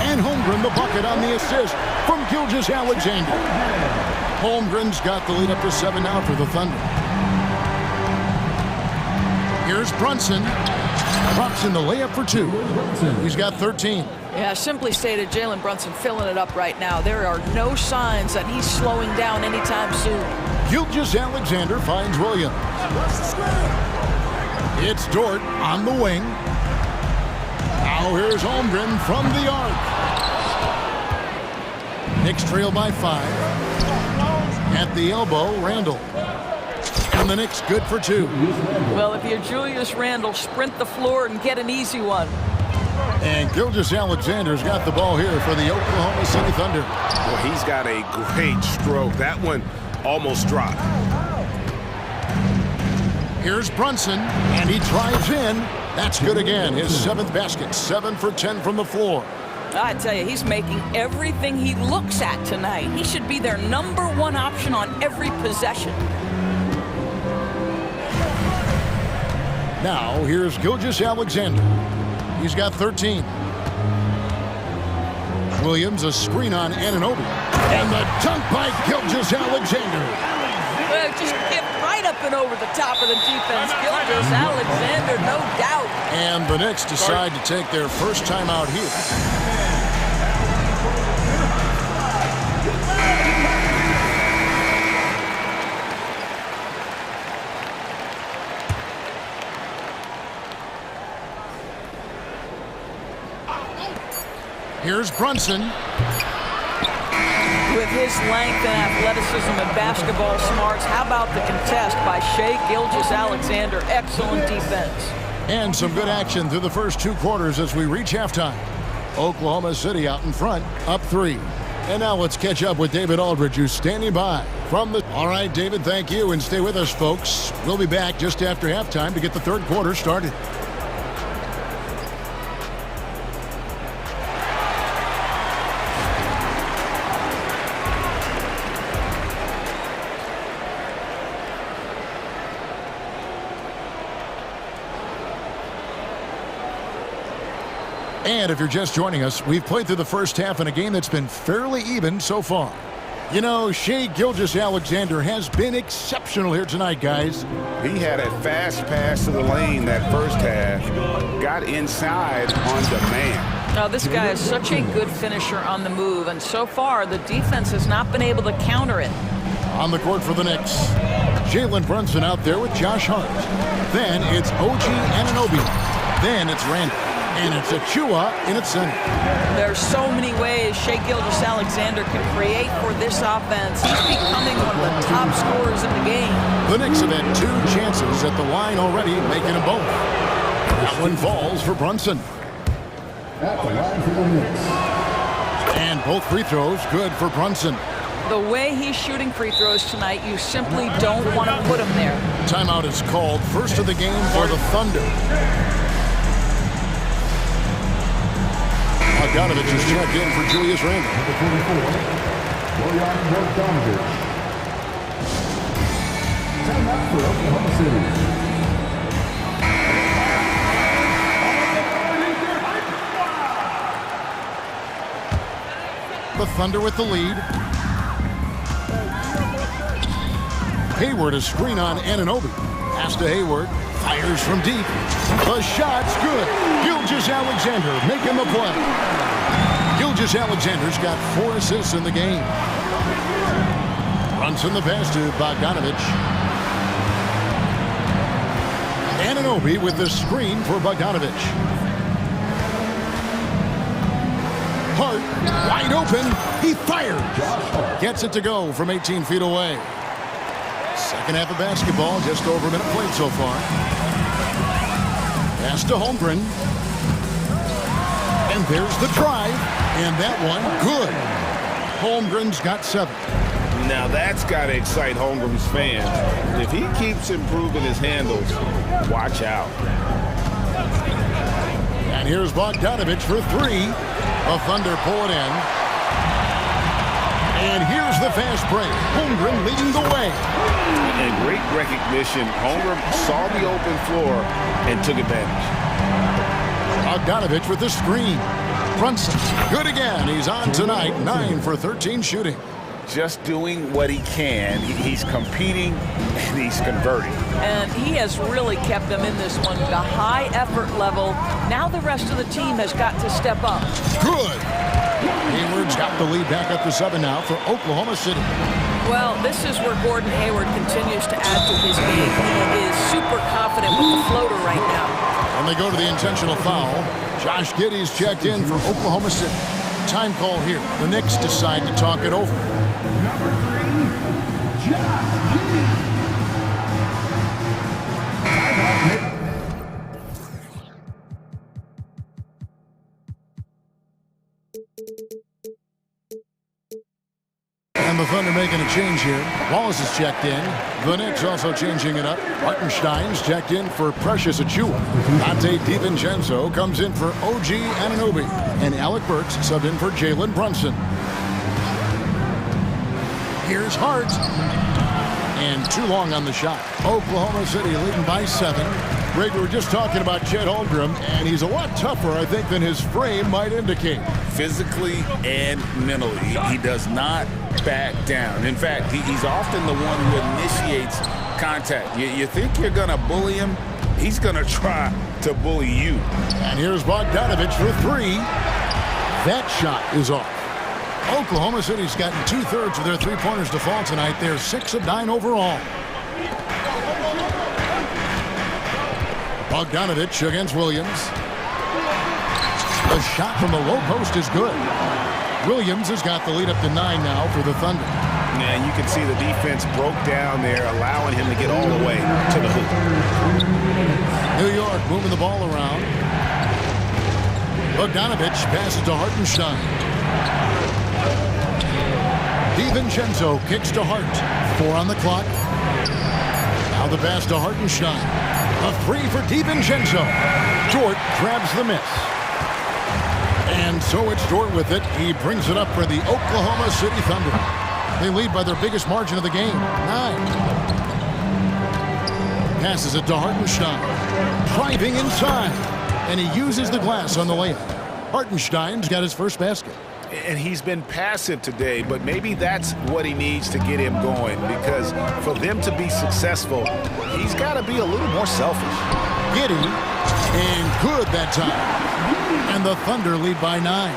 And Holmgren the bucket on the assist from Gilgeous-Alexander. Holmgren's got the lead up to 7 now for the Thunder. Here's Brunson. Brunson the layup for 2. He's got 13. Yeah, simply stated, Jalen Brunson filling it up right now. There are no signs that he's slowing down anytime soon. Gilgeous-Alexander finds Williams. It's Dort on the wing. Now here's Holmgren from the arc. Knicks trail by 5. At the elbow, Randall. And the Knicks good for 2. Well, if you're Julius Randle, sprint the floor and get an easy one. And Gilgeous-Alexander's got the ball here for the Oklahoma City Thunder. Well, he's got a great stroke. That one almost dropped. Here's Brunson, and he drives in. That's good again. His 7th basket, 7 for 10 from the floor. I tell you, he's making everything he looks at tonight. He should be their #1 option on every possession. Now, here's Gilgeous-Alexander. He's got 13. Williams, a screen on Anunoby. And the dunk by Gilgeous-Alexander. Well, just get right up and over the top of the defense. Gilgeous-Alexander, no doubt. And the Knicks decide to take their first time out here. Here's Brunson. With his length and athleticism and basketball smarts, how about the contest by Shai Gilgeous-Alexander? Excellent defense. And some good action through the first 2 quarters as we reach halftime. Oklahoma City out in front, up 3. And now let's catch up with David Aldridge, who's standing by from the... All right, David, thank you, and stay with us, folks. We'll be back just after halftime to get the third quarter started. And if you're just joining us, we've played through the first half in a game that's been fairly even so far. You know, Shai Gilgeous-Alexander has been exceptional here tonight, guys. He had a fast pass to the lane that first half. Got inside on demand. Now, this guy is such a good finisher on the move, and so far, the defense has not been able to counter it. On the court for the Knicks, Jalen Brunson out there with Josh Hart. Then it's OG Anunoby. Then it's Randall. And it's Achua in its center. There's so many ways Shai Gilgeous-Alexander can create for this offense. He's becoming one of the top scorers in the game. The Knicks have had 2 chances at the line already, making them both. That one falls for Brunson. And both free throws good for Brunson. The way he's shooting free throws tonight, you simply don't want to put him there. Timeout is called. First of the game for the Thunder. Bogdanovich is checked in for Julius Randle. The Thunder with the lead. Hayward a screen on Anunoby. Pass to Hayward. Fires from deep. The shot's good. Gilgeous-Alexander making the play. Gilgeous-Alexander's got 4 assists in the game. Brunson the pass to Bogdanovic. Anunoby with the screen for Bogdanovic. Hart, wide open. He fires. Gets it to go from 18 feet away. Second half of basketball, just over a minute played so far. Pass to Holmgren. And there's the drive. And that one, good. Holmgren's got 7. Now that's got to excite Holmgren's fans. If he keeps improving his handles, watch out. And here's Bogdanovic for 3. The Thunder pull it in. And here's the fast break. Holmgren leading the way. And great recognition. Holmgren saw the open floor and took advantage. Bogdanovic with the screen. Brunson, good again. He's on tonight, 9 for 13 shooting. Just doing what he can. He's competing and he's converting. And he has really kept them in this one. The high effort level. Now the rest of the team has got to step up. Good. Hayward's got the lead back up to 7 now for Oklahoma City. Well, this is where Gordon Hayward continues to add to his game. He is super confident with the floater right now. And they go to the intentional foul. Josh Giddey's checked in for Oklahoma City. Time call here. The Knicks decide to talk it over. And the Thunder making a change here. Wallace is checked in. The Knicks also changing it up. Hartenstein's checked in for Precious Achiuwa. Dante DiVincenzo comes in for OG Anunoby. And Alec Burks subbed in for Jalen Brunson. Here's Hart. And too long on the shot. Oklahoma City leading by 7. Greg, we were just talking about Chet Holmgren, and he's a lot tougher, I think, than his frame might indicate. Physically and mentally, he does not back down. In fact, he's often the one who initiates contact. You think you're going to bully him? He's going to try to bully you. And here's Bogdanovic for 3. That shot is off. Oklahoma City's gotten 2/3 of their three-pointers to fall tonight. They're 6 of 9 overall. Bogdanovic against Williams. The shot from the low post is good. Williams has got the lead up to 9 now for the Thunder. And you can see the defense broke down there, allowing him to get all the way to the hoop. New York moving the ball around. Bogdanovic passes to Hartenstein. DiVincenzo kicks to Hart. 4 on the clock. Now the pass to Hartenstein. A 3 for DiVincenzo. Dort grabs the miss. And so it's Dort with it. He brings it up for the Oklahoma City Thunder. They lead by their biggest margin of the game, 9. Passes it to Hartenstein. Driving inside. And he uses the glass on the layup. Hartenstein's got his first basket. And he's been passive today, but maybe that's what he needs to get him going, because for them to be successful, he's got to be a little more selfish. Giddey, and good that time. And the Thunder lead by 9.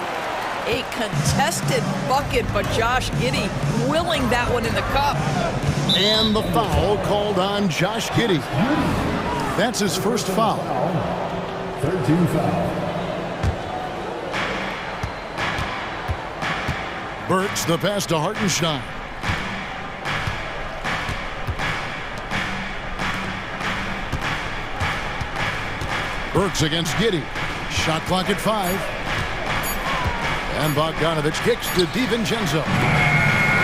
A contested bucket, but Josh Giddey willing that one in the cup. And the foul called on Josh Giddey. That's his first foul. 13 foul. Burks the pass to Hartenstein. Burks against Giddey. Shot clock at 5. And Bogdanovic kicks to DiVincenzo.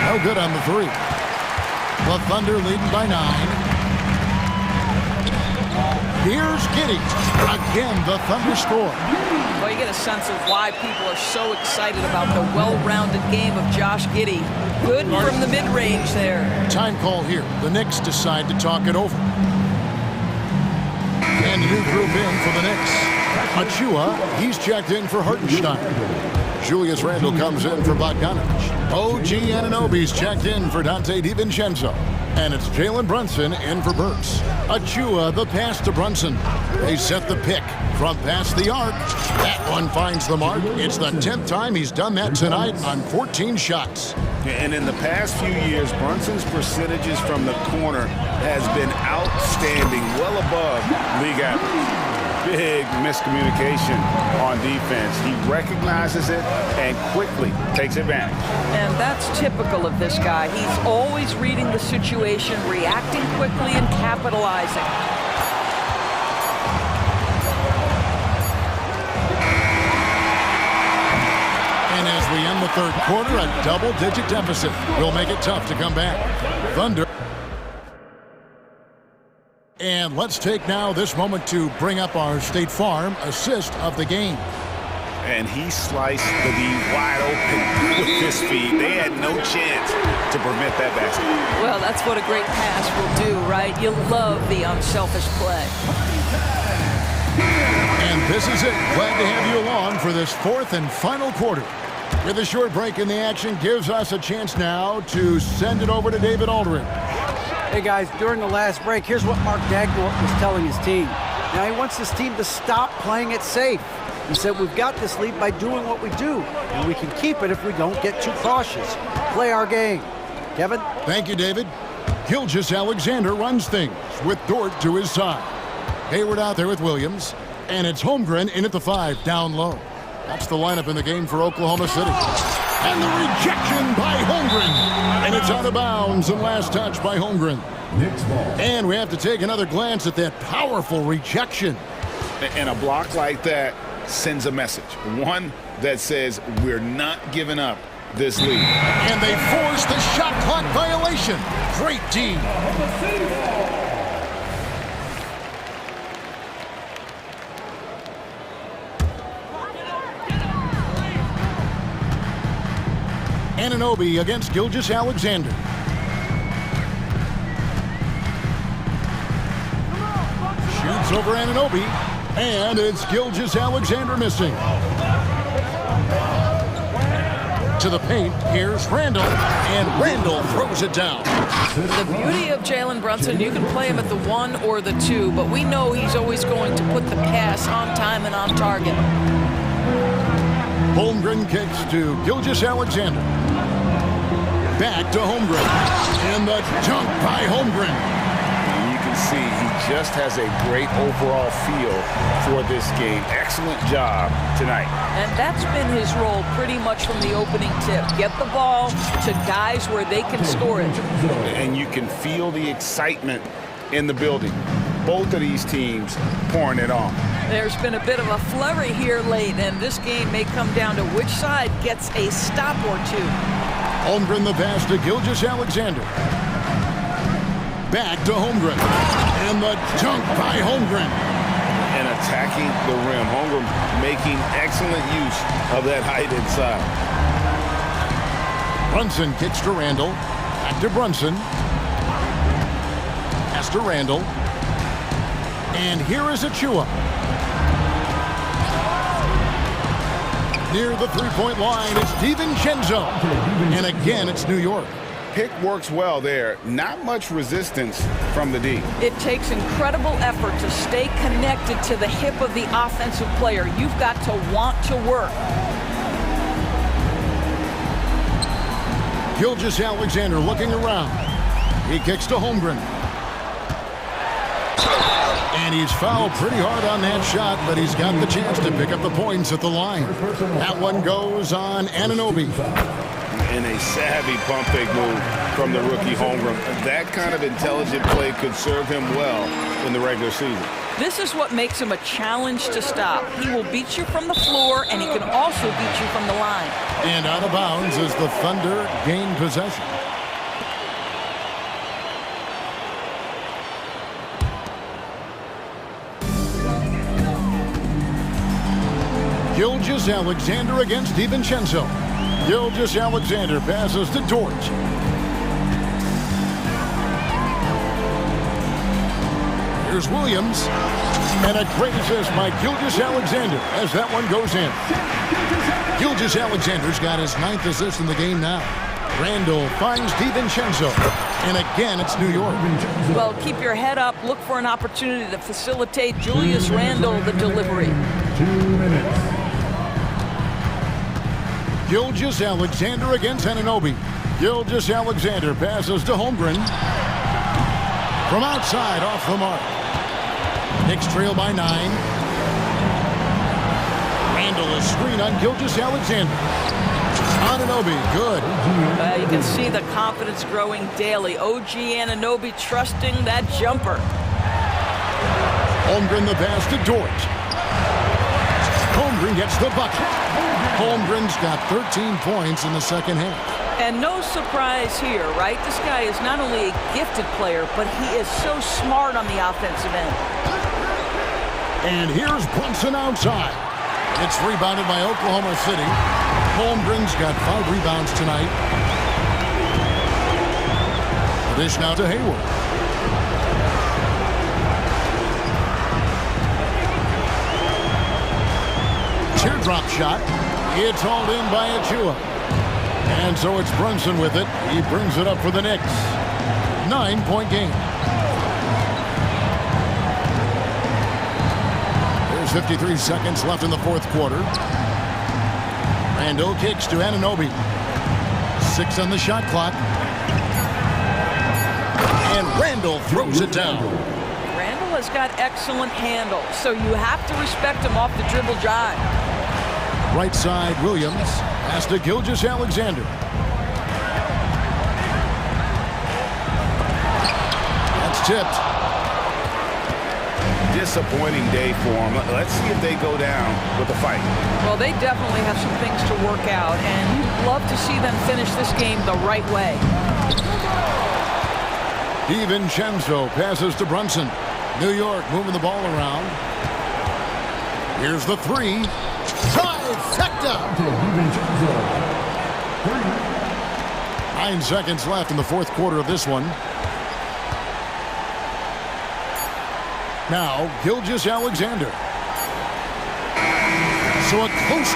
No good on the 3. The Thunder leading by 9. Here's Giddey. Again, the Thunder score. Well, you get a sense of why people are so excited about the well-rounded game of Josh Giddey. Good from the mid-range there. Time call here. The Knicks decide to talk it over. And new group in for the Knicks. Achiuwa, he's checked in for Hartenstein. Julius Randle comes in for Bogdanovich. OG Anunoby's checked in for Dante DiVincenzo. And it's Jalen Brunson in for Burks. Achua, the pass to Brunson. They set the pick from past the arc. That one finds the mark. It's the 10th time he's done that tonight on 14 shots. And in the past few years, Brunson's percentages from the corner has been outstanding, well above league average. Big miscommunication on defense. He recognizes it and quickly takes advantage. And that's typical of this guy. He's always reading the situation, reacting quickly, and capitalizing. And as we end the third quarter, a double-digit deficit will make it tough to come back. Thunder. And let's take now this moment to bring up our State Farm assist of the game. And he sliced the D wide open with his feet. They had no chance to prevent that basket. Well, that's what a great pass will do, right? You love the unselfish play. And this is it. Glad to have you along for this fourth and final quarter. With a short break in the action, gives us a chance now to send it over to David Aldridge. Hey guys, during the last break, here's what Mark Dagnall was telling his team. Now he wants this team to stop playing it safe. He said, we've got this lead by doing what we do, and we can keep it if we don't get too cautious. Play our game. Kevin? Thank you, David. Gilgeous-Alexander runs things with Dort to his side. Hayward out there with Williams, and it's Holmgren in at the 5, down low. That's the lineup in the game for Oklahoma City. And the rejection by Holmgren. And it's out of bounds and last touch by Holmgren. And we have to take another glance at that powerful rejection. And a block like that sends a message. One that says we're not giving up this lead. And they force the shot clock violation. Great D. Anunoby against Gilgeous-Alexander. Shoots over Anunoby, and it's Gilgeous-Alexander missing. To the paint, here's Randle, and Randle throws it down. The beauty of Jalen Brunson, you can play him at the 1 or the 2, but we know he's always going to put the pass on time and on target. Holmgren kicks to Gilgeous-Alexander. Back to Holmgren. And the dunk by Holmgren. You can see he just has a great overall feel for this game. Excellent job tonight. And that's been his role pretty much from the opening tip. Get the ball to guys where they can score it. And you can feel the excitement in the building. Both of these teams pouring it on. There's been a bit of a flurry here late, and this game may come down to which side gets a stop or two. Holmgren the pass to Gilgeous-Alexander. Back to Holmgren. And the dunk by Holmgren. And attacking the rim. Holmgren making excellent use of that height inside. Brunson kicks to Randle. Back to Brunson. Pass to Randle. And here is Achua. Near the three-point line, it's DiVincenzo. And again, it's New York. Pick works well there. Not much resistance from the D. It takes incredible effort to stay connected to the hip of the offensive player. You've got to want to work. Gilgeous-Alexander looking around. He kicks to Holmgren. And he's fouled pretty hard on that shot, but he's got the chance to pick up the points at the line. That one goes on Anunoby. And a savvy pump fake move from the rookie Holmgren. That kind of intelligent play could serve him well in the regular season. This is what makes him a challenge to stop. He will beat you from the floor, and he can also beat you from the line. And out of bounds as the Thunder gain possession. Gilgeous-Alexander against DiVincenzo. Gilgeous-Alexander passes to Dort. Here's Williams. And a great assist by Gilgeous-Alexander as that one goes in. Gilgeous-Alexander's got his 9th assist in the game now. Randall finds DiVincenzo. And again, it's New York. Well, keep your head up. Look for an opportunity to facilitate Julius Randle the delivery. 2 minutes. Gilgeous-Alexander against Anunoby. Gilgeous-Alexander passes to Holmgren. From outside, off the mark. Knicks trail by 9. Randall is screen on Gilgeous-Alexander. Anunoby, good. You can see the confidence growing daily. OG Anunoby trusting that jumper. Holmgren the pass to Dort. Holmgren gets the bucket. Holmgren's got 13 points in the second half. And no surprise here, right? This guy is not only a gifted player, but he is so smart on the offensive end. And here's Brunson outside. It's rebounded by Oklahoma City. Holmgren's got 5 rebounds tonight. The dish now to Hayward. Teardrop shot. It's hauled in by Achua. And so it's Brunson with it. He brings it up for the Knicks. 9-point game. There's 53 seconds left in the fourth quarter. Randall kicks to Anunoby. 6 on the shot clock. And Randall throws it down. Randall has got excellent handle, so you have to respect him off the dribble drive. Right side, Williams. Pass to Gilgeous-Alexander. That's tipped. Disappointing day for them. Let's see if they go down with a fight. Well, they definitely have some things to work out, and you'd love to see them finish this game the right way. DiVincenzo passes to Brunson. New York moving the ball around. Here's the 3. Trifecta! 9 seconds left in the fourth quarter of this one. Now, Gilgeous-Alexander. So a close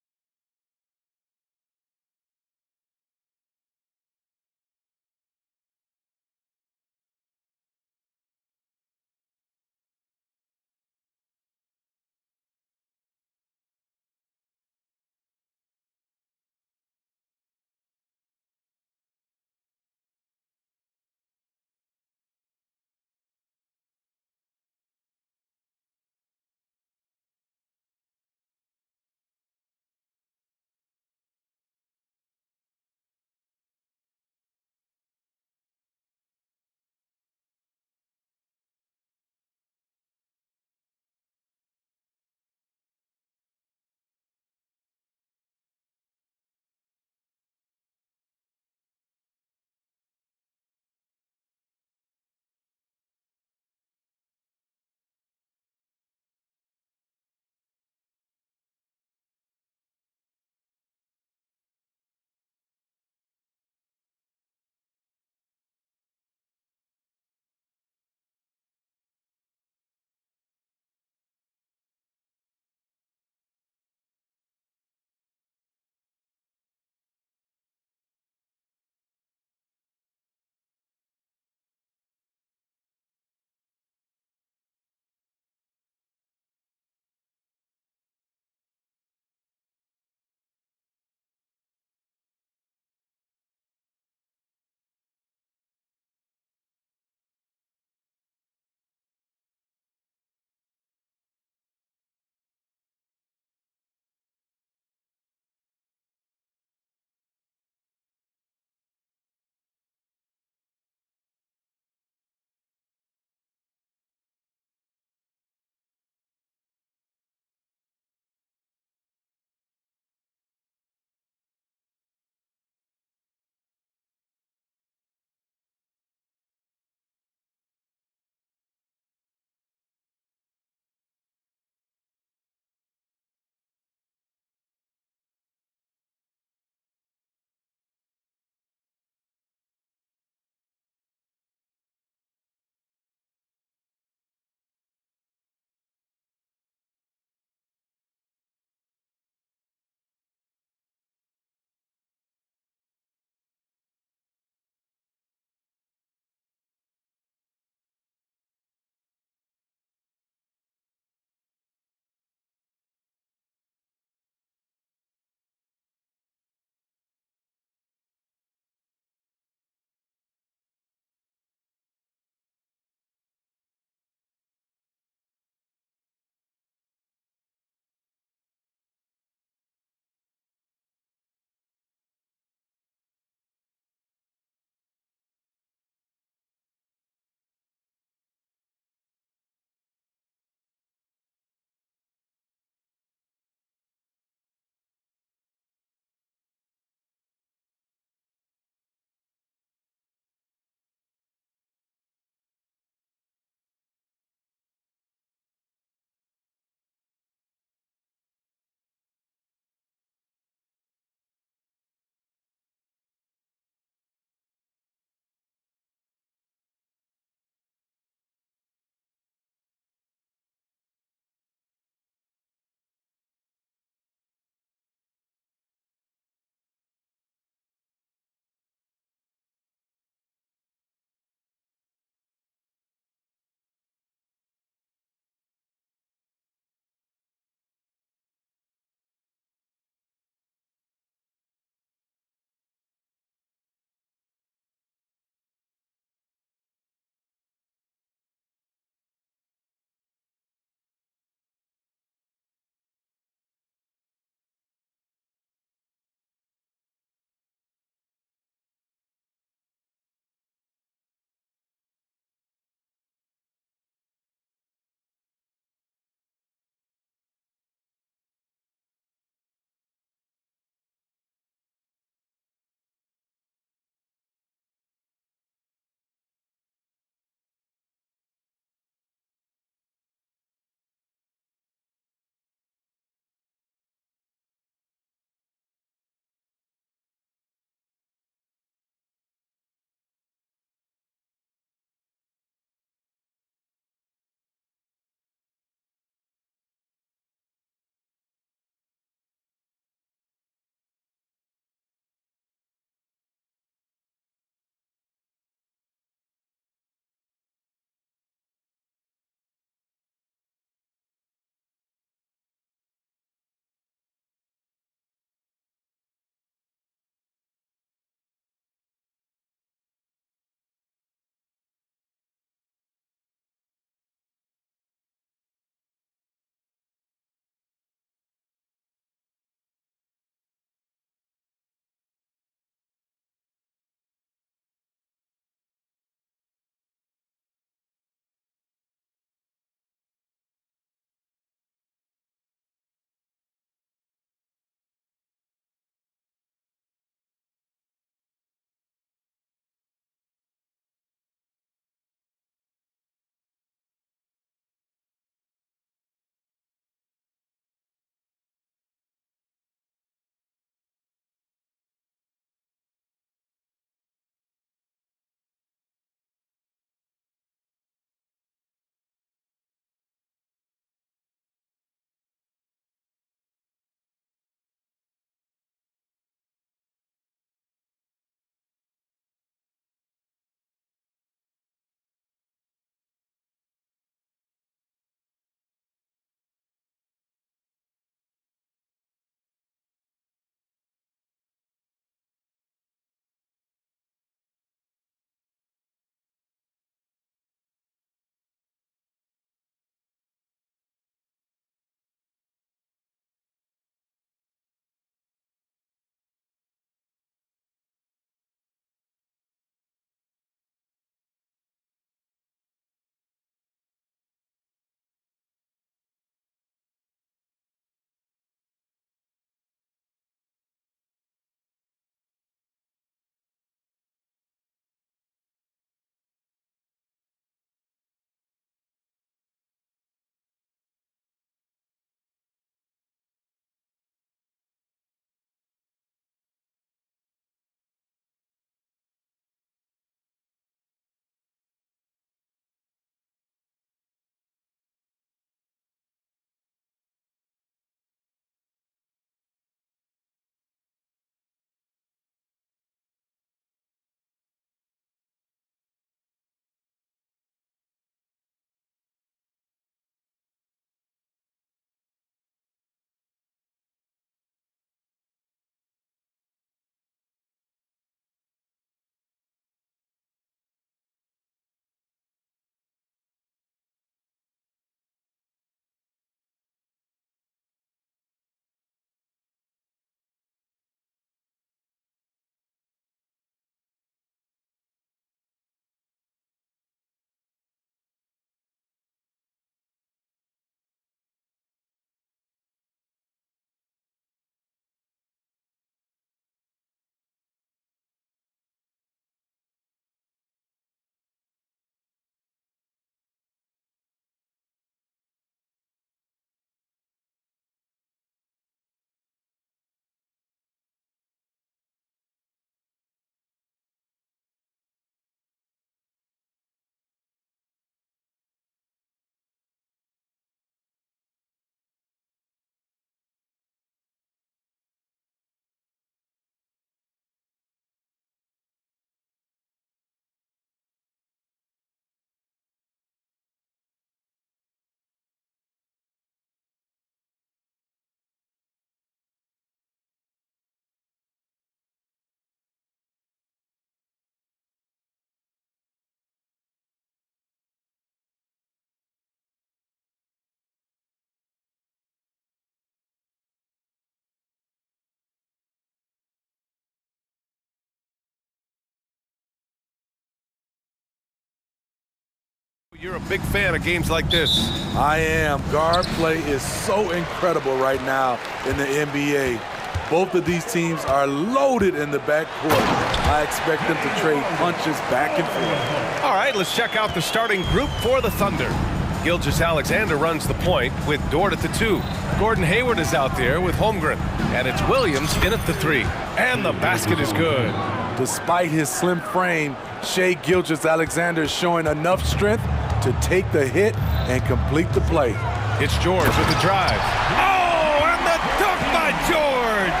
You're a big fan of games like this. I am. Guard play is so incredible right now in the NBA. Both of these teams are loaded in the backcourt. I expect them to trade punches back and forth. All right, let's check out the starting group for the Thunder. Gilgeous-Alexander runs the point with Dort at the 2. Gordon Hayward is out there with Holmgren. And it's Williams in at the 3. And the basket is good. Despite his slim frame, Shai Gilgeous-Alexander is showing enough strength to take the hit and complete the play. It's George with the drive. Oh, and the dunk by George!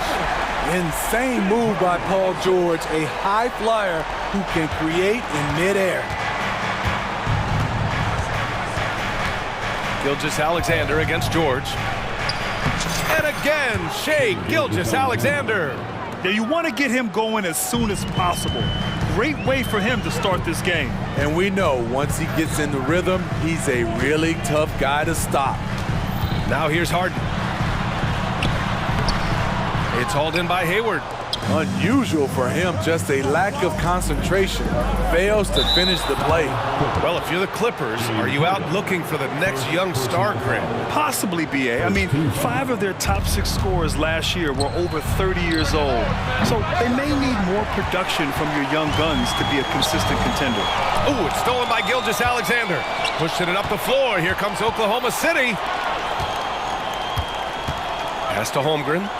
Insane move by Paul George, a high flyer who can create in midair. Gilgeous-Alexander against George. And again, Shai Gilgeous-Alexander. Yeah, you want to get him going as soon as possible. Great way for him to start this game. And we know once he gets in the rhythm, he's a really tough guy to stop. Now here's Harden. It's hauled in by Hayward. Unusual for him, just a lack of concentration. Fails to finish the play. Well, if you're the Clippers, are you out looking for the next young star, Grant? Possibly, BA. I mean, 5 of their top 6 scorers last year were over 30 years old. So they may need more production from your young guns to be a consistent contender. Oh, it's stolen by Gilgeous-Alexander. Pushing it up the floor. Here comes Oklahoma City. Pass to Holmgren.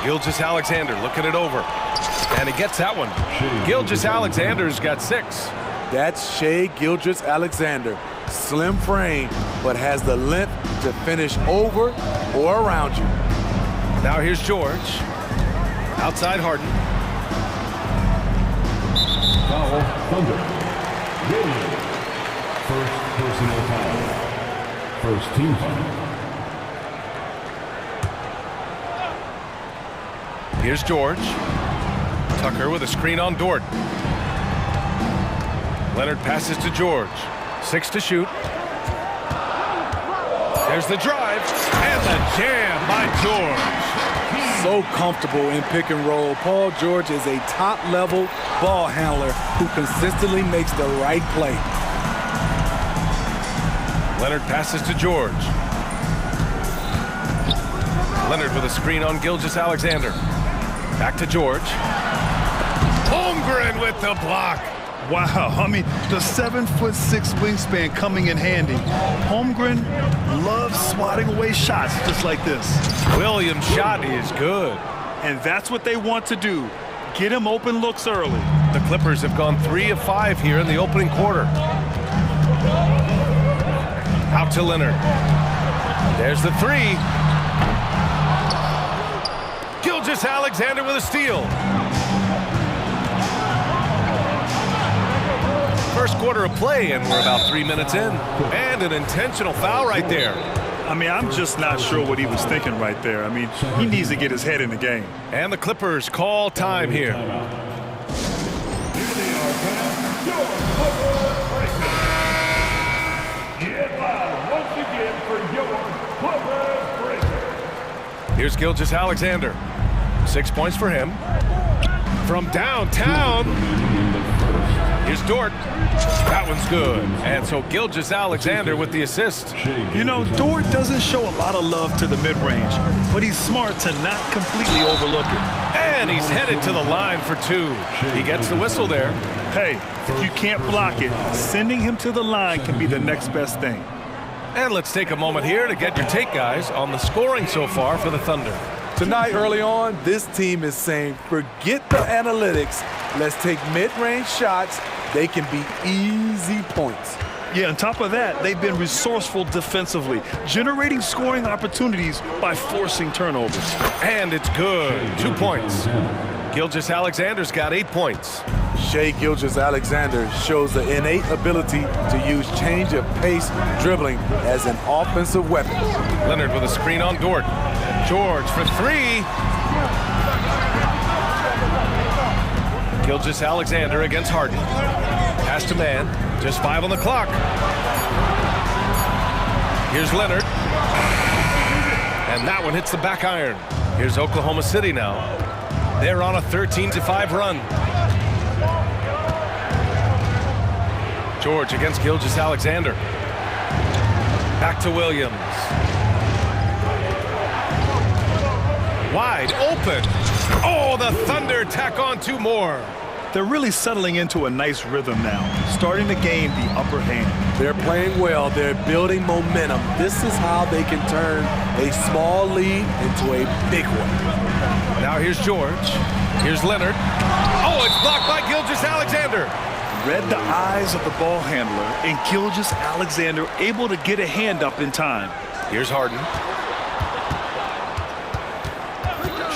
Gilgeous-Alexander looking it over. And he gets that one. Gilgeous-Alexander's got 6. That's Shai Gilgeous-Alexander. Slim frame, but has the length to finish over or around you. Now here's George. Outside Harden. Foul, Thunder. Williams. First personal foul. First team foul. Here's George. Tucker with a screen on Dort. Leonard passes to George. 6 to shoot. There's the drive. And the jam by George. So comfortable in pick and roll. Paul George is a top-level ball handler who consistently makes the right play. Leonard passes to George. Leonard with a screen on Gilgeous-Alexander. Back to George. Holmgren with the block. Wow, I mean, the 7'6" wingspan coming in handy. Holmgren loves swatting away shots just like this. Williams' shot is good. And that's what they want to do. Get him open looks early. The Clippers have gone 3 of 5 here in the opening quarter. Out to Leonard. There's the 3. Gilgeous-Alexander with a steal. First quarter of play, and we're about 3 minutes in. And an intentional foul right there. I mean, I'm just not sure what he was thinking right there. I mean, he needs to get his head in the game. And the Clippers call time here. Get loud once again for your Clippers Breakers. Here's Gilgeous-Alexander. 6 points for him. From downtown. Here's Dort. That one's good. And so Gilgeous-Alexander with the assist. You know, Dort doesn't show a lot of love to the mid-range, but he's smart to not completely overlook it. And he's headed to the line for 2. He gets the whistle there. Hey, if you can't block it, sending him to the line can be the next best thing. And let's take a moment here to get your take, guys, on the scoring so far for the Thunder. Tonight, early on, this team is saying, forget the analytics. Let's take mid-range shots. They can be easy points. Yeah, on top of that, they've been resourceful defensively, generating scoring opportunities by forcing turnovers. And it's good. 2 points. Gilgeous-Alexander's got 8 points. Shai Gilgeous-Alexander shows the innate ability to use change of pace dribbling as an offensive weapon. Leonard with a screen on Dort. George for 3. Gilgeous-Alexander against Harden. Pass to man. Just 5 on the clock. Here's Leonard. And that one hits the back iron. Here's Oklahoma City now. They're on a 13-5 run. George against Gilgeous-Alexander. Back to Williams. Wide open. Oh, the Thunder tack on 2 more. They're really settling into a nice rhythm now, starting to gain the upper hand. They're playing well. They're building momentum. This is how they can turn a small lead into a big one. Now here's George. Here's Leonard. Oh, it's blocked by Gilgeous-Alexander. Read the eyes of the ball handler, and Gilgeous-Alexander able to get a hand up in time. Here's Harden.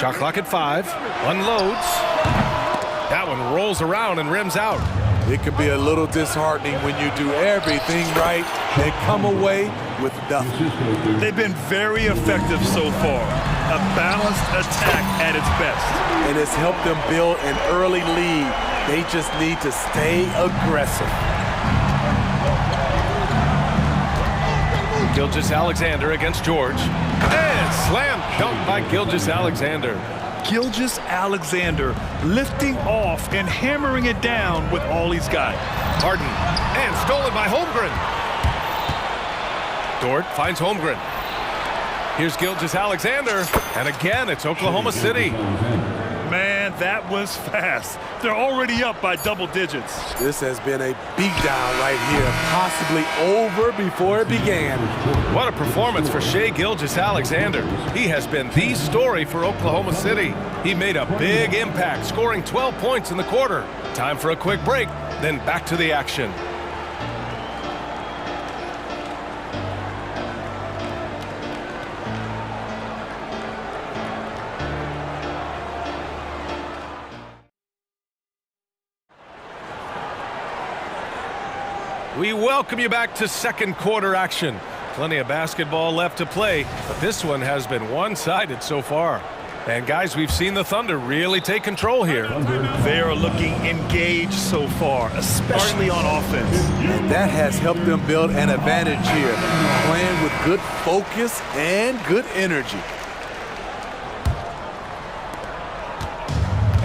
Shot clock at 5. Unloads. That one rolls around and rims out. It can be a little disheartening when you do everything right and come away with nothing. They've been very effective so far. A balanced attack at its best. And it's helped them build an early lead. They just need to stay aggressive. Gilgeous-Alexander against George. And slam dunk by Gilgeous-Alexander. Gilgeous-Alexander lifting off and hammering it down with all he's got. Harden, and stolen by Holmgren. Dort finds Holmgren. Here's Gilgeous-Alexander, and again, it's Oklahoma City. Man, that was fast. They're already up by double digits. This has been a beatdown right here, possibly over before it began. What a performance for Shai Gilgeous-Alexander. He has been the story for Oklahoma City. He made a big impact, scoring 12 points in the quarter. Time for a quick break, then back to the action. We welcome you back to second quarter action. Plenty of basketball left to play, but this one has been one-sided so far. And guys, we've seen the Thunder really take control here. They are looking engaged so far, especially on offense. And that has helped them build an advantage here, playing with good focus and good energy.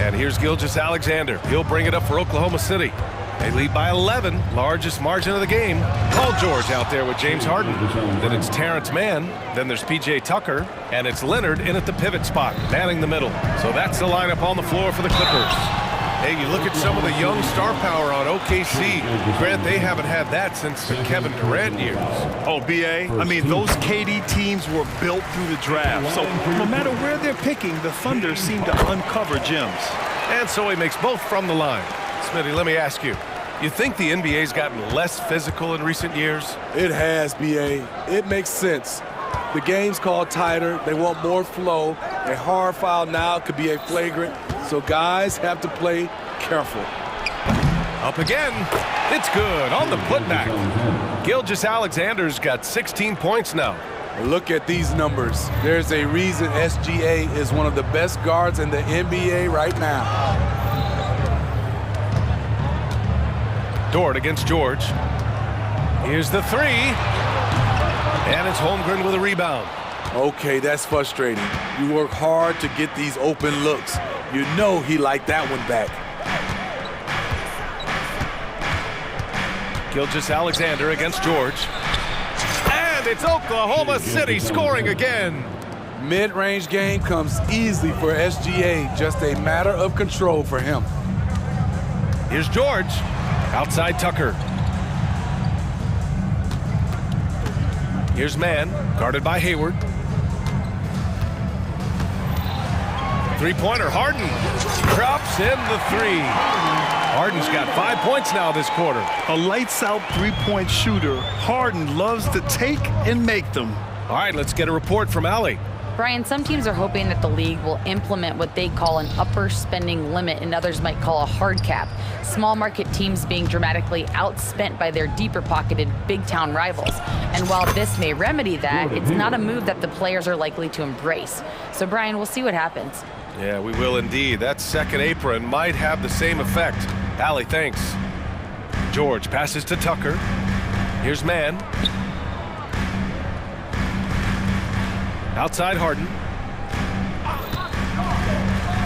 And here's Gilgeous-Alexander. He'll bring it up for Oklahoma City. They lead by 11, largest margin of the game. Paul George out there with James Harden. Then it's Terrence Mann. Then there's P.J. Tucker. And it's Leonard in at the pivot spot, manning the middle. So that's the lineup on the floor for the Clippers. Hey, you look at some of the young star power on OKC. Grant, they haven't had that since the Kevin Durant years. Oh, B.A., I mean, those KD teams were built through the draft. So no matter where they're picking, the Thunder seem to uncover gems. And so he makes both from the line. Smitty, let me ask you, you think the NBA's gotten less physical in recent years? It has, B.A. It makes sense. The game's called tighter. They want more flow. A hard foul now could be a flagrant, so guys have to play careful. Up again. It's good on the putback. Gilgeous-Alexander's got 16 points now. Look at these numbers. There's a reason SGA is one of the best guards in the NBA right now. Dort against George. Here's the three. And it's Holmgren with a rebound. Okay, that's frustrating. You work hard to get these open looks. You know he liked that one back. Gilgeous-Alexander against George. And it's Oklahoma City scoring again. Mid-range game comes easily for SGA. Just a matter of control for him. Here's George. Outside Tucker. Here's Mann, guarded by Hayward. Three-pointer, Harden. Drops in the three. Harden's got 5 points now this quarter. A lights-out three-point shooter. Harden loves to take and make them. All right, let's get a report from Allie. Brian, some teams are hoping that the league will implement what they call an upper spending limit and others might call a hard cap. Small market teams being dramatically outspent by their deeper pocketed big town rivals. And while this may remedy that, it's not a move that the players are likely to embrace. So Brian, we'll see what happens. Yeah, we will indeed. That second apron might have the same effect. Allie, thanks. George passes to Tucker. Here's Mann. Outside Harden.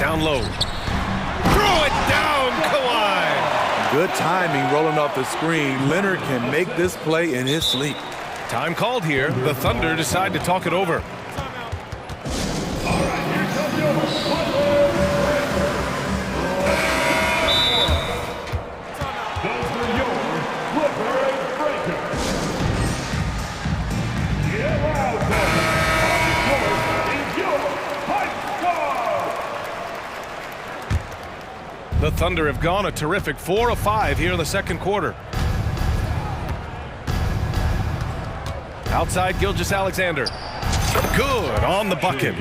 Down low. Throw it down, Kawhi. Good timing rolling off the screen. Leonard can make this play in his sleep. Time called here. The Thunder decide to talk it over. The Thunder have gone a terrific 4 of 5 here in the second quarter. Outside Gilgeous-Alexander. Good on the bucket.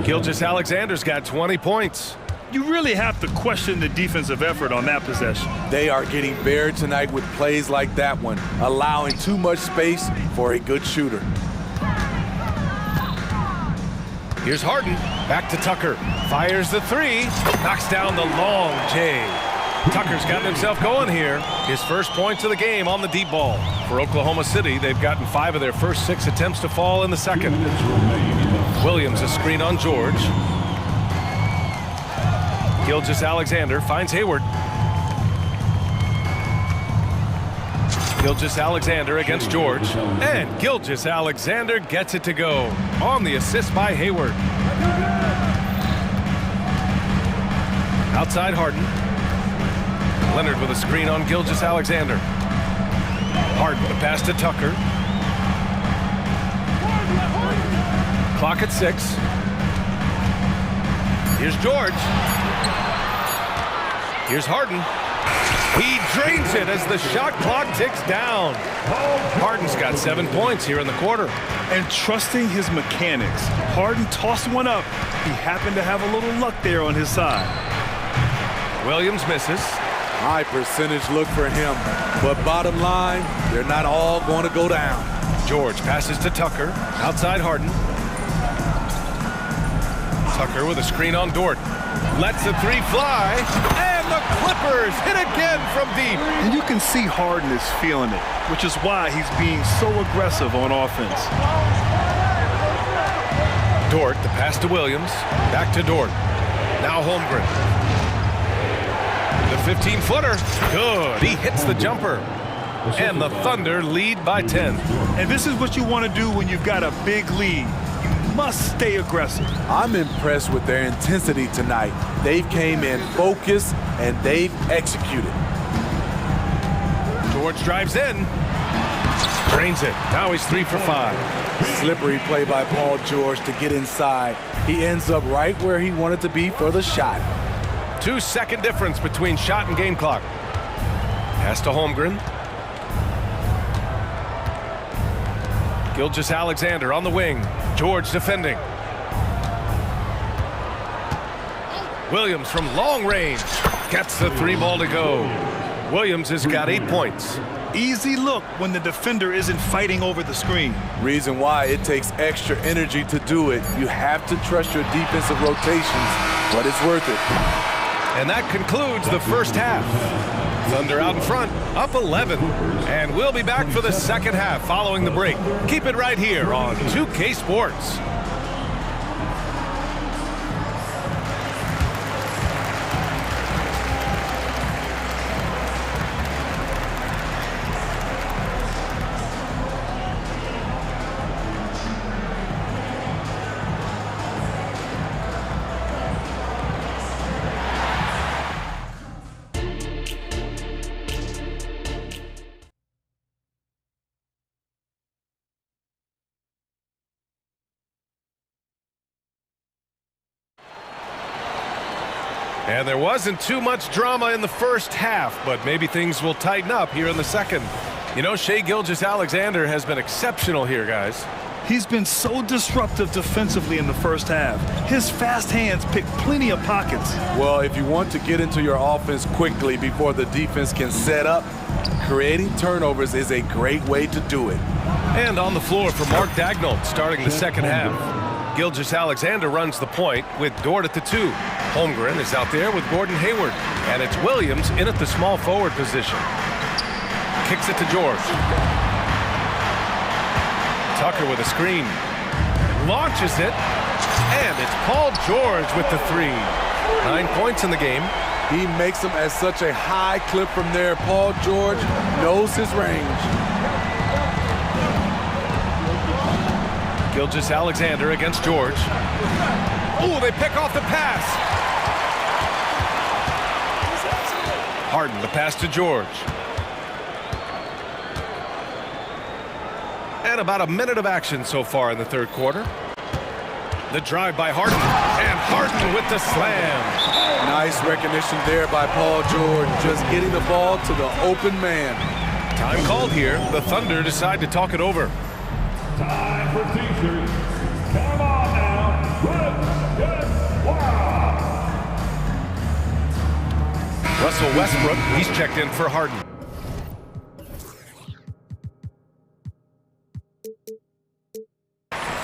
Gilgeous-Alexander's got 20 points. You really have to question the defensive effort on that possession. They are getting bare tonight with plays like that one, allowing too much space for a good shooter. Here's Harden, back to Tucker, fires the three, knocks down the long J. Tucker's gotten himself going here. His first points of the game on the deep ball. For Oklahoma City, they've gotten 5 of their first 6 attempts to fall in the second. Williams a screen on George. Gilgeous-Alexander finds Hayward. Gilgeous-Alexander against George, and Gilgeous-Alexander gets it to go on the assist by Hayward. Outside Harden. Leonard with a screen on Gilgeous-Alexander. Harden the pass to Tucker. Clock at 6. Here's George. Here's Harden. He drains it as the shot clock ticks down. Harden's got 7 points here in the quarter. And trusting his mechanics. Harden tossed one up. He happened to have a little luck there on his side. Williams misses. High percentage look for him. But bottom line, they're not all going to go down. George passes to Tucker. Outside Harden. Tucker with a screen on Dort. Lets the three fly. And the Clippers hit again from deep. And you can see Harden is feeling it, which is why he's being so aggressive on offense. Dort, the pass to Williams. Back to Dort. Now Holmgren. The 15-footer. Good. He hits the jumper. And the Thunder lead by 10. And this is what you want to do when you've got a big lead. You must stay aggressive. I'm impressed with their intensity tonight. They've came in focused and they've executed. George drives in. Drains it. Now he's 3 for 5. Slippery play by Paul George to get inside. He ends up right where he wanted to be for the shot. 2-second difference between shot and game clock. Pass to Holmgren. Gilgeous-Alexander on the wing. George defending. Williams from long range gets the 3-ball to go. Williams has got 8 points. Easy look when the defender isn't fighting over the screen. Reason why it takes extra energy to do it. You have to trust your defensive rotations, but it's worth it. And that concludes the first half. Thunder out in front, up 11. And we'll be back for the second half following the break. Keep it right here on 2K Sports. And there wasn't too much drama in the first half, but maybe things will tighten up here in the second. You know, Shai Gilgeous-Alexander has been exceptional here, guys. He's been so disruptive defensively in the first half. His fast hands pick plenty of pockets. Well, if you want to get into your offense quickly before the defense can set up, creating turnovers is a great way to do it. And on the floor for Mark Daigneault starting the second half. Gilgeous-Alexander runs the point with Dort at the 2. Holmgren is out there with Gordon Hayward. And it's Williams in at the small forward position. Kicks it to George. Tucker with a screen. Launches it. And it's Paul George with the 3. 9 points in the game. He makes them at such a high clip from there. Paul George knows his range. Gilgeous-Alexander against George. Oh, they pick off the pass. Harden, the pass to George. And about a minute of action so far in the third quarter. The drive by Harden, and Harden with the slam. Nice recognition there by Paul George, just getting the ball to the open man. Time called here. The Thunder decide to talk it over. Time for t-shirts. Come on now. Wow. Russell Westbrook, he's checked in for Harden.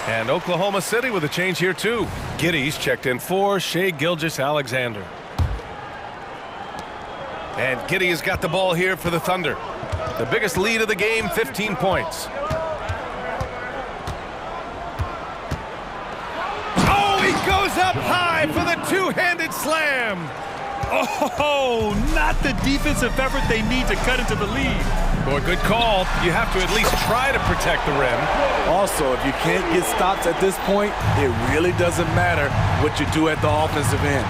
And Oklahoma City with a change here too. Giddey's checked in for Shai Gilgeous-Alexander. And Giddey has got the ball here for the Thunder. The biggest lead of the game, 15 points. Oh, he goes up high for the two-handed slam. Oh, not the defensive effort they need to cut into the lead. Boy, good call. You have to at least try to protect the rim. Also, if you can't get stops at this point, it really doesn't matter what you do at the offensive end.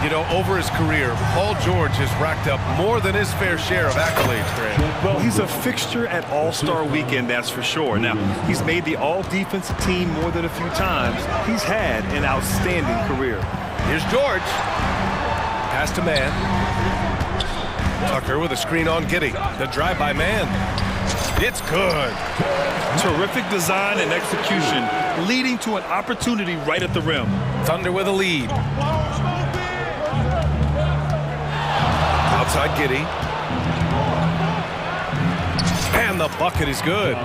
You know, over his career, Paul George has racked up more than his fair share of accolades, Grant. Well, he's a fixture at All-Star Weekend, that's for sure. Now, he's made the All-Defensive team more than a few times. He's had an outstanding career. Here's George. Pass to man. Tucker with a screen on Giddey. The drive by man. It's good. Terrific design and execution, leading to an opportunity right at the rim. Thunder with a lead. Outside Giddey. And the bucket is good.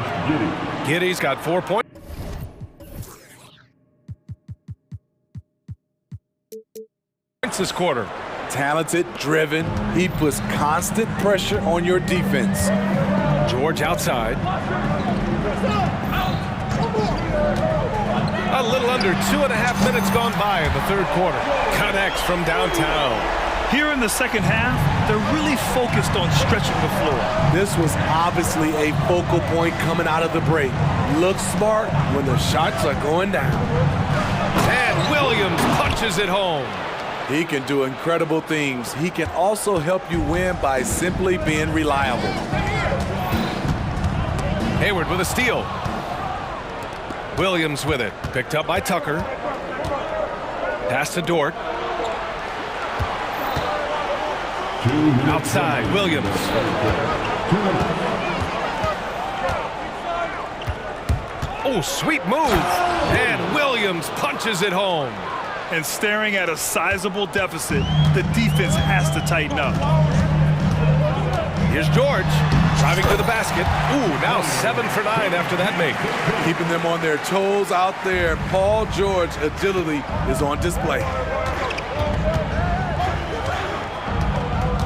Giddey's got 4 points. This quarter. Talented, driven. He puts constant pressure on your defense. George outside. A little under 2.5 minutes gone by in the third quarter. Connects from downtown. Here in the second half, they're really focused on stretching the floor. This was obviously a focal point coming out of the break. Look smart when the shots are going down. And Williams punches it home. He can do incredible things. He can also help you win by simply being reliable. Hayward with a steal. Williams with it. Picked up by Tucker. Pass to Dort. Outside, Williams. Oh, sweet move. And Williams punches it home. And staring at a sizable deficit, the defense has to tighten up. Here's George, driving to the basket. Ooh, now 7 for 9 after that make. Keeping them on their toes out there. Paul George agility is on display.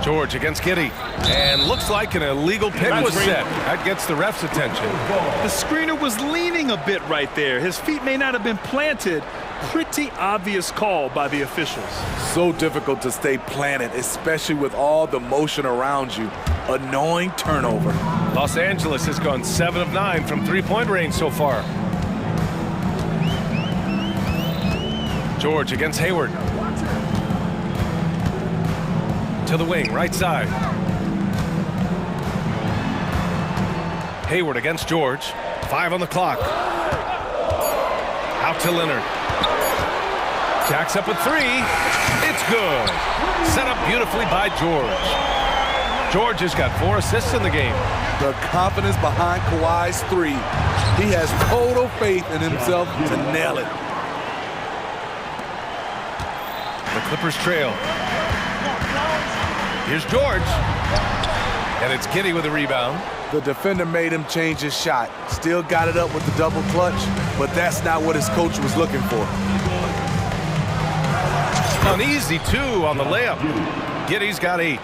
George against Giddey. And looks like an illegal pick was set. That gets the ref's attention. The screener was leaning a bit right there. His feet may not have been planted. Pretty obvious call by the officials. So difficult to stay planted, especially with all the motion around you. Annoying turnover. Los Angeles has gone 7 of 9 from three-point range so far. George against Hayward. To the wing, right side. Hayward against George. 5 on the clock. Out to Leonard. Jacks up with 3. It's good. Set up beautifully by George. George has got 4 assists in the game. The confidence behind Kawhi's 3. He has total faith in himself to nail it. The Clippers trail. Here's George. And it's Giddey with a rebound. The defender made him change his shot. Still got it up with the double clutch, but that's not what his coach was looking for. An easy 2 on the layup. Giddey's got 8.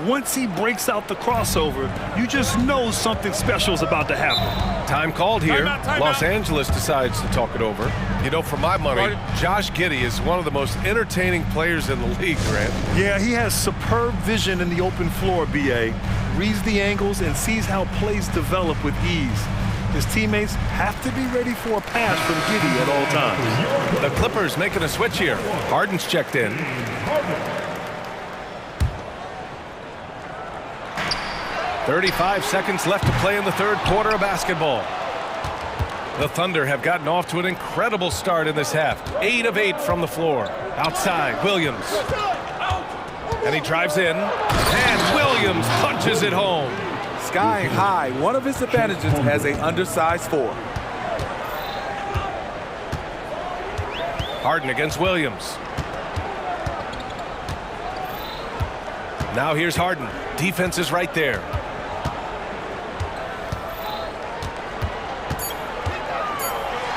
Once he breaks out the crossover, you just know something special is about to happen. Time called here. Time Los out. Angeles decides to talk it over. You know, for my money, Josh Giddey is one of the most entertaining players in the league, Grant. Yeah, he has superb vision in the open floor, B.A. Reads the angles and sees how plays develop with ease. His teammates have to be ready for a pass from Giddey at all times. The Clippers making a switch here. Harden's checked in. "35 seconds left to play in the third quarter of basketball." The Thunder have gotten off to an incredible start in this half. 8 of 8 from the floor. Outside, Williams. And he drives in. And Williams punches it home. Sky high, one of his advantages as an undersized 4. Harden against Williams. Now here's Harden. Defense is right there.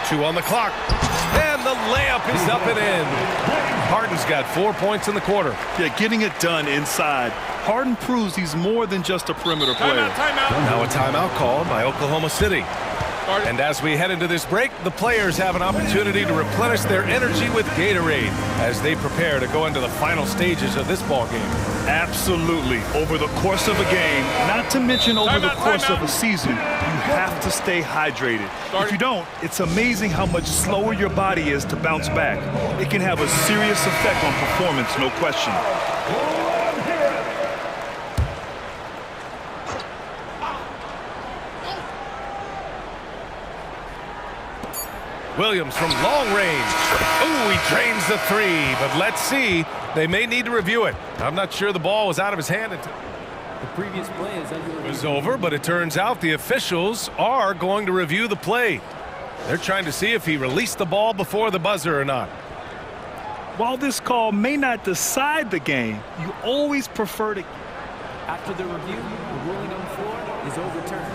Two on the clock. And the layup is up and in. Harden's got 4 points in the quarter. Yeah, getting it done inside. Harden proves he's more than just a perimeter player. Now a timeout called by Oklahoma City. And as we head into this break, the players have an opportunity to replenish their energy with Gatorade as they prepare to go into the final stages of this ball game. Absolutely. Over the course of a game, not to mention over the course of a season, you have to stay hydrated. If you don't, it's amazing how much slower your body is to bounce back. It can have a serious effect on performance, no question. Williams from long range. Ooh, he drains the 3, but let's see. They may need to review it. I'm not sure the ball was out of his hand until The previous play is under review. it was over, but it turns out the officials are going to review the play. They're trying to see if he released the ball before the buzzer or not. While this call may not decide the game, you always prefer to... After the review, the ruling on the floor is overturned.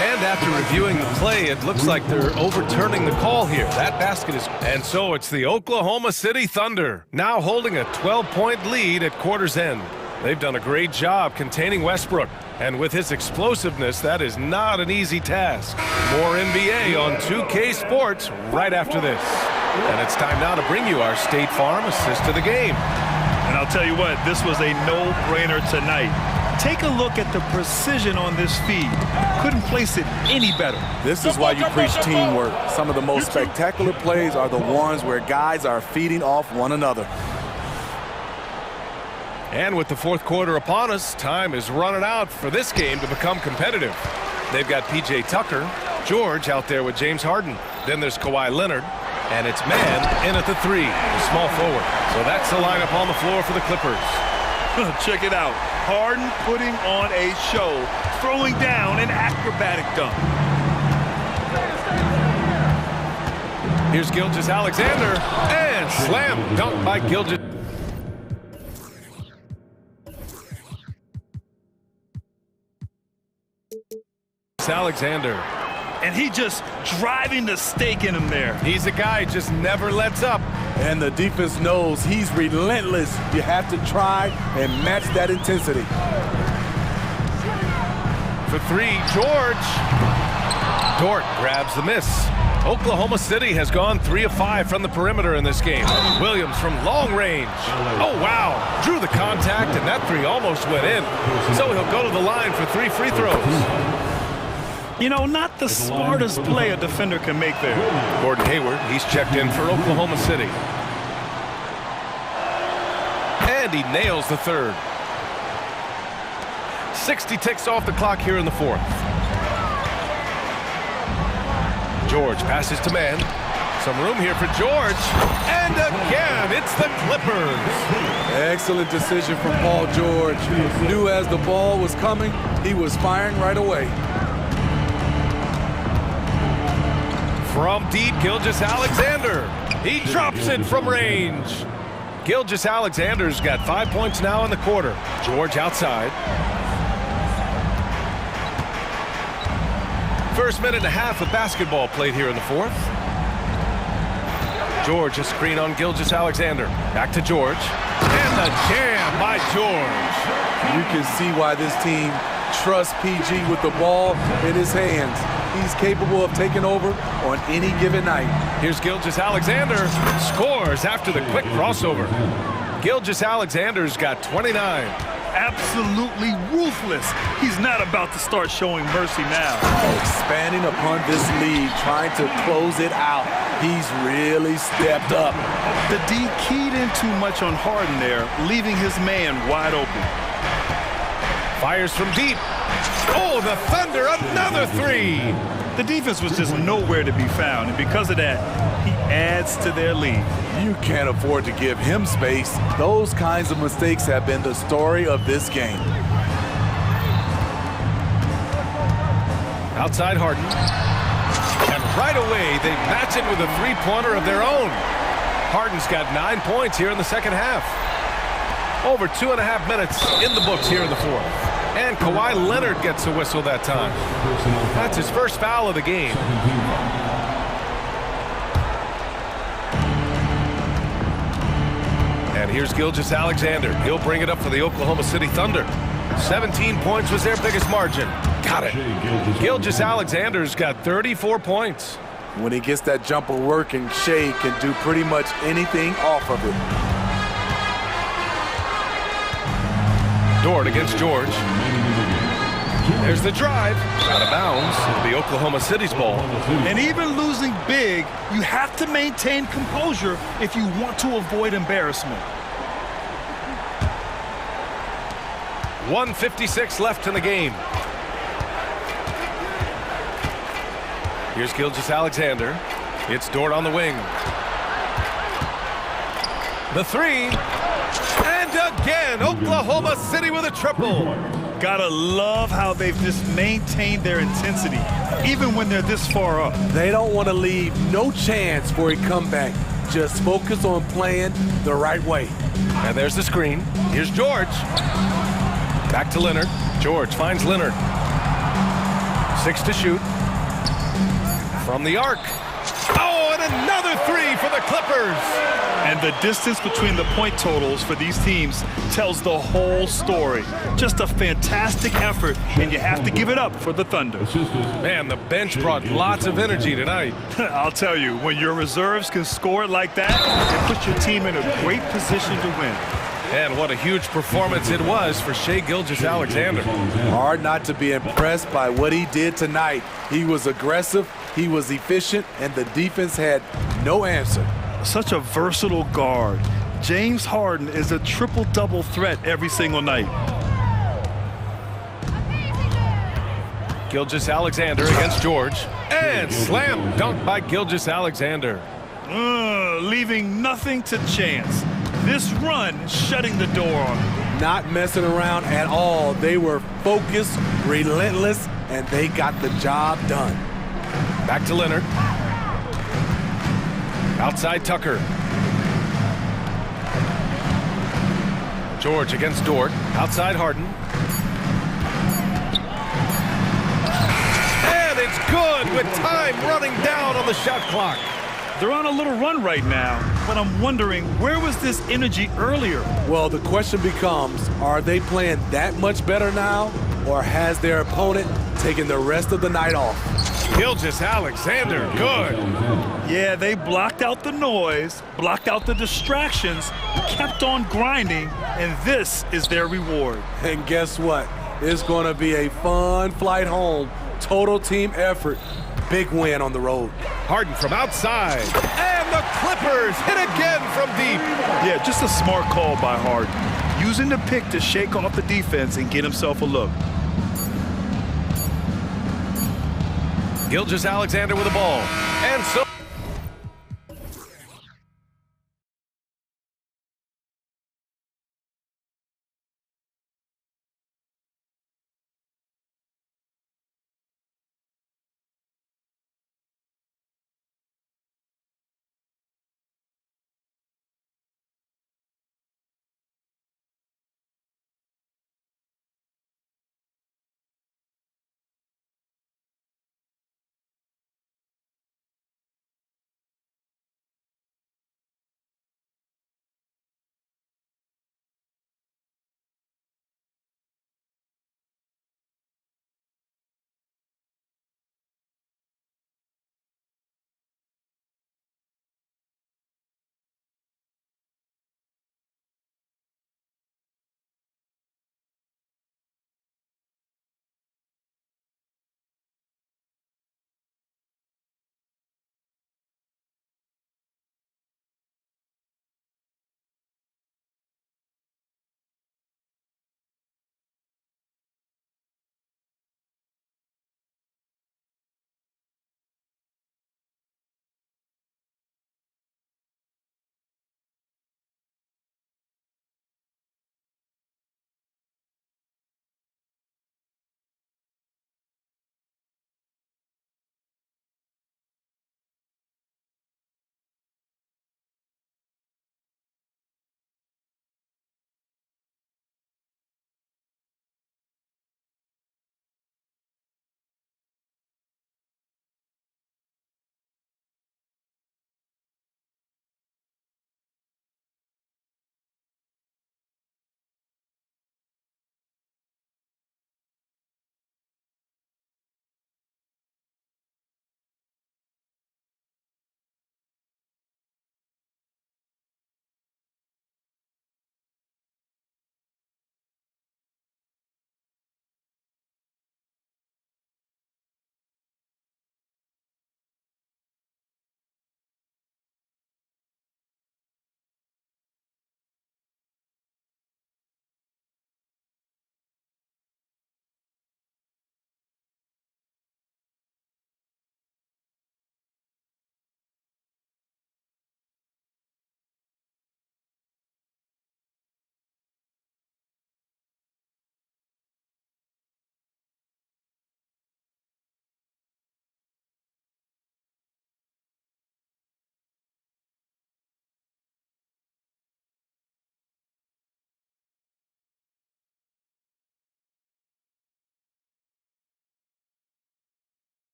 And after reviewing the play, it looks like they're overturning the call here. That basket is... And so it's the Oklahoma City Thunder, now holding a 12-point lead at quarter's end. They've done a great job containing Westbrook. And with his explosiveness, that is not an easy task. More NBA on 2K Sports right after this. And it's time now to bring you our State Farm assist to the game. And I'll tell you what, this was a no-brainer tonight. Take a look at the precision on this feed. Couldn't place it any better. This is why you preach teamwork. Some of the most spectacular plays are the ones where guys are feeding off one another. And with the fourth quarter upon us, time is running out for this game to become competitive. They've got P.J. Tucker, George out there with James Harden. Then there's Kawhi Leonard, and it's man in at the 3, the small forward. So that's the lineup on the floor for the Clippers. Check it out. Harden putting on a show, throwing down an acrobatic dunk. Here's Gilgeous-Alexander, and slam dunk by Gilgeous. Alexander. And he just driving the stake in him there. He's a guy who just never lets up. And the defense knows he's relentless. You have to try and match that intensity. For 3, George. Dort grabs the miss. Oklahoma City has gone 3 of 5 from the perimeter in this game. Williams from long range. Oh, wow. Drew the contact, and that 3 almost went in. So he'll go to the line for 3 free throws. You know, not the smartest play a defender can make there. Gordon Hayward, he's checked in for Oklahoma City. And he nails the 3rd. 60 ticks off the clock here in the 4th. George passes to man. Some room here for George. And again, it's the Clippers. Excellent decision from Paul George. Knew as the ball was coming, he was firing right away. From deep, Gilgeous-Alexander. He drops it from range. Gilgeous-Alexander's got 5 points now in the quarter. George outside. First minute and a half of basketball played here in the 4th. George, a screen on Gilgeous-Alexander. Back to George. And the jam by George. You can see why this team trusts PG with the ball in his hands. He's capable of taking over on any given night. Here's Gilgeous-Alexander. Scores after the quick crossover. Gilgeous-Alexander's got 29. Absolutely ruthless. He's not about to start showing mercy now. Expanding upon this lead, trying to close it out. He's really stepped up. The D keyed in too much on Harden there, leaving his man wide open. Fires from deep. Oh, the Thunder, another three. The defense was just nowhere to be found, and because of that, he adds to their lead. You can't afford to give him space. Those kinds of mistakes have been the story of this game. Outside Harden. And right away, they match it with a three-pointer of their own. Harden's got 9 points here in the second half. Over 2.5 minutes in the books here in the fourth. And Kawhi Leonard gets a whistle that time. That's his first foul of the game. And here's Gilgeous-Alexander. He'll bring it up for the Oklahoma City Thunder. 17 points was their biggest margin. Got it. Gilgeous-Alexander's got 34 points. When he gets that jumper working, Shea can do pretty much anything off of it. Dort against George. There's the drive. Out of bounds. It'll be Oklahoma City's ball. And even losing big, you have to maintain composure if you want to avoid embarrassment. 1:56 left in the game. Here's Gilgeous-Alexander. It's Dort on the wing. The three. And again, Oklahoma City with a triple. Gotta love how they've just maintained their intensity, even when they're this far up. They don't want to leave no chance for a comeback. Just focus on playing the right way. And there's the screen. Here's George. Back to Leonard. George finds Leonard. 6 to shoot. From the arc. Oh, and another three for the Clippers. And the distance between the point totals for these teams tells the whole story. Just a fantastic effort, and you have to give it up for the Thunder. Man, the bench brought lots of energy tonight. I'll tell you, when your reserves can score it like that, it puts your team in a great position to win. And what a huge performance it was for Shai Gilgeous-Alexander. Hard not to be impressed by what he did tonight. He was aggressive, he was efficient, and the defense had no answer. Such a versatile guard. James Harden is a triple-double threat every single night. Gilgeous-Alexander against George. And slam dunk by Gilgeous-Alexander. Leaving nothing to chance. This run shutting the door on them. Not messing around at all. They were focused, relentless, and they got the job done. Back to Leonard. Outside Tucker. George against Dort. Outside Harden. And it's good with time running down on the shot clock. They're on a little run right now, but I'm wondering, where was this energy earlier? Well, the question becomes, are they playing that much better now, or has their opponent taken the rest of the night off? Gilgeous-Alexander, good. Yeah, they blocked out the noise, blocked out the distractions, kept on grinding, and this is their reward. And guess what? It's going to be a fun flight home. Total team effort. Big win on the road. Harden from outside. And the Clippers hit again from deep. Yeah, just a smart call by Harden. Using the pick to shake off the defense and get himself a look. Gilgeous-Alexander with the ball. And so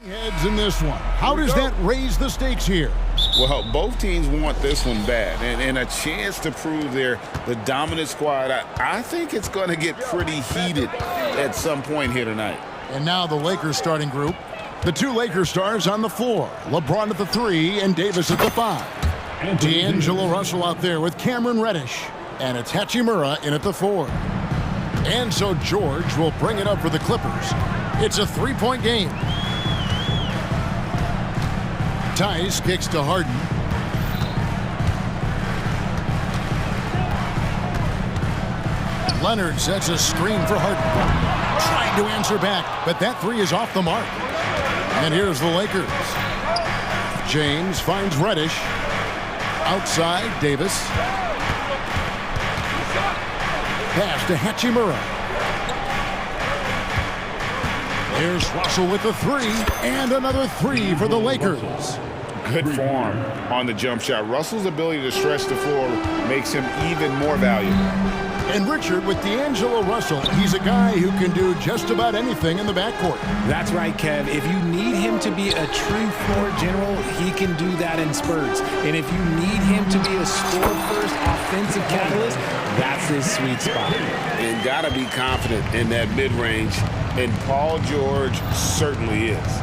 Heads in this one. How does that raise the stakes here? Well, both teams want this one bad, and a chance to prove they're the dominant squad. I think it's going to get pretty heated at some point here tonight. And now the Lakers starting group. The two Lakers stars on the floor. LeBron at the 3 and Davis at the 5. D'Angelo Russell out there with Cameron Reddish. And it's Hachimura in at the 4. And so George will bring it up for the Clippers. It's a 3-point game. Tice kicks to Harden. Leonard sets a screen for Harden. Trying to answer back, but that 3 is off the mark. And here's the Lakers. James finds Reddish. Outside, Davis. Pass to Hachimura. Here's Russell with the 3, and another 3 for the Lakers. Good form on the jump shot. Russell's ability to stretch the floor makes him even more valuable. And Richard, with D'Angelo Russell, he's a guy who can do just about anything in the backcourt. That's right, Kev. If you need him to be a true floor general, he can do that in spurts. And if you need him to be a score-first offensive catalyst, that's his sweet spot. And got to be confident in that mid-range, and Paul George certainly is.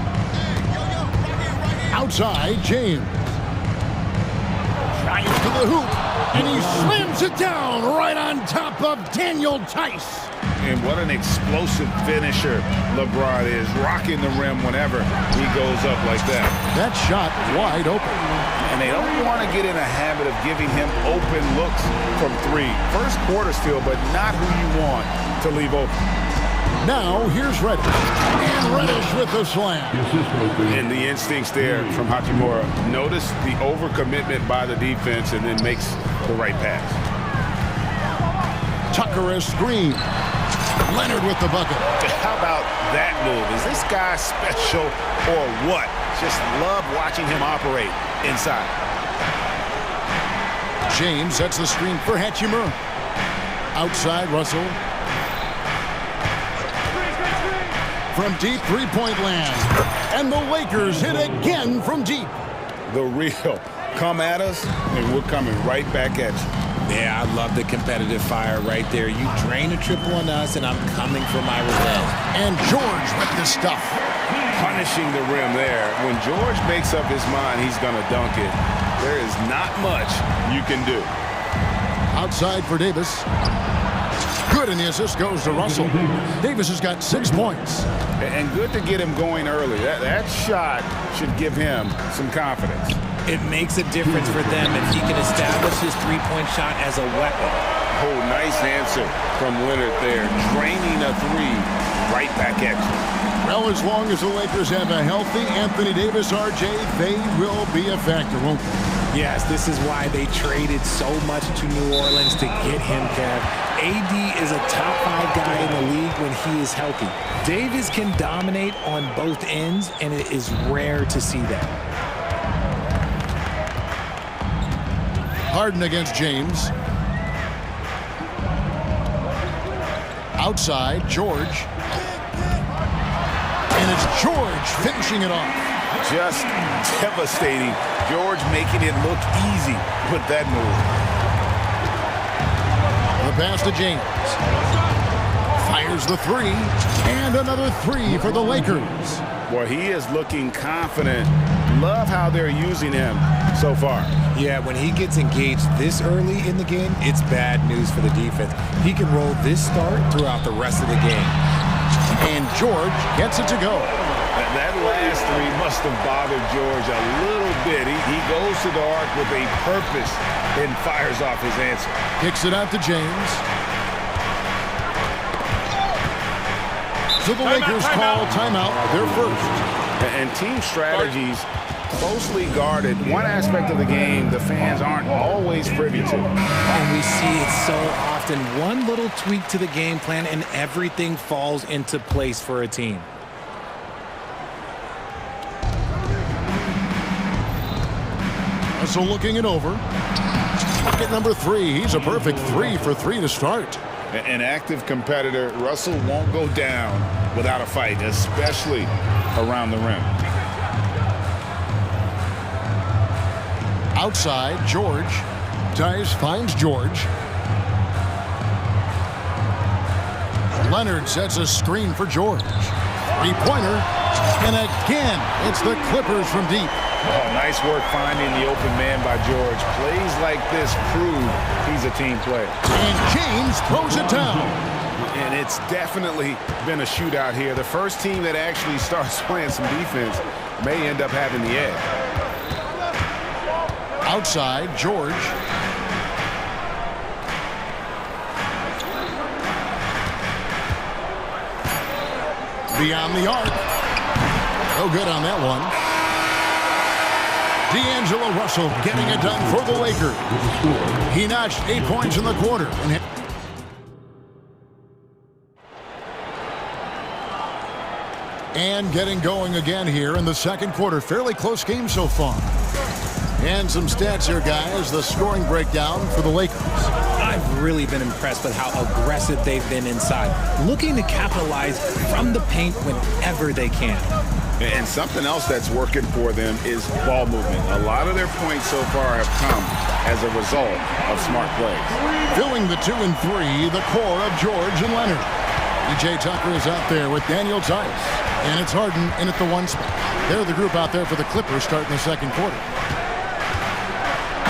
Outside, James. Drives to the hoop, and he slams it down right on top of Daniel Tice. And what an explosive finisher LeBron is, rocking the rim whenever he goes up like that. That shot wide open. And they don't want to get in a habit of giving him open looks from 3. First quarter still, but not who you want to leave open. Now, here's Reddish. And Reddish with the slam. And the instincts there from Hachimura. Notice the overcommitment by the defense and then makes the right pass. Tucker a screen. Leonard with the bucket. How about that move? Is this guy special or what? Just love watching him operate inside. James sets the screen for Hachimura. Outside, Russell. From deep three-point land. And the Lakers hit again from deep. The real. Come at us, and we're coming right back at you. Yeah, I love the competitive fire right there. You drain a triple on us, and I'm coming for my revenge. And George with the stuff. Punishing the rim there. When George makes up his mind he's going to dunk it, there is not much you can do. Outside for Davis. Good, and the assist goes to Russell. Davis has got 6 points. And good to get him going early. That shot should give him some confidence. It makes a difference for them if he can establish his three-point shot as a weapon. Oh, nice answer from Leonard there. Draining a 3 right back at you. Well, as long as the Lakers have a healthy Anthony Davis, RJ, they will be a factor, won't they? Yes, this is why they traded so much to New Orleans to get him, Kev. AD is a top 5 guy in the league when he is healthy. Davis can dominate on both ends, and it is rare to see that. Harden against James. Outside, George. And it's George finishing it off. Just devastating. George making it look easy with that move. The pass to James. Fires the 3. And another 3 for the Lakers. Well, he is looking confident. Love how they're using him so far. Yeah, when he gets engaged this early in the game, it's bad news for the defense. He can roll this start throughout the rest of the game. And George gets it to go. That last 3 must have bothered George a little bit. He goes to the arc with a purpose and fires off his answer. Kicks it out to James. So the Lakers call timeout, their first. And team strategies closely guarded. One aspect of the game the fans aren't always privy to. And we see it so often. One little tweak to the game plan and everything falls into place for a team. So looking it over. Bucket number 3. He's a perfect 3 for 3 to start. An active competitor. Russell won't go down without a fight, especially around the rim. Outside, George. Tice finds George. Leonard sets a screen for George. Three-pointer. And again, it's the Clippers from deep. Oh, nice work finding the open man by George. Plays like this prove he's a team player. And James throws it down. And it's definitely been a shootout here. The first team that actually starts playing some defense may end up having the edge. Outside, George. Beyond the arc. No good on that one. D'Angelo Russell getting it done for the Lakers. He notched 8 points in the quarter. And getting going again here in the second quarter. Fairly close game so far. And some stats here, guys. The scoring breakdown for the Lakers. I've really been impressed with how aggressive they've been inside, looking to capitalize from the paint whenever they can. And something else that's working for them is ball movement. A lot of their points so far have come as a result of smart plays. Filling the 2 and 3, the core of George and Leonard. E.J. Tucker is out there with Daniel Tice. And it's Harden in at the 1 spot. They're the group out there for the Clippers starting the second quarter.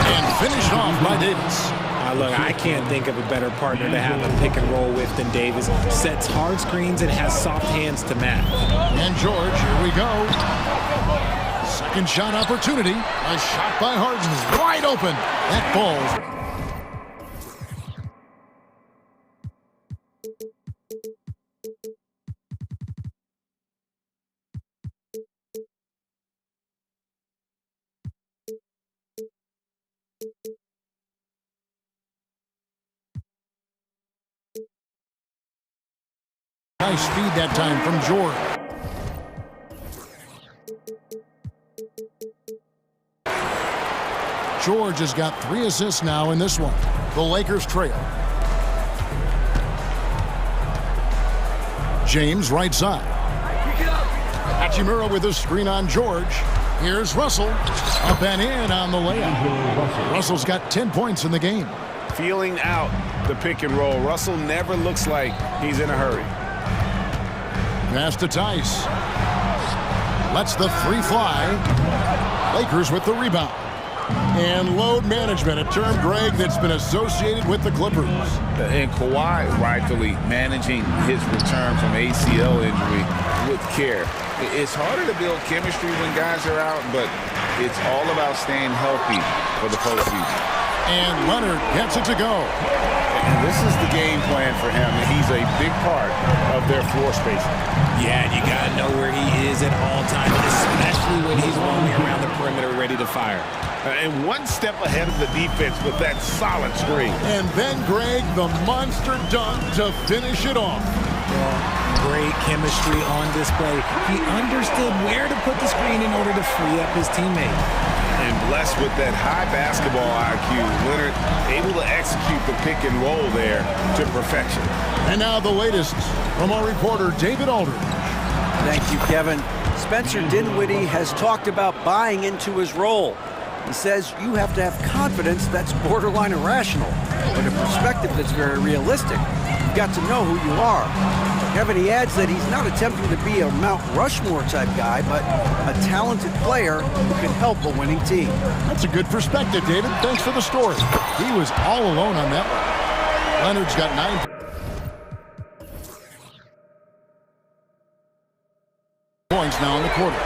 And finished off by Davis. Look, I can't think of a better partner to have a pick and roll with than Davis. Sets hard screens and has soft hands to match. And George, here we go. Second shot opportunity. A shot by Harden. Wide open. That falls. Nice feed that time from George. George has got 3 assists now in this one. The Lakers trail. James right side. Hachimura with a screen on George. Here's Russell. Up and in on the layup. Russell's got 10 points in the game. Feeling out the pick and roll. Russell never looks like he's in a hurry. Pass to Tice. Lets the 3 fly. Lakers with the rebound. And load management, a term, Greg, that's been associated with the Clippers. And Kawhi rightfully managing his return from ACL injury with care. It's harder to build chemistry when guys are out, but it's all about staying healthy for the postseason. And Leonard gets it to go. And this is the game plan for him. He's a big part of their floor spacing. Yeah, you got to know where he is at all times, especially when he's roaming around the perimeter ready to fire. And one step ahead of the defense with that solid screen. And then, Greg, the monster dunk to finish it off. Great chemistry on display. He understood where to put the screen in order to free up his teammate. And blessed with that high basketball IQ, Leonard able to execute the pick and roll there to perfection. And now the latest from our reporter, David Aldridge. Thank you, Kevin. Spencer Dinwiddie has talked about buying into his role. He says you have to have confidence that's borderline irrational, but a perspective that's very realistic. You've got to know who you are. Kevin, he adds that he's not attempting to be a Mount Rushmore type guy, but a talented player who can help a winning team. That's a good perspective, David. Thanks for the story. He was all alone on that one. Leonard's got 9 points now in the quarter.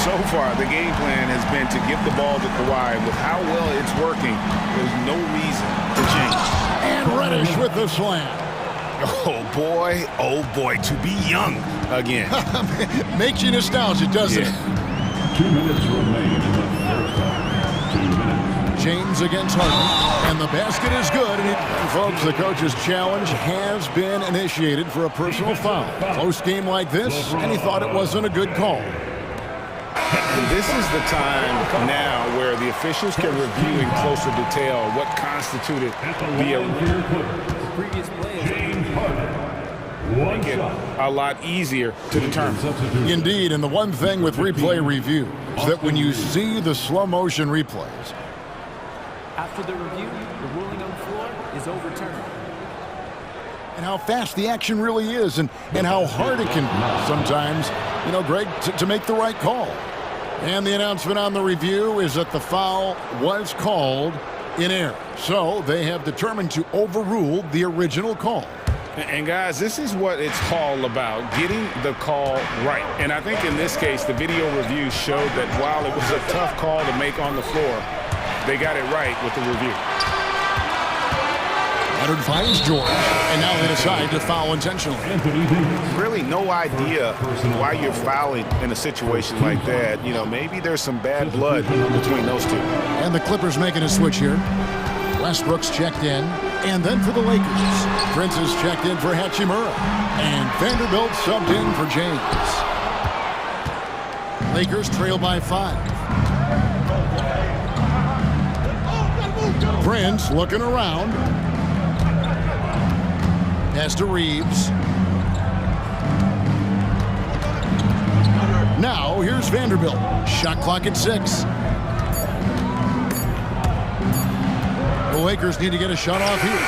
So far, the game plan has been to give the ball to Kawhi. With how well it's working, there's no reason to change. And Reddish with the slam. Oh boy, to be young again. Makes you nostalgic, doesn't it? 2 minutes remain in the first half. 2 minutes. James against Harden, and the basket is good. And folks, the coach's challenge has been initiated for a personal foul. Close game like this, and he thought it wasn't a good call. This is the time now where the officials can review in closer detail what constituted the previous play. Make it a lot easier to determine. Indeed, and the one thing with replay review is that when you see the slow motion replays, After the review, the ruling on the floor is overturned. And how fast the action really is, and how hard it can be sometimes, you know, Greg, to make the right call. And the announcement on the review is that the foul was called in error. So they have determined to overrule the original call. And guys, this is what it's all about, getting the call right. And I think in this case, the video review showed that while it was a tough call to make on the floor, they got it right with the review. Leonard finds George, and now they decide to foul intentionally. Really no idea why you're fouling in a situation like that. You know, maybe there's some bad blood between those two. And the Clippers making a switch here. Westbrook's checked in, and then for the Lakers, Prince is checked in for Hachimura, and Vanderbilt subbed in for James. Lakers trail by 5. Prince looking around. Pass to Reeves. Now here's Vanderbilt. Shot clock at 6. The Lakers need to get a shot off here.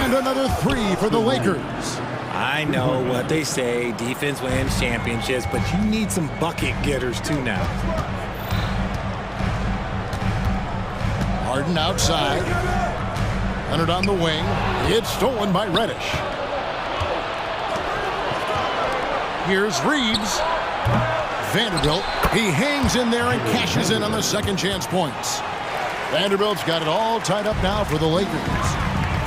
And another 3 for the Lakers. I know what they say, defense wins championships, but you need some bucket getters too now. Harden outside. Leonard on the wing. It's stolen by Reddish. Here's Reeves. Vanderbilt. He hangs in there and cashes in on the second chance points. Vanderbilt's got it all tied up now for the Lakers.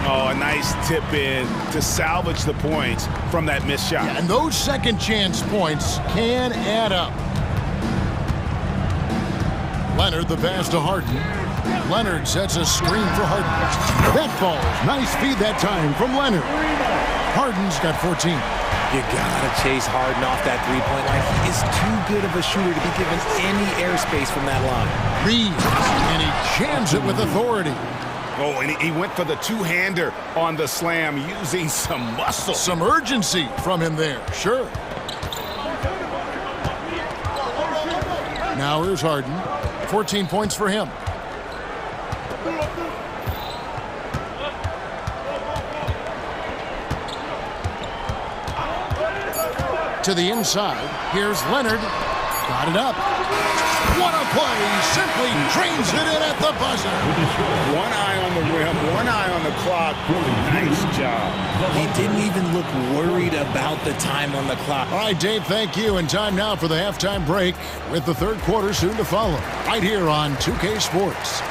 Oh, a nice tip in to salvage the points from that missed shot. Yeah, and those second chance points can add up. Leonard the pass to Harden. Leonard sets a screen for Harden. That falls. Nice feed that time from Leonard. Harden's got 14. You gotta chase Harden off that three-point line. He is too good of a shooter to be given any airspace from that line. Reeves, and he jams it with authority. Oh, and he went for the two-hander on the slam using some muscle. Some urgency from him there, sure. Now here's Harden. 14 points for him. To the inside. Here's Leonard. Got it up. What a play. Simply drains it in at the buzzer. One eye on the rim, one eye on the clock. Nice job. He didn't even look worried about the time on the clock. All right, Dave, thank you. And time now for the halftime break with the third quarter soon to follow. Right here on 2K Sports.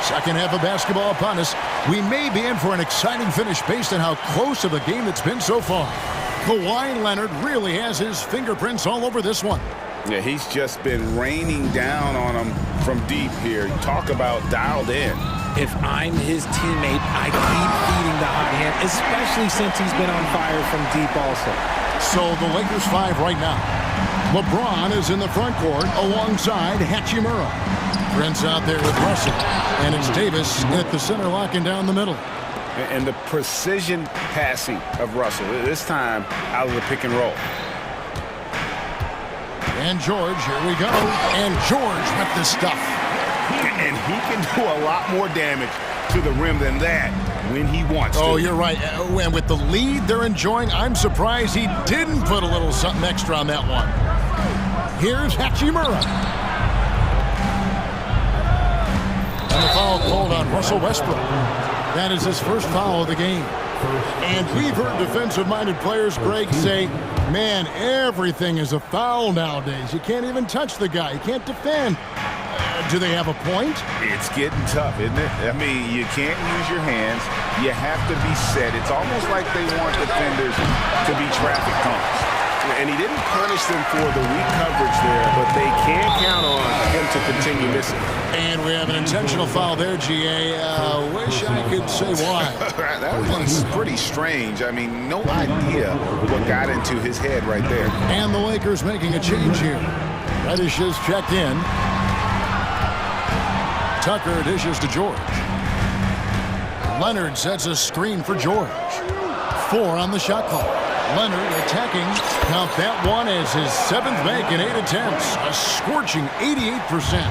Second half of basketball upon us. We may be in for an exciting finish based on how close of a game it's been so far. Kawhi Leonard really has his fingerprints all over this one. Yeah, he's just been raining down on him from deep here. Talk about dialed in. If I'm his teammate, I keep feeding the hot hand, especially since he's been on fire from deep also. So the Lakers 5 right now. LeBron is in the front court alongside Hachimura. Prince out there with Russell. And it's Davis at the center locking down the middle. And the precision passing of Russell, this time out of the pick and roll. And George, here we go. And George with the stuff. And he can do a lot more damage to the rim than that when he wants to. Oh, you're right. And with the lead they're enjoying, I'm surprised he didn't put a little something extra on that one. Here's Hachimura. And the foul called on Russell Westbrook. That is his first foul of the game. And we've heard defensive-minded players, Greg, say, man, everything is a foul nowadays. You can't even touch the guy. You can't defend. Do they have a point? It's getting tough, isn't it? I mean, you can't use your hands. You have to be set. It's almost like they want defenders to be traffic cones. And he didn't punish them for the weak coverage there, but they can't count on him to continue missing. And we have an intentional foul there, GA. Wish I could say why. That one's pretty strange. I mean, no idea what got into his head right there. And the Lakers making a change here. Reddish is checked in. Tucker dishes to George. Leonard sets a screen for George. 4 on the shot clock. Leonard attacking. Count that one as his 7th make in 8 attempts. A scorching 88%.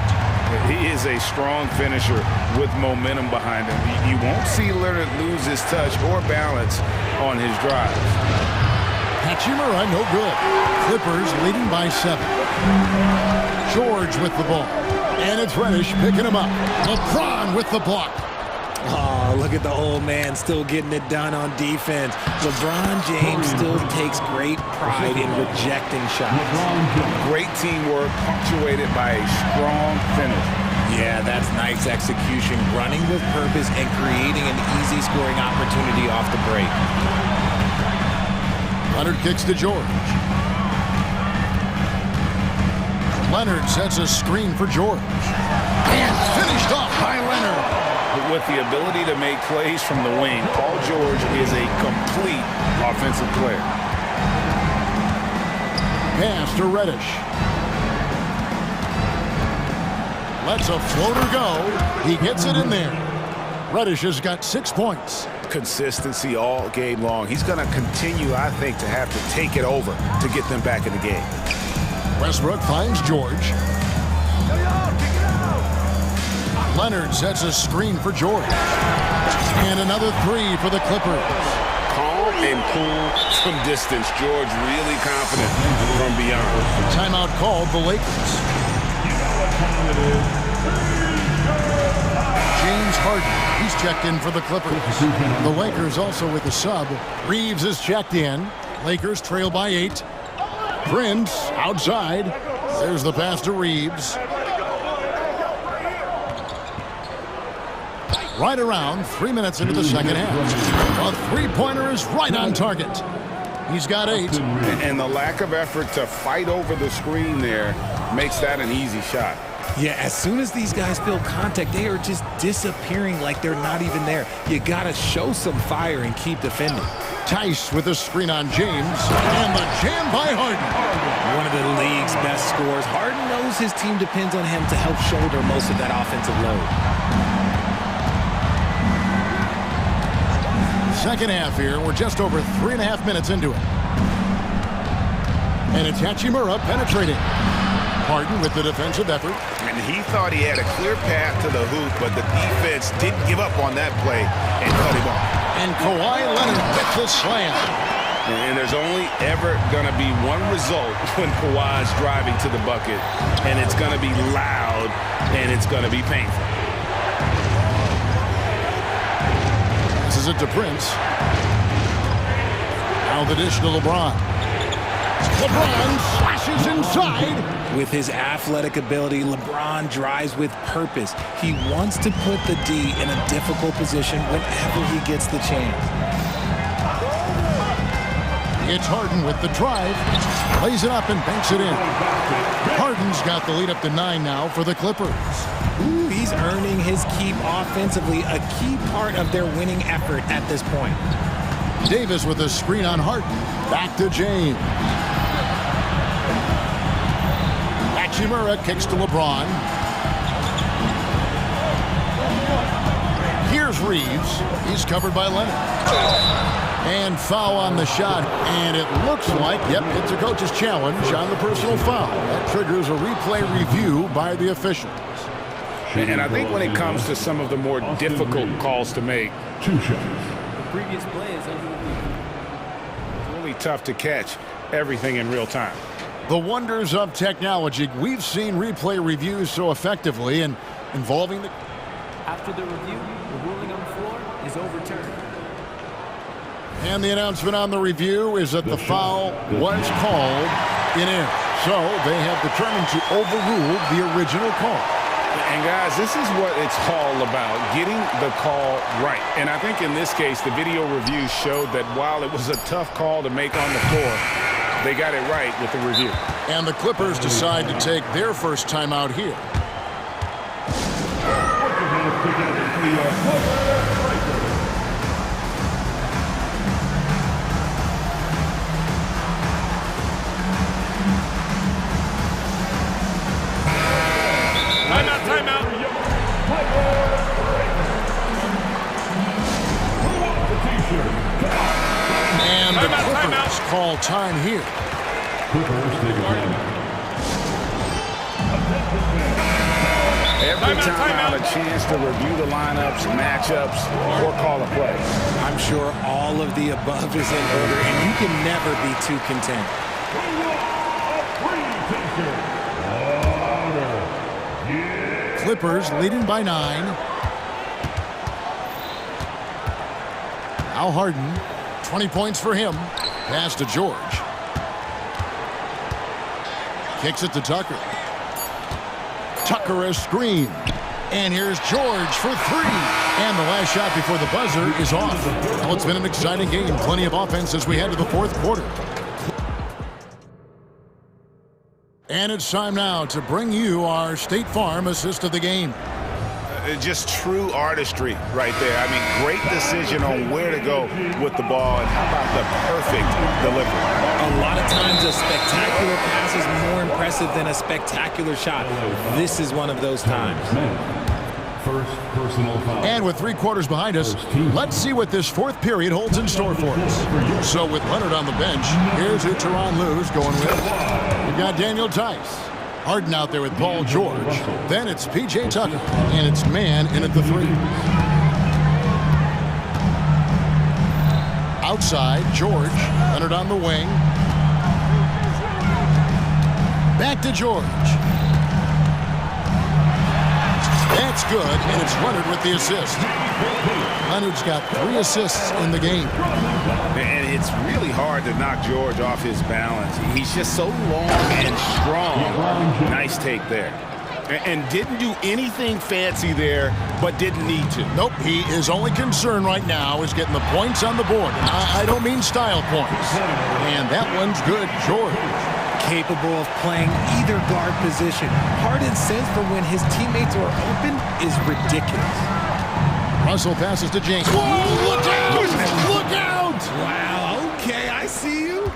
He is a strong finisher with momentum behind him. You won't see Leonard lose his touch or balance on his drive. Hachimura, no good. Clippers leading by 7. George with the ball. And it's Reddish picking him up. LeBron with the block. Oh, look at the old man still getting it done on defense. LeBron James still takes great pride in rejecting shots. Great teamwork punctuated by a strong finish. Yeah, that's nice execution, running with purpose and creating an easy scoring opportunity off the break. Leonard kicks to George. Leonard sets a screen for George. And finished off by Leonard. With the ability to make plays from the wing, Paul George is a complete offensive player. Pass to Reddish. Lets a floater go. He gets it in there. Reddish has got 6 points. Consistency all game long. He's going to continue, I think, to have to take it over to get them back in the game. Westbrook finds George. Leonard sets a screen for George. And another 3 for the Clippers. Calm and cool from distance. George really confident from beyond. Timeout called the Lakers. James Harden, he's checked in for the Clippers. The Lakers also with a sub. Reeves is checked in. Lakers trail by 8. Prince outside. There's the pass to Reeves. Right around 3 minutes into the second half. A three-pointer is right on target. He's got 8. And the lack of effort to fight over the screen there makes that an easy shot. Yeah, as soon as these guys feel contact, they are just disappearing like they're not even there. You got to show some fire and keep defending. Tice with a screen on James. And the jam by Harden. One of the league's best scorers. Harden knows his team depends on him to help shoulder most of that offensive load. Second half here. We're just over 3.5 minutes into it. And it's Hachimura penetrating. Harden with the defensive effort. And he thought he had a clear path to the hoop, but the defense didn't give up on that play and cut him off. And Kawhi Leonard with the slam. And there's only ever going to be one result when Kawhi's driving to the bucket, and it's going to be loud, and it's going to be painful. This is it to Prince. Now the dish to LeBron. LeBron slashes inside. With his athletic ability, LeBron drives with purpose. He wants to put the D in a difficult position whenever he gets the chance. It's Harden with the drive. Lays it up and banks it in. Harden's got the lead up to 9 now for the Clippers. Ooh, he's earning his keep offensively, a key part of their winning effort at this point. Davis with a screen on Harden. Back to James. Hachimura kicks to LeBron. Here's Reeves. He's covered by Leonard. And foul on the shot. And it looks like, yep, it's a coach's challenge on the personal foul. That triggers a replay review by the officials. And I think when it comes to some of the more difficult calls to make, 2 shots. The previous play is under review. Really tough to catch everything in real time. The wonders of technology. We've seen replay reviews so effectively and involving the... After the review, the ruling on the floor is overturned. And the announcement on the review is that the foul was called in error. So they have determined to overrule the original call. And guys, this is what it's all about, getting the call right. And I think in this case, the video review showed that while it was a tough call to make on the floor, they got it right with the review. And the Clippers decide to take their first timeout here. time here. Every time a chance to review the lineups, matchups, or call a play. I'm sure all of the above is in order, and you can never be too content. Clippers leading by 9. Now Harden, 20 points for him. Pass to George. Kicks it to Tucker. Tucker a screen. And here's George for 3. And the last shot before the buzzer is off. Well, it's been an exciting game. Plenty of offense as we head to the fourth quarter. And it's time now to bring you our State Farm assist of the game. Just true artistry right there. I mean, great decision on where to go with the ball, and how about the perfect delivery? A lot of times a spectacular pass is more impressive than a spectacular shot. This is one of those times. First personal foul. And with 3 quarters behind us, let's see what this fourth period holds in store for us. So with Leonard on the bench, here's who Tyronn Lue's going with. We've got Daniel Tice. Harden out there with Paul George. Then it's P.J. Tucker, and it's man in at the 3. Outside, George. Leonard on the wing. Back to George. That's good, and it's Leonard with the assist. Leonard's got 3 assists in the game. And it's really hard to knock George off his balance. He's just so long and strong. Nice take there. And didn't do anything fancy there, but didn't need to. Nope, his only concern right now is getting the points on the board. I don't mean style points. And that one's good, George. Capable of playing either guard position. Harden's sense for when his teammates are open is ridiculous. Russell passes to James. Whoa, look out! Look out! Wow, okay, I see you.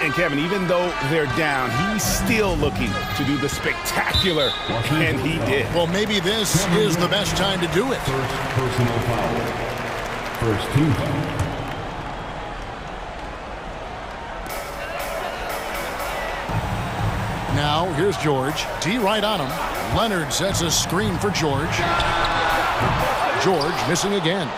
And Kevin, even though they're down, he's still looking to do the spectacular, and he did. Well, maybe this is the best time to do it. First personal foul. First team foul. Now, here's George. D right on him. Leonard sets a screen for George. George missing again.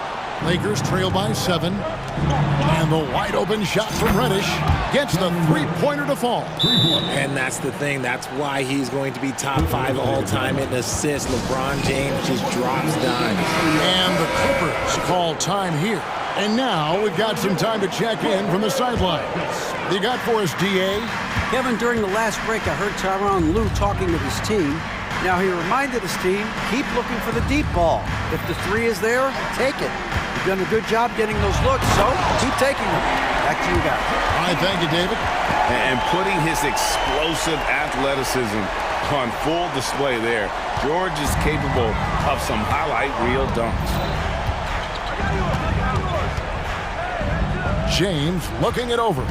Lakers trail by 7. And the wide open shot from Reddish gets the 3-pointer to fall. And that's the thing. That's why he's going to be top 5 all-time in assists. LeBron James just drops dimes. And the Clippers call time here. And now we've got some time to check in from the sidelines. You got for us, D.A.? Kevin, during the last break, I heard Tyronn Lue talking with his team. Now, he reminded his team, keep looking for the deep ball. If the 3 is there, take it. You've done a good job getting those looks, so keep taking them. Back to you guys. All right, thank you, David. And putting his explosive athleticism on full display there. George is capable of some highlight reel dunks. James looking it over.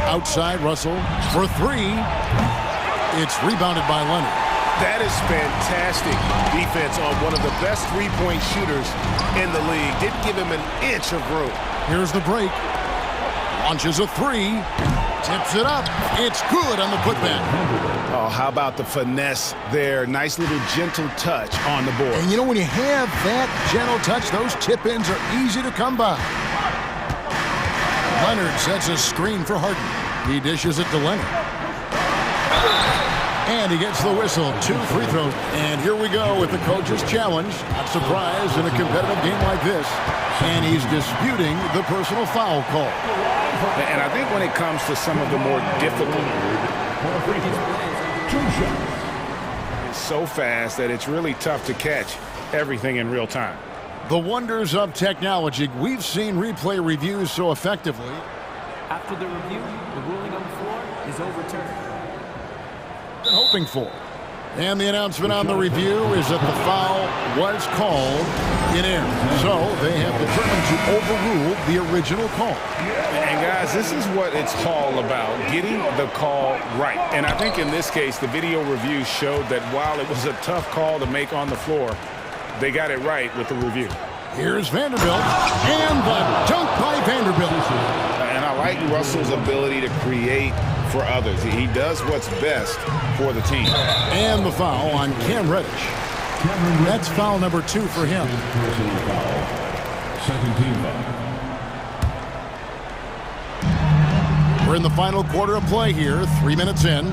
Outside, Russell for 3. It's rebounded by Leonard. That is fantastic defense on one of the best three-point shooters in the league. Didn't give him an inch of room. Here's the break. Launches a 3. Tips it up. It's good on the putback. Oh, how about the finesse there? Nice little gentle touch on the board. And you know, when you have that gentle touch, those tip-ins are easy to come by. Leonard sets a screen for Harden. He dishes it to Leonard. And he gets the whistle. 2 free throws. And here we go with the coach's challenge. Not surprised in a competitive game like this. And he's disputing the personal foul call. And I think when it comes to some of the more difficult, it's so fast that it's really tough to catch everything in real time. The wonders of technology. We've seen replay reviews so effectively. After the review, the ruling on the floor is overturned. Hoping for. And the announcement on the review is that the foul was called in air. So they have determined to overrule the original call. And guys, this is what it's all about, getting the call right. And I think in this case, the video review showed that while it was a tough call to make on the floor, they got it right with the review. Here's Vanderbilt, and the dunk by Vanderbilt. And I like Russell's ability to create for others. He does what's best for the team. And the foul on Cam Reddish. That's foul number 2 for him. Second team foul. We're in the final quarter of play here, 3 minutes in.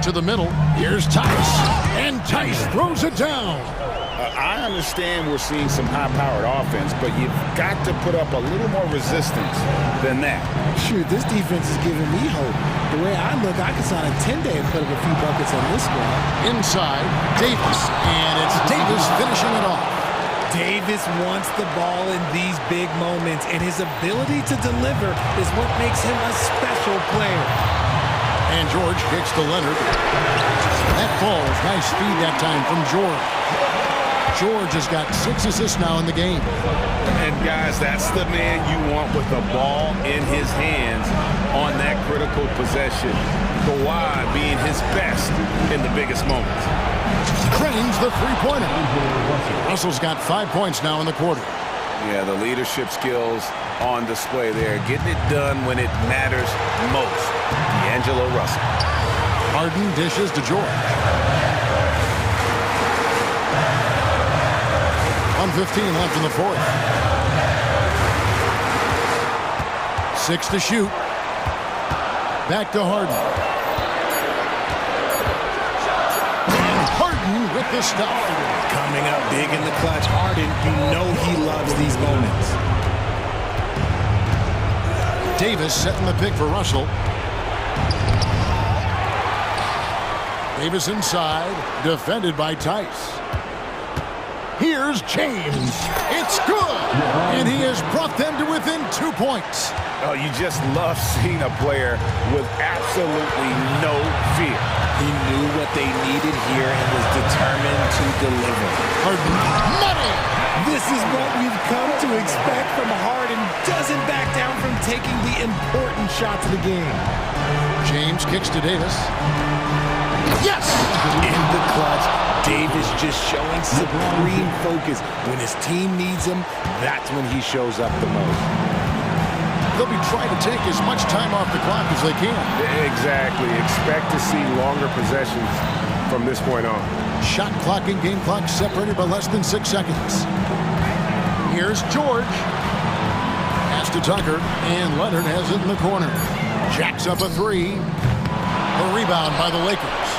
To the middle, here's Tice, and Tice throws it down. I understand we're seeing some high-powered offense, but you've got to put up a little more resistance than that. Shoot, this defense is giving me hope. The way I look, I could sign a 10-day and put up a few buckets on this squad. Inside, Davis, and it's Davis finishing it off. Davis wants the ball in these big moments, and his ability to deliver is what makes him a special player. And George kicks to Leonard. That falls. Nice speed that time from George. George has got 6 assists now in the game. And guys, that's the man you want with the ball in his hands on that critical possession. Kawhi being his best in the biggest moments. Cranes the three-pointer. Russell's got 5 points now in the quarter. Yeah, the leadership skills on display there. Getting it done when it matters most. D'Angelo Russell. Harden dishes to George. 1:15 left in the fourth. 6 to shoot. Back to Harden. And Harden with the stuff. Coming up big in the clutch. Harden, you know he loves these moments. Davis setting the pick for Russell. Davis inside, defended by Tice. Here's James. It's good. And he has brought them to within 2 points. Oh, you just love seeing a player with absolutely no fear. He knew what they needed here and was determined to deliver. Harden, money! This is what we've come to expect from Harden. Doesn't back down from taking the important shots of the game. James kicks to Davis. Yes! In the clutch, Davis just showing supreme focus. When his team needs him, that's when he shows up the most. They'll be trying to take as much time off the clock as they can. Exactly. Expect to see longer possessions from this point on. Shot clock and game clock separated by less than 6 seconds. Here's George. Pass to Tucker, and Leonard has it in the corner. Jacks up a 3. A rebound by the Lakers.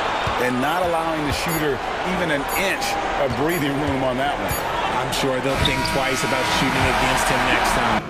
And not allowing the shooter even an inch of breathing room on that one. I'm sure they'll think twice about shooting against him next time.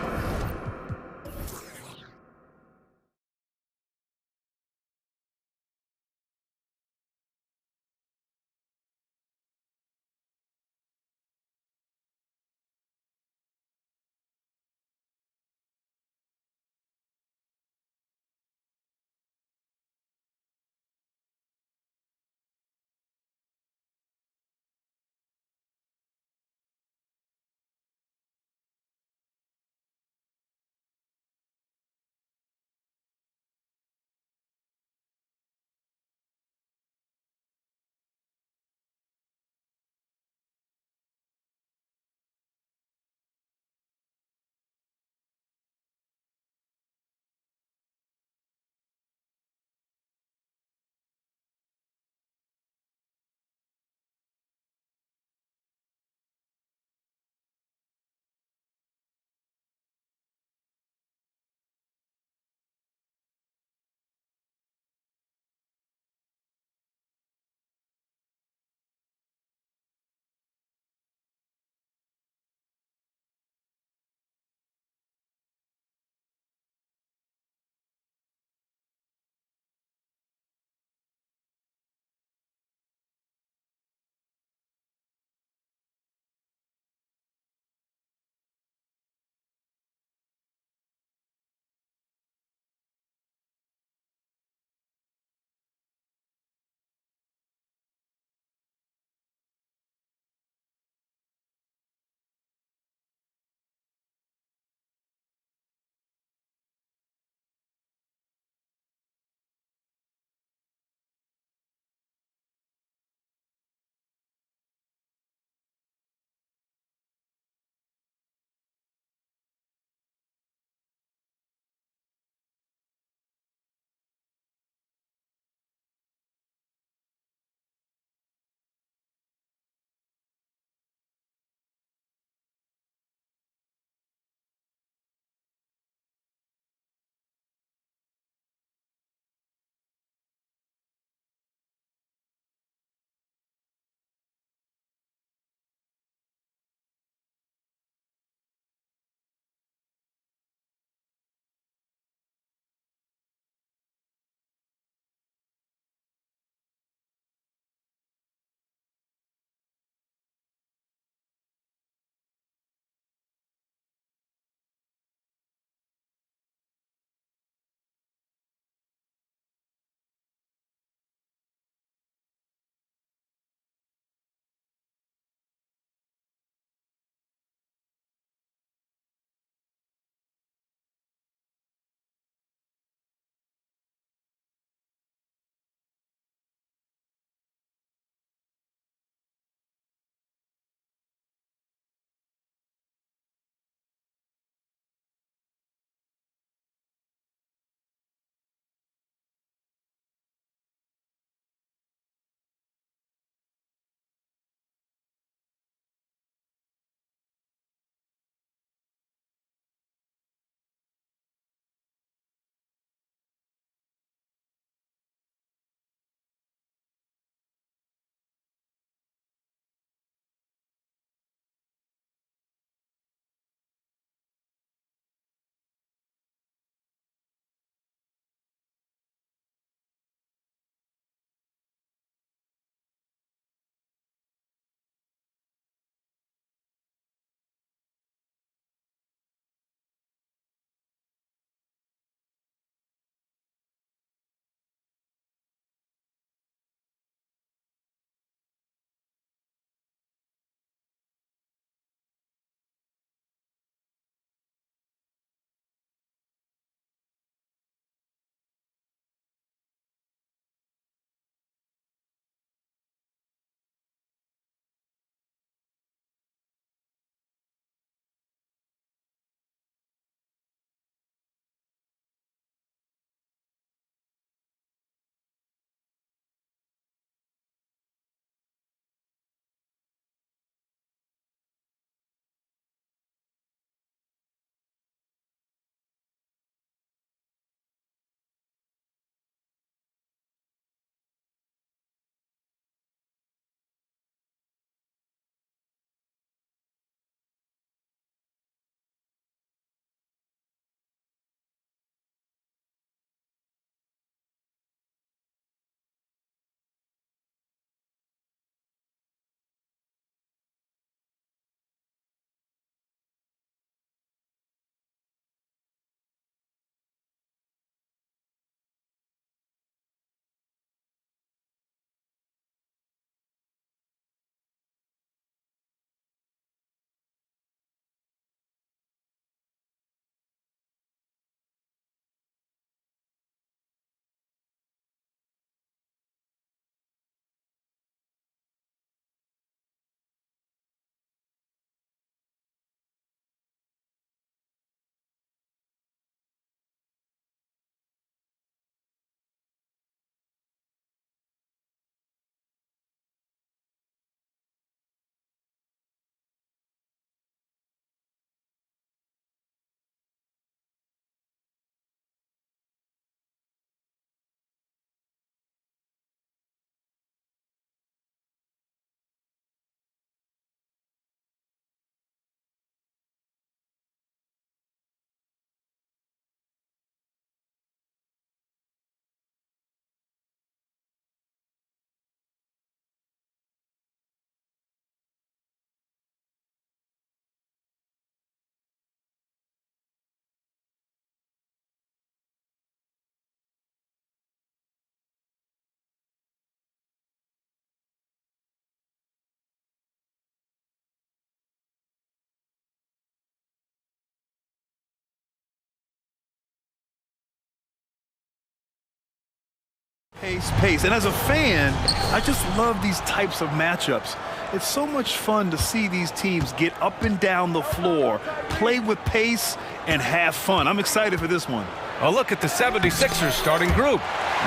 Pace. And as a fan, I just love these types of matchups. It's so much fun to see these teams get up and down the floor, play with pace, and have fun. I'm excited for this one. A look at the 76ers starting group.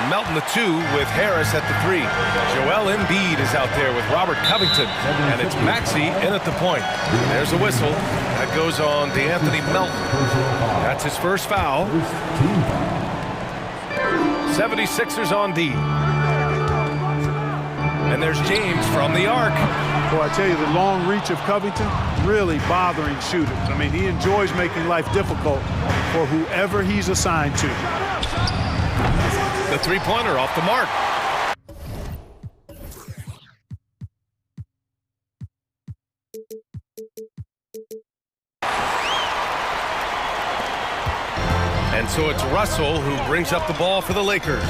Melton the 2 with Harris at the 3. Joel Embiid is out there with Robert Covington. And it's Maxey in at the point. There's a whistle. That goes on DeAnthony Melton. That's his first foul. 76ers on D. And there's James from the arc. Boy, I tell you, the long reach of Covington really bothering shooters. I mean, he enjoys making life difficult for whoever he's assigned to. The three-pointer off the mark. And so it's Russell who brings up the ball for the Lakers.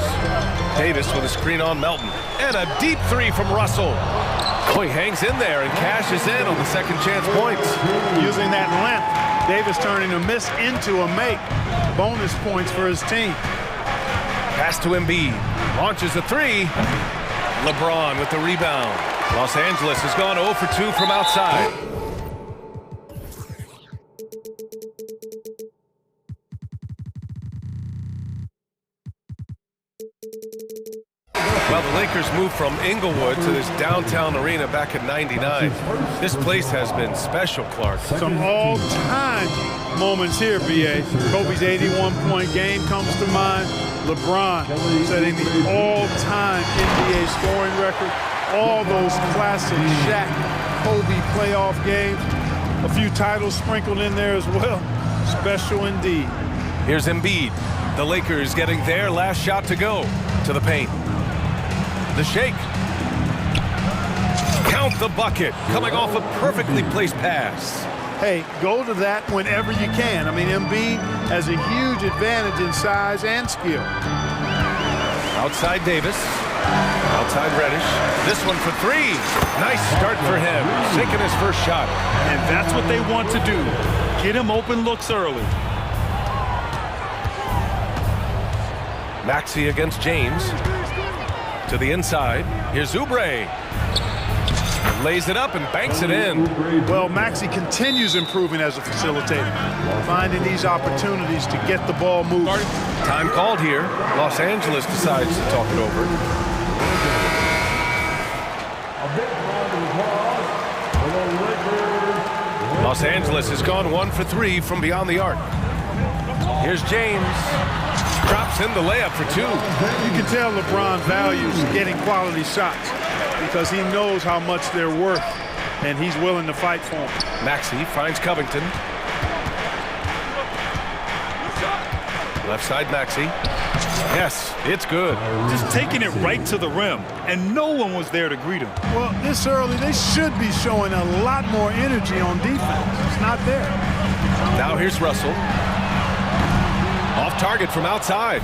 Davis with a screen on Melton. And a deep three from Russell. Oh, he hangs in there and cashes in on the second chance points. Using that length, Davis turning a miss into a make. Bonus points for his team. Pass to Embiid. Launches a three. LeBron with the rebound. Los Angeles has gone 0 for 2 from outside. Well, the Lakers moved from Inglewood to this downtown arena back in '99. This place has been special, Clark. Some all-time moments here, B.A. Kobe's 81-point game comes to mind. LeBron setting the all-time NBA scoring record. All those classic Shaq, Kobe playoff games. A few titles sprinkled in there as well. Special indeed. Here's Embiid. The Lakers getting their last shot to go. To the paint. The shake. Count the bucket. Coming off a perfectly placed pass. Hey, go to that whenever you can. I mean, Embiid has a huge advantage in size and skill. Outside Davis. Outside Reddish. This one for three. Nice start for him. Sinking his first shot. And that's what they want to do. Get him open looks early. Maxey against James. To the inside. Here's Oubre. Lays it up and banks it in. Well, Maxey continues improving as a facilitator, finding these opportunities to get the ball moving. Time called here. Los Angeles decides to talk it over. Los Angeles has gone 1 for 3 from beyond the arc. Here's James. Drops in the layup for 2. You can tell LeBron values getting quality shots because he knows how much they're worth, and he's willing to fight for them. Maxey finds Covington. Left side Maxey. Yes, it's good. Just taking it right to the rim, and no one was there to greet him. Well, this early, they should be showing a lot more energy on defense. It's not there. Now here's Russell. Off target from outside.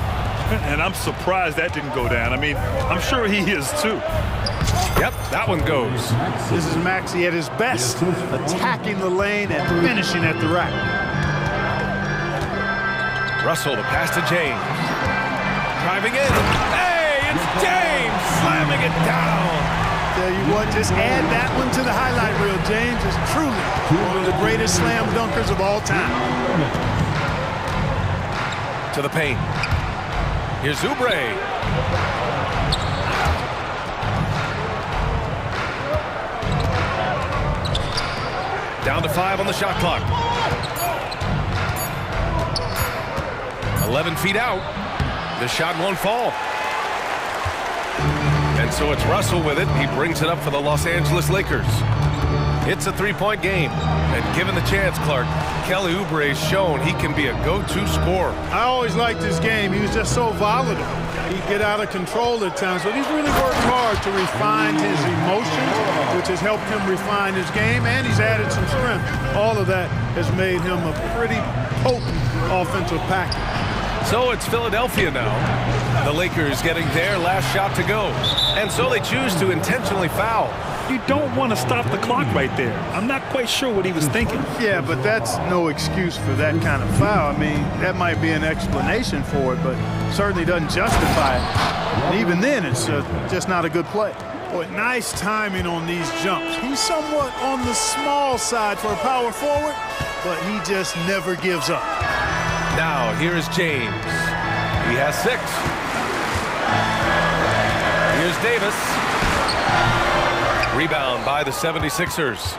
And I'm surprised that didn't go down. I mean, I'm sure he is too. Yep, that one goes. This is Maxey at his best, attacking the lane and finishing at the rack. Russell, the pass to James. Driving in. Hey, it's James slamming it down. Tell you what, just add that one to the highlight reel. James is truly one of the greatest slam dunkers of all time. To the paint. Here's Oubre. Down to 5 on the shot clock. 11 feet out. The shot won't fall. And so it's Russell with it. He brings it up for the Los Angeles Lakers. It's a three-point game. And given the chance, Clark, Kelly Oubre has shown he can be a go-to scorer. I always liked his game. He was just so volatile. He'd get out of control at times, but he's really worked hard to refine his emotions, which has helped him refine his game, and he's added some strength. All of that has made him a pretty potent offensive package. So it's Philadelphia now. The Lakers getting their last shot to go. And so they choose to intentionally foul. You don't want to stop the clock right there. I'm not quite sure what he was thinking. Yeah, but that's no excuse for that kind of foul. I mean, that might be an explanation for it, but certainly doesn't justify it. And even then, it's just not a good play. Boy, nice timing on these jumps. He's somewhat on the small side for a power forward, but he just never gives up. Now, here is James. He has 6. Here's Davis. Rebound by the 76ers.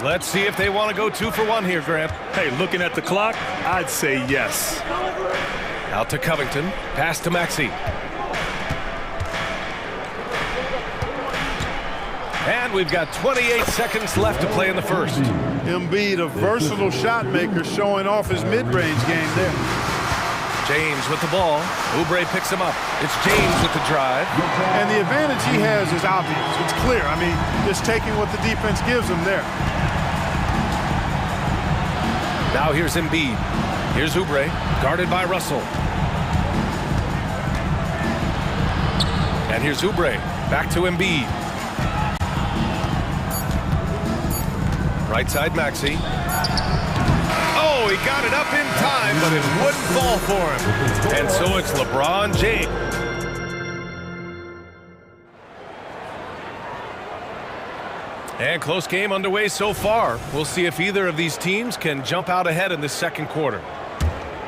Let's see if they want to go 2 for 1 here, Grant. Hey, looking at the clock, I'd say yes. Out to Covington. Pass to Maxey. And we've got 28 seconds left to play in the first. Embiid, a versatile shot maker, showing off his mid-range game there. James with the ball. Oubre picks him up. It's James with the drive. And the advantage he has is obvious. It's clear. I mean, just taking what the defense gives him there. Now here's Embiid. Here's Oubre, guarded by Russell. And here's Oubre, back to Embiid. Right side, Maxey. Oh, he got it up in time, but it wouldn't fall for him. And so it's LeBron James. And close game underway so far. We'll see if either of these teams can jump out ahead in this second quarter.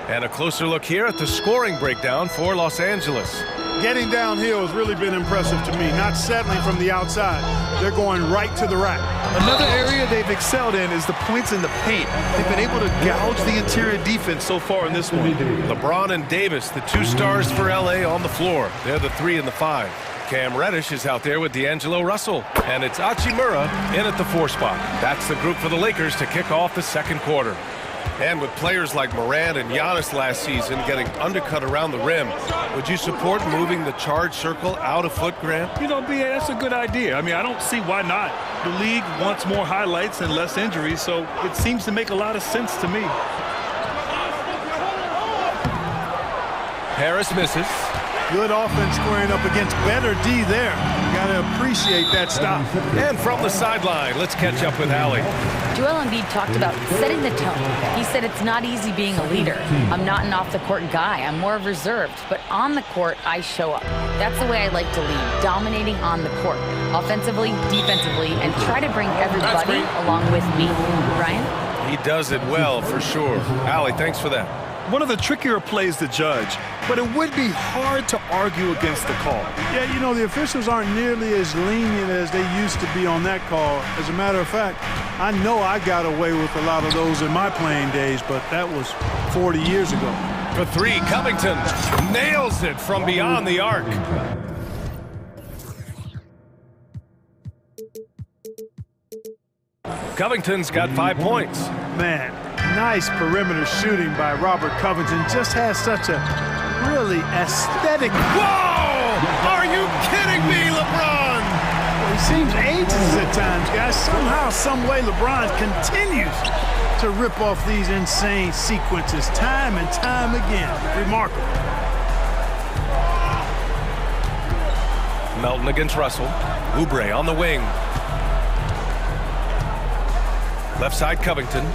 And a closer look here at the scoring breakdown for Los Angeles. Getting downhill has really been impressive to me, not settling from the outside. They're going right to the rack. Another area they've excelled in is the points in the paint. They've been able to gouge the interior defense so far in this one. LeBron and Davis, the 2 stars for LA on the floor. They're the 3 and the 5. Cam Reddish is out there with D'Angelo Russell. And it's Hachimura in at the 4 spot. That's the group for the Lakers to kick off the second quarter. And with players like Morant and Giannis last season getting undercut around the rim, would you support moving the charge circle out a foot, Grant? You know, B.A., that's a good idea. I mean, I don't see why not. The league wants more highlights and less injuries, so it seems to make a lot of sense to me. Harris misses. Good offense squaring up against better D there. You got to appreciate that stop. And from the sideline, let's catch up with Allie. Joel Embiid talked about setting the tone. He said it's not easy being a leader. I'm not an off-the-court guy. I'm more reserved. But on the court, I show up. That's the way I like to lead, dominating on the court, offensively, defensively, and try to bring everybody along with me. Ryan? He does it well, for sure. Allie, thanks for that. One of the trickier plays to judge, but it would be hard to argue against the call. Yeah, you know, the officials aren't nearly as lenient as they used to be on that call. As a matter of fact, I know I got away with a lot of those in my playing days, but that was 40 years ago. For 3, Covington nails it from beyond the arc. Covington's got 5 points. Man, nice perimeter shooting by Robert Covington. Just has such a really aesthetic. Whoa! Are you kidding me, LeBron? Well, he seems ages at times, guys. Somehow, some way, LeBron continues to rip off these insane sequences time and time again. Remarkable. Melton against Russell. Oubre on the wing. Left side, Covington.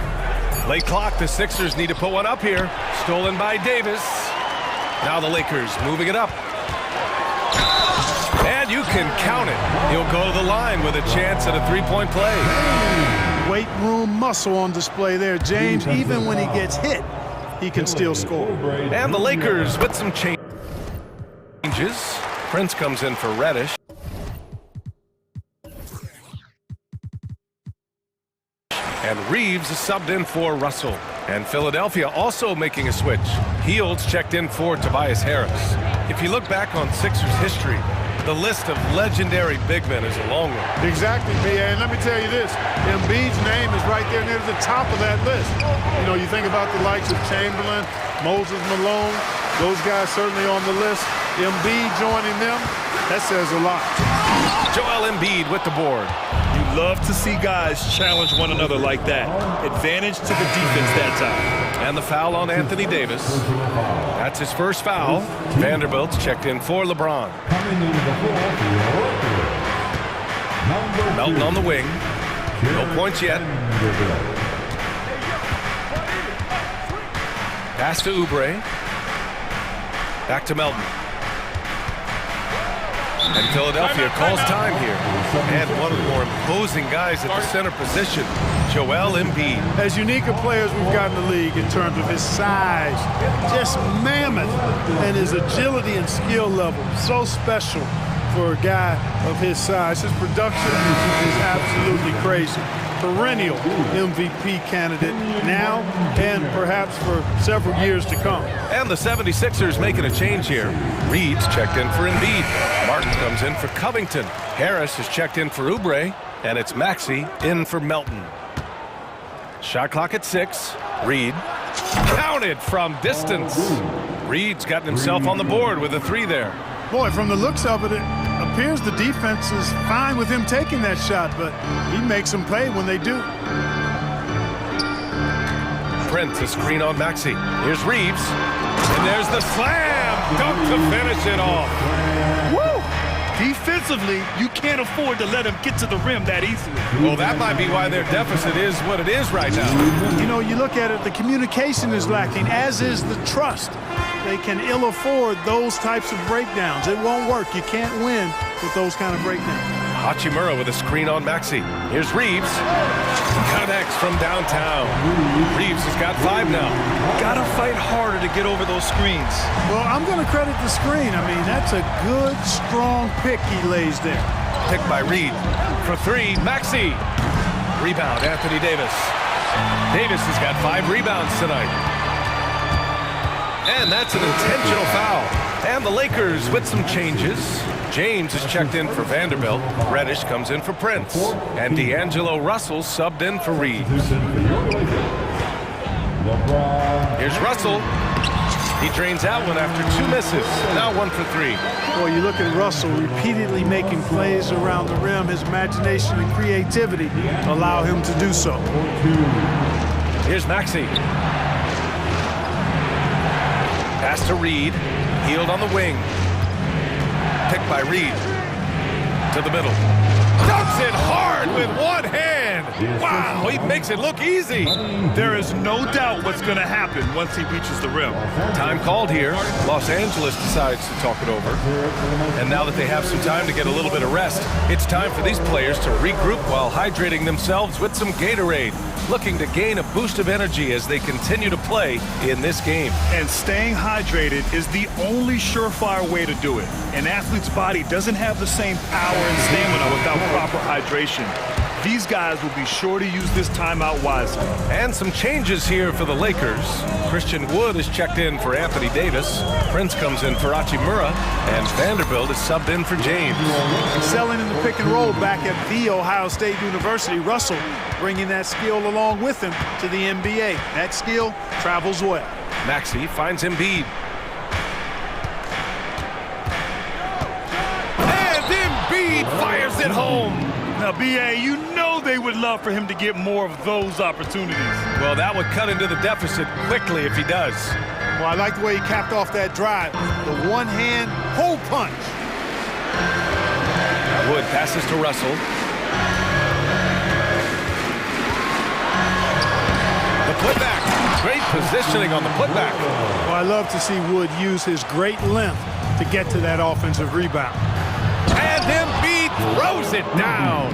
Late clock, the Sixers need to put one up here. Stolen by Davis. Now the Lakers moving it up. And you can count it. He'll go to the line with a chance at a 3-point play. Weight room muscle on display there. James, even when he gets hit, he can still score. And the Lakers with some changes. Prince comes in for Reddish. And Reeves is subbed in for Russell. And Philadelphia also making a switch. Heald's checked in for Tobias Harris. If you look back on Sixers history, the list of legendary big men is a long one. Exactly, B.A. And let me tell you this, Embiid's name is right there near the top of that list. You know, you think about the likes of Chamberlain, Moses Malone, those guys certainly on the list. Embiid joining them, that says a lot. Joel Embiid with the board. You love to see guys challenge one another like that. Advantage to the defense that time. And the foul on Anthony Davis. That's his first foul. Vanderbilt's checked in for LeBron. Melton on the wing. No points yet. Pass to Oubre. Back to Melton. And Philadelphia calls time here. And one of the more imposing guys at the center position, Joel Embiid. As unique a player as we've got in the league in terms of his size, just mammoth, and his agility and skill level, so special for a guy of his size. His production is absolutely crazy. Perennial MVP candidate now and perhaps for several years to come. And the 76ers making a change here. Reed's checked in for Embiid. Martin comes in for Covington. Harris is checked in for Oubre. And it's Maxey in for Melton. Shot clock at 6. Reed counted from distance. Reed's gotten himself on the board with a 3 there. Boy, from the looks of it, it appears the defense is fine with him taking that shot, but he makes them pay when they do. Prince, a screen on Maxey. Here's Reeves. And there's the slam dunk to finish it off. Woo! Defensively, you can't afford to let him get to the rim that easily. Well, that might be why their deficit is what it is right now. You know, you look at it, the communication is lacking, as is the trust. They can ill afford those types of breakdowns. It won't work. You can't win with those kind of breakdowns. Hachimura with a screen on Maxey. Here's Reeves. Connects from downtown. Reeves has got 5 now. Gotta fight harder to get over those screens. Well, I'm going to credit the screen. I mean, that's a good, strong pick he lays there. Picked by Reed. For 3, Maxey. Rebound, Anthony Davis. Davis has got 5 rebounds tonight. And that's an intentional foul. And the Lakers with some changes. James is checked in for Vanderbilt. Reddish comes in for Prince. And D'Angelo Russell subbed in for Reed. Here's Russell. He drains out one after 2 misses. Now 1 for 3. Boy, you look at Russell repeatedly making plays around the rim. His imagination and creativity allow him to do so. Here's Maxey. Pass to Reed. Healed on the wing. Picked by Reed. To the middle. Dunks it hard with one hand. Wow, he makes it look easy. There is no doubt what's going to happen once he reaches the rim. Time called here. Los Angeles decides to talk it over. And now that they have some time to get a little bit of rest, it's time for these players to regroup while hydrating themselves with some Gatorade, looking to gain a boost of energy as they continue to play in this game. And staying hydrated is the only surefire way to do it. An athlete's body doesn't have the same power and stamina without proper hydration. These guys will be sure to use this timeout wisely. And some changes here for the Lakers. Christian Wood is checked in for Anthony Davis. Prince comes in for Hachimura. And Vanderbilt is subbed in for James. Selling in the pick and roll back at The Ohio State University. Russell bringing that skill along with him to the NBA. That skill travels well. Maxey finds Embiid. And Embiid fires it home. Now, B.A., you know they would love for him to get more of those opportunities. Well, that would cut into the deficit quickly if he does. Well, I like the way he capped off that drive. The one-hand hole punch. Wood passes to Russell. The putback. Great positioning on the putback. Well, I love to see Wood use his great length to get to that offensive rebound. And Embiid throws it down.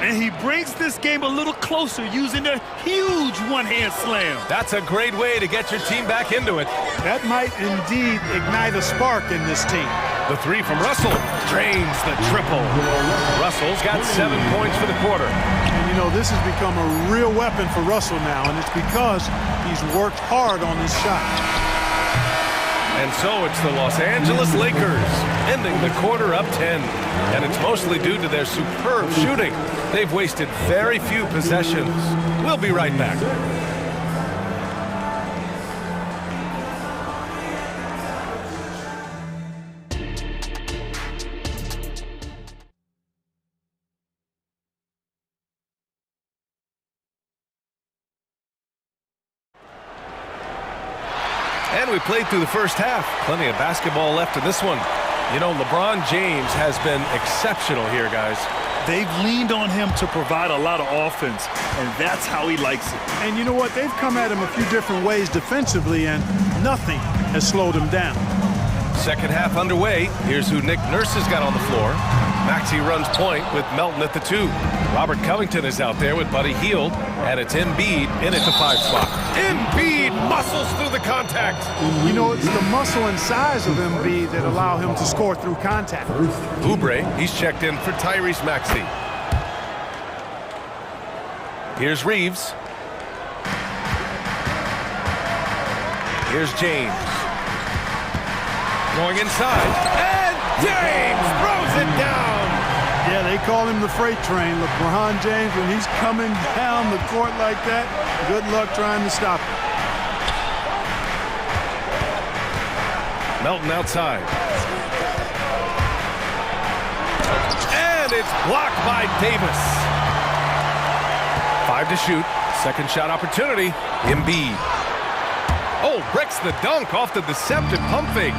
And he brings this game a little closer using a huge one-hand slam. That's a great way to get your team back into it. That might indeed ignite a spark in this team. The 3 from Russell drains the triple. Russell's got 7 points for the quarter. And you know, this has become a real weapon for Russell now, and it's because he's worked hard on his shot. And so it's the Los Angeles Lakers ending the quarter up 10. And it's mostly due to their superb shooting. They've wasted very few possessions. We'll be right back. And we played through the first half. Plenty of basketball left in this one. You know, LeBron James has been exceptional here, guys. They've leaned on him to provide a lot of offense, and that's how he likes it. And you know what? They've come at him a few different ways defensively, and nothing has slowed him down. Second half underway. Here's who Nick Nurse has got on the floor. Maxey runs point with Melton at the 2. Robert Covington is out there with Buddy Hield, and it's Embiid in at the 5 spot. Embiid muscles through the contact. You know, it's the muscle and size of Embiid that allow him to score through contact. Oubre, he's checked in for Tyrese Maxey. Here's Reeves. Here's James. Going inside, and James throws it down. Yeah, they call him the freight train. LeBron James, when he's coming down the court like that, good luck trying to stop him. Melton outside. And it's blocked by Davis. 5 to shoot. Second shot opportunity. Embiid. Oh, breaks the dunk off the deceptive pump fake.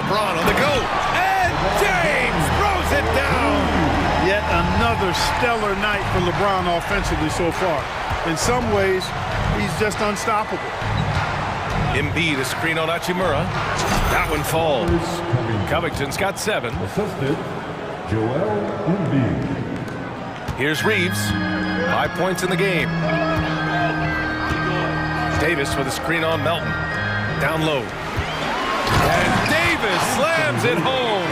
LeBron on the go. And James throws it down. Yet another stellar night for LeBron offensively so far. In some ways, he's just unstoppable. Embiid, a screen on Hachimura. That one falls. Covington's got 7. Assisted, Joel Embiid. Here's Reeves. 5 points in the game. Davis with a screen on Melton. Down low. And Davis slams it home.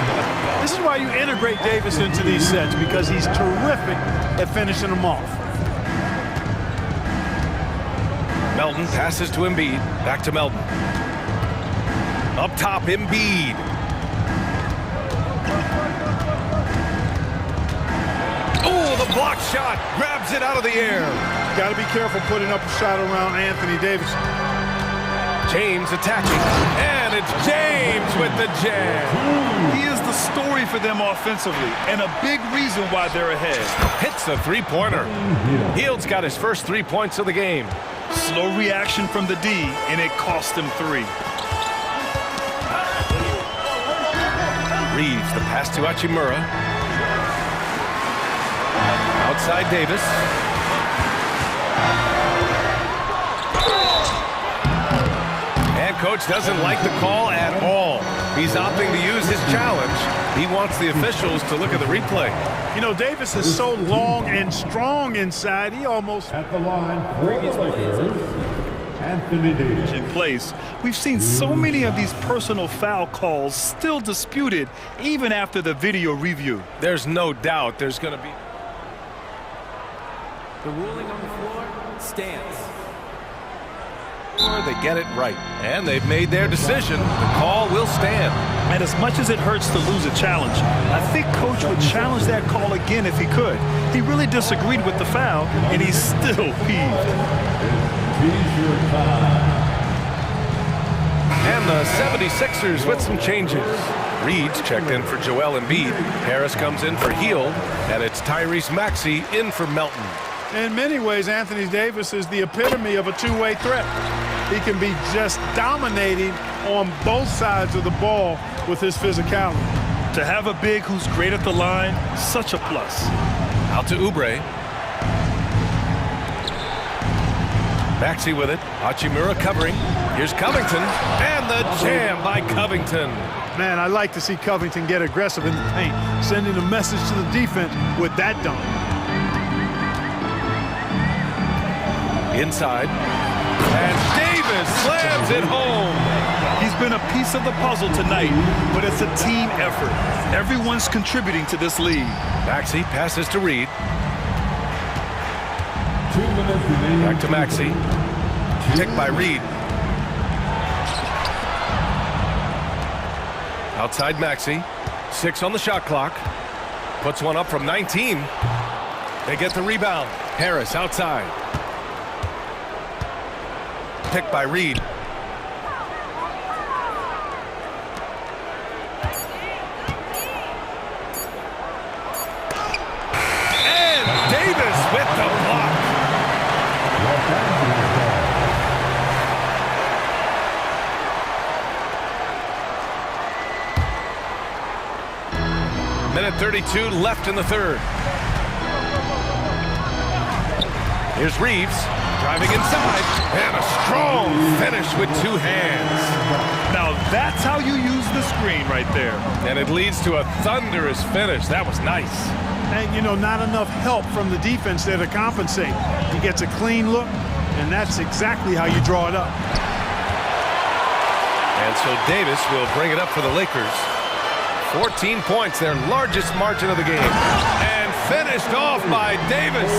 This is why you integrate Davis into these sets, because he's terrific at finishing them off. Melton passes to Embiid. Back to Melton. Up top, Embiid. Oh, the block shot. Grabs it out of the air. Got to be careful putting up a shot around Anthony Davis. James attacking. And it's James with the jam. He is the story for them offensively, and a big reason why they're ahead. Hits the three-pointer. Hield's got his first 3 points of the game. Slow reaction from the D, and it cost him 3. Reeves, the pass to Hachimura. Outside Davis. And coach doesn't like the call at all. He's opting to use his challenge. He wants the officials to look at the replay. You know, Davis is so long and strong inside, he almost... At the line for the Lakers, Anthony Davis. In place, we've seen so many of these personal foul calls still disputed even after the video review. There's no doubt there's going to be... The ruling on the floor stands. They get it right, and they've made their decision. The call will stand. And as much as it hurts to lose a challenge, I think Coach would challenge that call again if he could. He really disagreed with the foul, and he's still peeved. And the 76ers with some changes. Reed's checked in for Joel Embiid. Harris comes in for Hield, and it's Tyrese Maxey in for Melton. In many ways, Anthony Davis is the epitome of a two-way threat. He can be just dominating on both sides of the ball with his physicality. To have a big who's great at the line, such a plus. Out to Oubre. Maxey with it. Hachimura covering. Here's Covington. And the jam by Covington. Man, I like to see Covington get aggressive in the paint, sending a message to the defense with that dunk. Inside. And Davis slams it home. He's been a piece of the puzzle tonight, but it's a team effort. Everyone's contributing to this lead. Maxey passes to Reed. 2 minutes remaining. Back to Maxey. Tick by Reed. Outside Maxey. 6 on the shot clock. Puts one up from 19. They get the rebound. Harris outside. Picked by Reed. And Davis with the block. Minute 32 left in the third. Here's Reeves driving inside, and a strong finish with two hands. Now that's how you use the screen right there. And it leads to a thunderous finish. That was nice. And, you know, not enough help from the defense there to compensate. He gets a clean look, and that's exactly how you draw it up. And so Davis will bring it up for the Lakers. 14 points, their largest margin of the game. And finished off by Davis.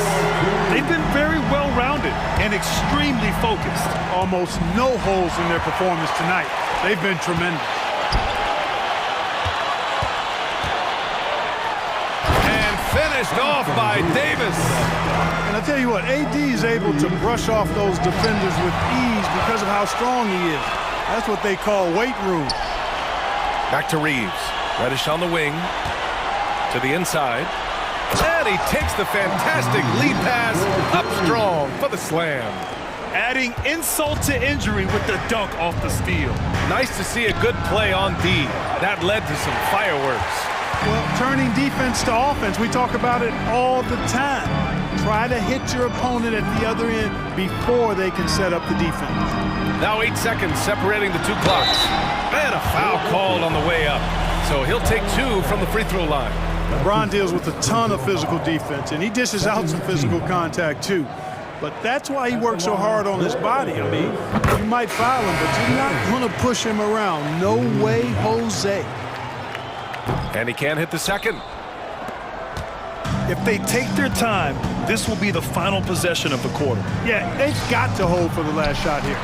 They've been very well-rounded and extremely focused. Almost no holes in their performance tonight. They've been tremendous. And finished off by Davis. And I tell you what, AD is able to brush off those defenders with ease because of how strong he is. That's what they call weight room. Back to Reeves. Reddish on the wing. To the inside. And he takes the fantastic lead pass up strong for the slam. Adding insult to injury with the dunk off the steal. Nice to see a good play on D. That led to some fireworks. Well, turning defense to offense, we talk about it all the time. Try to hit your opponent at the other end before they can set up the defense. Now 8 seconds separating the two clocks. And a foul called on the way up. So he'll take two from the free throw line. LeBron deals with a ton of physical defense, and he dishes out some physical contact too. But that's why he works so hard on his body. I mean, you might foul him, but you're not going to push him around. No way, Jose. And he can't hit the second. If they take their time, this will be the final possession of the quarter. Yeah, they've got to hold for the last shot here.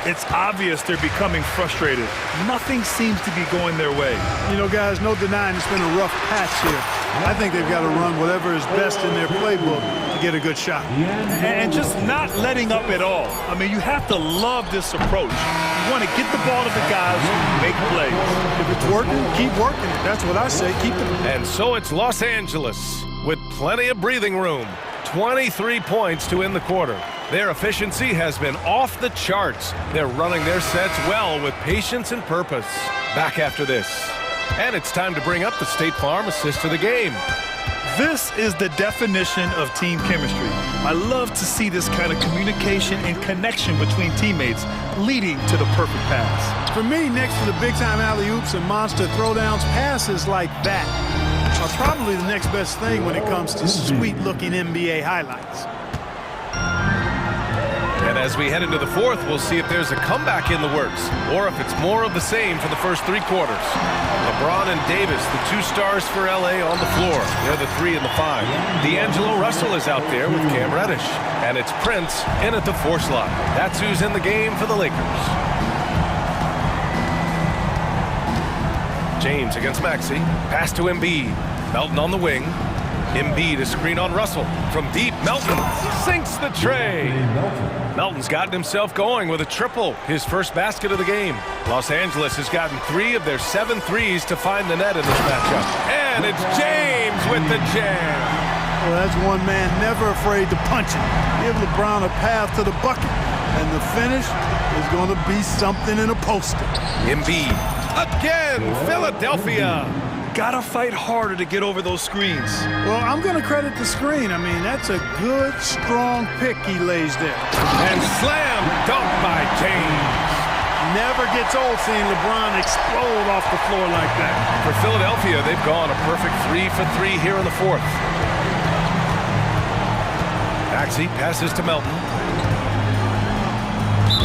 It's obvious they're becoming frustrated. Nothing seems to be going their way. You know, guys, no denying it's been a rough patch here. I think they've got to run whatever is best in their playbook to get a good shot. And just not letting up at all. I mean, you have to love this approach. You want to get the ball to the guys who make plays. If it's working, keep working it. That's what I say. Keep it. And so it's Los Angeles with plenty of breathing room. 23 points to end the quarter. Their efficiency has been off the charts. They're running their sets well with patience and purpose. Back after this. And it's time to bring up the State Farm assist of the game. This is the definition of team chemistry. I love to see this kind of communication and connection between teammates leading to the perfect pass. For me, next to the big-time alley-oops and monster throwdowns, passes like that are probably the next best thing when it comes to sweet-looking NBA highlights. And as we head into the fourth, we'll see if there's a comeback in the works or if it's more of the same for the first three quarters. LeBron and Davis, the two stars for LA on the floor. They're the 3 and the 5. D'Angelo Russell is out there with Cam Reddish. And it's Prince in at the 4 slot. That's who's in the game for the Lakers. James against Maxey. Pass to Embiid. Melton on the wing. Embiid a screen on Russell. From deep, Melton sinks the tray. Melton's gotten himself going with a triple, his first basket of the game. Los Angeles has gotten 3 of their 7 threes to find the net in this matchup. And it's James with the jam. Well, that's one man never afraid to punch it. Give LeBron a path to the bucket. And the finish is going to be something in a poster. Embiid again, Philadelphia. Gotta fight harder to get over those screens. Well, I'm going to credit the screen. I mean, that's a good, strong pick he lays there. And slam dunk by James. Never gets old seeing LeBron explode off the floor like that. For Philadelphia, they've gone a perfect 3 for 3 here in the fourth. Maxey passes to Melton.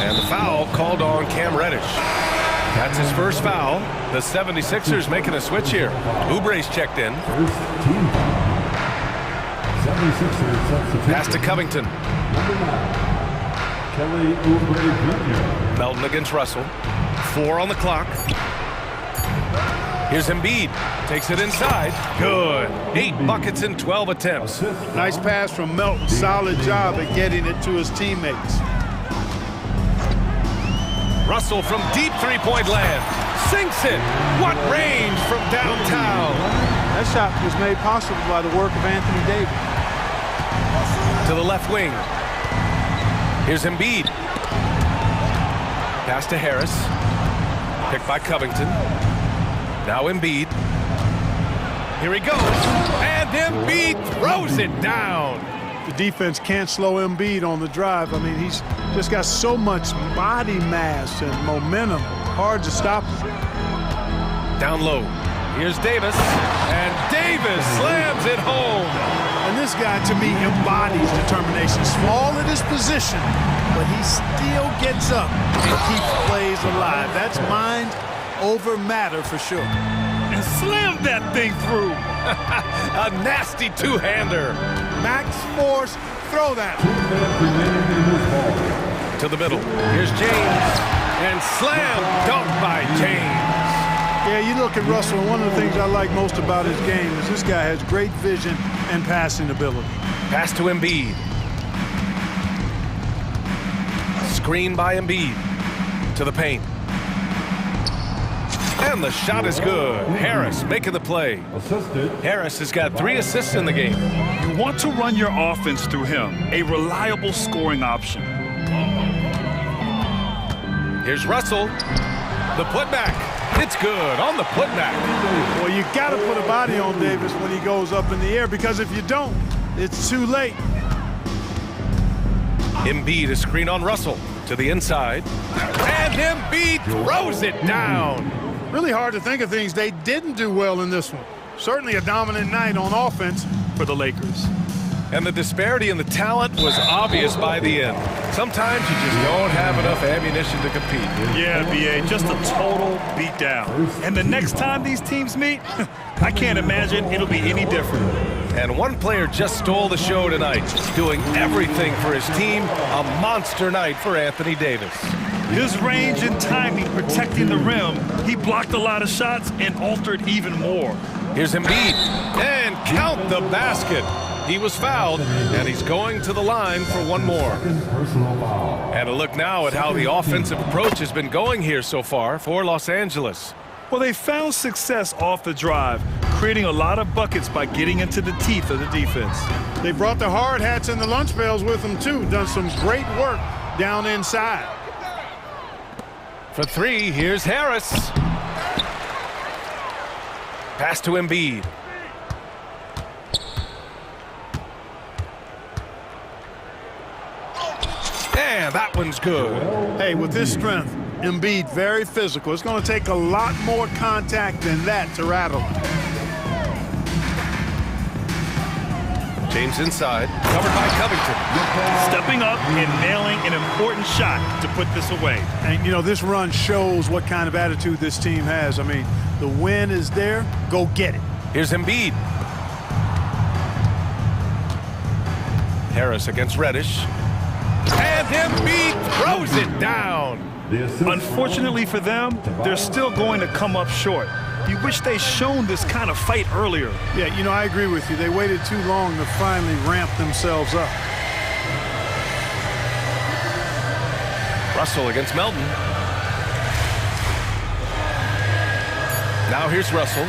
And the foul called on Cam Reddish. That's his first foul. The 76ers making a switch here. Oubre's checked in. Pass to Covington. Kelly Oubre Jr. Melton against Russell. 4 on the clock. Here's Embiid. Takes it inside. Good. 8 buckets in 12 attempts. Nice pass from Melton. Solid job at getting it to his teammates. Russell from deep three-point land. Sinks it. What range from downtown. That shot was made possible by the work of Anthony Davis. To the left wing. Here's Embiid. Pass to Harris. Picked by Covington. Now Embiid. Here he goes. And Embiid throws it down. The defense can't slow Embiid on the drive. I mean, he's just got so much body mass and momentum. Hard to stop him. Down low. Here's Davis. And Davis slams it home. And this guy, to me, embodies determination. Small at his position, but he still gets up and keeps plays alive. That's mind over matter for sure. And slammed that thing through. A nasty two-hander. Max force, throw that. To the middle. Here's James. And slam dunk by James. Yeah, you look at Russell, and one of the things I like most about his game is this guy has great vision and passing ability. Pass to Embiid. Screen by Embiid. To the paint. And the shot is good. Harris making the play. Harris has got 3 assists in the game. You want to run your offense through him, a reliable scoring option. Here's Russell. The putback. It's good on the putback. Well, you got to put a body on Davis when he goes up in the air, because if you don't, it's too late. Embiid is screen on Russell to the inside. And Embiid throws it down. Really hard to think of things they didn't do well in this one. Certainly a dominant night on offense for the Lakers. And the disparity in the talent was obvious by the end. Sometimes you just don't have enough ammunition to compete. Yeah, B.A., just a total beatdown. And the next time these teams meet, I can't imagine it'll be any different. And one player just stole the show tonight, doing everything for his team. A monster night for Anthony Davis. His range and timing protecting the rim, he blocked a lot of shots and altered even more. Here's Embiid, and count the basket. He was fouled, and he's going to the line for one more. And a look now at how the offensive approach has been going here so far for Los Angeles. Well, they found success off the drive, creating a lot of buckets by getting into the teeth of the defense. They brought the hard hats and the lunch pails with them, too. Done some great work down inside. For 3, here's Harris. Pass to Embiid. And that one's good. Hey, with this strength, Embiid very physical. It's going to take a lot more contact than that to rattle him. James inside, covered by Covington. Stepping up and nailing an important shot to put this away. And, you know, this run shows what kind of attitude this team has. I mean, the win is there. Go get it. Here's Embiid. Harris against Reddish. And Embiid throws it down. Unfortunately for them, they're still going to come up short. You wish they'd shown this kind of fight earlier. Yeah, you know, I agree with you. They waited too long to finally ramp themselves up. Russell against Melton. Now here's Russell.